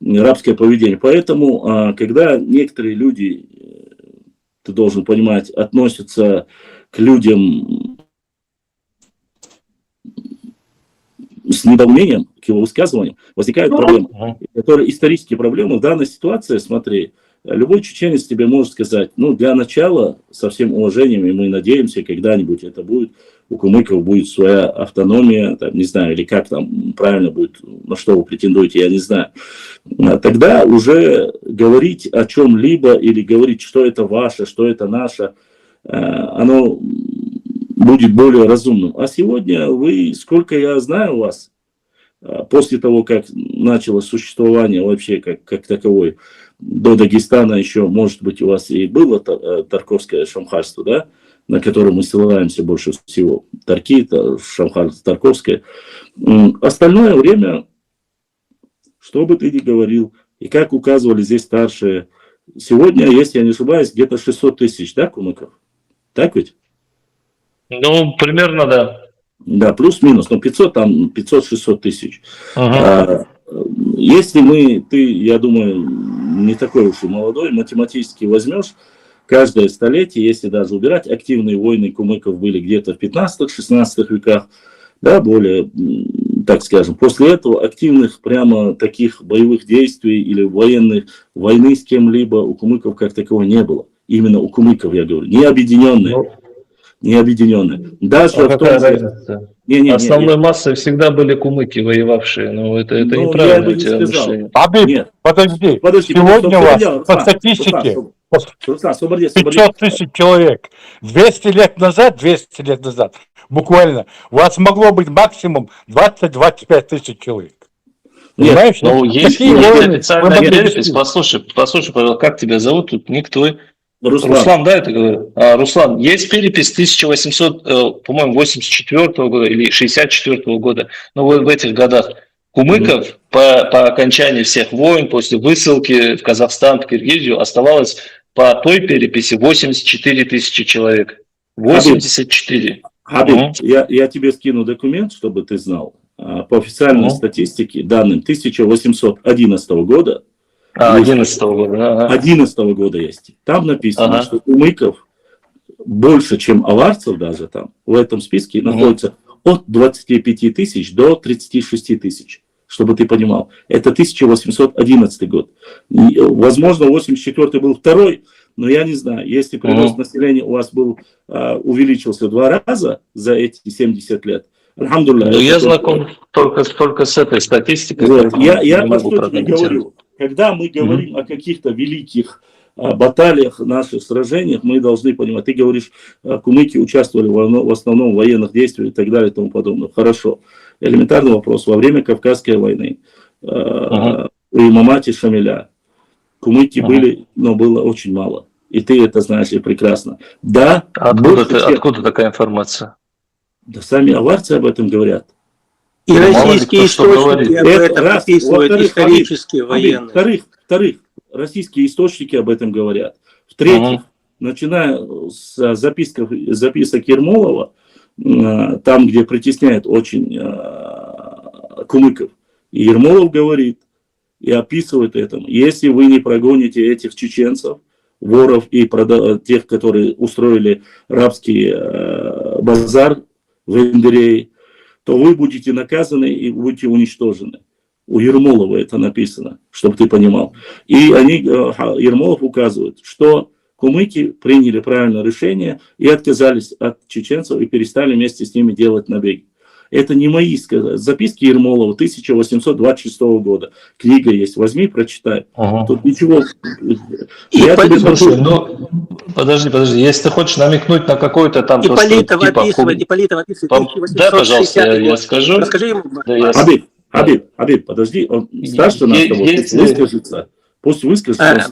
рабское поведение. Поэтому, когда некоторые люди, ты должен понимать, относятся к людям с недоумением, к его высказываниям, возникают проблемы. Которые исторические проблемы. В данной ситуации, смотри, любой чеченец тебе может сказать, для начала, со всем уважением, и мы надеемся, когда-нибудь это будет, у кумыков будет своя автономия, там, не знаю, или как там правильно будет, на что вы претендуете, я не знаю. Тогда уже говорить о чем-либо или говорить, что это ваше, что это наше, оно будет более разумным. А сегодня вы, сколько я знаю вас, после того, как началось существование вообще как таковое, до Дагестана еще, может быть, у вас и было Тарковское шамхарство, да, на которое мы ссылаемся больше всего. Тарки, шамхарство, Тарковское. Остальное время, что бы ты ни говорил, и как указывали здесь старшие, сегодня, если я не ошибаюсь, где-то 600 тысяч, да, кумыков? Так ведь? Примерно, да. Да, плюс-минус, но 500-600 тысяч. Если ты, я думаю, не такой уж и молодой, математически возьмешь, каждое столетие, если даже убирать, активные войны кумыков были где-то в 15-16 веках, да, более, так скажем. После этого активных прямо таких боевых действий или войны с кем-либо у кумыков как такового не было. Именно у кумыков, я говорю. Не объединенные. Не объединенные. Даже в том же... Основной массой всегда были кумыки, воевавшие. Но это неправильно у тебя мышление. Абиб, подожди. Сегодня у вас по статистике 500 тысяч человек. 200 лет назад, буквально, у вас могло быть максимум 20-25 тысяч человек. Понимаешь? Ну, есть официальная перепись. Послушай, пожалуйста, как тебя зовут? Тут никто... Руслан, да, это говорю? Руслан, есть перепись 1800, по-моему, 84 года или 64 года, но в этих годах кумыков по окончании всех войн, после высылки в Казахстан, в Киргизию, оставалось по той переписи 84 тысячи человек. 84. Хабиб, я тебе скину документ, чтобы ты знал. По официальной статистике, данным 1811 года, 11 года. 11 года есть. Там написано, что кумыков больше, чем аварцев даже там, в этом списке находится от 25 тысяч до 36 тысяч. Чтобы ты понимал. Это 1811 год. Возможно, 84 был второй, но я не знаю. Если прирост населения у вас был увеличился в 2 раза за эти 70 лет, альхамдулилля. Я знаком только с этой статистикой. Я по сути говорю. Когда мы говорим о каких-то великих баталиях, наших сражениях, мы должны понимать, ты говоришь, кумыки участвовали в основном в военных действиях и так далее и тому подобное. Хорошо. Элементарный вопрос. Во время Кавказской войны у имамати Шамиля кумыки были, но было очень мало. И ты это знаешь и прекрасно. Да. Откуда такая информация? Да сами аварцы об этом говорят. И российские источники об этом описывают, исторические, военные. Вторых, российские источники об этом говорят. В-третьих, начиная с записок Ермолова, там, где притесняют очень кумыков, и Ермолов говорит и описывает это. Если вы не прогоните этих чеченцев, воров и тех, которые устроили рабский базар в Эндерее, то вы будете наказаны и будете уничтожены. У Ермолова это написано, чтобы ты понимал. И Ермолов указывает, что кумыки приняли правильное решение и отказались от чеченцев и перестали вместе с ними делать набеги. Это не мои записки Ермолова 1826 года. Книга есть, возьми, прочитай. Тут ничего... Подожди, если ты хочешь намекнуть на какой-то там... Ипполитов описывает. Да, пожалуйста, я скажу. Расскажи ему. Хабиб, подожди, он старше нас с тобой, выскажется. Пусть выскажется.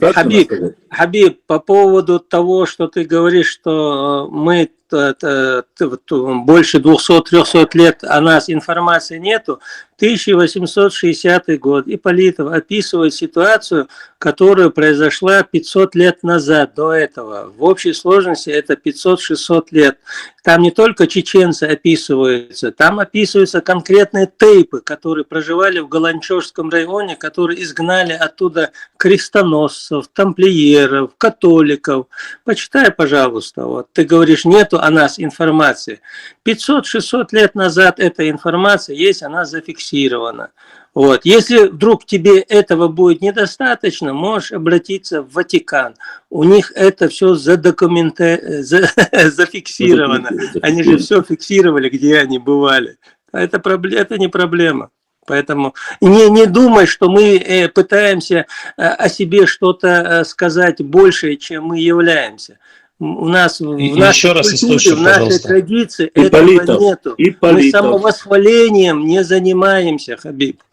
Хабиб, по поводу того, что ты говоришь, что мы больше 200-300 лет о нас информации нету, 1860 год. Ипполитов описывает ситуацию, которая произошла 500 лет назад, до этого. В общей сложности это 500-600 лет. Там не только чеченцы описываются, там описываются конкретные тейпы, которые проживали в Галанчожском районе, которые изгнали оттуда крестоносцев, тамплиеров, католиков. Почитай, пожалуйста. Вот. Ты говоришь, нету о нас информации. 500-600 лет назад эта информация есть, она зафиксирована. Вот. Если вдруг тебе этого будет недостаточно, можешь обратиться в Ватикан. У них это все зафиксировано. Они же все фиксировали, где они бывали. Это не проблема. Поэтому не думай, что мы пытаемся о себе что-то сказать большее, чем мы являемся. У нас в нашей культуре, в нашей традиции этого нету. Мы самовосхвалением не занимаемся, Хабиб.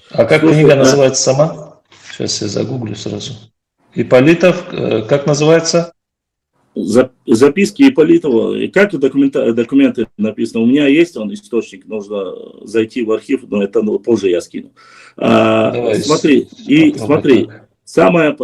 А как книга называется сама? Сейчас я загуглю сразу. Ипполитов, как называется? Записки Ипполитова. И как документы написано? У меня есть источник, нужно зайти в архив, но это позже я скину. Смотри. Самая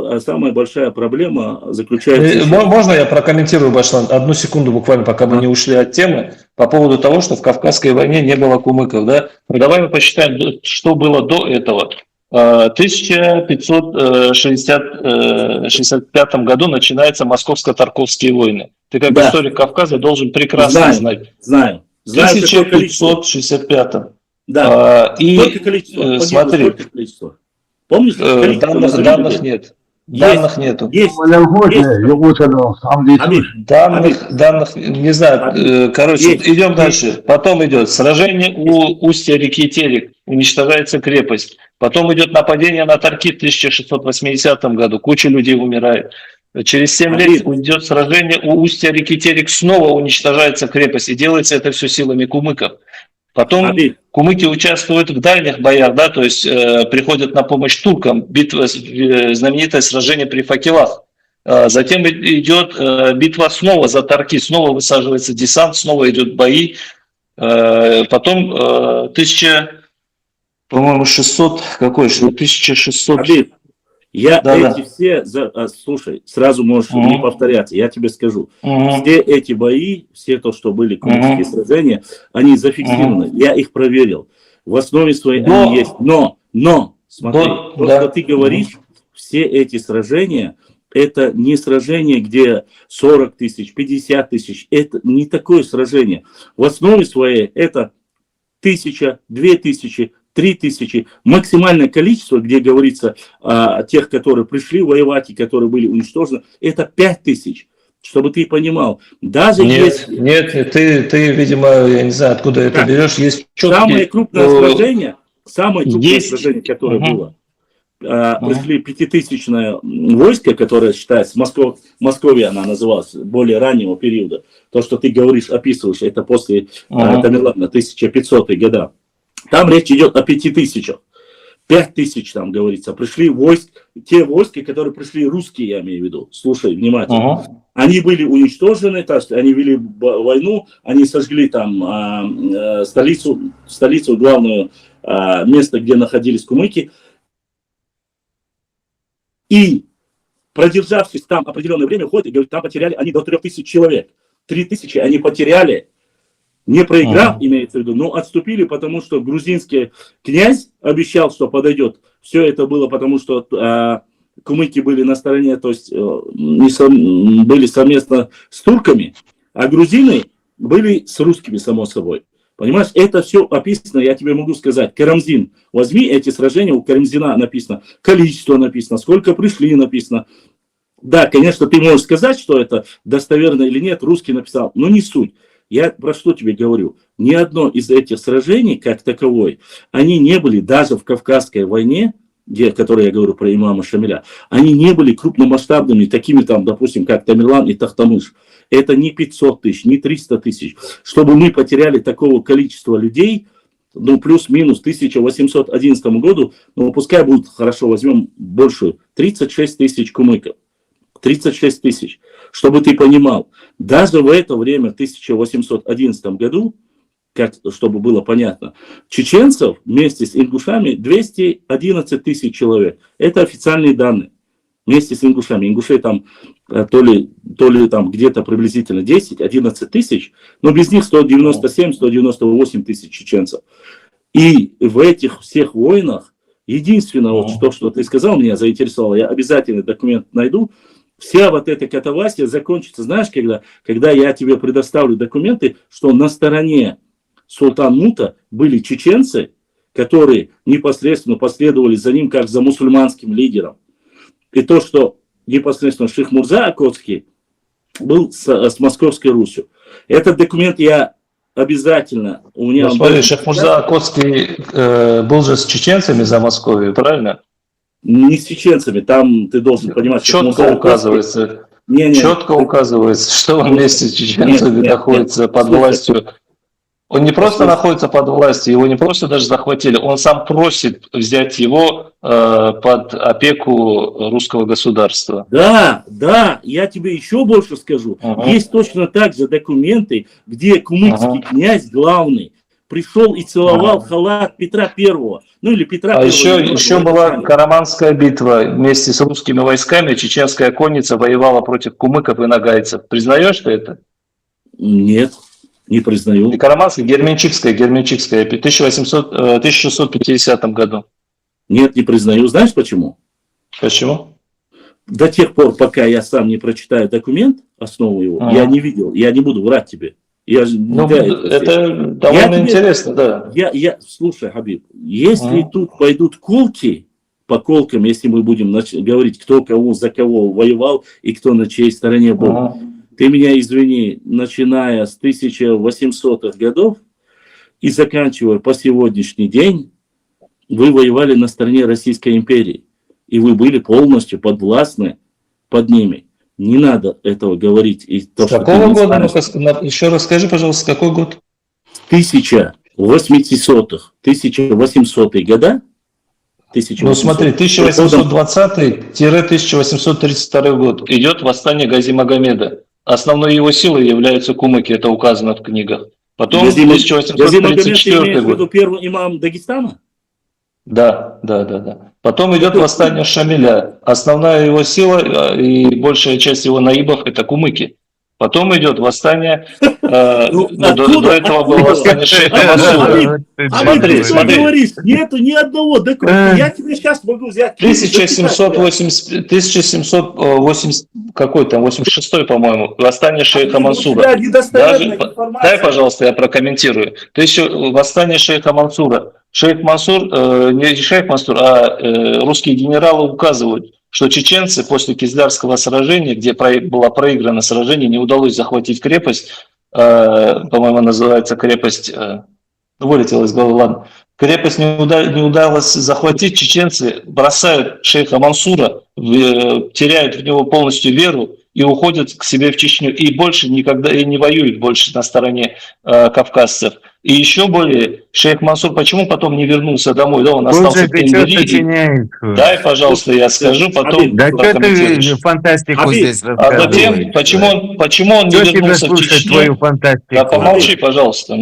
большая проблема заключается... Можно я прокомментирую, Башлан, одну секунду буквально, пока мы не ушли от темы, по поводу того, что в Кавказской войне не было кумыков, да? Давай мы посчитаем, что было до этого. В 1565 году начинаются московско-тарковские войны. Ты как историк Кавказа должен прекрасно знать. Знаю. В 1565. Да. И смотри. Помнишь, данных нет. Данных нету. Данных, не знаю, короче, идем дальше. Потом идет сражение у устья реки Терек, уничтожается крепость. Потом идет нападение на Тарки в 1680 году, куча людей умирает. Через 7 лет идет сражение у устья реки Терек, снова уничтожается крепость, и делается это все силами кумыков. Потом кумыки участвуют в дальних боях, да, то есть приходят на помощь туркам, битва, знаменитое сражение при факелах. Затем идет битва снова за Тарки, снова высаживается десант, снова идут бои. Потом 1600, какой же, 1600... Я эти все, слушай, сразу можешь не повторяться, я тебе скажу. Все эти бои, все то, что были кумыкские сражения, они зафиксированы, я их проверил. В основе своей они есть. Но, смотри, что ты говоришь, все эти сражения, это не сражение, где 40 тысяч, 50 тысяч, это не такое сражение. В основе своей это 1000, 2000, 3000, максимальное количество, где говорится о тех, которые пришли воевать и которые были уничтожены, это 5000. Чтобы ты понимал, даже если... Нет, ты, видимо, я не знаю, откуда это берешь, есть четкие... Самое крупное сражение, которое было, пришли 5000-е войско, которое считается, Московия она называлась, более раннего периода. То, что ты говоришь, описываешь, это после Тамерлана, 1500-е года. Там речь идет о 5000. 5000 там говорится. Пришли те войска, которые пришли русские, я имею в виду. Слушай внимательно. Они были уничтожены, то есть они вели войну, они сожгли там столицу, главное место, где находились кумыки. И продержавшись там определенное время, ходят и говорят, там потеряли они до 3000 человек. 3000 они потеряли. Не проиграв, имеется в виду, но отступили, потому что грузинский князь обещал, что подойдет. Все это было потому, что кумыки были на стороне, то есть были совместно с турками, а грузины были с русскими, само собой. Понимаешь, это все описано, я тебе могу сказать. Карамзин, возьми эти сражения, у Карамзина написано, количество написано, сколько пришли написано. Да, конечно, ты можешь сказать, что это достоверно или нет, русский написал, но не суть. Я про что тебе говорю? Ни одно из этих сражений, как таковой, они не были даже в Кавказской войне, о которой я говорю про имама Шамиля, они не были крупномасштабными, такими там, допустим, как Тамерлан и Тахтамыш. Это не 500 тысяч, не 300 тысяч. Чтобы мы потеряли такого количества людей, ну, плюс-минус 1811 году, ну, пускай будет, хорошо, возьмем большую, 36 тысяч кумыков. 36 тысяч. Чтобы ты понимал, даже в это время, в 1811 году, чтобы было понятно, чеченцев вместе с ингушами 211 тысяч человек. Это официальные данные. Вместе с ингушами. Ингушей там то ли там где-то приблизительно 10-11 тысяч, но без них 197-198 тысяч чеченцев. И в этих всех войнах, единственное, вот то, что ты сказал, меня заинтересовало, я обязательно документ найду. Вся вот эта катавасия закончится, знаешь, когда я тебе предоставлю документы, что на стороне Султан-Мута были чеченцы, которые непосредственно последовали за ним, как за мусульманским лидером. И то, что непосредственно Шейх Мурза Окотский был с Московской Русью. Этот документ я обязательно... У меня смотри, Шейх Мурза Окотский был же с чеченцами за Московию, правильно? Не с чеченцами, там ты должен понимать... Четко указывается, четко указывается, что он вместе с чеченцами находится под властью. Он не просто находится под властью, его не просто даже захватили, он сам просит взять его под опеку русского государства. Да, я тебе еще больше скажу. Есть точно так же документы, где кумыкский князь главный пришел и целовал халат Петра Первого. Ну или Петра Первого. Еще была Караманская битва. Вместе с русскими войсками чеченская конница воевала против кумыков и нагайцев. Признаешь ты это? Нет. Не признаю. И Караманская, Герменчикская, в 1650 году. Нет, не признаю. Знаешь почему? Почему? До тех пор, пока я сам не прочитаю документ, основу его, я не видел, я не буду врать тебе. Это довольно интересно, да. Слушай, Хабиб, если тут пойдут колки, по колкам, если мы будем говорить, кто кого за кого воевал и кто на чьей стороне был. Ты меня извини, начиная с 1800-х годов и заканчивая по сегодняшний день, вы воевали на стороне Российской империи. И вы были полностью подвластны под ними. Не надо этого говорить. И то, с какого года? Еще раз скажи, пожалуйста, какой год? 1800-х, 1800-е года. Ну смотри, 1820-1832 год идет восстание Гази Магомеда. Основной его силой являются кумыки, это указано в книгах. Потом 1834 год. Это первый имам Дагестана? Да. Потом идет восстание Шамиля. Основная его сила и большая часть его наибов это кумыки. Потом идет восстание, до этого было восстание шейха Мансура. Смотри. Нету ни одного документа. Я тебе сейчас могу взять. 86, по-моему, восстание шейха Мансура. Дай, пожалуйста, я прокомментирую. Восстание шейха Мансура. Шейх Мансур, не шейх Мансур, а русские генералы указывают, что чеченцы после Кизлярского сражения, где было проиграно сражение, не удалось захватить крепость, по-моему, называется крепость, вылетела из головы, ладно. Крепость не удалось захватить, чеченцы бросают шейха Мансура, теряют в него полностью веру и уходят к себе в Чечню. И больше никогда и не воюют больше на стороне кавказцев. И еще более, шейх Мансур почему потом не вернулся домой? Да, он остался в Тендери. Дай, пожалуйста, я скажу, потом да что ты фантастику здесь рассказываешь? А затем, почему он не вернулся в Чечню? Твою фантастику? Да помолчи, пожалуйста.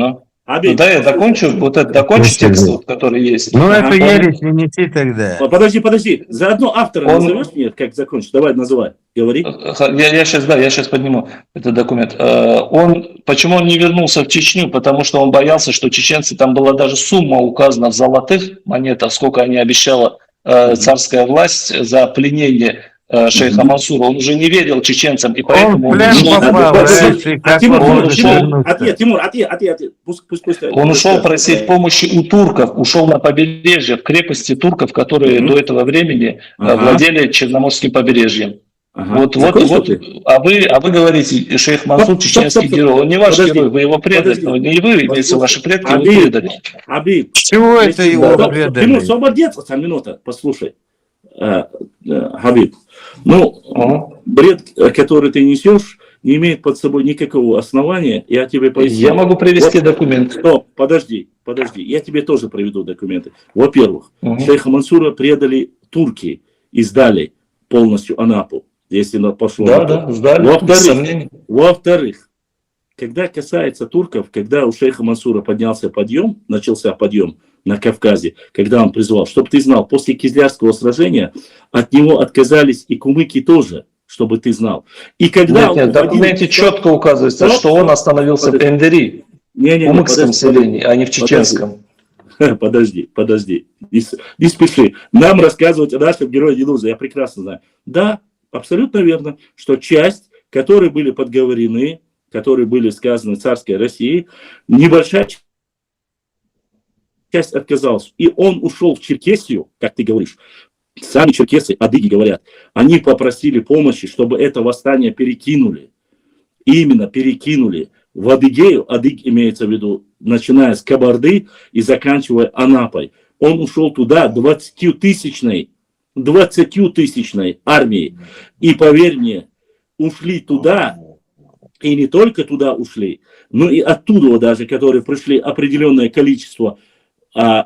Да, я закончу, закончу текст, который есть. Ну, это ересь, не неси тогда. Подожди. Заодно автора назовешь мне, как закончишь? Давай, называй, говори. Я сейчас подниму этот документ. Почему он не вернулся в Чечню? Потому что он боялся, что чеченцы, там была даже сумма указана в золотых монетах, сколько они обещала царская власть за пленение шейха Мансура. Он уже не верил чеченцам, и поэтому он ушел просить помощи у турков, ушел на побережье, в крепости турков, которые до этого времени владели Черноморским побережьем. А вы говорите, шейх Мансур чеченский герой. Он не ваш герой, вы его предали, но не вы, имеются ваши предки, вы предали. Чего это его предали? Тимур, освободиться, минута, послушай. Хабиб, бред, который ты несешь, не имеет под собой никакого основания. Я тебе поясню. Я могу привести документ. Стоп, подожди. Я тебе тоже приведу документы. Во-первых, шейха Мансура предали турки и сдали полностью Анапу, если пошло. Да, сдали. Во-вторых, когда касается турков, когда у шейха Мансура начался подъем на Кавказе, когда он призвал, чтобы ты знал, после Кизлярского сражения от него отказались и кумыки тоже, чтобы ты знал. И когда в документе четко указывается, что он остановился в Эндери, в кумыкском селении, а не в чеченском. Подожди. Не спеши. Нам рассказывать о нашем герое не нужно, я прекрасно знаю. Да, абсолютно верно, что часть, которые были подговорены, которые были сказаны царской России, небольшая часть отказалась. И он ушел в Черкесию, как ты говоришь. Сами черкесы, адыги говорят, они попросили помощи, чтобы это восстание перекинули. Именно перекинули в Адыгею, Адыг имеется в виду, начиная с Кабарды и заканчивая Анапой. Он ушел туда 20-тысячной армией. И поверь мне, ушли туда, и не только туда ушли, но и оттуда даже, которые пришли определенное количество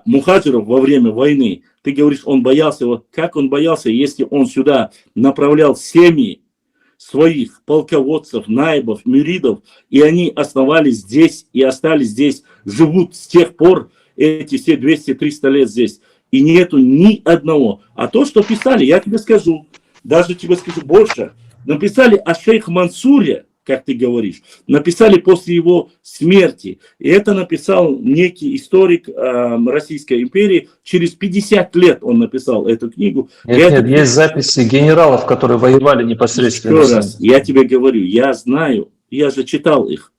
мухаджиров во время войны. Ты говоришь, он боялся. Вот как он боялся, если он сюда направлял семьи своих полководцев, наибов, мюридов, и они основались здесь и остались здесь, живут с тех пор, эти все 200-300 лет здесь. И нету ни одного. А то, что писали, я тебе скажу, даже тебе скажу больше, написали о шейхе Мансуре, как ты говоришь, написали после его смерти. И это написал некий историк Российской империи. Через 50 лет он написал эту книгу. Нет, есть записи генералов, которые воевали непосредственно. Еще раз, я тебе говорю, я знаю, я же читал их.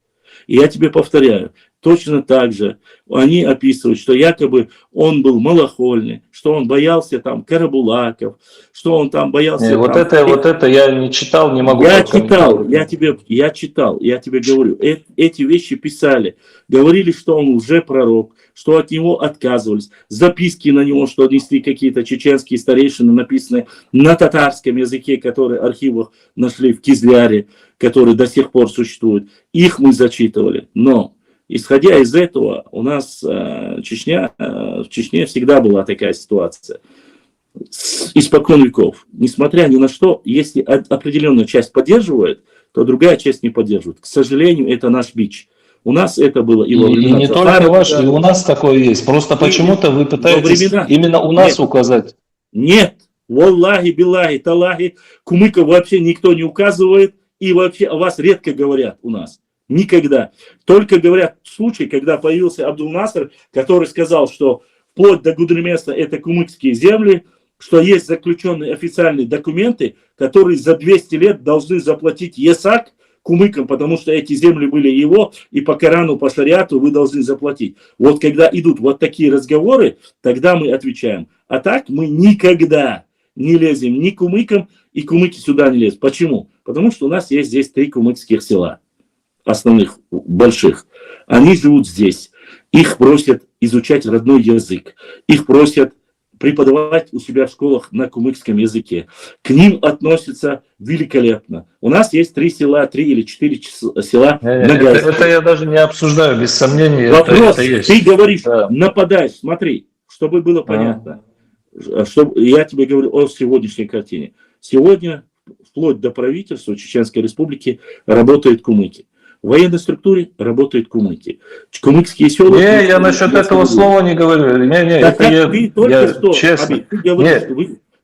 И я тебе повторяю, точно так же они описывают, что якобы он был малохольный, что он боялся там карабулаков, что он там боялся... Вот там, это я не читал, не могу. Я читал, я тебе говорю, эти вещи писали, говорили, что он лжепророк, что от него отказывались, записки на него, что несли какие-то чеченские старейшины, написанные на татарском языке, которые в архивах нашли в Кизляре, которые до сих пор существуют, их мы зачитывали, но... Исходя из этого, у нас в Чечне всегда была такая ситуация. Испокон веков. Несмотря ни на что, если определенная часть поддерживает, то другая часть не поддерживает. К сожалению, это наш бич. У нас это было и во времена... И не только ваш, и у нас такое есть. Просто почему-то вы пытаетесь именно у нас указать. Нет. Валлахи, биллахи, талахи. Кумыков вообще никто не указывает. И вообще о вас редко говорят у нас. Никогда. Только говорят в случае, когда появился Абдул-Наср, который сказал, что вплоть до Гудермеса это кумыкские земли, что есть заключенные официальные документы, которые за 200 лет должны заплатить ЕСАК кумыкам, потому что эти земли были его, и по Корану, по шариату вы должны заплатить. Вот когда идут вот такие разговоры, тогда мы отвечаем. А так мы никогда не лезем ни кумыкам, и кумыки сюда не лезут. Почему? Потому что у нас есть здесь 3 кумыкских села. Основных, больших, они живут здесь. Их просят изучать родной язык. Их просят преподавать у себя в школах на кумыкском языке. К ним относятся великолепно. У нас есть 3 села, 3 или 4 села. Это я даже не обсуждаю, без сомнений. Вопрос, это есть. Ты говоришь, нападаешь, смотри, чтобы было понятно. Я тебе говорю о сегодняшней картине. Сегодня, вплоть до правительства Чеченской Республики, работают кумыки. В военной структуре работают кумыки. Кумыкские села... Не, я насчет этого слова не говорю. Честно.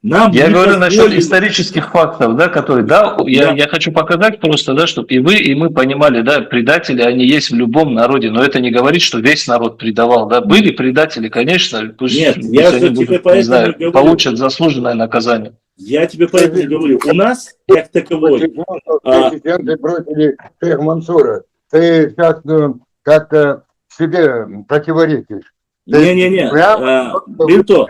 Я говорю насчет исторических фактов, да, которые, я хочу показать просто, да, чтобы и вы, и мы понимали, да, предатели, они есть в любом народе, но это не говорит, что весь народ предавал, да, были предатели, конечно, пусть они будут, не знаю, получат заслуженное наказание. Я тебе поэтому говорю, у нас, как таковой... Президенты бросили Шейх Мансура. Ты сейчас как-то себе противоречишь. Не-не-не, Бильто,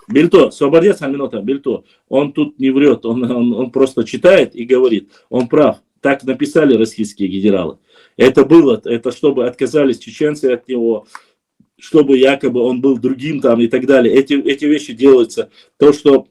Бильто, свободец на минуту, Бильто, он тут не врет, он просто читает и говорит, он прав, так написали российские генералы. Это было, это чтобы отказались чеченцы от него, чтобы якобы он был другим там и так далее. Эти вещи делаются. То, что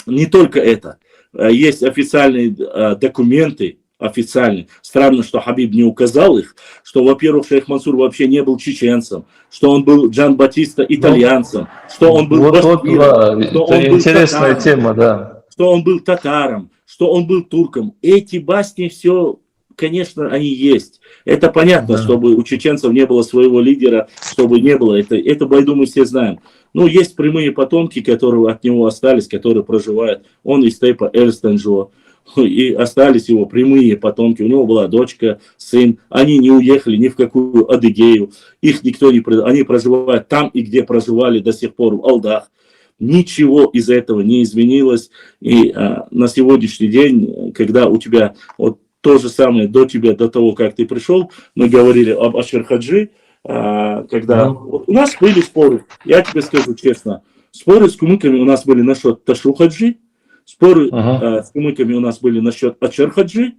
не только это. Есть официальные документы, официальные. Странно, что Хабиб не указал их, что, во-первых, Шейх Мансур вообще не был чеченцем, что он был Джан Батиста итальянцем, что он был башкиром, что он был интересная тема, да. Что он был татаром, что он был турком. Эти басни все... Конечно, они есть. Это понятно, чтобы у чеченцев не было своего лидера, чтобы не было. Это Байду мы все знаем. Ну, есть прямые потомки, которые от него остались, которые проживают. Он из тейпа Эльстенджо. И остались его прямые потомки. У него была дочка, сын. Они не уехали ни в какую Адыгею. Их никто не... Они проживают там и где проживали до сих пор в Алдах. Ничего из этого не изменилось. И на сегодняшний день, когда у тебя... Вот, то же самое до тебя, до того, как ты пришел, мы говорили об Ашер-Хаджи, когда у нас были споры, я тебе скажу честно, споры с кумыками у нас были насчет Ташу-Хаджи, споры с кумыками у нас были насчет Ашер-Хаджи,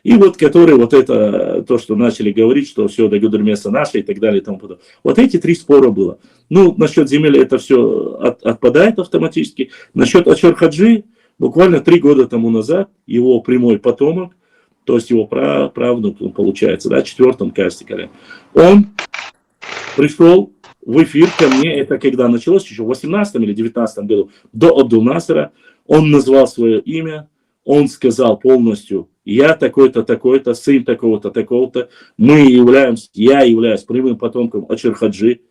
и вот которые вот это, то, что начали говорить, что все до Гудермеса наше и так далее и тому подобное. Вот эти 3 спора было. Ну, насчет земель это все отпадает автоматически. Насчет Ашер-Хаджи, буквально 3 года тому назад его прямой потомок, то есть его правнук, получается, да, 4-м, кажется, колене, он пришел в эфир ко мне, это когда началось, еще в 18-м или 19-м году, до Абдул-Насра, он назвал свое имя, он сказал полностью, я такой-то, такой-то, сын такого-то, такого-то, я являюсь прямым потомком Ашер-Хаджи,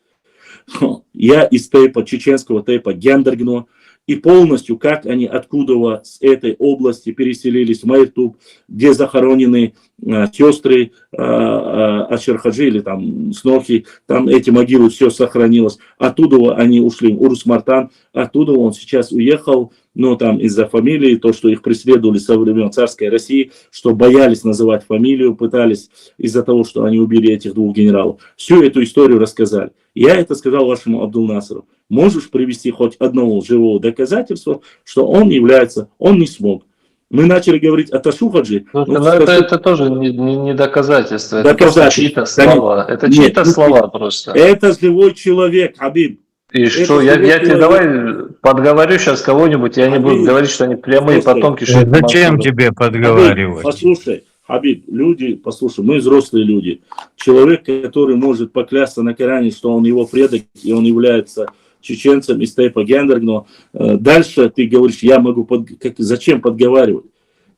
я из тейпа, чеченского тейпа Гендергно, и полностью, как они откуда с этой области переселились в Майтуб, где захоронены сестры Ашер-Хаджи или там Снохи, там эти могилы, все сохранилось. Оттуда они ушли в Урус-Мартан, оттуда он сейчас уехал но там из-за фамилии, то, что их преследовали со времен царской России, что боялись называть фамилию, пытались из-за того, что они убили этих двух генералов. Всю эту историю рассказали. Я это сказал вашему Абдул-Насеру. Можешь привести хоть одного живого доказательства, что он является, он не смог. Мы начали говорить о Ташухаджи. Это тоже не доказательство, это просто чьи-то слова. Это чьи-то слова просто. Это живой человек, Хабиб. И что, я тебе давай подговорю сейчас кого-нибудь, я не буду говорить, что они прямые потомки. Зачем тебе подговаривать? Послушай, Хабиб, люди, послушай, мы взрослые люди. Человек, который может поклясться на Коране, что он его предок, и он является чеченцем из Тейпа Гендергно. Дальше ты говоришь, я могу, зачем подговаривать?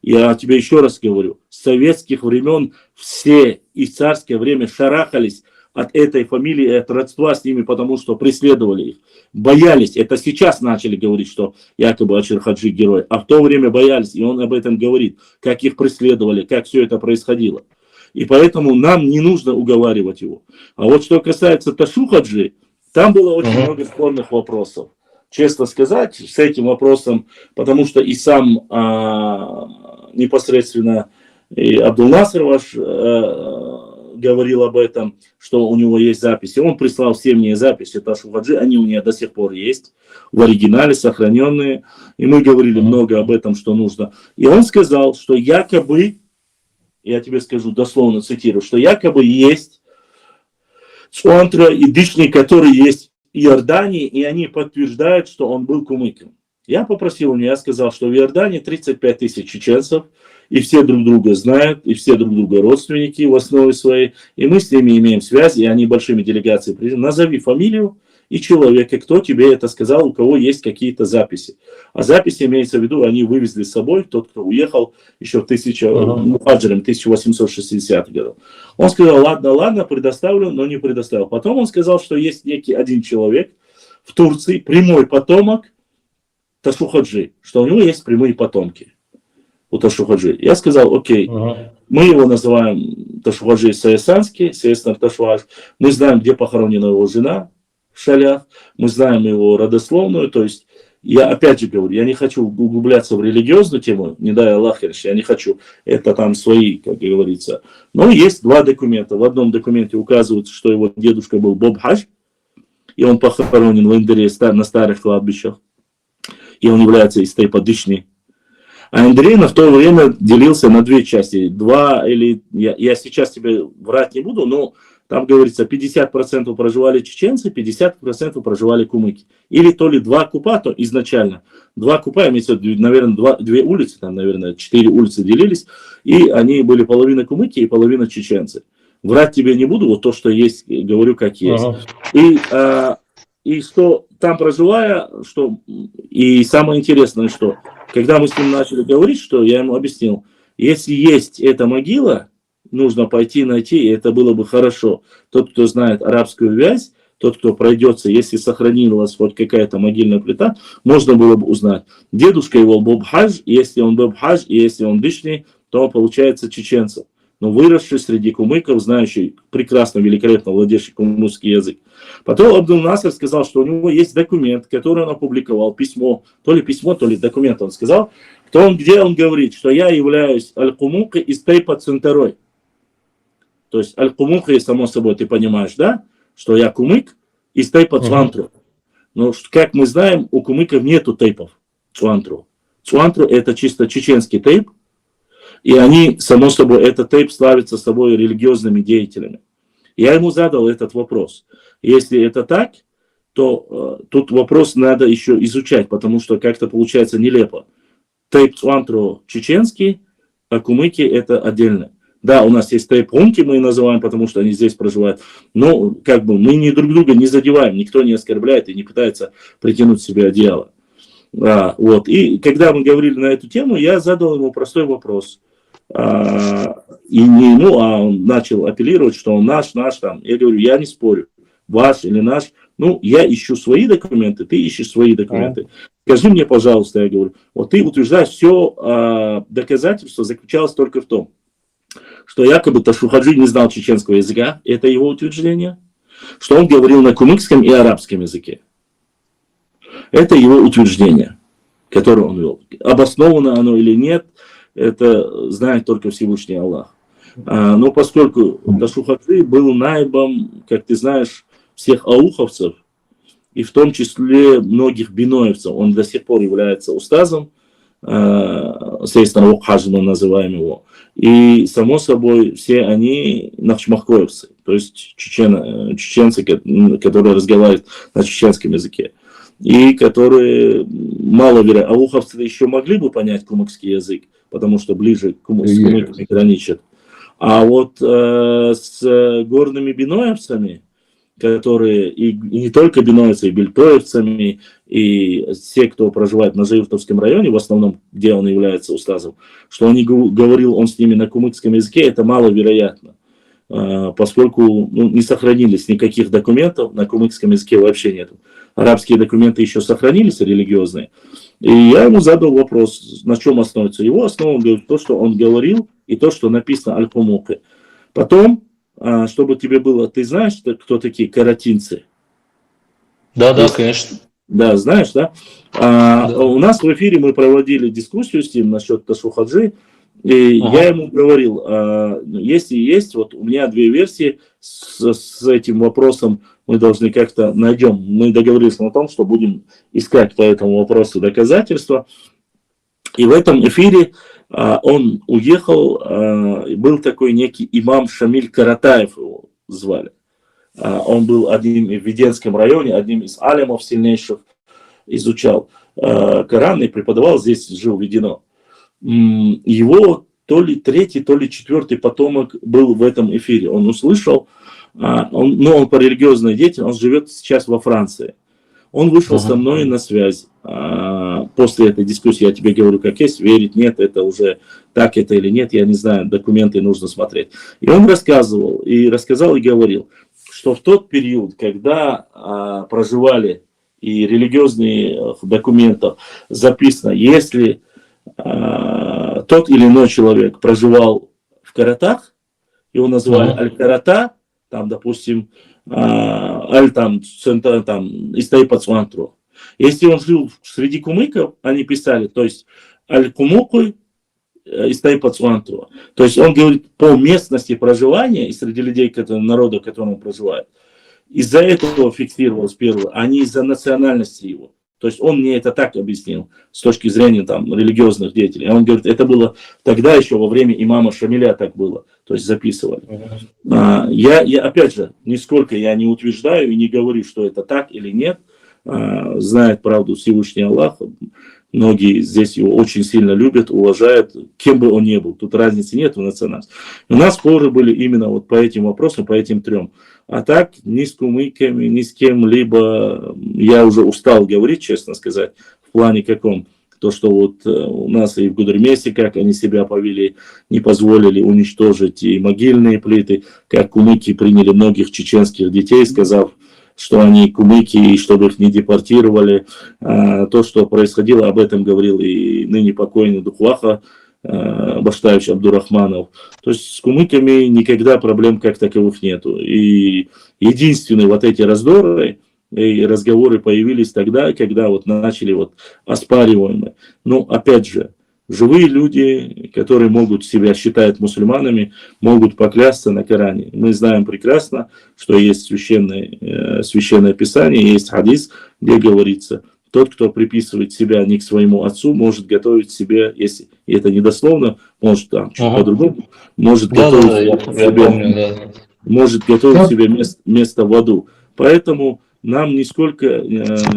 Я тебе еще раз говорю, с советских времен все и в царское время шарахались от этой фамилии, от родства с ними, потому что преследовали их. Боялись. Это сейчас начали говорить, что якобы Ачир-Хаджи герой. А в то время боялись. И он об этом говорит, как их преследовали, как все это происходило. И поэтому нам не нужно уговаривать его. А вот что касается Ташухаджи, там было очень много спорных вопросов. Честно сказать, с этим вопросом, потому что и сам непосредственно и Абдул-Насер ваш говорил об этом, что у него есть записи. Он прислал все мне записи Ташухаджи, они у меня до сих пор есть, в оригинале, сохраненные. И мы говорили много об этом, что нужно. И он сказал, что якобы, я тебе скажу, дословно цитирую, что якобы есть Цуантра и Дишни, которые есть в Иордании, и они подтверждают, что он был кумыком. Я попросил у него, я сказал, что в Иордании 35 тысяч чеченцев, и все друг друга знают, и все друг друга родственники в основе своей, и мы с ними имеем связь, и они большими делегациями приезжают. Назови фамилию и человека, кто тебе это сказал, у кого есть какие-то записи. А записи имеется в виду, они вывезли с собой, тот, кто уехал еще в 1860-х годах. Он сказал, ладно, предоставлю, но не предоставил. Потом он сказал, что есть некий один человек в Турции, прямой потомок Ташухаджи, что у него есть прямые потомки у Ташухаджи. Я сказал, окей, мы его называем Ташухаджи Саесанский, Сееснар Ташухадж. Мы знаем, где похоронена его жена в Шалях, мы знаем его родословную, то есть я опять же говорю, я не хочу углубляться в религиозную тему, не дай Аллах, я не хочу, это там свои, как говорится. Но есть два документа. В одном документе указывается, что его дедушка был Бобхадж, и он похоронен в Эндере на старых кладбищах, и он является из Тейпа Дишни. А Эндерейна в то время делился на две части. Я сейчас тебе врать не буду, но там говорится, 50% проживали чеченцы, 50% проживали кумыки. Или то ли два купа, то изначально. Два купа, имеется в виду, наверное, две улицы, там, наверное, 4 улицы делились, и они были половина кумыки и половина чеченцы. Врать тебе не буду, вот то, что есть, говорю, как есть. И что там проживая, что и самое интересное, что когда мы с ним начали говорить, что я ему объяснил, если есть эта могила, нужно пойти найти, и это было бы хорошо. Тот, кто знает арабскую вязь, тот, кто пройдется, если сохранилась хоть какая-то могильная плита, можно было бы узнать. Дедушка его Бобхадж, если он Бобхадж, и если он Дишни, то он получается чеченцем. Но выросший среди кумыков, знающий прекрасно, великолепно владеющий кумыкский язык. Потом Абдул-Насер сказал, что у него есть документ, который он опубликовал, письмо, то ли документ он сказал, где он говорит, что я являюсь Аль-Кумука из Тейпа Центерой. То есть Аль-Кумука, само собой, ты понимаешь, да, что я кумык из Тейпа Цуантру. Но, как мы знаем, у кумыков нету тейпов Цуантру. Цуантру это чисто чеченский тейп, и они, само собой, этот тейп славится собой религиозными деятелями. Я ему задал этот вопрос. Если это так, то тут вопрос надо еще изучать, потому что как-то получается нелепо. Тейп Цуантру чеченский, а кумыки это отдельно. Да, у нас есть тейп Хунки, мы называем, потому что они здесь проживают. Но как бы мы друг друга не задеваем, никто не оскорбляет и не пытается притянуть себе одеяло. Вот. И когда мы говорили на эту тему, я задал ему простой вопрос. Он начал апеллировать, что он наш там. Я говорю, я не спорю, ваш или наш. Я ищу свои документы, ты ищешь свои документы. Скажи мне, пожалуйста, я говорю, вот ты утверждаешь, все доказательство заключалось только в том, что якобы Ташухаджи не знал чеченского языка, это его утверждение, что он говорил на кумыкском и арабском языке. Это его утверждение. которое он вел. Обосновано оно или нет, это знает только Всевышний Аллах. Но поскольку Ташу Хаджи был наибом, как ты знаешь, всех ауховцев, и в том числе многих биноевцев, он до сих пор является устазом, Сейстан Хаджи мы называем его, и само собой все они нахчмахкоевцы, то есть чеченцы, которые разговаривают на чеченском языке, и которые маловероятно, ауховцы еще могли бы понять кумыкский язык, потому что ближе с кумыками граничат. А вот с горными биноевцами, которые и не только биноевцы, и бельтоевцами, и те, кто проживает на Жаиртовском районе, в основном, где он является устазом, что он говорил он с ними на кумыкском языке, это маловероятно, поскольку не сохранились никаких документов, на кумыкском языке вообще нет. Арабские документы еще сохранились, религиозные. И я ему задал вопрос, на чем основывается его основа, он говорит, то, что он говорил, и то, что написано аль-Хумуке. Потом, чтобы тебе было, ты знаешь, кто такие каратинцы? Да, конечно. Да, знаешь, да? У нас в эфире мы проводили дискуссию с ним насчет Ташу Хаджи, и я ему говорил, если есть, вот у меня две версии с этим вопросом, мы должны как-то найдем, мы договорились на том, что будем искать по этому вопросу доказательства. И в этом эфире он уехал, был такой некий имам Шамиль Каратаев, его звали. Он был одним в Веденском районе, одним из алимов сильнейших, изучал Коран и преподавал здесь, жил в Ведено. Его то ли третий, то ли четвертый потомок был в этом эфире. Он услышал, он по религиозной деятельности, он живет сейчас во Франции. Он вышел со мной на связь. После этой дискуссии я тебе говорю, как есть, верить, нет, это уже так это или нет, я не знаю, документы нужно смотреть. И он рассказывал, и говорил, что в тот период, когда проживали и религиозные документы записано, если тот или иной человек проживал в Каратах, его называли Аль-Карата, там, допустим, Аль там Истай Пацуантру. Если он жил среди кумыков, они писали, то есть Аль-Кумукуй Истай Пацуантру. То есть он говорит по местности проживания и среди людей, народа, в котором он проживает. Из-за этого фиксировалось первое, а не из-за национальности его. То есть он мне это так объяснил, с точки зрения там, религиозных деятелей. Он говорит, это было тогда еще во время имама Шамиля так было, то есть записывали. Я опять же, нисколько я не утверждаю и не говорю, что это так или нет. Знает правду Всевышний Аллах. Многие здесь его очень сильно любят, уважают, кем бы он ни был. Тут разницы нет в национальности. У нас споры были именно вот по этим вопросам, по этим трем. А так, ни с кумыками, ни с кем-либо, я уже устал говорить, честно сказать, в плане каком. То, что вот у нас и в Гудермесе, как они себя повели, не позволили уничтожить и могильные плиты, как кумыки приняли многих чеченских детей, сказав, что они кумыки, и чтобы их не депортировали. То, что происходило, об этом говорил и ныне покойный Духваха Баштаевич Абдурахманов. То есть с кумыками никогда проблем как таковых нету. И единственные вот эти раздоры и разговоры появились тогда, когда вот начали вот оспариваемые. Ну, опять же, живые люди, которые могут себя считать мусульманами, могут поклясться на Коране. Мы знаем прекрасно, что есть священное писание, есть хадис, где говорится, тот, кто приписывает себя не к своему отцу, может готовить себе, если это не дословно, может там чуть по-другому, может готовить себе место в аду. Поэтому нам нисколько,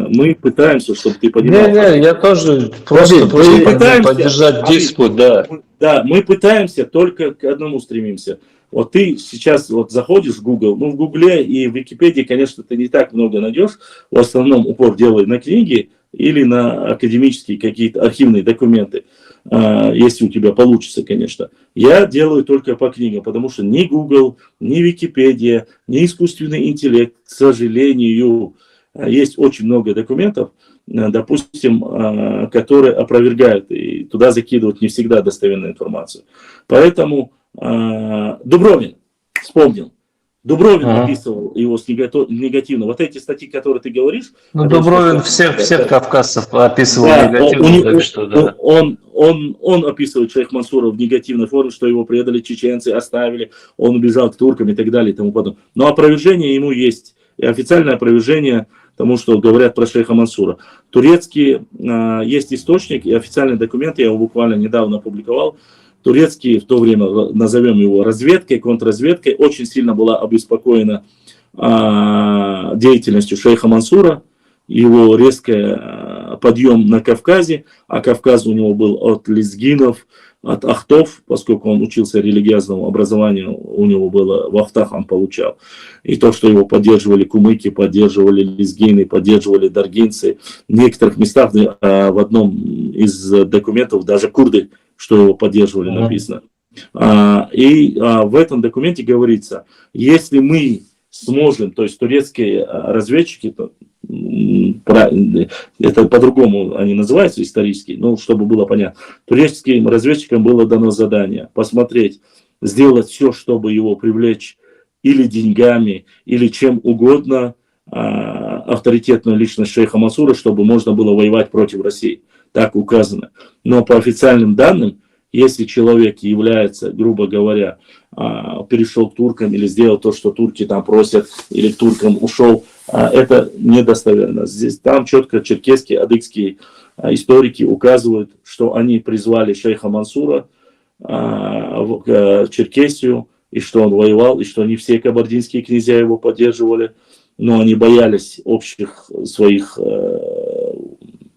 мы пытаемся, чтобы ты понимал. Я тоже просто поддержать диспут, да. Да, мы пытаемся, только к одному стремимся. Вот ты сейчас вот заходишь в Google, ну в Гугле и в Википедии, конечно, ты не так много найдешь, в основном упор делай на книги или на академические какие-то архивные документы, если у тебя получится, конечно. Я делаю только по книгам, потому что ни Google, ни Википедия, ни искусственный интеллект, к сожалению, есть очень много документов, допустим, которые опровергают, и туда закидывают не всегда достоверную информацию. Поэтому Дубровин вспомнил. Дубровин описывал его негативно. Вот эти статьи, которые ты говоришь... Ну, Дубровин всех кавказцев описывал негативно, так что да. Он описывает Шейх Мансура в негативной форме, что его предали чеченцы, оставили, он убежал к туркам и так далее и тому подобное. Но опровержение ему есть. И официальное опровержение тому, что говорят про Шейха Мансура. Турецкие есть источник и официальный документ, я его буквально недавно опубликовал. Турецкие, в то время, назовем его разведкой, контрразведкой, очень сильно была обеспокоена деятельностью Шейха Мансура, его резкий подъем на Кавказе, а Кавказ у него был от лезгинов, от ахтов, поскольку он учился религиозному образованию, у него было в ахтах он получал. И то, что его поддерживали кумыки, поддерживали лезгины, поддерживали даргинцы. В некоторых местах, в одном из документов, даже курды, что его поддерживали, написано. И в этом документе говорится, если мы сможем, то есть турецкие разведчики, это по-другому они называются исторически, но чтобы было понятно, турецким разведчикам было дано задание посмотреть, сделать все, чтобы его привлечь или деньгами, или чем угодно, авторитетную личность Шейха Мансура, чтобы можно было воевать против России. Так указано. Но по официальным данным, если человек является, грубо говоря, перешел к туркам или сделал то, что турки там просят, или к туркам ушел, это недостоверно. Здесь, там четко черкесские, адыгские историки указывают, что они призвали Шейха Мансура в Черкесию, и что он воевал, и что не все кабардинские князья его поддерживали, но они боялись общих своих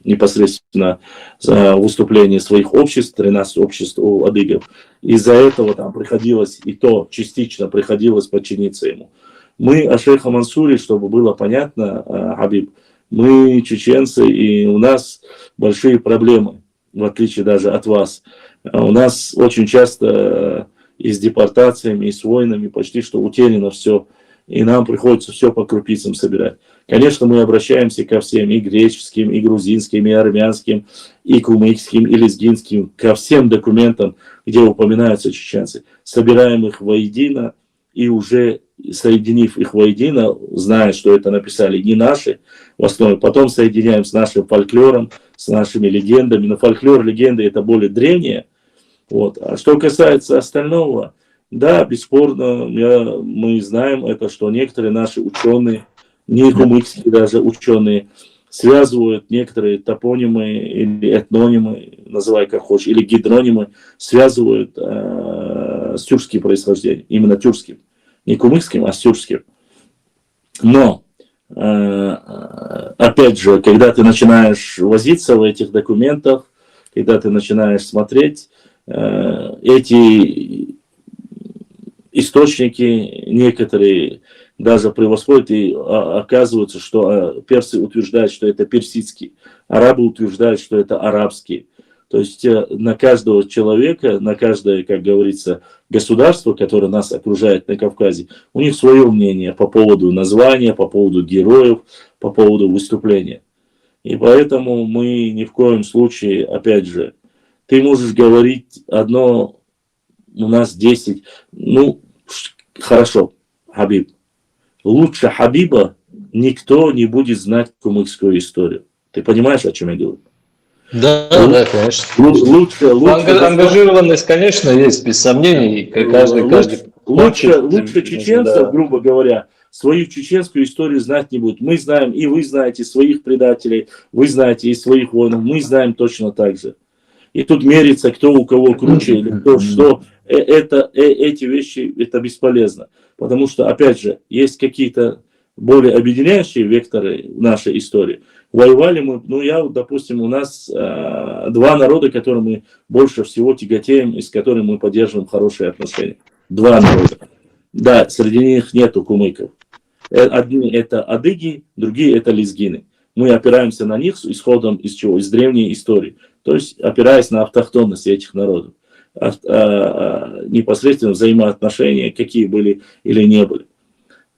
непосредственно выступления своих обществ, 13 обществ у адыгов. Из-за этого там приходилось, и то частично приходилось подчиниться ему. Мы о Шейхе Мансуре, чтобы было понятно, Хабиб, мы чеченцы, и у нас большие проблемы, в отличие даже от вас. У нас очень часто и с депортациями, и с войнами почти что утеряно все, и нам приходится все по крупицам собирать. Конечно, мы обращаемся ко всем, и греческим, и грузинским, и армянским, и кумыкским, и лезгинским, ко всем документам, где упоминаются чеченцы. Собираем их воедино, и уже соединив их воедино, зная, что это написали не наши, в основе, потом соединяем с нашим фольклором, с нашими легендами. Но фольклор, легенды это более древние. Вот. А что касается остального, да, бесспорно, мы знаем это, что некоторые наши ученые, не кумыкские даже ученые, связывают некоторые топонимы или этнонимы, называй как хочешь, или гидронимы, связывают с тюркским происхождением, именно тюркским. Не кумыкским, а с тюркским. Но, опять же, когда ты начинаешь возиться в этих документах, когда ты начинаешь смотреть, эти источники некоторые даже превосходят, и оказывается, что персы утверждают, что это персидский, арабы утверждают, что это арабский. То есть на каждого человека, на каждое, как говорится, государство, которое нас окружает на Кавказе, у них свое мнение по поводу названия, по поводу героев, по поводу выступления. И поэтому мы ни в коем случае, опять же, ты можешь говорить одно, у нас 10, ну, хорошо, Хабиб. Лучше Хабиба никто не будет знать кумыкскую историю. Ты понимаешь, о чем я говорю? Да, да, конечно. Лучше ангажированность, конечно, есть, без сомнений. Лучше чеченцев, грубо говоря, свою чеченскую историю знать не будет. Мы знаем, и вы знаете своих предателей, вы знаете и своих воинов, мы знаем точно так же. И тут мерится, кто у кого круче, или кто что. Эти вещи, это бесполезно. Потому что, опять же, есть какие-то более объединяющие векторы в нашей истории. Воевали мы, допустим, у нас два народа, которым мы больше всего тяготеем, и с которыми мы поддерживаем хорошие отношения. Два народа. Да, среди них нету кумыков. Одни это адыги, другие это лезгины. Мы опираемся на них исходом из чего? Из древней истории. То есть опираясь на автохтонность этих народов. Непосредственно взаимоотношения, какие были или не были.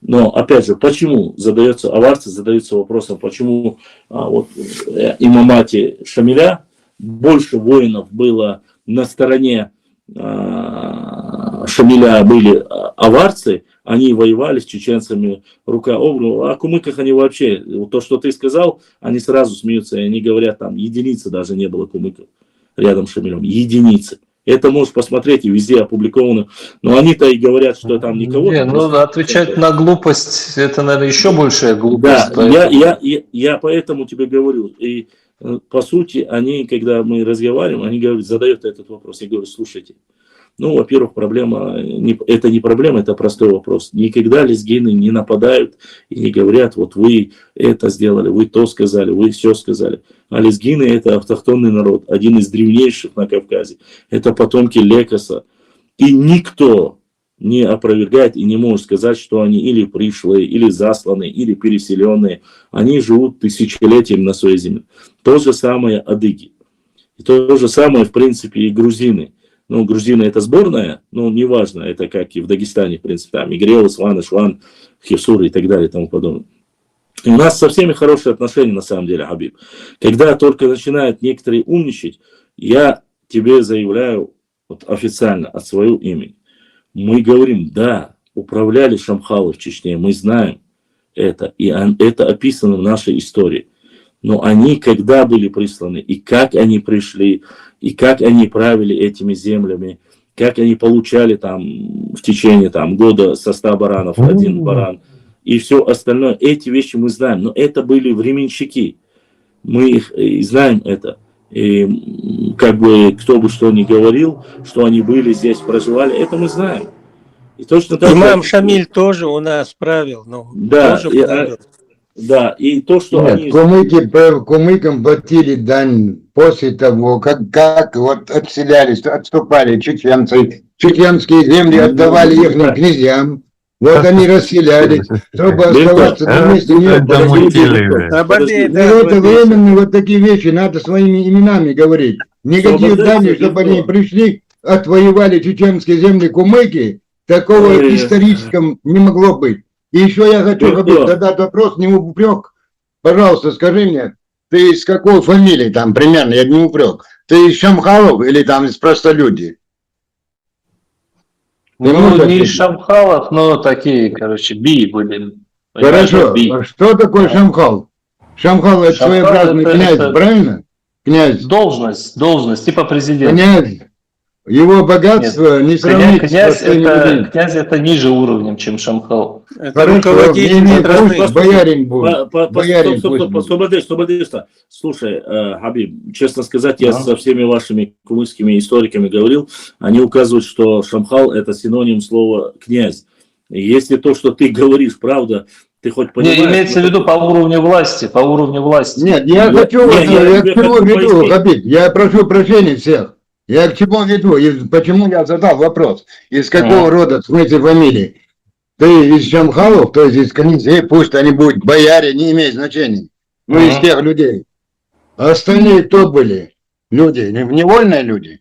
Но, опять же, почему аварцы задаются вопросом, почему имамате Шамиля больше воинов было на стороне Шамиля были аварцы, они воевали с чеченцами рука об руку. А о кумыках они вообще, то, что ты сказал, они сразу смеются, и они говорят, там единицы даже не было кумыков рядом с Шамилем. Единицы. Это можешь посмотреть, и везде опубликовано. Но они-то и говорят, что там никого... Не, ну отвечать на глупость, это, наверное, еще большая глупость. Да, я поэтому тебе говорю. И по сути, они, когда мы разговариваем, они говорят, задают этот вопрос. Я говорю, слушайте, ну, во-первых, проблема, это не проблема, это простой вопрос. Никогда лезгины не нападают и не говорят, вот вы это сделали, вы то сказали, вы все сказали. А лезгины это автохтонный народ, один из древнейших на Кавказе. Это потомки Лекоса. И никто не опровергает и не может сказать, что они или пришлые, или засланные, или переселенные. Они живут тысячелетиями на своей земле. То же самое адыги. И то же самое, в принципе, и грузины. Ну, грузины это сборная, но неважно, это как и в Дагестане, в принципе, там Игрел, Сван, Ишван, Хисур и так далее и тому подобное. И у нас со всеми хорошие отношения, на самом деле, Хабиб. Когда только начинают некоторые умничать, я тебе заявляю вот, официально от своего имени. Мы говорим, да, управляли Шамхалы в Чечне, мы знаем это, и это описано в нашей истории. Но они когда были присланы, и как они пришли, и как они правили этими землями, как они получали там в течение там, года со 100 баранов один баран, и все остальное. Эти вещи мы знаем, но это были временщики. Мы их и знаем это. И как бы кто бы что ни говорил, что они были здесь, проживали, это мы знаем. И точно так Имам Шамиль тоже у нас правил, но да, тоже правил. Да, и то, что нет, они... кумыкам платили дань после того, как вот отселялись, отступали чеченцы, чеченские земли отдавали их князьям, вот они расселялись, чтобы оставаться на месте. Это временно вот такие вещи надо своими именами говорить. Никаких данных, чтобы они пришли, отвоевали чеченские земли кумыки, такого исторического не могло быть. И еще я хочу задать вопрос, не упрек. Пожалуйста, скажи мне, ты из какой фамилии там примерно, я не упрек. Ты из Шамхалов или там из простолюдий? Ну, не из Шамхалов, но такие, короче, би были. Хорошо, что такое Шамхал? Шамхал это своеобразный князь, правильно? Князь. Должность, типа президента. Князь. Его богатство не сравнить князь это ниже уровнем, чем Шамхал. Боярин будет. Слушай, Хабиб, честно сказать, я со всеми вашими кумыкскими историками говорил, они указывают, что Шамхал это синоним слова князь. И если то, что ты говоришь, правда, ты хоть понимаешь... Не, имеется в виду по уровню власти, Нет, я хочу, я к чему веду, Хабиб, я прошу прощения всех. Я к чему веду? И почему я задал вопрос? Из какого рода, в смысле фамилии? Ты из Шамхалов, то есть из князей, пусть они будут бояре, не имеет значения. Ну, из тех людей. А остальные кто были? Люди, невольные люди?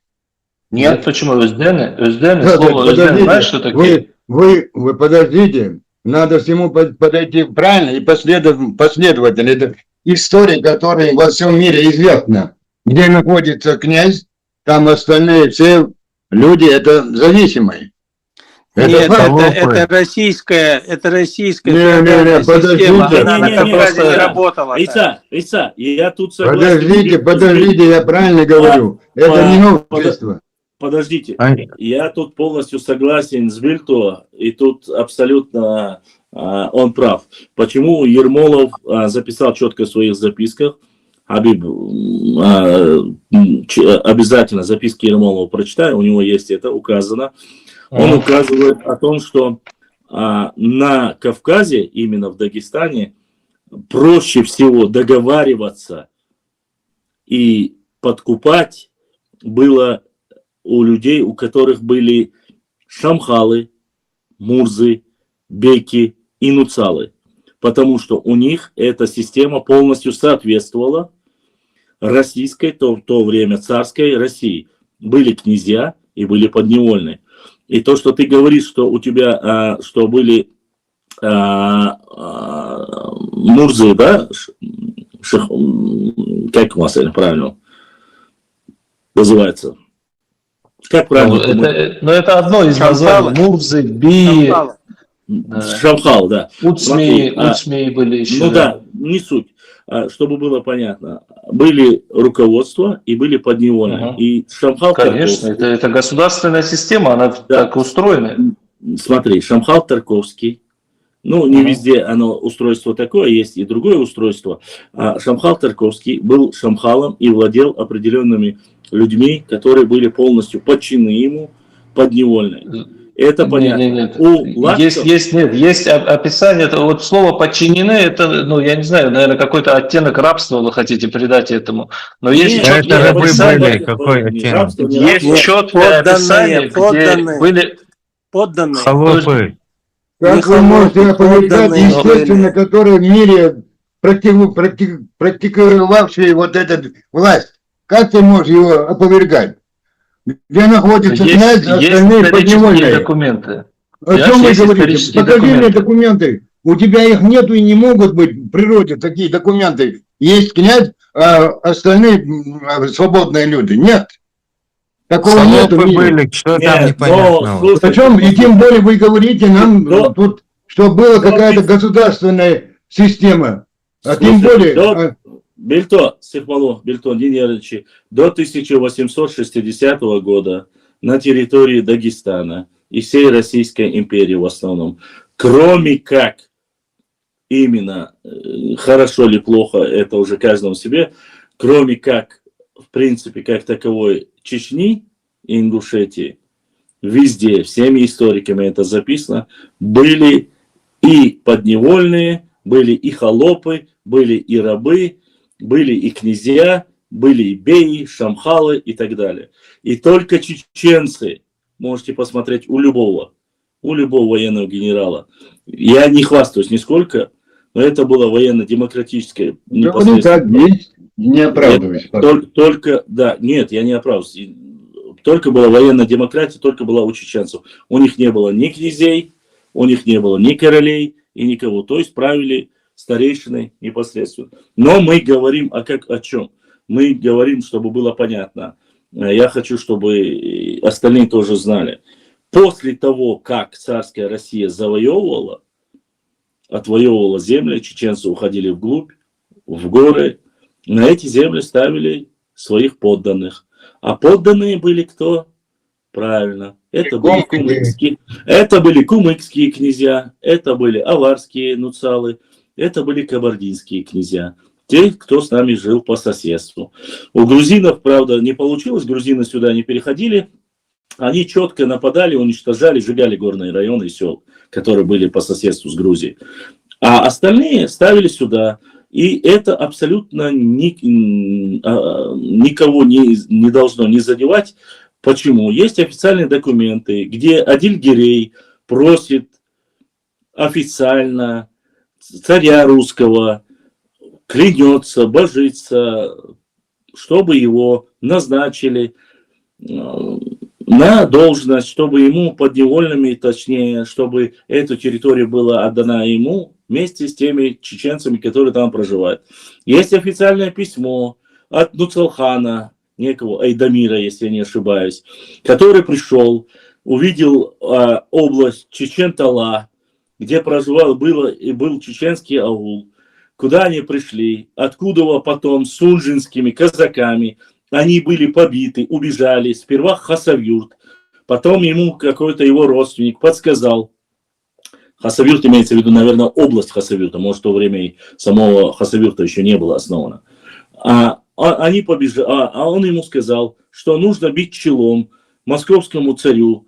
Нет, почему? Өздены, слово Өздены, знаешь, что такое? Вы подождите, надо всему подойти правильно и последовательно. Это история, которая во всем мире известна. Где находится князь, там остальные все люди, это зависимые. Нет, это российская подождите, она на Кавказе не работала. Иса, я тут согласен. Подождите, я правильно говорю. Это не новшество. Подождите, я тут полностью согласен с Вильто, и тут абсолютно он прав. Почему Ермолов записал четко в своих записках, Хабиб, обязательно записки Ермолова прочитай, у него есть это указано. Он указывает о том, что на Кавказе, именно в Дагестане, проще всего договариваться и подкупать было у людей, у которых были шамхалы, мурзы, беки и нуцалы. Потому что у них эта система полностью соответствовала российской, в то время царской России. Были князья и были подневольные. И то, что ты говоришь, что у тебя, что были мурзы, да, как у вас это правильно называется? Как правильно? Но это одно из названий. Мурзы, би. Шамхал, да. Уцми были еще. Ну да, не суть. Чтобы было понятно, были руководство и были подневольные. И Шамхал Конечно, Тарковский, это государственная система, она так устроена. смотри, Шамхал Тарковский, ну не везде оно устройство такое, есть и другое устройство. Шамхал Тарковский был шамхалом и владел определенными людьми, которые были полностью подчинены ему, подневольные. Это понятно. Нет. У Лакшов... есть описание, это вот слово подчинены, это, ну, я не знаю, наверное, какой-то оттенок рабства вы хотите придать этому. Но есть четкое описание, какой оттенок? Есть четкое описание, где были подданные. Холопы. Как вы можете опровергать, естественно, которые в мире практиковавшие вот эту власть? Как ты можешь его опровергать? Где находится князь, остальные подневольные. Документы. О чем вы говорите? Покажи мне документы. У тебя их нету и не могут быть в природе такие документы. Есть князь, а остальные свободные люди. Нет. Такого нету. Были, что там непонятного. Причем, и тем более вы говорите нам тут, что была какая-то государственная система. А тем более... Бельто, Сихмало, Бельто, не нервничай. До 1860 года на территории Дагестана и всей Российской империи в основном, кроме как именно, хорошо или плохо, это уже каждому себе, кроме как, в принципе, как таковой Чечни и Ингушетии, везде, всеми историками это записано, были и подневольные, были и холопы, были и рабы, были и князья, были и беи, шамхалы и так далее. И только чеченцы, можете посмотреть у любого военного генерала. Я не хвастаюсь нисколько, но это было военно-демократическое непосредственно. Есть, не оправдываюсь. Только, да, нет, я не оправдываюсь. Только была военная демократия, только была у чеченцев. У них не было ни князей, у них не было ни королей и никого. То есть правили старейшины непосредственно. Но мы говорим о чем? Мы говорим, чтобы было понятно. Я хочу, чтобы остальные тоже знали. После того, как царская Россия завоевывала, отвоевывала земли, чеченцы уходили вглубь, в горы, на эти земли ставили своих подданных. А подданные были кто? Правильно. Это были кумыкские князья, это были аварские нуцалы, это были кабардинские князья, те, кто с нами жил по соседству. У грузинов, правда, не получилось, грузины сюда не переходили, они четко нападали, уничтожали, сжигали горные районы и сел, которые были по соседству с Грузией. А остальные ставили сюда. И это абсолютно никого не должно не задевать. Почему? Есть официальные документы, где Адильгерей просит официально царя русского, клянется, божится, чтобы его назначили на должность, чтобы ему подневольными, точнее, чтобы эту территорию была отдана ему вместе с теми чеченцами, которые там проживают. Есть официальное письмо от Нуцалхана, некого Айдамира, если я не ошибаюсь, который пришел, увидел область Чечен-Тала, где проживал был чеченский аул, куда они пришли, откуда потом с сунжинскими казаками они были побиты, убежали. Сперва Хасавюрт, потом ему какой-то его родственник подсказал. Хасавюрт имеется в виду, наверное, область Хасавюрта, может, в то время и самого Хасавюрта еще не было основано. Они побежали, он ему сказал, что нужно бить челом московскому царю.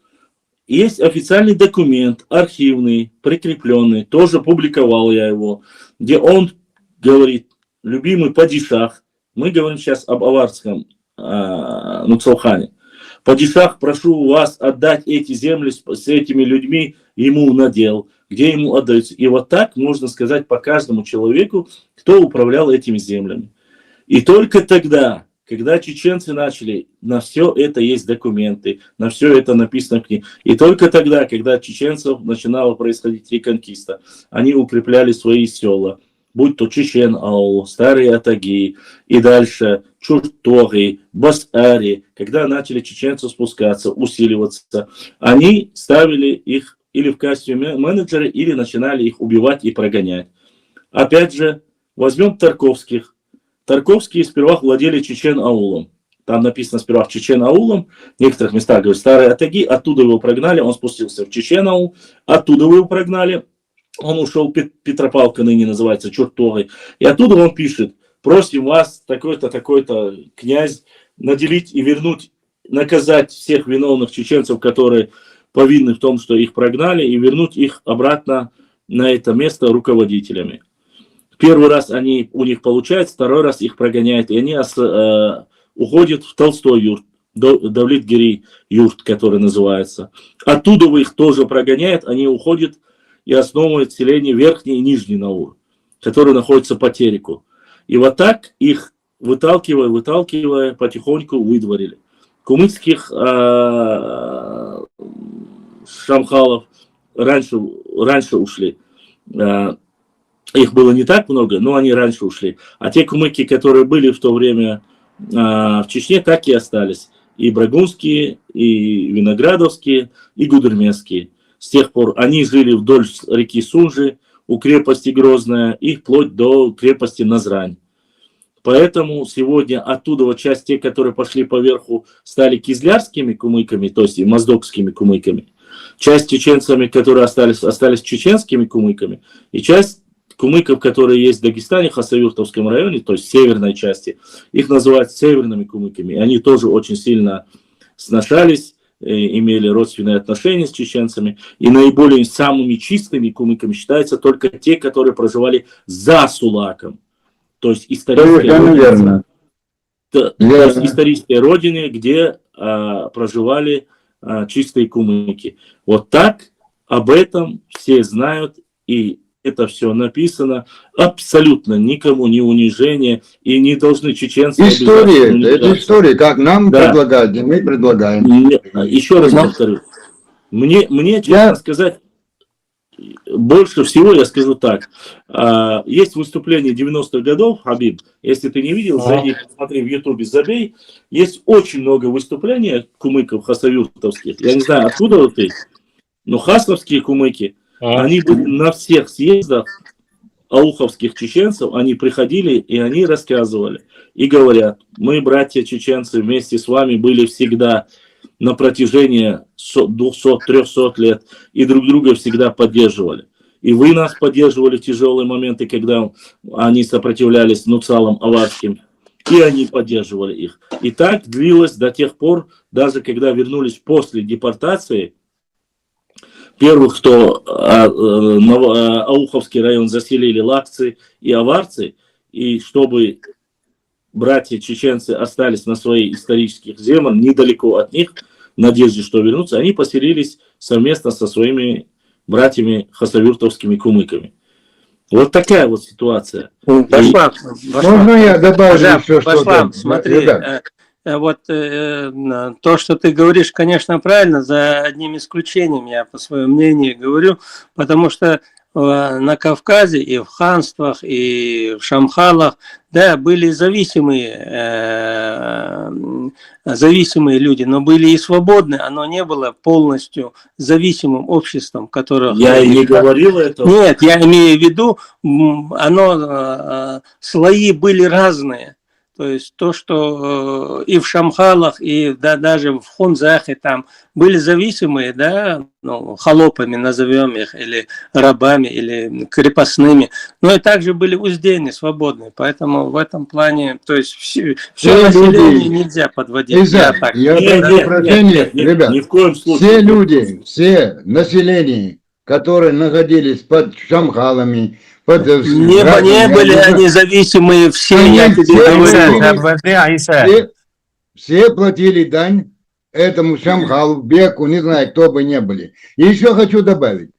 Есть официальный документ, архивный, прикрепленный, тоже публиковал я его, где он говорит: любимый падишах, мы говорим сейчас об аварском Нуцалхане, падишах, прошу вас отдать эти земли с этими людьми ему надел, где ему отдаются. И вот так можно сказать по каждому человеку, кто управлял этими землями. И только тогда, когда чеченцы начали, на все это есть документы, на все это написано в книге. И только тогда, когда чеченцев начинала происходить реконкиста, они укрепляли свои села, будь то Чечен-Аул, Старые Атаги и дальше Чуртоги, Басари. Когда начали чеченцы спускаться, усиливаться, они ставили их или в качестве менеджера, или начинали их убивать и прогонять. Опять же, возьмем Тарковских. Тарковские сперва владели Чечен-аулом. Там написано сперва Чечен-аулом, в некоторых местах говорят Старые Атаги, оттуда его прогнали, он спустился в Чечен-аул, оттуда его прогнали, он ушел, Петропавловка ныне называется, Чертогой, и оттуда он пишет: просим вас, такой-то, такой-то князь, наделить и вернуть, наказать всех виновных чеченцев, которые повинны в том, что их прогнали, и вернуть их обратно на это место руководителями. Первый раз у них получается, второй раз их прогоняют, и они уходят в Толстой юрт, Давлет-Гири юрт, который называется. Оттуда их тоже прогоняют, они уходят и основывают селение Верхний и Нижний Наур, который находится по Тереку. И вот так их выталкивая, потихоньку выдворили. Кумыкских шамхалов раньше ушли. Их было не так много, но они раньше ушли. А те кумыки, которые были в то время в Чечне, так и остались. И брагунские, и виноградовские, и гудермесские. С тех пор они жили вдоль реки Сунжи, у крепости Грозная, и вплоть до крепости Назрань. Поэтому сегодня оттуда часть тех, которые пошли поверху, стали кизлярскими кумыками, то есть и моздокскими кумыками. Часть чеченцами, которые остались чеченскими кумыками, и часть кумыков, которые есть в Дагестане, Хасавюртовском районе, то есть в северной части, их называют северными кумыками. Они тоже очень сильно сношались, имели родственные отношения с чеченцами. И наиболее самыми чистыми кумыками считаются только те, которые проживали за Сулаком. То есть исторические родины, где проживали чистые кумыки. Вот так об этом все знают, и это все написано, абсолютно никому не унижение, и не должны чеченцы... История, это история, как нам предлагают, мы предлагаем. Еще раз повторю, мне честно сказать, больше всего я скажу так. Есть выступление 90-х годов, Хабиб, если ты не видел, зайди, посмотри в Ютубе, забей. Есть очень много выступлений кумыков хасавюртовских. Я не знаю, откуда ты, но хасовские кумыки, они были на всех съездах ауховских чеченцев, они приходили и они рассказывали. И говорят: мы, братья чеченцы, вместе с вами были всегда на протяжении 200-300 лет и друг друга всегда поддерживали. И вы нас поддерживали в тяжелые моменты, когда они сопротивлялись нуцалам аварским, и они поддерживали их. И так длилось до тех пор, даже когда вернулись после депортации. Первых, кто Ауховский район заселили лакцы и аварцы, и чтобы братья чеченцы остались на своих исторических землях, недалеко от них, в надежде, что вернутся, они поселились совместно со своими братьями хасавюртовскими кумыками. Вот такая вот ситуация. Можно я добавлю еще что-то? Смотри, вот то, что ты говоришь, конечно, правильно, за одним исключением, я по своему мнению говорю, потому что на Кавказе и в ханствах, и в шамхалах, да, были зависимые люди, но были и свободные, оно не было полностью зависимым обществом, которое... Я и не говорил этого. Нет, я имею в виду, слои были разные. То есть то, что и в шамхалах, и даже в хунзахе там были зависимые, да, ну, холопами назовем их, или рабами, или крепостными, но и также были узденные, свободные. Поэтому в этом плане, то есть все население нельзя подводить. Я прошу прощения, ребят, ни в коем случае. Все люди, все население, которые находились под шамхалами, не были они зависимые все, я тебе все платили дань этому шамхалу, беку, не знаю, кто бы не были. И еще хочу добавить,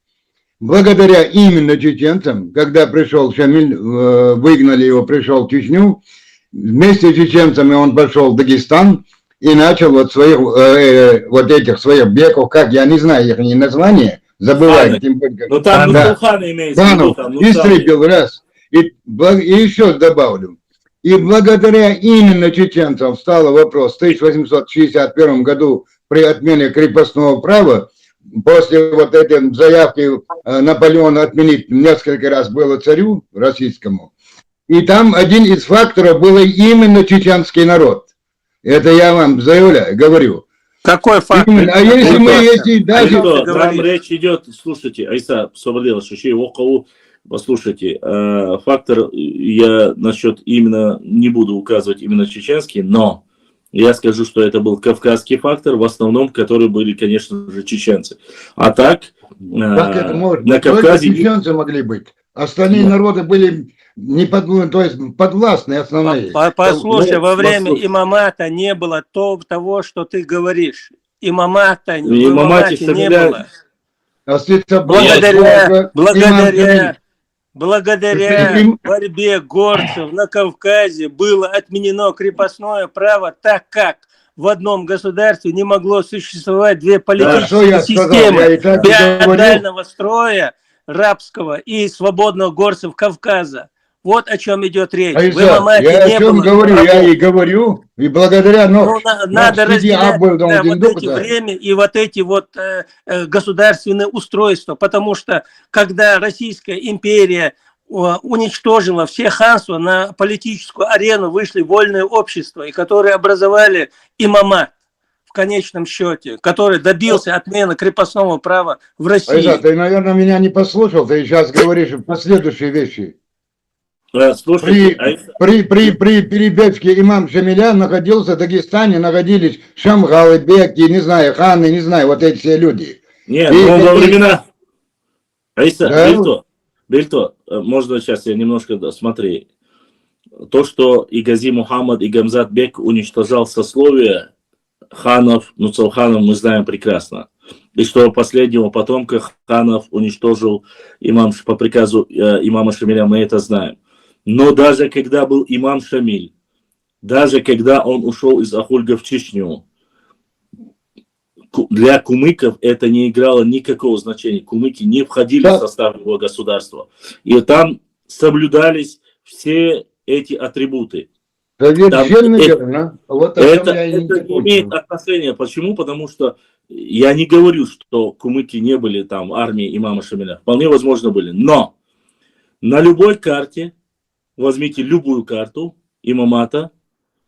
благодаря именно чеченцам, когда пришел Шамиль, выгнали его, пришел в Чечню, вместе с чеченцами он пошел в Дагестан и начал вот своих, вот этих своих беков, как я не знаю их названия, забываю. Ну там Нурсулхана имеется в виду. Истребил раз. И еще добавлю. И благодаря именно чеченцам встал вопрос в 1861 году при отмене крепостного права после вот этой заявки Наполеона отменить несколько раз было царю российскому. И там один из факторов был именно чеченский народ. Это я вам заявляю, говорю. Какой фактор? Именно. А если мы эти даже... Там речь идет, слушайте, Айса Соболевич, еще его кого, послушайте, фактор, я насчет именно, не буду указывать именно чеченский, но я скажу, что это был кавказский фактор, в основном, которые были, конечно же, чеченцы. А так, как это может на быть? Кавказе... Только чеченцы могли быть. Остальные народы были не то есть подвластные основные. Послушай, во время имамата не было того, что ты говоришь. Имамата в имамате не было. Благодаря борьбе горцев на Кавказе было отменено крепостное право, так как в одном государстве не могло существовать две политические системы феодального строя, рабского и свободного горцев Кавказа. Вот о чем идет речь. Я о чем говорю, я и говорю, и благодаря надо разделять вот эти время и вот эти вот государственные устройства, потому что когда Российская империя уничтожила все ханства, на политическую арену вышли вольные общества, и которые образовали имамат в конечном счете, который добился отмены крепостного права в России. Айза, ты, наверное, меня не послушал, ты сейчас говоришь последующие вещи. Слушайте, при перебежке имам Шамиля находился в Дагестане, находились Шамгалы, Беки, не знаю, ханы, не знаю, вот эти все люди. Нет, во времена... Айса, да? Бельто, можно сейчас я немножко, смотри. То, что и Гази Мухаммад, и Гамзат Бек уничтожал сословие ханов, Нуцалханов, мы знаем прекрасно. И что последнего потомка ханов уничтожил имам по приказу имама Шамиля, мы это знаем. Но даже когда был имам Шамиль, даже когда он ушел из Ахульга в Чечню, для кумыков это не играло никакого значения. Кумыки не входили в состав его государства. И там соблюдались все эти атрибуты. Это не имеет отношения. Почему? Потому что я не говорю, что кумыки не были там армией имама Шамиля. Вполне возможно были. Но на любой карте, возьмите любую карту имамата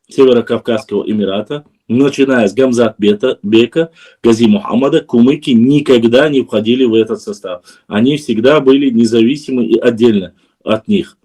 Северо-Кавказского Эмирата, начиная с Гамзат Бека, Гази Мухаммада, кумыки никогда не входили в этот состав. Они всегда были независимы и отдельно от них.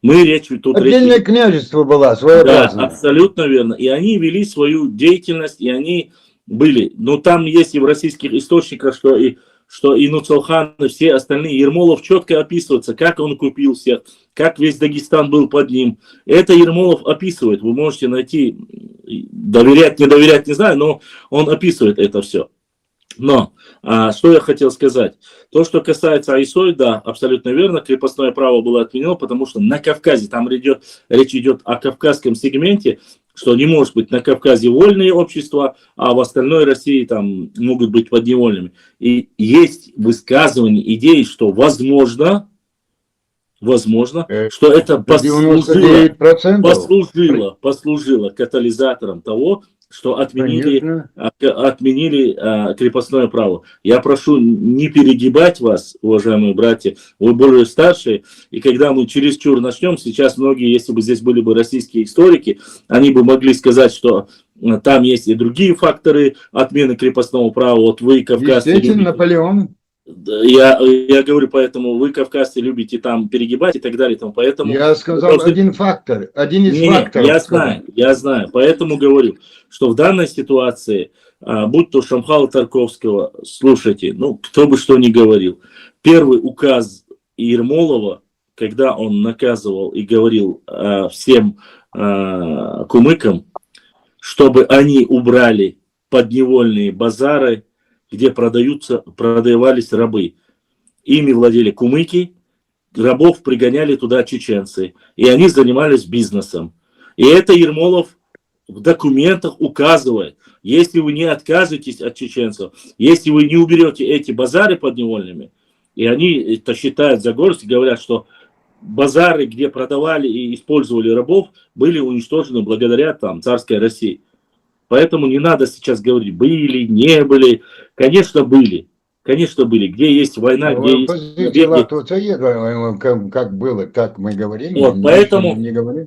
Отдельное княжество было своеобразное. Да, абсолютно верно. И они вели свою деятельность, и они были. Но там есть и в российских источниках, что и Нуцалхан, и все остальные. Ермолов четко описывается, как он купил всех, как весь Дагестан был под ним. Это Ермолов описывает. Вы можете найти, доверять, не знаю, но он описывает это все. Но, что я хотел сказать. То, что касается Айсой, да, абсолютно верно, крепостное право было отменено, потому что на Кавказе, там речь идет о кавказском сегменте, что не может быть на Кавказе вольные общества, а в остальной России там могут быть подневольными. И есть высказывание, идеи, что возможно, что это послужило катализатором того, что отменили крепостное право. Я прошу не перегибать вас, уважаемые братья, вы более старшие, и когда мы чересчур начнем, сейчас многие, если бы здесь были бы российские историки, они бы могли сказать, что там есть и другие факторы отмены крепостного права. Вот вы, кавказцы, естественно, Наполеон. Я говорю, поэтому вы, кавказцы, любите там перегибать и так далее. Поэтому я сказал один фактор, один из факторов. Я знаю, поэтому говорю, что в данной ситуации, будь то Шамхала Тарковского, слушайте, кто бы что ни говорил, первый указ Ермолова, когда он наказывал и говорил всем кумыкам, чтобы они убрали подневольные базары, где продавались рабы. Ими владели кумыки, рабов пригоняли туда чеченцы, и они занимались бизнесом. И это Ермолов в документах указывает. Если вы не откажетесь от чеченцев, если вы не уберете эти базары подневольными, и они это считают за горсть, говорят, что базары, где продавали и использовали рабов, были уничтожены благодаря царской России. Поэтому не надо сейчас говорить, были, не были. Конечно, были. Конечно, были. Где есть война, где есть... Позиция Латвии, как было, так мы говорим. Вот, поэтому,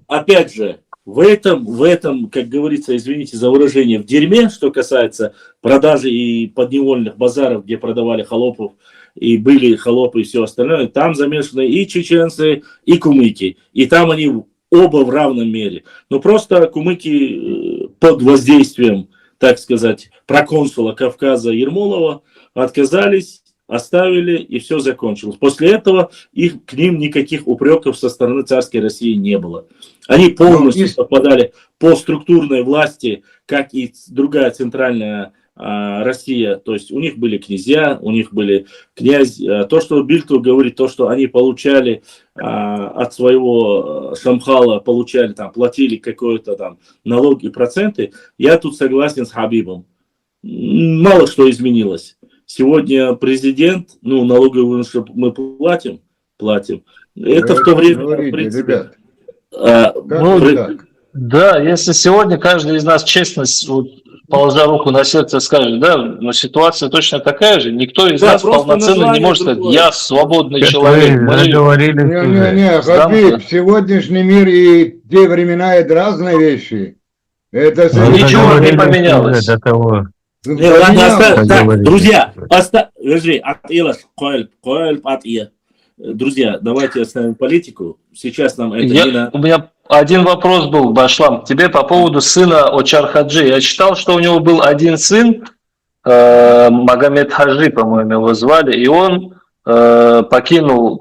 опять же, в этом, как говорится, извините за выражение, в дерьме, что касается продажи и подневольных базаров, где продавали холопов, и были холопы и все остальное, там замешаны и чеченцы, и кумыки. И там они оба в равном мере. Но просто кумыки под воздействием, так сказать, проконсула Кавказа Ермолова отказались, оставили, и все закончилось. После этого к ним никаких упреков со стороны царской России не было. Они полностью совпадали по структурной власти, как и другая центральная Россия. То есть у них были князья, у них были князь. То, что Бильту говорит, то, что они получали от своего шамхала, получали, там, платили какой-то там налог и проценты, я тут согласен с Хабибом. Мало что изменилось. Сегодня президент, налоговую мы платим. Это в то время, в принципе, да, если сегодня каждый из нас честно, положа руку на сердце, скажет, да, но ситуация точно такая же, никто из нас полноценно не может сказать, я свободный человек. Хабиб, сегодняшний мир и те времена это разные вещи. Это ничего не поменялось. Друзья, давайте оставим политику. Сейчас нам это У меня один вопрос был, Башлам, тебе по поводу сына Очар Хаджи. Я читал, что у него был один сын, Магомед Хаджи, по-моему, его звали, и он покинул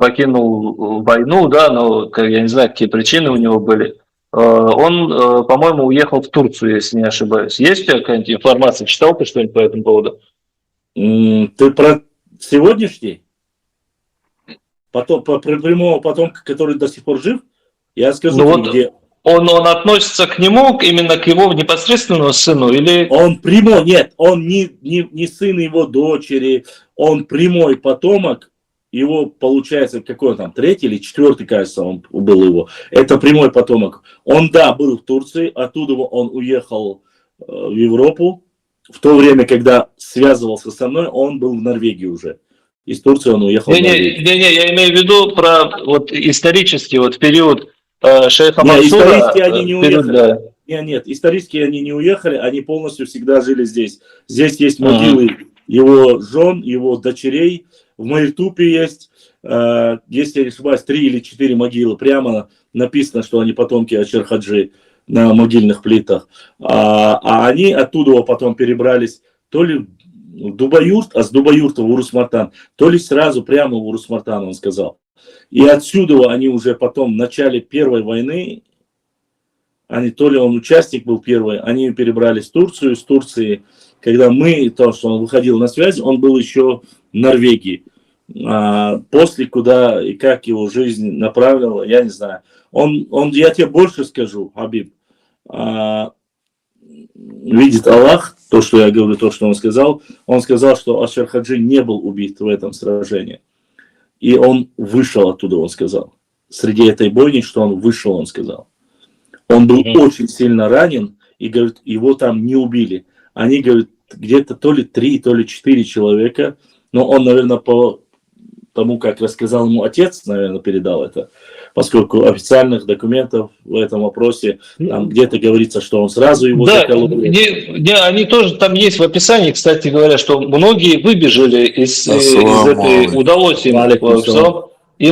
войну, да, но я не знаю, какие причины у него были. Он, по-моему, уехал в Турцию, если не ошибаюсь. Есть у тебя какая-нибудь информация? Читал ты что-нибудь по этому поводу? Ты про сегодняшний? Потом, про прямого потомка, который до сих пор жив? Я скажу, где... Он относится к нему, именно к его непосредственному сыну? Или... Он прямой, нет, он не сын его дочери, он прямой потомок. Его, получается, какой там, 3-й или 4-й, кажется, он был его. Это прямой потомок. Он, да, был в Турции, оттуда он уехал в Европу. В то время, когда связывался со мной, он был в Норвегии уже. Из Турции он уехал в Норвегию. Я имею в виду про исторический период шейха Мансура. Исторически они не уехали. Нет, исторически они не уехали, они полностью всегда жили здесь. Здесь есть могилы его жен, его дочерей. В Майтупе есть, если я не ошибаюсь, 3 или 4 могилы. Прямо написано, что они потомки Очар Хаджи на могильных плитах. А они оттуда потом перебрались то ли в Дубаюрт, а с Дубаюрта в Урус-Мартан, то ли сразу прямо в Урус-Мартан, он сказал. И отсюда они уже потом в начале Первой войны, то ли он участник был первой, они перебрались в Турцию. С Турции, когда что он выходил на связь, он был еще в Норвегии. После куда и как его жизнь направила, я не знаю. Я тебе больше скажу, Хабиб. Видит Аллах, то, что я говорю, то, что он сказал, что Очар Хаджи не был убит в этом сражении. И он вышел оттуда, он сказал. Среди этой бойни, что он вышел, он сказал. Он был очень сильно ранен, и, говорит, его там не убили. Они, говорят, где-то то ли 3, то ли 4 человека, но он, наверное, по тому, как рассказал ему отец, наверное, передал это, поскольку официальных документов в этом вопросе там где-то говорится, что он сразу его заколол. Они тоже там есть в описании, кстати говоря, что многие выбежали из этой, удалось им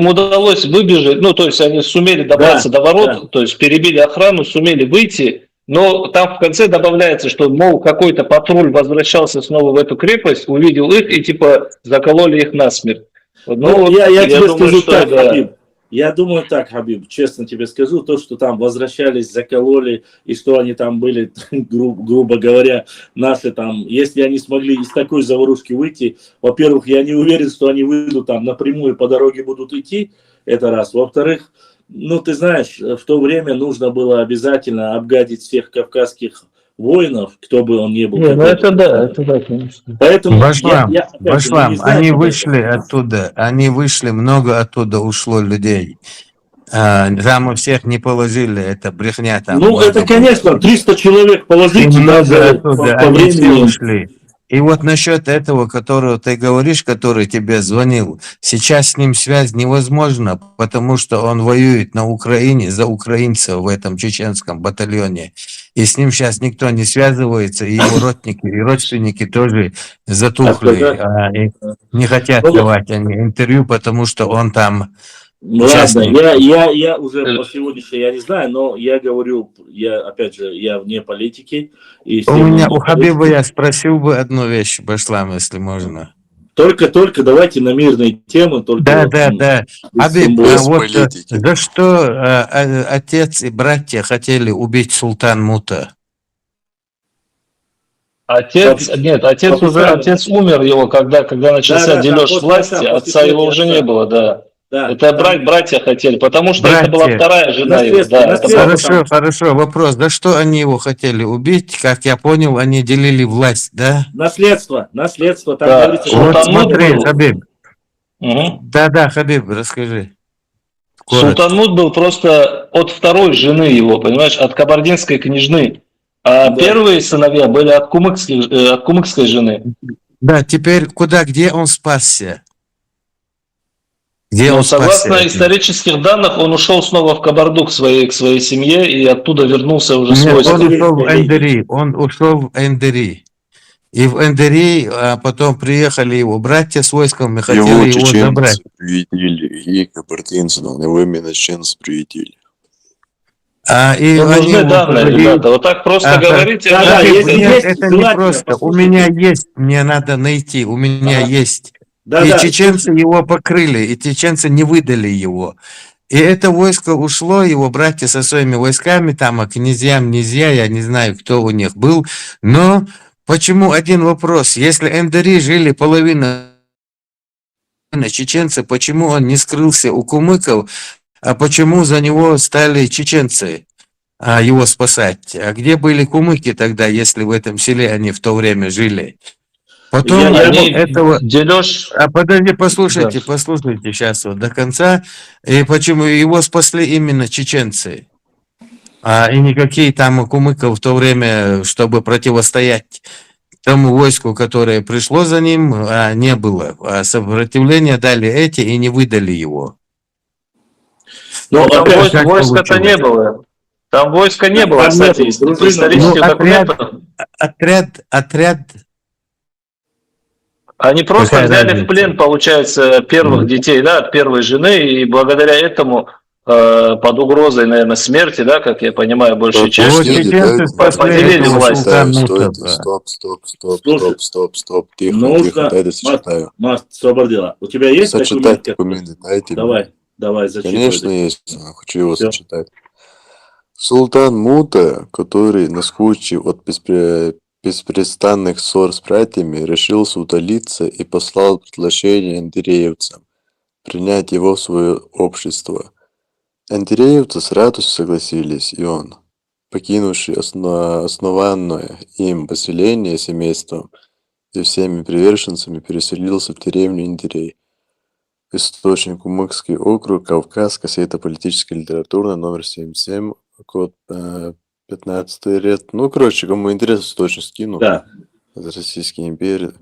удалось выбежать, то есть они сумели добраться до ворот, то есть перебили охрану, сумели выйти, но там в конце добавляется, что, мол, какой-то патруль возвращался снова в эту крепость, увидел их и закололи их насмерть. Я тебе скажу так, Хабиб. Я думаю так, Хабиб, честно тебе скажу, то, что там возвращались, закололи, и что они там были, грубо говоря, наши там, если они смогли из такой заварушки выйти, во-первых, я не уверен, что они выйдут там напрямую по дороге будут идти, это раз. Во-вторых, ты знаешь, в то время нужно было обязательно обгадить всех кавказских воинов, кто бы он ни был. Это да, конечно. Поэтому Башлам, они вышли оттуда, много оттуда ушло людей. Там у всех не положили, это брехня там. Это, конечно, 300 человек положить. Много оттуда, они все ушли. И вот насчет этого, которого ты говоришь, который тебе звонил, сейчас с ним связь невозможна, потому что он воюет на Украине за украинцев в этом чеченском батальоне. И с ним сейчас никто не связывается, и его родственники, и родственники тоже затухли, и не хотят давать они интервью, потому что он там участник. Ладно, я уже по сегодняшнему, я не знаю, но я говорю, опять же, я вне политики. И У Хабиба я спросил бы одну вещь, Башлам, если можно. Только давайте на мирные темы. Да. Хабиб, вот за что отец и братья хотели убить Султан Мута? Отец умер его, когда начался дележ власти, отца его уже не было, да. Это братья хотели, потому что это была вторая жена его. Хорошо, вопрос. За что они его хотели убить? Как я понял, они делили власть, да? Наследство. Там говорится, вот смотри, Хабиб. Да, Хабиб, расскажи. Султанмут был просто от второй жены его, понимаешь, от кабардинской княжны. А первые сыновья были от кумыкской жены. Да, теперь где он спасся? Согласно исторических данных, он ушел снова в Кабарду к своей семье и оттуда вернулся уже с войском. Он ушел в Эндери. И в Эндери потом приехали его братья с войском и хотели его забрать. И кабардинцы, но его именно чеченцы приютили. Нужны данные, ребята. Вот так просто говорите. Это не просто. У меня есть, мне надо найти, у меня есть. Чеченцы его покрыли, и чеченцы не выдали его. И это войско ушло, его братья со своими войсками, там, князья, я не знаю, кто у них был. Но почему, один вопрос, если Эндери жили половина чеченцы, почему он не скрылся у кумыков, а почему за него стали чеченцы его спасать? А где были кумыки тогда, если в этом селе они в то время жили? Потом подожди, послушайте сейчас вот до конца. И почему его спасли именно чеченцы, и никакие там кумыков в то время, чтобы противостоять тому войску, которое пришло за ним, не было. А сопротивление дали эти и не выдали его. Но там войска-то не было. Там войска не было, кстати, исторических документов. Отряд. Они просто взяли в плен, получается, первых детей, да, от первой жены, и благодаря этому под угрозой, наверное, смерти, да, как я понимаю, большей частью, поделили власть. Стоп, тихо, дай досчитаю. Свободила. У тебя есть документы? Давай, зачем? Конечно, есть, хочу его сочетать. Султан Мута, который, наскучив от беспрестанных ссор с братьями, решился удалиться и послал предложение эндереевцам принять его в свое общество. Эндереевцы с радостью согласились, и он, покинувший основанное им поселение семейством и всеми приверженцами, переселился в деревню Эндерей. Источник Кумыкский округ, Кавказ, кассета политическая литературная, номер 77, код 15 лет. Кому интересно, точно скину. Да. Это Российская империя.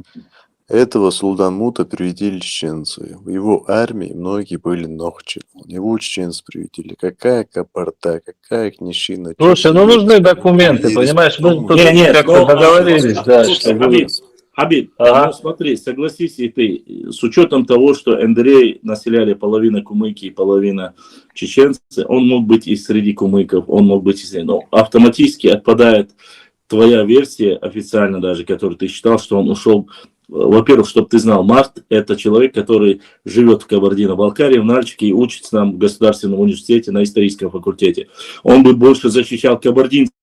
Этого Султан Мута приютили чеченцы. В его армии многие были нохчи. Его чеченцы приютили. Какая кабарда, какая книжина. Слушай, нужны документы, понимаешь? Мы тут как-то договорились, да, что Хабиб, смотри, согласись и ты, с учетом того, что Эндерей населяли половина кумыки и половина чеченцы, он мог быть и среди кумыков, он мог быть и среди... Но автоматически отпадает твоя версия, официально даже, которую ты считал, что он ушел. Во-первых, чтобы ты знал, Март – это человек, который живет в Кабардино-Балкарии, в Нальчике и учится нам в Государственном университете на историческом факультете. Он бы больше защищал кабардинцев,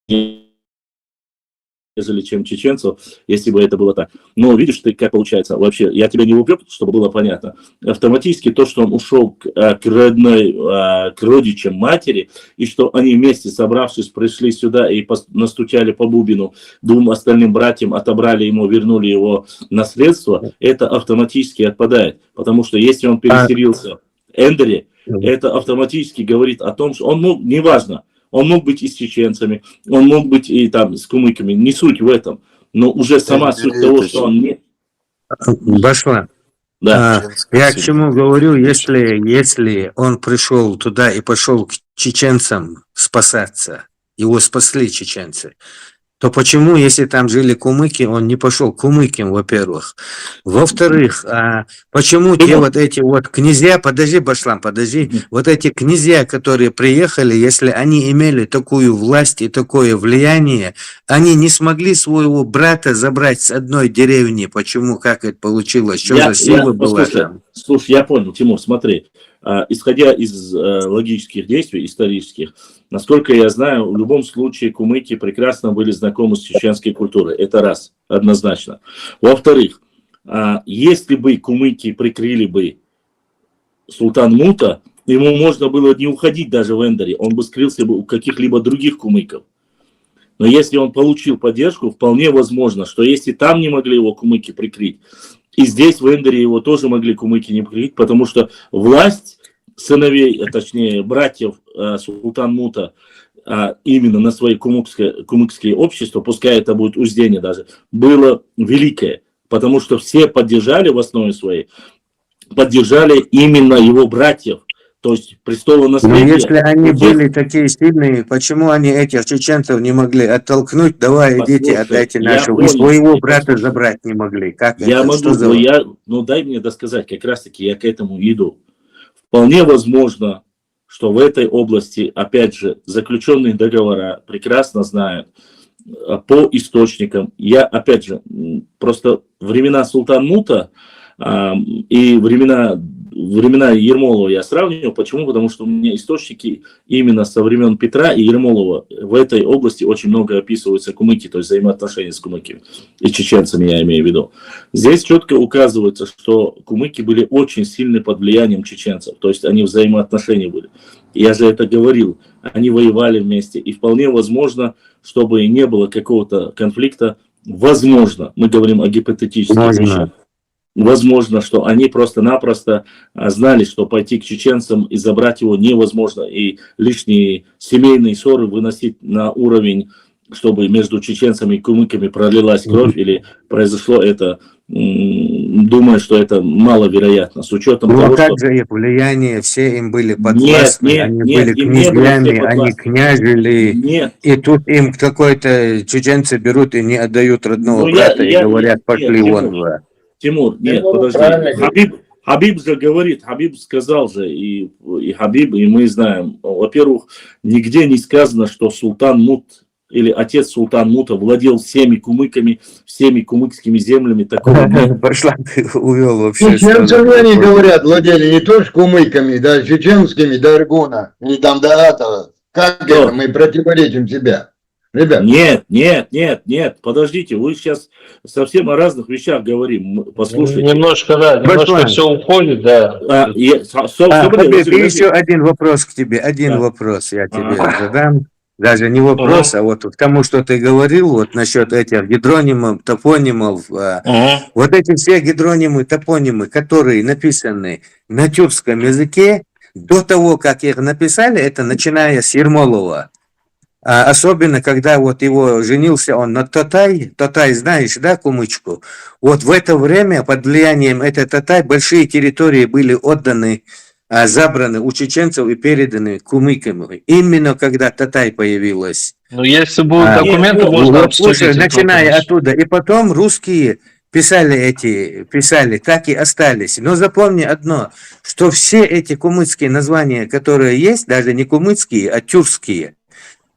нежели чем чеченцев, если бы это было так. Но видишь ты, как получается. Вообще, я тебя не упрек, чтобы было понятно. Автоматически то, что он ушел к родичам матери, и что они вместе, собравшись, пришли сюда и настучали по бубину двум остальным братьям, отобрали ему, вернули его наследство, это автоматически отпадает. Потому что если он переселился в Эндере, это автоматически говорит о том, что он мог, неважно, он мог быть и с чеченцами, он мог быть и там с кумыками, не суть в этом. но уже сама суть того, что он не... Башлам. Да. Я к чему говорю, если он пришел туда и пошел к чеченцам спасаться, его спасли чеченцы, то почему, если там жили кумыки, он не пошел к кумыкам, во-первых? Во-вторых, почему те вот эти вот князья, подожди, Башлам, подожди, вот эти князья, которые приехали, если они имели такую власть и такое влияние, они не смогли своего брата забрать с одной деревни? Почему, как это получилось? Что за сила была там? Слушай, я понял, Тимур, смотри. Исходя из логических действий исторических, насколько я знаю, в любом случае кумыки прекрасно были знакомы с чеченской культурой. Это раз, однозначно. Во-вторых, если бы кумыки прикрыли бы Султан Мута, ему можно было не уходить даже в Эндоре, он бы скрылся бы у каких-либо других кумыков. Но если он получил поддержку, вполне возможно, что если там не могли его кумыки прикрыть, и здесь, в Эндоре, его тоже могли кумыки не прикрыть, потому что власть сыновей, точнее, братьев Султан Мута именно на свои кумыкские общества, пускай это будет Уздене даже, было великое, потому что все поддержали в основе своей, поддержали именно его братьев. То есть престолонаследие. Но если они были такие сильные, почему они этих чеченцев не могли оттолкнуть? Давай, идите, отдайте нашего. И своего брата забрать не могли. Как я это? могу, ну дай мне досказать, как раз таки я к этому иду. Вполне возможно, что в этой области, опять же, заключенные договора прекрасно знают по источникам. Я, опять же, просто времена Султан Мута и времена Ермолова я сравниваю. Почему? Потому что у меня источники именно со времен Петра и Ермолова в этой области очень много описываются кумыки, то есть взаимоотношения с кумыками и чеченцами, я имею в виду. Здесь четко указывается, что кумыки были очень сильны под влиянием чеченцев, то есть они взаимоотношения были. Я же это говорил, они воевали вместе, и вполне возможно, чтобы не было какого-то конфликта, возможно, мы говорим о гипотетических вещах. Возможно, что они просто-напросто знали, что пойти к чеченцам и забрать его невозможно. И лишние семейные ссоры выносить на уровень, чтобы между чеченцами и кумыками пролилась кровь или произошло это, думаю, что это маловероятно. С учетом того, как что... же их влияние, все им были подвластны, они были князьями, они княжили, и тут им какой-то чеченцы берут и не отдают родного брата и говорят, пошли вон. Тимур, нет, подожди. Хабиб же говорит, Хабиб сказал же, и Хабиб, и мы знаем. Во-первых, нигде не сказано, что Султан Мут или отец Султан Мута владел всеми кумыками, всеми кумыкскими землями. Пошла, ты увел вообще. Чеченцы они говорят, владели не только кумыками, да, чеченскими, до Аргуна, или там до Атова. Как это мы противоречим себя? Ребят. Нет, подождите, вы сейчас совсем о разных вещах говорим, послушайте. Немножко все уходит, да. Еще один вопрос к тебе, вопрос я тебе задам, даже не вопрос, а вот к тому, что ты говорил, вот насчет этих гидронимов, топонимов, вот эти все гидронимы, топонимы, которые написаны на тюркском языке, до того, как их написали, это начиная с Ермолова. Особенно, когда вот его женился он на Тотай, знаешь, да, кумычку? Вот в это время под влиянием этой Тотай большие территории были отданы, забраны у чеченцев и переданы кумыкам. Именно когда Тотай появилась. Ну, если будут документы, можно обсудить. Начиная оттуда. И потом русские писали, так и остались. Но запомни одно, что все эти кумыцкие названия, которые есть, даже не кумыцкие, а тюркские,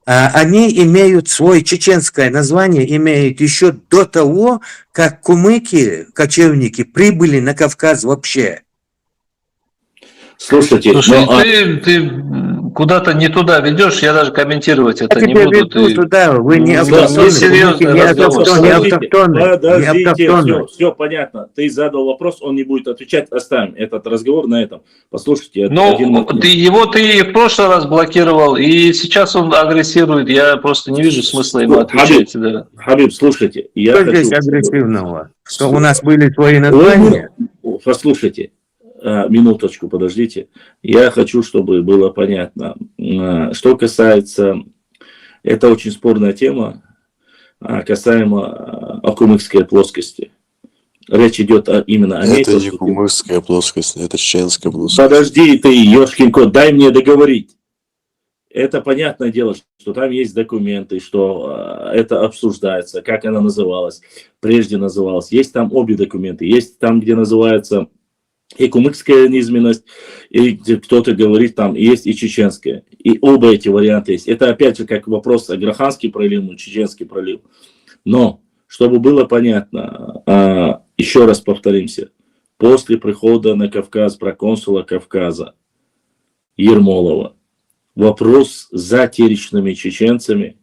они имеют свое чеченское название, имеют еще до того, как кумыки, кочевники, прибыли на Кавказ вообще. Слушайте, ты куда-то не туда ведешь, я даже комментировать это не буду. Туда, вы не автохтонны. Подождите, все понятно. Ты задал вопрос, он не будет отвечать, оставим этот разговор на этом. Послушайте. Ты в прошлый раз блокировал, и сейчас он агрессирует, я просто не вижу смысла ему отвечать. Хабиб, слушайте. Что здесь агрессивного? Что у нас были свои названия? Послушайте. Минуточку, подождите. Я хочу, чтобы было понятно. Что касается... Это очень спорная тема. касаемо Акумыкской плоскости. Речь идет именно о ней. Это не кумыкская плоскость, это чеченская плоскость. Подожди ты, ёшкин кот, дай мне договорить. Это понятное дело, что там есть документы, что это обсуждается, как она называлась, прежде называлась. Есть там обе документы. Есть там, где называется и кумыкская низменность, и где кто-то говорит там, есть и чеченская. И оба эти варианта есть. Это опять же как вопрос Аграханский пролив, ну, чеченский пролив. Но, чтобы было понятно, еще раз повторимся, после прихода на Кавказ проконсула Кавказа Ермолова, вопрос с затеричными чеченцами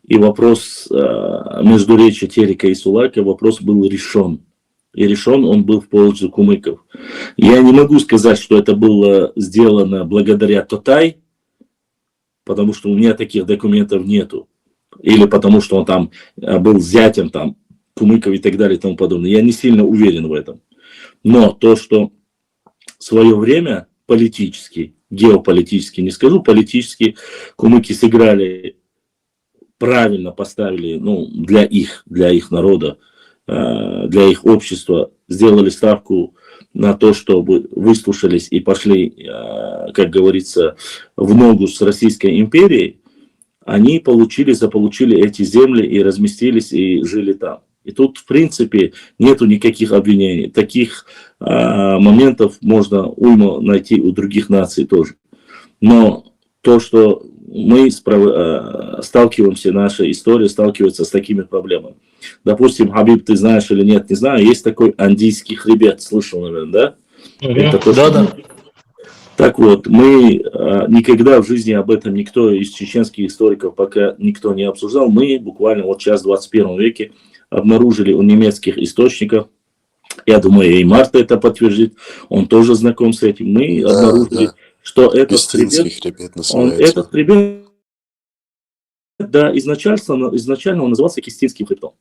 и вопрос междуречия Терека и Сулака, вопрос был решен. И решен он был в пользу кумыков. Я не могу сказать, что это было сделано благодаря Тотай, потому что у меня таких документов нету. Или потому что он там был зятем там, кумыков и так далее и тому подобное. Я не сильно уверен в этом. Но то, что в свое время политически, геополитически, не скажу, политически кумыки сыграли, правильно поставили, ну, для их народа, для их общества, сделали ставку на то, чтобы выслушались и пошли, как говорится, в ногу с Российской империей, они заполучили эти земли и разместились и жили там. И тут, в принципе, нету никаких обвинений. Таких моментов можно уйма найти у других наций тоже. Но то, что мы сталкиваемся, наша история сталкивается с такими проблемами. Допустим, Хабиб, ты знаешь или нет, не знаю, есть такой андийский хребет, слышал, наверное, да? Это то, да. Так вот, мы никогда в жизни об этом никто из чеченских историков пока никто не обсуждал. Мы буквально вот сейчас в 21 веке обнаружили у немецких источников, я думаю, и Марта это подтвердит, он тоже знаком с этим. Мы обнаружили, что этот хребет этот хребет, да, изначально он назывался Кистинским хребтом.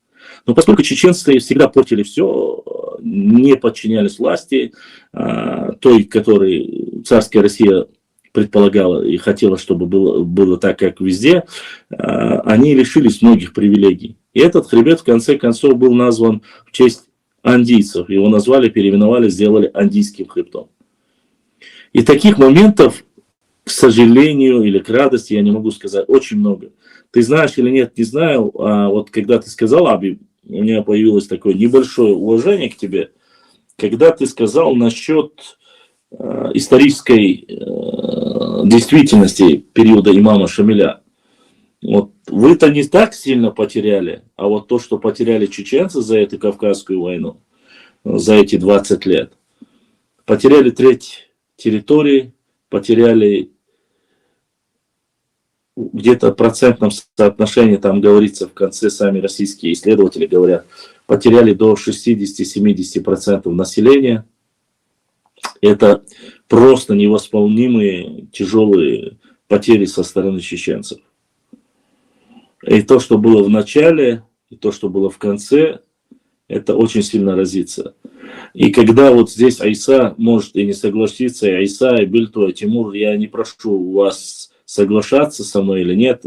Но поскольку чеченцы всегда портили все, не подчинялись власти, той, которой царская Россия предполагала и хотела, чтобы было так, как везде, они лишились многих привилегий. И этот хребет, в конце концов, был назван в честь андийцев. Его назвали, переименовали, сделали Андийским хребтом. И таких моментов, к сожалению или к радости, я не могу сказать, очень много. Ты знаешь или нет, не знаю, а вот когда ты сказал, Аби, у меня появилось такое небольшое уважение к тебе, когда ты сказал насчет исторической действительности периода имама Шамиля. Вот вы-то не так сильно потеряли, а вот то, что потеряли чеченцы за эту Кавказскую войну, за эти 20 лет, потеряли треть территории, потеряли где-то в процентном соотношении, там говорится в конце, сами российские исследователи говорят, потеряли до 60-70% населения. Это просто невосполнимые тяжелые потери со стороны чеченцев. И то, что было в начале, и то, что было в конце, это очень сильно разится. И когда вот здесь Айса может и не согласиться, и Айса, и Бильту, и Тимур, я не прошу вас соглашаться со мной или нет,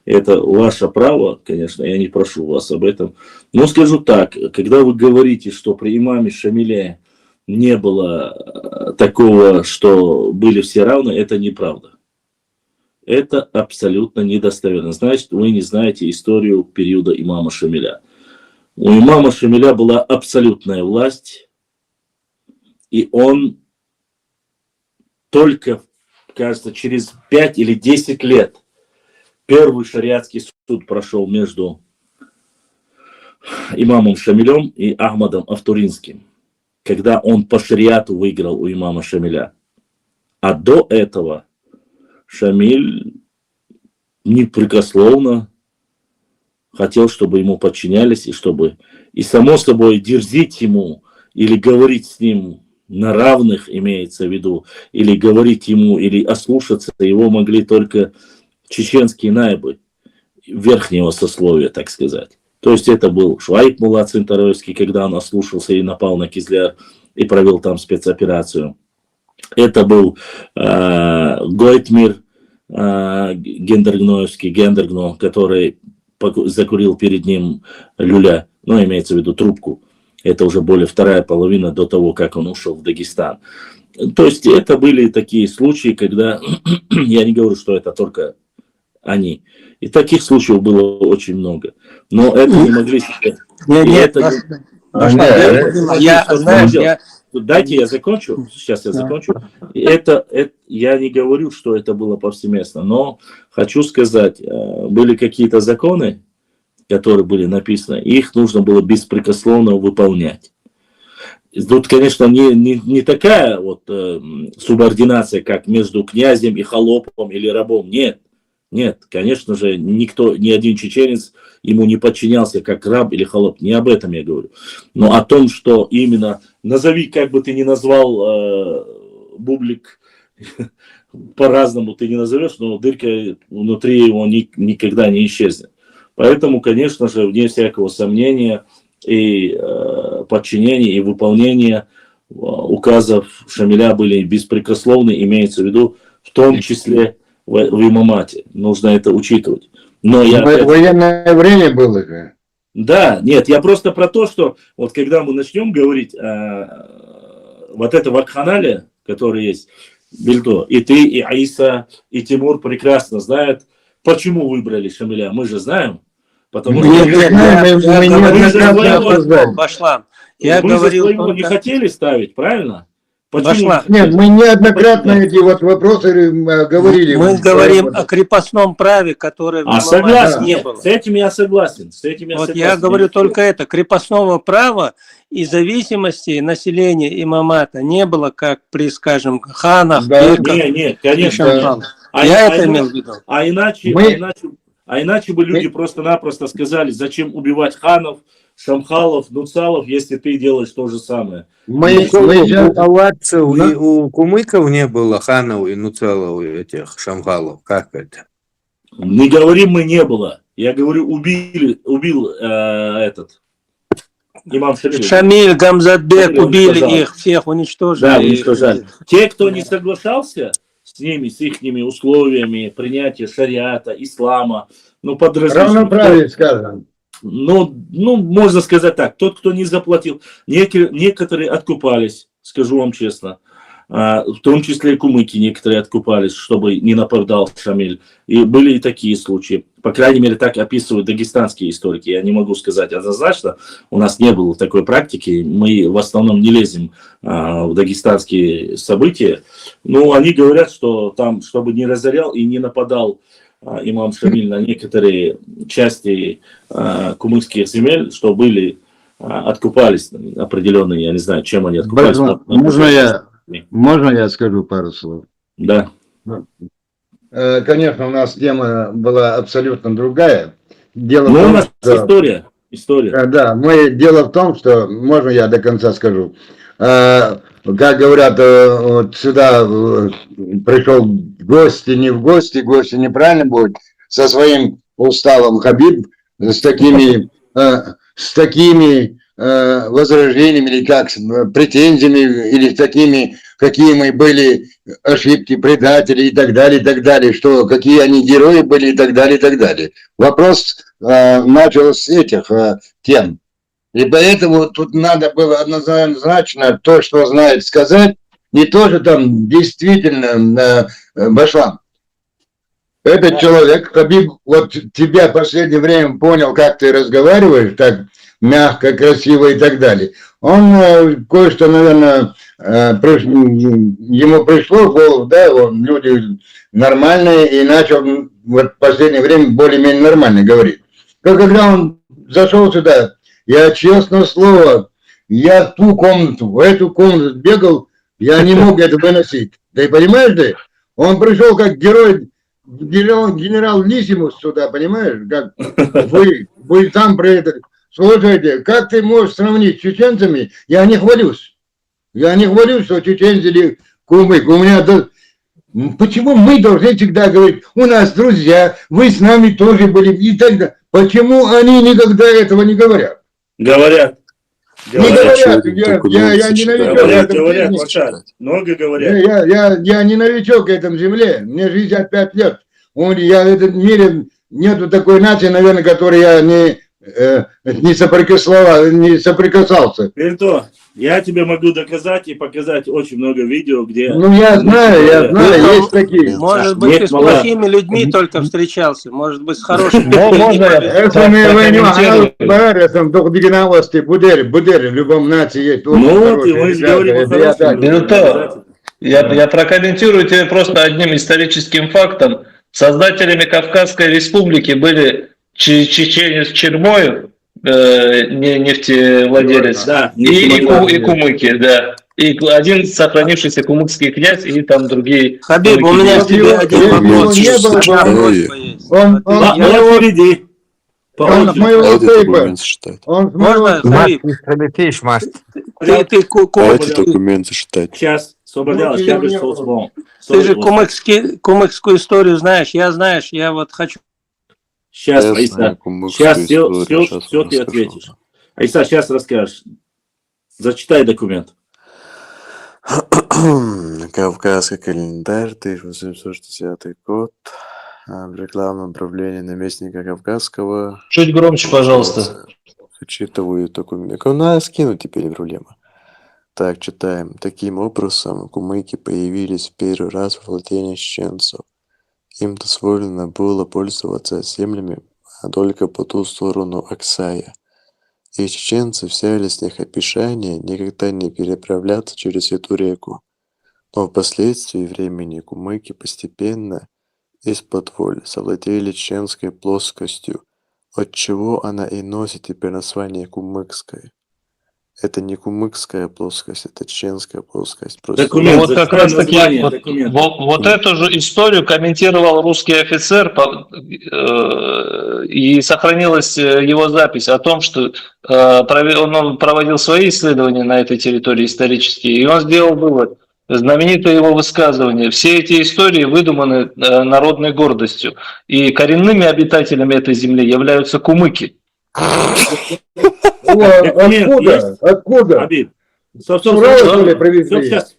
это ваше право, конечно, я не прошу вас об этом. Но скажу так, когда вы говорите, что при имаме Шамиле не было такого, что были все равны, это неправда. Это абсолютно недостоверно. Значит, вы не знаете историю периода имама Шамиля. У имама Шамиля была абсолютная власть, и он только, кажется, через 5 или 10 лет первый шариатский суд прошел между имамом Шамилем и Ахмадом Автуринским, когда он по шариату выиграл у имама Шамиля. А до этого Шамиль непрекословно хотел, чтобы ему подчинялись, и само собой дерзить ему или говорить с ним на равных, имеется в виду, или говорить ему, или ослушаться его могли только чеченские наибы верхнего сословия, так сказать. То есть это был Швайб Мулла Цинтаройский, когда он ослушался и напал на Кизляр и провел там спецоперацию. Это был Гойтмир Гендергноевский, который закурил перед ним люля, ну, имеется в виду трубку. Это уже более вторая половина до того, как он ушел в Дагестан. То есть это были такие случаи, когда, я не говорю, что это только они. И таких случаев было очень много. Но это не могли себе... Дайте я закончу. Сейчас я закончу. Это я не говорю, что это было повсеместно, но хочу сказать, были какие-то законы, которые были написаны, их нужно было беспрекословно выполнять. Тут, конечно, не такая вот субординация, как между князем и холопом или рабом. Нет, конечно же, ни один чеченец ему не подчинялся как раб или холоп. Не об этом я говорю. Но о том, что именно, назови, как бы ты ни назвал бублик, по-разному ты не назовешь, но дырка внутри его никогда не исчезнет. Поэтому, конечно же, вне всякого сомнения и подчинение, и выполнение указов Шамиля были беспрекословны, имеется в виду в том числе в имамате. Нужно это учитывать. Но военное время было же. Да, нет, я просто про то, что вот когда мы начнем говорить вот это вакханалия, который есть, Бельто, и ты, и Аиса, и Тимур прекрасно знают, почему выбрали Шамиля. Мы же знаем. Потому что Башлам. Я говорил, не хотели ставить, правильно? Почему? Нет, мы неоднократно эти вот вопросы говорили. Мы говорим о крепостном праве, которое согласен, не было. С этим я согласен. Я говорю только это. Крепостного права и зависимости населения имамата не было, как при, скажем, ханах, беках. Нет, конечно. Я это имел в виду. А иначе бы люди просто-напросто сказали, зачем убивать ханов, шамхалов, нуцалов, если ты делаешь то же самое. У аварцев и у кумыков не было ханов и нуцалов, и этих шамхалов. Как это? Не говорим мы не было. Я говорю, убил этот имам Шамиль. Шамиль, Гамзатбек, убили их всех, уничтожили. Да, уничтожали. Те, кто не соглашался с ними, с их условиями принятия шариата, ислама, под различными... Равноправие, скажем. Можно сказать так, тот, кто не заплатил, некоторые откупались, скажу вам честно, в том числе и кумыки некоторые откупались, чтобы не нападал Шамиль. И были и такие случаи. По крайней мере, так описывают дагестанские историки. Я не могу сказать однозначно, у нас не было такой практики, мы в основном не лезем в дагестанские события. Но они говорят, что там, чтобы не разорял и не нападал имам Шамиль на некоторые части кумыкских земель, что были, откупались определенные, я не знаю, чем они откупались. Можно я скажу пару слов? Да. Конечно, у нас тема была абсолютно другая. Дело в том, у нас что... история. Да, дело в том, что, можно я до конца скажу, как говорят, вот сюда пришел в гости неправильно будет, со своим уставом Хабиб, с такими возражениями или как, претензиями, или такими, какие мы были ошибки, предатели и так далее, что какие они герои были и так далее. Вопрос начал с этих тем. И поэтому тут надо было однозначно то, что знает, сказать, не то, что там действительно Башлам. Этот человек, Хабиб, вот тебя в последнее время понял, как ты разговариваешь, так мягко, красиво и так далее. Он кое-что, наверное, ему пришло в голову, да, люди нормальные, и начал вот в последнее время более-менее нормально говорить. Но когда он зашел сюда, я, честное слово, я в ту комнату, в эту комнату бегал, я не мог это выносить. Ты понимаешь, да? Он пришел как герой, генерал Лисимус сюда, понимаешь? Как вы там про это... Слушайте, как ты можешь сравнить с чеченцами? Я не хвалюсь. Что чеченцы или кумык. У меня... Почему мы должны всегда говорить, у нас друзья, вы с нами тоже были и так далее. Почему они никогда этого не говорят? Говорят. Не говорят. Я не новичок. Говорят, много говорят. Я не новичок в этом земле. Мне 65 лет. Я в этом мире нету такой нации, наверное, которой я не соприкасался. Перто, я тебе могу доказать и показать очень много видео, где... Ну, я знаю, есть такие. Может быть, ты с плохими людьми только встречался, может быть, с хорошими Можно я Это не в любом нации есть. Ну, ты можешь говорить Берто, я прокомментирую тебе просто одним историческим фактом. Создателями Кавказской республики были чеченец Чермоев, нефтевладелец, да, и кумыки, да. И один сохранившийся кумыкский князь, и там другие... Хабиб, у меня к тебе один вопрос. Можно, Хабиб? Пролетишь, Маст. Эти документы читать. Сейчас, освободилась, я говорю, что Ты же кумыкскую историю знаешь, я вот хочу... Сейчас, Аиса, сейчас все ты ответишь. Аиса, сейчас расскажешь. Зачитай документ. Кавказский календарь, 1860 год. В рекламном управлении наместника Кавказского. Чуть громче, пожалуйста. Зачитываю документ. На скину теперь не проблема. Так, читаем. Таким образом, кумыки появились в первый раз в владении чеченцев. Им дозволено было пользоваться землями только по ту сторону Аксая. И чеченцы взяли с них обещание никогда не переправляться через эту реку. Но впоследствии времени кумыки постепенно исподволь завладели чеченской плоскостью, отчего она и носит теперь название кумыкской. Это не кумыкская плоскость, это чеченская плоскость. Документ, вот как раз таки вот эту же историю комментировал русский офицер, и сохранилась его запись о том, что он проводил свои исследования на этой территории исторические, и он сделал вывод. Знаменитое его высказывание: все эти истории выдуманы народной гордостью, и коренными обитателями этой земли являются кумыки. Откуда? Хабиб, сейчас,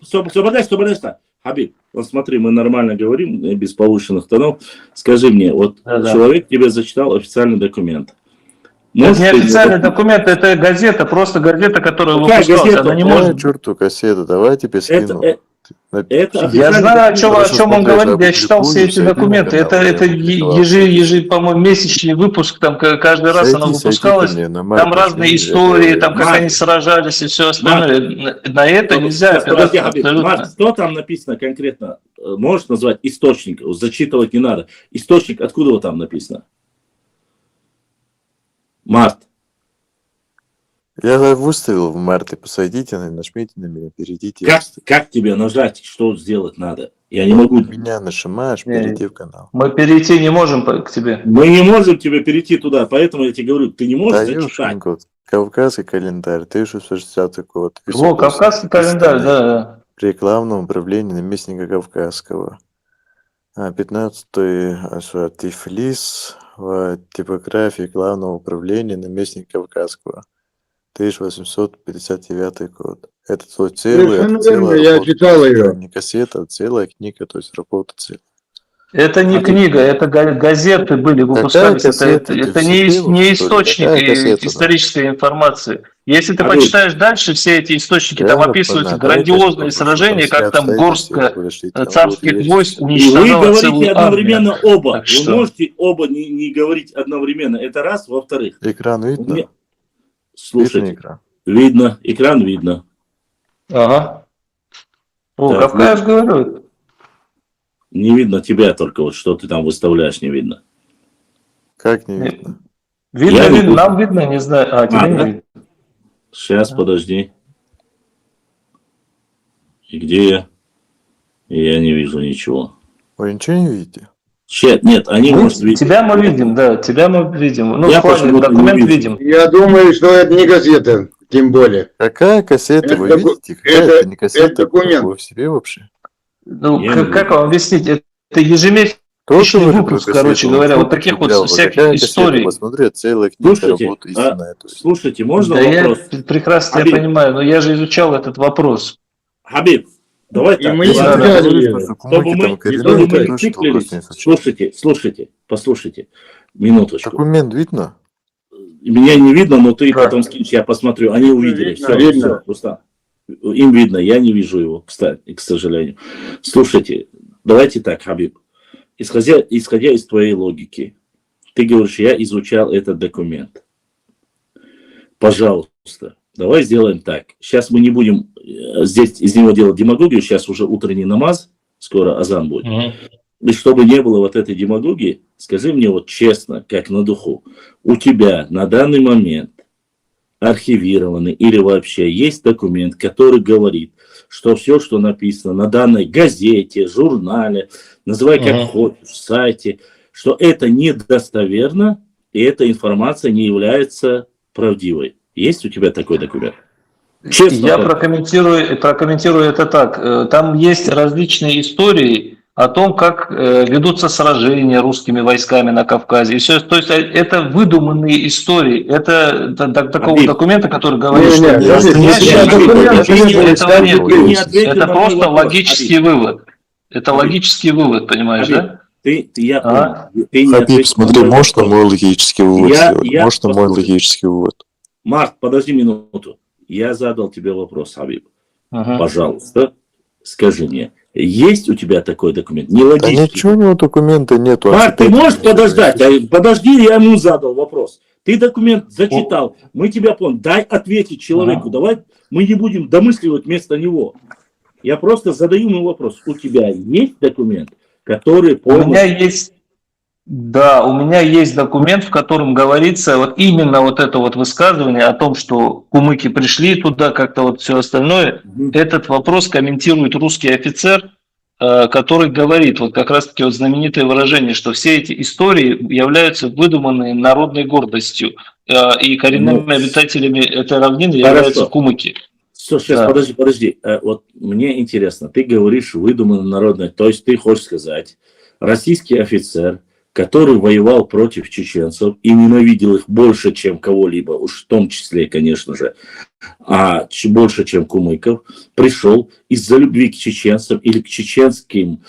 подожди. Хабиб, вот смотри, мы нормально говорим, без повышенных тонов. Скажи мне, вот человек тебе зачитал официальный документ. Это не официальный документ, это газета, просто газета, которая выпускалась. Она не может... Черту кассету, давайте тебе скину. Я знаю, о чем он говорит, я читал все эти документы. Это по-моему, месячный выпуск, там каждый раз она выпускалась, там разные истории, там как они сражались и все остальное. На это нельзя опираться абсолютно. Что там написано конкретно? Можешь назвать источник? Зачитывать не надо. Источник, откуда вот там написано? Март. Я выставил в марте, посадите, нажмите на меня, перейдите. Как тебе нажать, что сделать надо? Я не могу. Меня нажимаешь, перейти в канал. Мы перейти не можем к тебе. Мы не можем тебе перейти туда, поэтому я тебе говорю, ты не можешь зачитать. Кавказский календарь, 1660 год. О, Кавказский календарь, да. Рекламном управлении наместника Кавказского. 15-й Тифлис в типографии главного управления наместника Кавказского. 1859 год. Это целая я читал ее. Не кассета, а целая книга, то есть работа целая. Это не книга, это газеты были, выпускались. Это не источник исторической информации. Если ты почитаешь дальше, все эти источники, там описываются грандиозные сражения, как там горстка царских войск уничтожала целую одновременно армию. оба. Вы можете оба не говорить одновременно. Это раз. Во-вторых. Экран видно? Слушайте. Видно. Экран видно. Ага. О, какая же говорю. Не видно тебя только, вот что ты там выставляешь, не видно. Как не видно? Видно, нам видно, не знаю. Тебе не видно. Сейчас, подожди. И где я? Я не вижу ничего. Вы ничего не видите? Нет, они может видеть. Тебя мы видим, да, тебя мы видим. Ну, в плане документ видим. Я думаю, что это не газета, тем более. Какая кассета, вы видите? Это не кассета, документ. Вы в себе вообще? Ну, как вам объяснить? Это ежемесячный выпуск, короче говоря, вот таких вот всяких историй. Посмотри, целая книга работы истинная. Слушайте, можно да вопрос? Я прекрасно понимаю, но я же изучал этот вопрос. Хабиб, давай так. Чтобы мы циклились. Слушайте, послушайте. Минуточку. Документ видно? Меня не видно, но ты потом скинешь, я посмотрю. Они увидели. Видно, Все, видно. все, Рустам. Им видно, я не вижу его, кстати, к сожалению. Слушайте, давайте так, Хабиб. Исходя из твоей логики, ты говоришь, я изучал этот документ. Пожалуйста, давай сделаем так. Сейчас мы не будем здесь из него делать демагогию, сейчас уже утренний намаз, скоро азан будет. И чтобы не было вот этой демагогии, скажи мне вот честно, как на духу, у тебя на данный момент архивированный или вообще есть документ, который говорит, что все, что написано на данной газете, журнале, называй как хочешь, сайте, что это недостоверно, и эта информация не является правдивой. Есть у тебя такой документ? Честно. Я прокомментирую это так. Там есть различные истории о том, как ведутся сражения русскими войсками на Кавказе. И все, то есть это выдуманные истории. Это такого документа, который говорит, что этого нет. Это просто логический вывод. Это логический вывод, понимаешь, да? Хабиб, смотри, можно мой логический вывод сделать? Можно мой логический вывод? Марк, подожди минуту. Я задал тебе вопрос, Хабиб. Пожалуйста, скажи мне, есть у тебя такой документ? Не логический. Да ничего у него документа нету. Марк, ты можешь подождать? Подожди, я ему задал вопрос. Ты документ зачитал, мы тебя поняли. Дай ответить человеку, давай мы не будем домысливать вместо него. Я просто задаю ему вопрос. У тебя есть документ, который полностью... У меня есть документ, в котором говорится вот именно вот это вот высказывание о том, что кумыки пришли туда, как-то вот все остальное. Этот вопрос комментирует русский офицер, который говорит, вот как раз-таки вот знаменитое выражение, что все эти истории являются выдуманной народной гордостью, и коренными обитателями этой равнины являются кумыки. Сейчас, подожди. Вот мне интересно, ты говоришь выдуманно народное, то есть ты хочешь сказать, российский офицер, который воевал против чеченцев и ненавидел их больше, чем кого-либо, уж в том числе, конечно же, а больше, чем кумыков, пришел из-за любви к чеченцам или к чеченским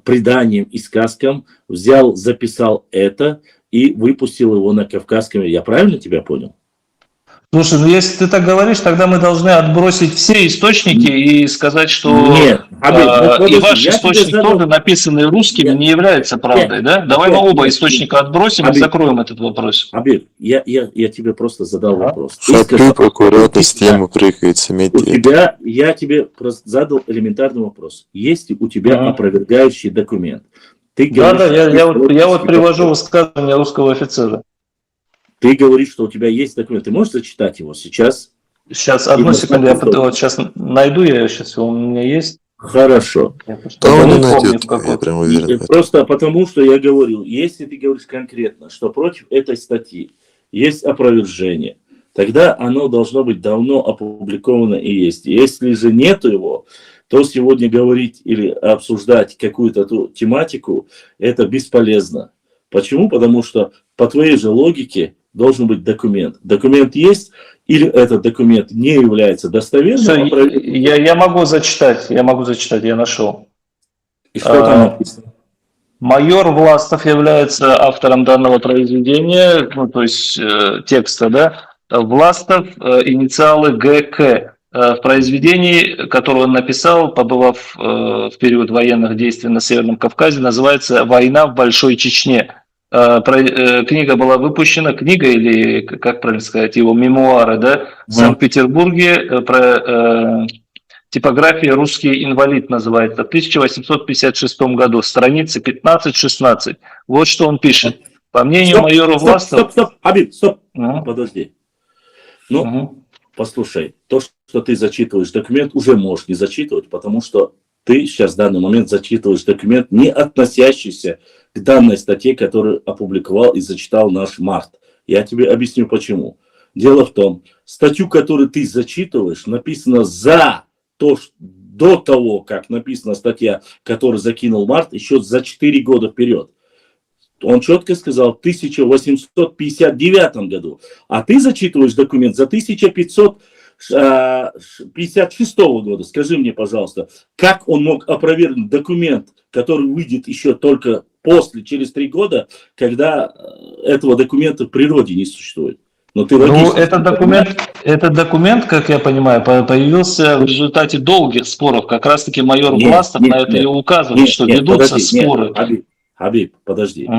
преданиям и сказкам, взял, записал это и выпустил его на Кавказском. Я правильно тебя понял? Слушай, ну если ты так говоришь, тогда мы должны отбросить все источники и сказать, что нет, и ваш источник тоже, написанный русскими, не является правдой, да? Давай мы оба источника отбросим и закроем этот вопрос. Абир, я тебе просто задал вопрос. Хабиб аккуратно с темы прыгает, заметьте. Я тебе просто задал элементарный вопрос. Есть ли у тебя опровергающий документ? Да, я вот привожу высказывание русского офицера. Ты говоришь, что у тебя есть документ. Ты можешь зачитать его сейчас? Сейчас, одну секунду, я вот сейчас найду, я сейчас его у меня есть. Хорошо. Да он не найдет, я прям уверен. Просто потому, что я говорил, если ты говоришь конкретно, что против этой статьи есть опровержение, тогда оно должно быть давно опубликовано и есть. Если же нету его, то сегодня говорить или обсуждать какую-то ту тематику, это бесполезно. Почему? Потому что по твоей же логике должен быть документ. Документ есть, или этот документ не является достоверным? Я могу зачитать, я нашел. И что там написано? Майор Властов является автором данного произведения, ну, то есть текста, да. Властов, инициалы ГК. В произведении, которое он написал, побывав в период военных действий на Северном Кавказе, называется «Война в Большой Чечне». Книга была выпущена, книга или, как правильно сказать, его мемуары, да, в Санкт-Петербурге, про типография «Русский инвалид» называется, в 1856 году, страницы 15-16. Вот что он пишет. По мнению майора Властова... Стоп, Абиб, стоп, подожди. Послушай, то, что ты зачитываешь документ, уже можешь не зачитывать, потому что ты сейчас в данный момент зачитываешь документ, не относящийся к данной статье, которую опубликовал и зачитал наш Март. Я тебе объясню почему. Дело в том, статью, которую ты зачитываешь, написано до того, как написана статья, которую закинул Март, еще за 4 года вперед. Он четко сказал в 1859 году. А ты зачитываешь документ за 1556 года. Скажи мне, пожалуйста, как он мог опровергнуть документ, который выйдет еще только после, через 3 года, когда этого документа в природе не существует. Но ты Ну, этот документ, как я понимаю, появился в результате долгих споров. Как раз-таки майор Властов на это и указывает, что ведутся споры. Хабиб, подожди.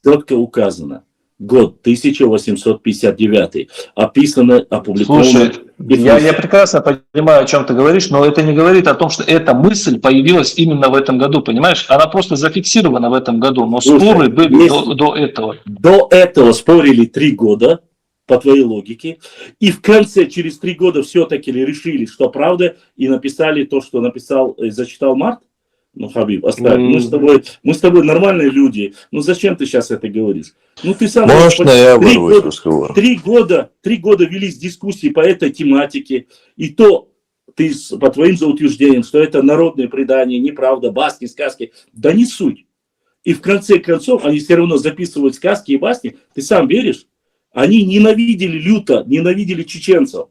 Четко указано. Год 1859. Описано, опубликовано. Слушай, я прекрасно понимаю, о чем ты говоришь, но это не говорит о том, что эта мысль появилась именно в этом году, понимаешь? Она просто зафиксирована в этом году, но споры были до этого. До этого спорили 3 года, по твоей логике, и в конце, через 3 года, все-таки решили, что правда, и написали то, что написал, зачитал Март. Ну, Хабиб, оставь. Мы с тобой нормальные люди. Ну, зачем ты сейчас это говоришь? Ну, ты сам... Можно я ворвусь в разговор? 3 года велись дискуссии по этой тематике, и то ты, по твоим заутверждениям, что это народные предания, неправда, басни, сказки, да не суть. И в конце концов, они все равно записывают сказки и басни, ты сам веришь? Они ненавидели люто, ненавидели чеченцев.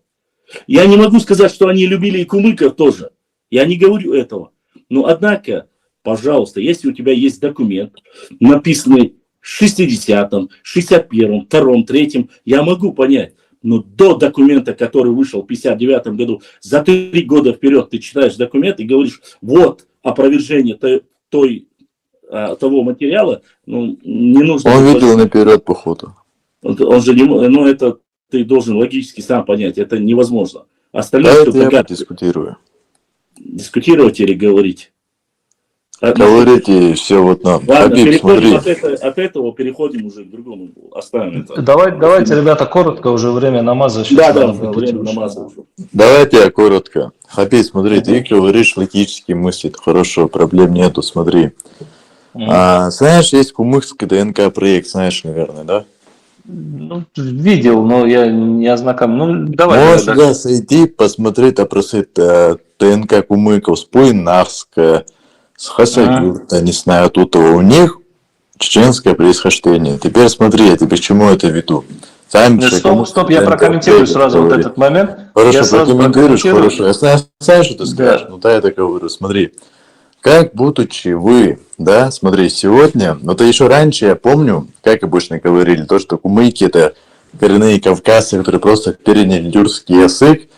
Я не могу сказать, что они любили и кумыков тоже. Я не говорю этого. Но однако, пожалуйста, если у тебя есть документ, написанный в 60-м, 61-м, 2-м, 3-м, я могу понять. Но до документа, который вышел в 59-м году, за 3 года вперед ты читаешь документ и говоришь, вот опровержение того материала, ну, не нужно... Он видел наперед, походу. Он же не... Ну, это ты должен логически сам понять, это невозможно. Остальное, да, что это я дискутирую. Дискутировать или говорить? Говорите все вот нам. Ладно, Хабиб, переходим смотри. от этого, переходим уже к другому. Оставим это. Давайте, ребята, коротко, уже время намаза. Да, время намаза. Давайте я коротко. Хабиб, смотри, ты говоришь логически мысли. Хорошо, проблем нету, смотри. Знаешь, есть кумыкский ДНК проект, знаешь, наверное, да? Ну, видел, но я не ознакомлен. Ну, давай. Можно зайти, посмотреть, опросить ДНК кумыков с Пуйнарска, с Хасавюрта, не знаю, тут у них чеченское происхождение. Теперь смотри, я тебе к чему это веду. Стоп, я прокомментирую сразу вот этот момент. Хорошо, прокомментируешь, хорошо. Я знаю, что ты скажешь, но да, я так говорю, смотри. Как будучи вы, да, смотри, сегодня, но то еще раньше я помню, как обычно говорили, то, что кумыки это коренные кавказцы, которые просто переняли тюркский язык,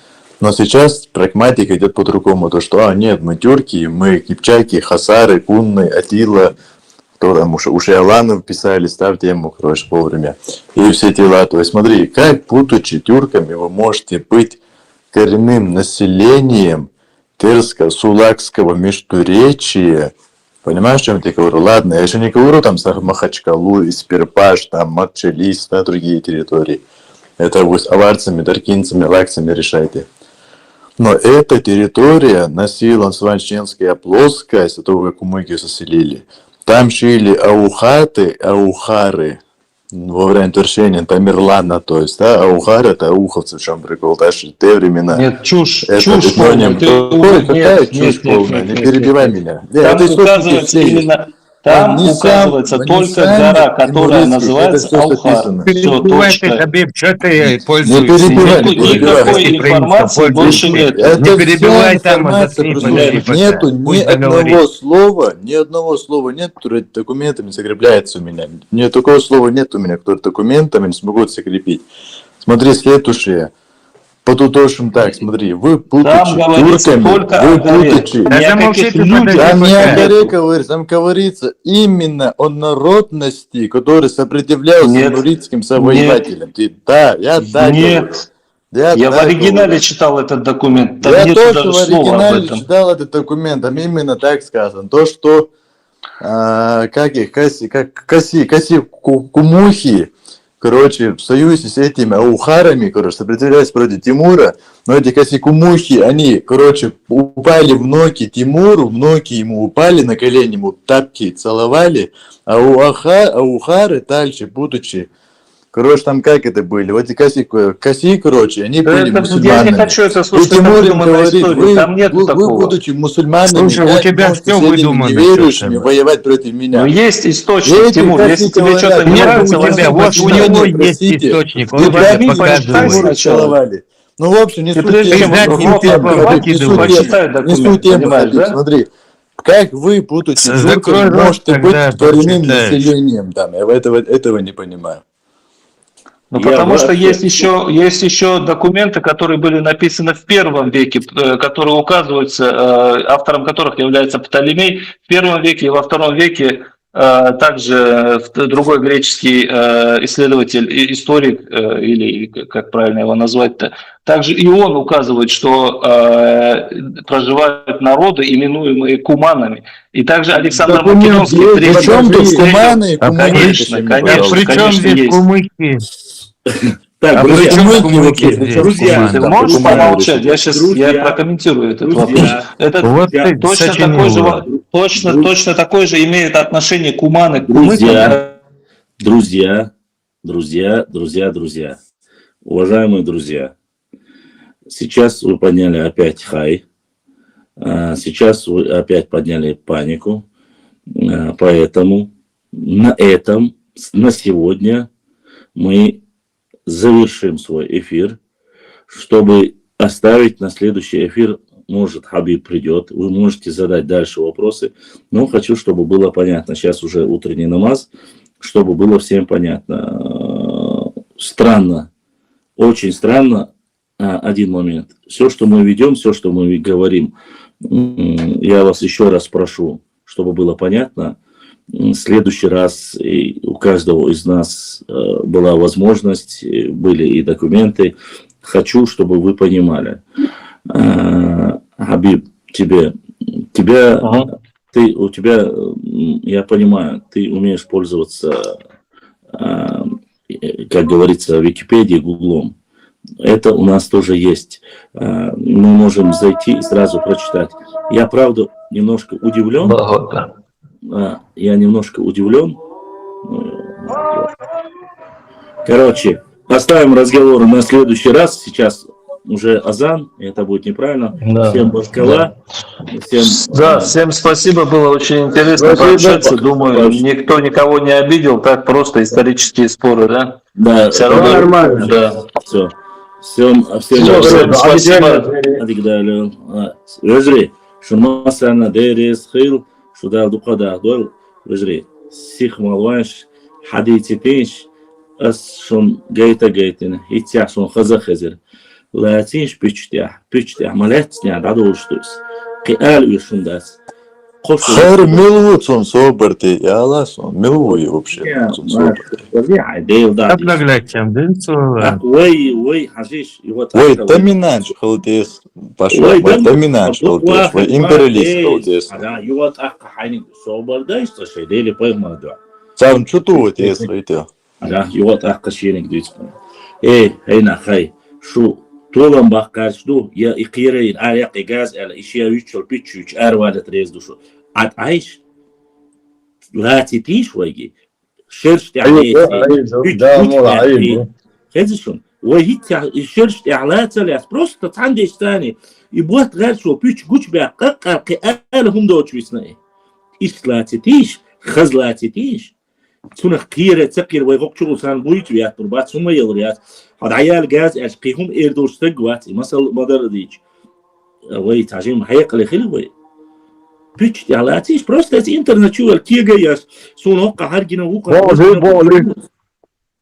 но сейчас прагматика идет по-другому, то, что, нет, мы тюрки, мы кипчаки, хасары, кунны, атила, кто там, Ушиаланов писали, ставь тему, короче, вовремя, и все дела, то есть смотри, как будучи тюрками вы можете быть коренным населением Терско-Сулакского междуречия, понимаешь, о чем я говорю? Ладно, я же не говорю там Махачкалу, Испирпаш, там Макчелис, да, другие территории. Это вы с аварцами, даркинцами, лакцами решайте. Но эта территория носила чеченская плоскость, это вы кумыки заселили. Там жили аухары, во время твершения Тамерлана, то есть, да, аухары это ауховцы, в чем прикол, даже в те времена. Нет, чушь полная. Какая чушь полная? Не перебивай меня. Там указывается именно... Там указывается только гора, которая называется Аухар. Все, точка. Хабиб, что ты пользуешься? Никакой информации больше нет. Не перебивай там. Нету ни одного слова нет, которое документами закрепляется у меня. Ни такого слова нет у меня, которое документами не смогут закрепить. Смотри, следующее. По-тутошим так, смотри, вы будучи турками, вы будучи... Там не о горе говорится, там говорится именно о народности, которая сопротивлялась муритским завоевателям. Да, я так говорю. Я в оригинале читал этот документ. Там я тоже в оригинале читал этот документ, там именно так сказано. То, что кумухи, короче, в союзе с этими аухарами, короче, сопротивлялись против Тимура, но эти косикумухи, они, короче, упали в ноги Тимуру, ноги ему упали на колени, ему тапки целовали, а аухары дальше, будучи, короче, там как это были, вот эти коси, короче, они были мусульманами. Я не хочу это слушать, и Тимур им говорит, вы, будучи мусульманами, слушай, у тебя все выдумано, неверующими, воевать против меня. Но есть источник, Тимур, если тебе что-то не нравится, у него есть источник, он тебе показывает. Ну, в общем, не суть тема, смотри, Как вы путаете, Закрой рот, можете быть когда коренным прочитаешь. населением там? Я этого не понимаю. Ну, Я потому что вообще- есть еще документы, которые были написаны в первом веке, которые указываются, автором которых является Птолемей. В первом веке и во втором веке также другой греческий исследователь, историк, или как правильно его назвать-то, также и он указывает, что проживают народы, именуемые куманами. И также Александр Документ Македонский... есть, в третьем Причем тут веке- куманы и Конечно, куманы? конечно, Причем конечно, здесь есть. кумыки? Так, А друзья, причем кумыки кумыки вот здесь? друзья, Ты Там можешь куманы помолчать? Я решили. сейчас прокомментирую этот друзья, вопрос. Это Вот ты точно сочинил такой же, его. точно такой же имеет отношение куманы к кумыкам. друзья, уважаемые друзья, сейчас вы подняли опять хай, сейчас вы опять подняли панику, поэтому на сегодня мы завершим свой эфир, чтобы оставить на следующий эфир. Может, Хабиб придет, вы можете задать дальше вопросы, но хочу, чтобы было понятно. Сейчас уже утренний намаз, чтобы было всем понятно. Странно, очень странно один момент. Все, что мы ведем, все, что мы говорим, я вас еще раз прошу, чтобы было понятно. В следующий раз у каждого из нас была возможность, были и документы. Хочу, чтобы вы понимали. Хабиб, я понимаю, ты умеешь пользоваться, как говорится, Википедией, Гуглом. Это у нас тоже есть. Мы можем зайти и сразу прочитать. Я, правда, немножко удивлен. Я немножко удивлен. Короче, оставим разговор на следующий раз. Сейчас уже азан, это будет неправильно. Да. Всем баркала. Всем спасибо, было очень интересно пообщаться. Думаю, никто никого не обидел, так просто исторические споры, да? Да, все равно нормально. Да. Все. Всем спасибо. Özri, şunu sana deriz xil, şu da bu kadar dol. Özri, sih malvanş, hadititiş, as şun geytin, hiç ya şun xazır. Latinş püçtih, maletnya da doğuştuz. Qiyal uyuşundas. Хэр Милвудсон соберти, я ласон, Милвуи вообще. Обнаглядчам, Ой, хажиш, Ой, доминанч халдес, пошла, доминанч халдес, ой, империалист халдес. Юват ахка хайник соберда, что же дели поймаду. Сам чуту тес войти. Юват ахка ширинг дичкан. Хейна хай, шу طولن باقاش دو يا إقيرين عرق إجاز على إشياء يشل بيتشوش أرواد تريز دوشو عاد عايش لا تتيش ويجي شرشت عليه خذشون وهيت شرشت على تلاس بروست عنديش ثاني يبغى غير شو بيتش جوش بقى قالهم دوتش بيسناي إيش لا تتيش خز لا تتيش تون قيرة تقير ويغوك شغل سان بويت ويات بربات سوما يلريات هاد عيال جاز أشقيهم إيردوش تقوات مثل مدر ديج وي تعجيم حيق لخيل وي بيتش تعلاتيش بروستات انترناتشوال كي جاياس سون وقع هرجنا وقع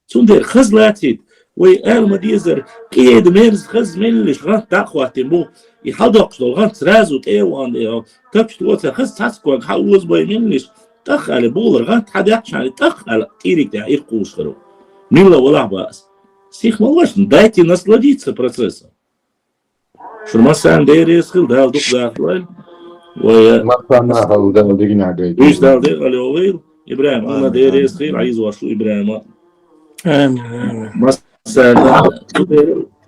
سون دير خزلاتيد وي آل مديزر كيد ميرز خز ملش غان تاقواتين بو يحضق شلو غان ترازو تايوان تبش توتا خز تاسكوان حاوز باي ملش تخل بولر غان تحديقش على تخل كيريك تاع إيرقوش خرو ملا ولا بأس Стих малвашн, дайте насладиться процессом. Шурмасан дерес хил дал дух дахлаль. Уж дал дер алиовил. Ибраим, она дерес хил, айз вашу Ибраима. Масана,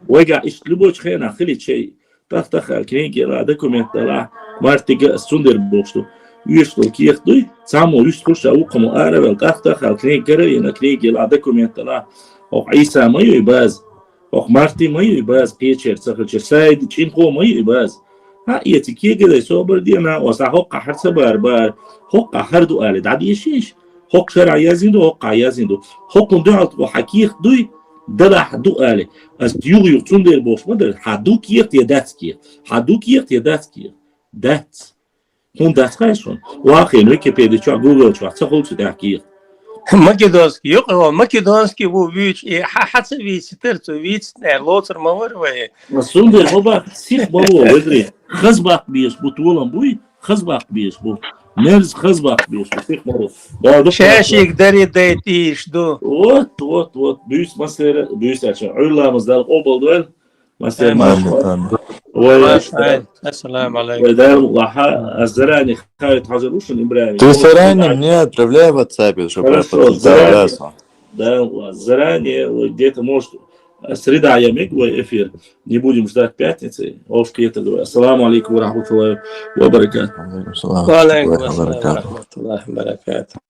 وجع إيش لبوش خينا خليت شيء تختخل كين كلا دكومنت طلع مارتيجا سوندر بوشتو يشتو كيخدوي سامو يشتخش أو قمو أعرف تختخل كين كلا ينكلي كلا دكومنت طلع أو عيسى ما يباز أو مارتي ما يباز بيتشر سخلش سايد تشين هو ما يباز ها يتكيه كده صوبر دينا وسحق حرس بار حق حردو آلد عادي شيش حق شرع يزيدو حق يزيدو حق ندعت وحكيه دوي دلا حدو آله از دیو یوتون در باش مدر حدو کیت یا دست کیت حدو کیت یا دست کیت دست هون دستخشون واقعا Википедия чё Google чё цохолчу дакир Македонский, yok Македонский bu büyük hatsı vititer vitner loter mavır ve. Nasıl baba sif baba vedri kız bak bir bu tuğlan bu kız bak bir bu Nerz kız bak bir sif baba. Şaşık deri deyti işdu. Вот büyük master büyük açı uygulamızda o buldu master Assalamu alaikum. وده الزراني خايت حاجة وش الإبراهيمي Ты заранее мне отправляй в WhatsApp, чтобы я подписал. Да, заранее где-то может среда ямик в эфир. Не будем ждать пятницы. Овки это говорю. Ассаламу алейкум ва рахматуллахи ва баракатуху. Ва алейкум ассалам ва рахматуллахи ва баракатуху.